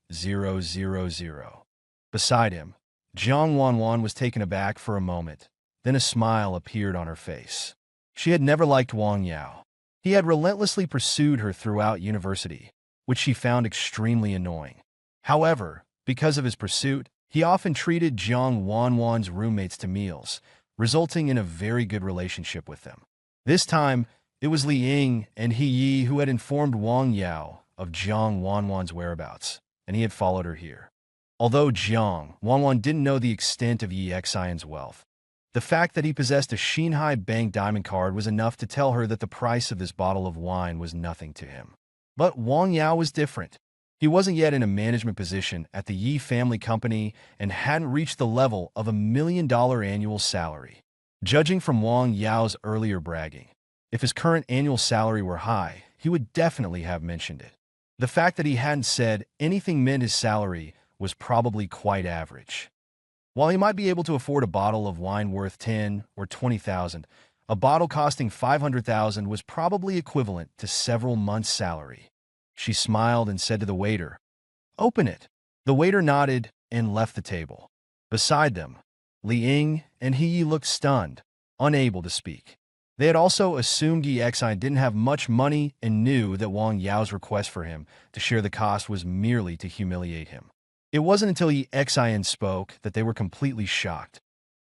Beside him, Zhang Wanwan was taken aback for a moment. Then a smile appeared on her face. She had never liked Wang Yao. He had relentlessly pursued her throughout university, which she found extremely annoying. However, because of his pursuit, he often treated Zhang Wanwan's roommates to meals, resulting in a very good relationship with them. This time, it was Liang and He Yi who had informed Wang Yao of Zhang Wanwan's whereabouts, and he had followed her here. Although Zhang Wanwan didn't know the extent of Yi Xion's wealth, the fact that he possessed a Shanghai Bank diamond card was enough to tell her that the price of this bottle of wine was nothing to him. But Wang Yao was different. He wasn't yet in a management position at the Yi family company and hadn't reached the level of $1 million annual salary. Judging from Wang Yao's earlier bragging, if his current annual salary were high, he would definitely have mentioned it. The fact that he hadn't said anything meant his salary was probably quite average. While he might be able to afford a bottle of wine worth 10 or 20,000, a bottle costing 500,000 was probably equivalent to several months' salary. She smiled and said to the waiter, open it. The waiter nodded and left the table. Beside them, Liang and He Yi looked stunned, unable to speak. They had also assumed Yi Xion didn't have much money and knew that Wang Yao's request for him to share the cost was merely to humiliate him. It wasn't until Yi Xion spoke that they were completely shocked.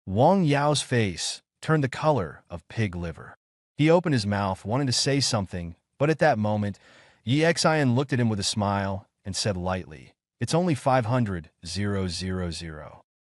Wang Yao's face turned the color of pig liver. He opened his mouth, wanting to say something, but at that moment, Yi Xion looked at him with a smile and said lightly, it's only 500,000.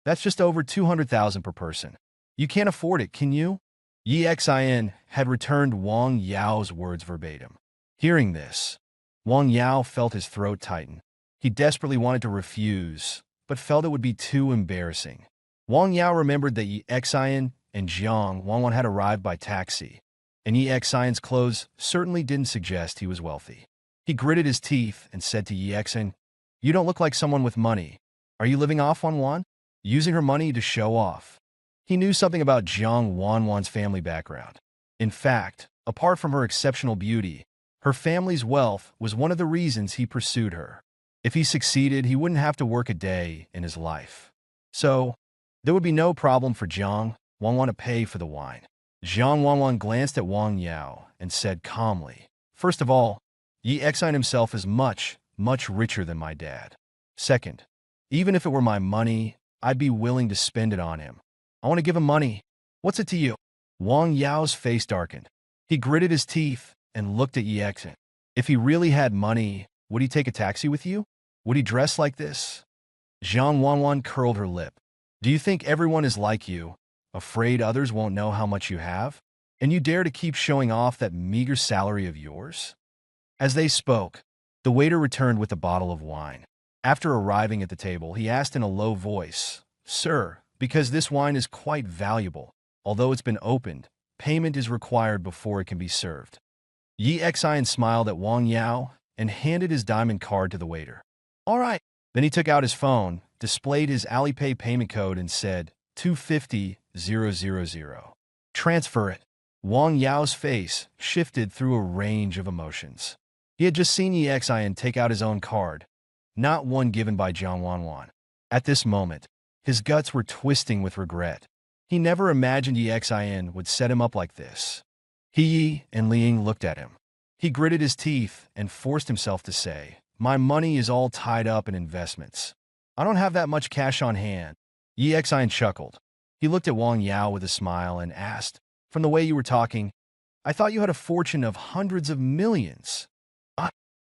That's just over 200,000 per person. You can't afford it, can you? Yi Xion had returned Wang Yao's words verbatim. Hearing this, Wang Yao felt his throat tighten. He desperately wanted to refuse, but felt it would be too embarrassing. Wang Yao remembered that Yi Xian and Jiang Wanwan had arrived by taxi, and Yi Xian's clothes certainly didn't suggest he was wealthy. He gritted his teeth and said to Yi Xian, "You don't look like someone with money. Are you living off Wanwan? Using her money to show off?" He knew something about Jiang Wanwan's family background. In fact, apart from her exceptional beauty, her family's wealth was one of the reasons he pursued her. If he succeeded, he wouldn't have to work a day in his life. So, there would be no problem for Jiang Wanwan to pay for the wine. Jiang Wanwan glanced at Wang Yao and said calmly, "First of all, Yi Xian himself is much, much richer than my dad. Second, even if it were my money, I'd be willing to spend it on him. I want to give him money. What's it to you?" Wang Yao's face darkened. He gritted his teeth and looked at Yi Xian. If he really had money, would he take a taxi with you? Would he dress like this? Jiang Wanwan curled her lip. "Do you think everyone is like you, afraid others won't know how much you have? And you dare to keep showing off that meager salary of yours?" As they spoke, the waiter returned with a bottle of wine. After arriving at the table, he asked in a low voice, "Sir, because this wine is quite valuable, although it's been opened, payment is required before it can be served." Yi Xian smiled at Wang Yao and handed his diamond card to the waiter. "All right." Then he took out his phone, displayed his Alipay payment code, and said, 250,000. "Transfer it." Wang Yao's face shifted through a range of emotions. He had just seen Yi Xian take out his own card, not one given by Jiang Wanwan. At this moment, his guts were twisting with regret. He never imagined Yi Xian would set him up like this. He and Liang looked at him. He gritted his teeth and forced himself to say, "My money is all tied up in investments. I don't have that much cash on hand." Yi Xian chuckled. He looked at Wang Yao with a smile and asked, "From the way you were talking, I thought you had a fortune of hundreds of millions."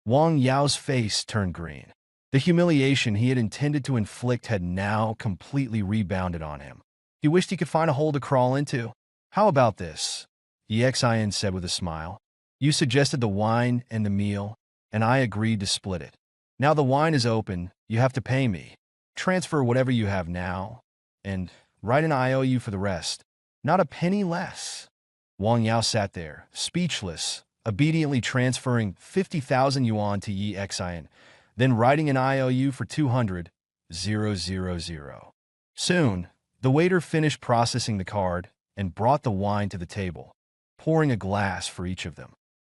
Wang Yao's face turned green. The humiliation he had intended to inflict had now completely rebounded on him. He wished he could find a hole to crawl into. "How about this?" Yi Xian said with a smile. "You suggested the wine and the meal, and I agreed to split it. Now the wine is open, you have to pay me. Transfer whatever you have now, and write an IOU for the rest. Not a penny less." Wang Yao sat there, speechless, obediently transferring 50,000 yuan to Yi Xian, then writing an IOU for 200,000. Soon, the waiter finished processing the card and brought the wine to the table, pouring a glass for each of them.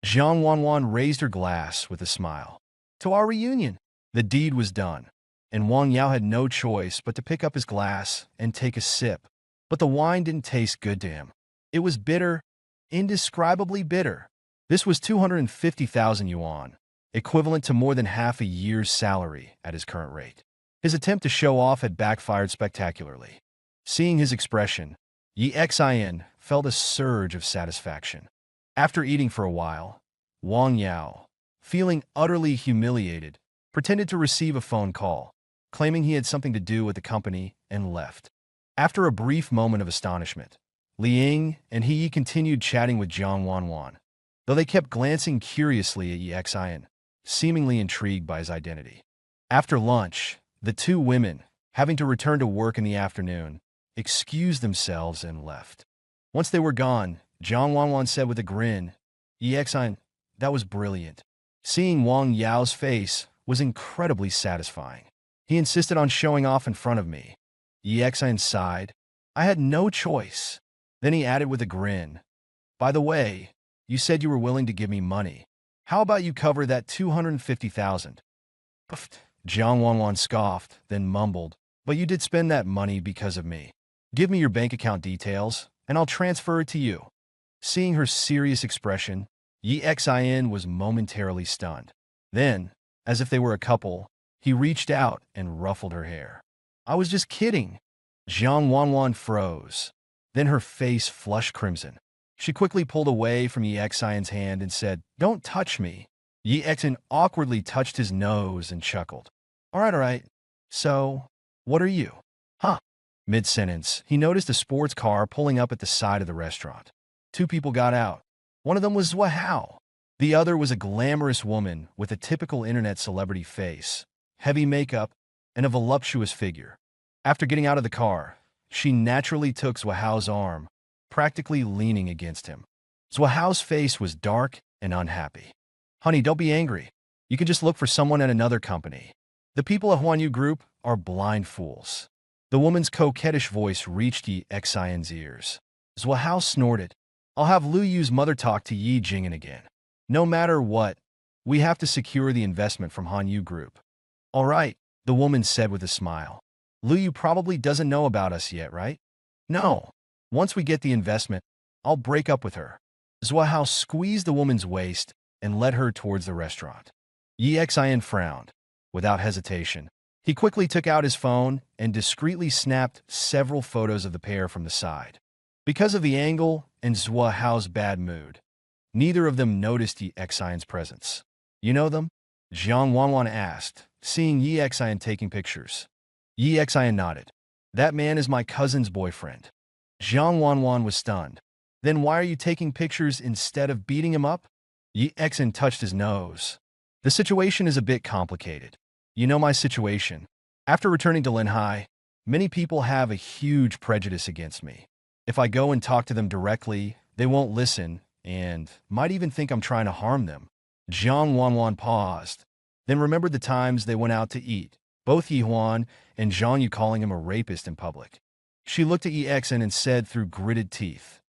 Jiang Wanwan raised her glass with a smile. "To our reunion." The deed was done, and Wang Yao had no choice but to pick up his glass and take a sip. But the wine didn't taste good to him. It was bitter, indescribably bitter. This was 250,000 yuan, equivalent to more than half a year's salary at his current rate. His attempt to show off had backfired spectacularly. Seeing his expression, Yi Xian felt a surge of satisfaction. After eating for a while, Wang Yao, feeling utterly humiliated, pretended to receive a phone call, claiming he had something to do with the company, and left. After a brief moment of astonishment, Liang and he continued chatting with Jiang Wanwan, though they kept glancing curiously at Yi Xian, seemingly intrigued by his identity. After lunch, the two women, having to return to work in the afternoon, excused themselves and left. Once they were gone, Jiang Wanwan said with a grin, "Yi Xian, that was brilliant." Seeing Wang Yao's face was incredibly satisfying. He insisted on showing off in front of me. Yi Xian sighed. "I had no choice." Then he added with a grin, "By the way, you said you were willing to give me money. How about you cover that 250,000? Jiang Wanwan scoffed, then mumbled, "But you did spend that money because of me. Give me your bank account details, and I'll transfer it to you." Seeing her serious expression, Yi Xian was momentarily stunned. Then, as if they were a couple, he reached out and ruffled her hair. "I was just kidding." Jiang Wanwan froze. Then her face flushed crimson. She quickly pulled away from Yi Xian's hand and said, "Don't touch me." Yi Xian awkwardly touched his nose and chuckled. All right. So, what are you?" "Huh." Mid-sentence, he noticed a sports car pulling up at the side of the restaurant. Two people got out. One of them was Zhua Hao. The other was a glamorous woman with a typical internet celebrity face, heavy makeup, and a voluptuous figure. After getting out of the car, she naturally took Zhuao's arm, practically leaning against him. Zhuao's face was dark and unhappy. Honey, don't be angry. You can just look for someone at another company. The people at Huan Yu Group are blind fools. The woman's coquettish voice reached Yi Xian's ears. Zhuao snorted. I'll have Lu Yu's mother talk to Yi Jing'an again. No matter what, we have to secure the investment from Han Yu Group. All right, the woman said with a smile. Lu Yu probably doesn't know about us yet, right? No. Once we get the investment, I'll break up with her. Zhuao squeezed the woman's waist and led her towards the restaurant. Yi Xian frowned. Without hesitation, he quickly took out his phone and discreetly snapped several photos of the pair from the side. Because of the angle and Zhuao's bad mood, neither of them noticed Yi Xian's presence. You know them? Jiang Wanwan asked, seeing Yi Xian taking pictures. Yi Xian nodded. That man is my cousin's boyfriend. Jiang Wanwan was stunned. Then why are you taking pictures instead of beating him up? Yi Xian touched his nose. The situation is a bit complicated. You know my situation. After returning to Linhai, many people have a huge prejudice against me. If I go and talk to them directly, they won't listen and might even think I'm trying to harm them. Jiang Wanwan paused, then remembered the times they went out to eat, both Yi Huan and Zhang Yu calling him a rapist in public. She looked at Yi Xian and said through gritted teeth,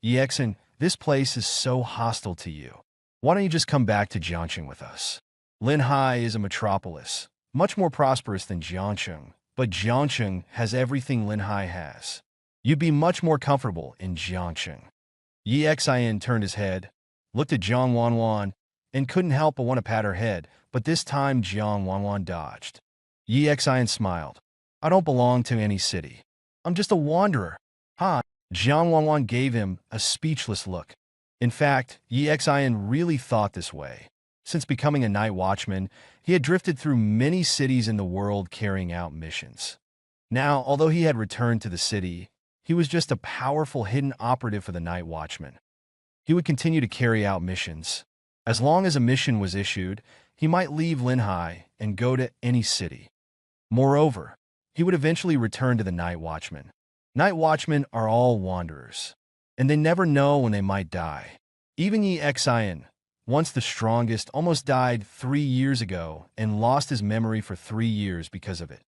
Yi Xian, this place is so hostile to you. Why don't you just come back to Jiangcheng with us? Linhai is a metropolis, much more prosperous than Jiangcheng, but Jiangcheng has everything Linhai has. You'd be much more comfortable in Jiangcheng. Yi Xian turned his head, looked at Jiang Wanwan, and couldn't help but want to pat her head, but this time Jiang Wanwan dodged. Yi Xian smiled. I don't belong to any city. I'm just a wanderer. Ha! Jiang Wanwan gave him a speechless look. In fact, Yi Xian really thought this way. Since becoming a night watchman, he had drifted through many cities in the world carrying out missions. Now, although he had returned to the city, he was just a powerful hidden operative for the night watchman. He would continue to carry out missions. As long as a mission was issued, he might leave Linhai and go to any city. Moreover, he would eventually return to the night watchman. Night watchmen are all wanderers, and they never know when they might die. Even Yi Xian, once the strongest, almost died 3 years ago and lost his memory for 3 years because of it.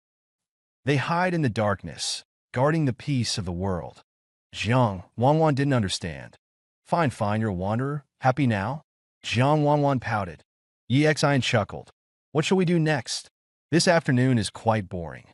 They hide in the darkness, guarding the peace of the world. Jiang Wanwan didn't understand. Fine, you're a wanderer. Happy now? Jiang Wanwan pouted. Yi Xian chuckled. What shall we do next? This afternoon is quite boring.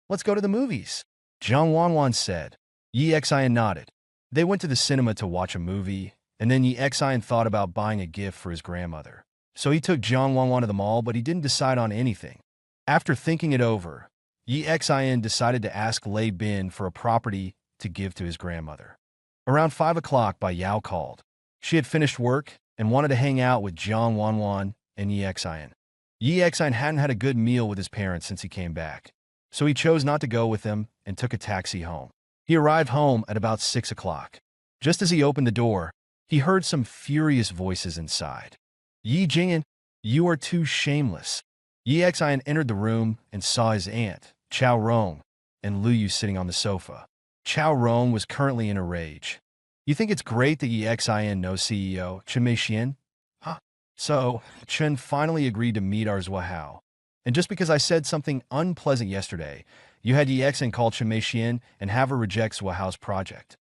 Let's go to the movies, Jiang Wanwan said. Yi Xian nodded. They went to the cinema to watch a movie, and then Yi Xian thought about buying a gift for his grandmother. So he took Jiang Wanwan to the mall, but he didn't decide on anything. After thinking it over, Yi Xian decided to ask Lei Bin for a property to give to his grandmother. Around 5 o'clock, Bai Yao called. She had finished work and wanted to hang out with Jiang Wanwan and Yi Xian. Yi Xian hadn't had a good meal with his parents since he came back, so he chose not to go with them and took a taxi home. He arrived home at about 6 o'clock. Just as he opened the door, he heard some furious voices inside. Yi Jing'an, you are too shameless. Yi Xian entered the room and saw his aunt, Chao Rong, and Lu Yu sitting on the sofa. Chao Rong was currently in a rage. You think it's great that Yi Xian knows CEO Chen Meixian? Huh? So, Chen finally agreed to meet our Zhuao. And just because I said something unpleasant yesterday, you had Yi Xian call Chen Meixian and have her reject Zhuao's project.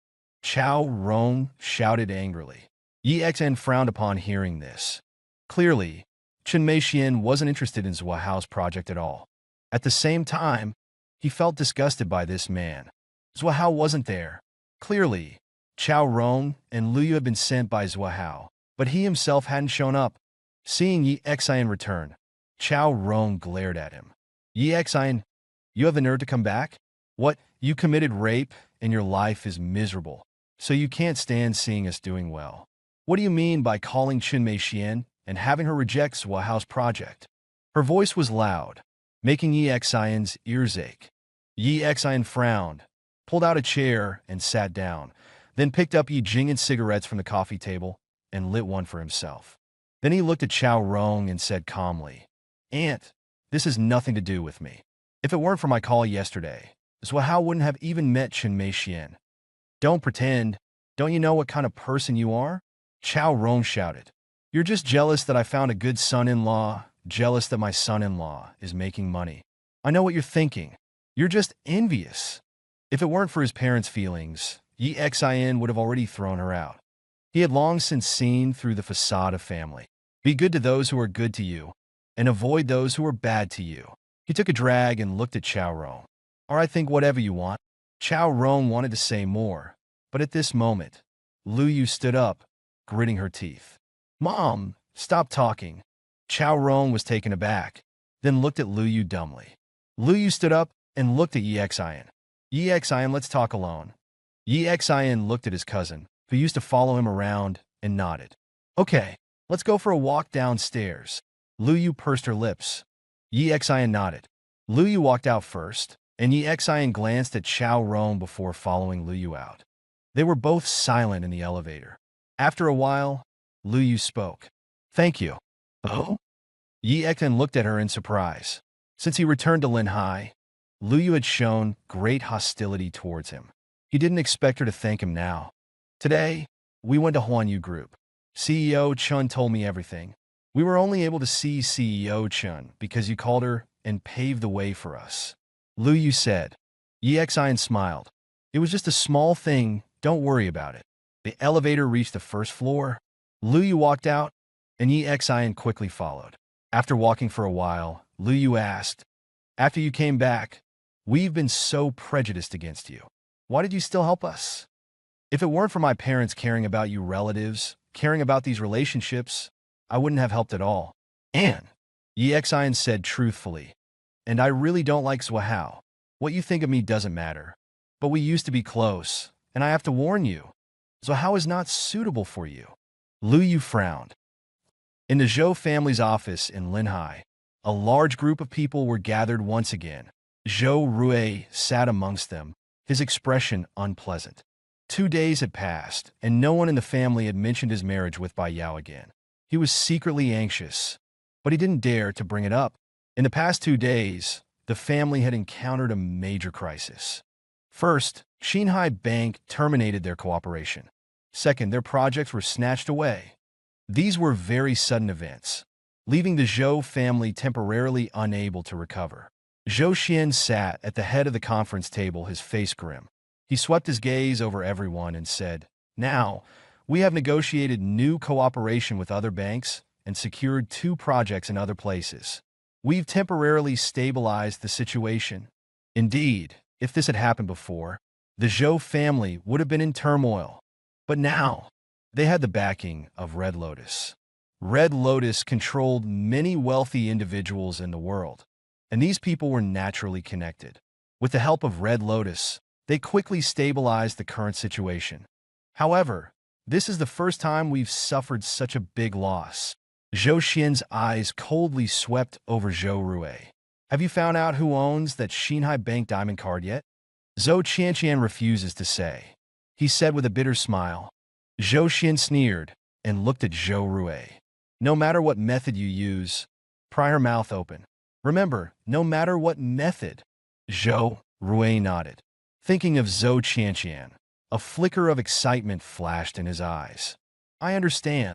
Chao Rong shouted angrily. Yi Xian frowned upon hearing this. Clearly, Chen Meixian wasn't interested in Zhuao's project at all. At the same time, he felt disgusted by this man. Zhuao wasn't there. Clearly, Chao Rong and Lu Yu had been sent by Zhuao, but he himself hadn't shown up. Seeing Yi Xian return, Chao Rong glared at him. Yi Xian, you have the nerve to come back? What, you committed rape and your life is miserable, so you can't stand seeing us doing well. What do you mean by calling Chen Meixian and having her reject Zhuao's project? Her voice was loud, making Yi Xian's ears ache. Yi Xian frowned, pulled out a chair and sat down, then picked up Yi Jing'an's cigarettes from the coffee table and lit one for himself. Then he looked at Chao Rong and said calmly, Aunt, this has nothing to do with me. If it weren't for my call yesterday, Zhao Hao wouldn't have even met Chen Meixian. Don't pretend. Don't you know what kind of person you are? Chao Rong shouted. You're just jealous that I found a good son-in-law, jealous that my son-in-law is making money. I know what you're thinking. You're just envious. If it weren't for his parents' feelings, Yi Xin would have already thrown her out. He had long since seen through the facade of family. Be good to those who are good to you, and avoid those who are bad to you. He took a drag and looked at Chao Rong. Or I think whatever you want. Chao Rong wanted to say more, but at this moment, Lu Yu stood up, gritting her teeth. Mom, stop talking. Chao Rong was taken aback, then looked at Lu Yu dumbly. Lu Yu stood up and looked at Yi Xin. Yi Xin, let's talk alone. Yi Xin looked at his cousin, who used to follow him around, and nodded. Okay, let's go for a walk downstairs. Lu Yu pursed her lips. Yi Xin nodded. Lu Yu walked out first, and Yi Xin glanced at Chao Rong before following Lu Yu out. They were both silent in the elevator. After a while, Lu Yu spoke. Thank you. Oh? Yi Xin looked at her in surprise. Since he returned to Linhai, Lu Yu had shown great hostility towards him. He didn't expect her to thank him now. Today, we went to Huan Yu Group. CEO Chun told me everything. We were only able to see CEO Chun because you called her and paved the way for us. Lu Yu said. Yi Xin smiled. It was just a small thing, don't worry about it. The elevator reached the first floor. Lu Yu walked out, and Yi Xin quickly followed. After walking for a while, Lu Yu asked, after you came back, we've been so prejudiced against you. Why did you still help us? If it weren't for my parents caring about you relatives, caring about these relationships, I wouldn't have helped at all. And, Yi Xin said truthfully, and I really don't like Zhao Hao. What you think of me doesn't matter. But we used to be close, and I have to warn you, Zhao Hao is not suitable for you. Lu Yu frowned. In the Zhou family's office in Linhai, a large group of people were gathered once again. Zhou Rui sat amongst them, his expression unpleasant. 2 days had passed, and no one in the family had mentioned his marriage with Bai Yao again. He was secretly anxious, but he didn't dare to bring it up. In the past 2 days, the family had encountered a major crisis. First, Xinhai Bank terminated their cooperation. Second, their projects were snatched away. These were very sudden events, leaving the Zhou family temporarily unable to recover. Zhou Xian sat at the head of the conference table, his face grim. He swept his gaze over everyone and said, Now, we have negotiated new cooperation with other banks and secured 2 projects in other places. We've temporarily stabilized the situation. Indeed, if this had happened before, the Zhou family would have been in turmoil. But now, they had the backing of Red Lotus. Red Lotus controlled many wealthy individuals in the world, and these people were naturally connected. With the help of Red Lotus, they quickly stabilized the current situation. However, this is the first time we've suffered such a big loss. Zhou Xian's eyes coldly swept over Zhou Rui. Have you found out who owns that Xinhai Bank diamond card yet? Zhou Qianqian refuses to say. He said with a bitter smile. Zhou Xian sneered and looked at Zhou Rui. No matter what method you use, pry her mouth open. Remember, no matter what method. Zhou Rui nodded. Thinking of Zhou Qianqian, a flicker of excitement flashed in his eyes. I understand.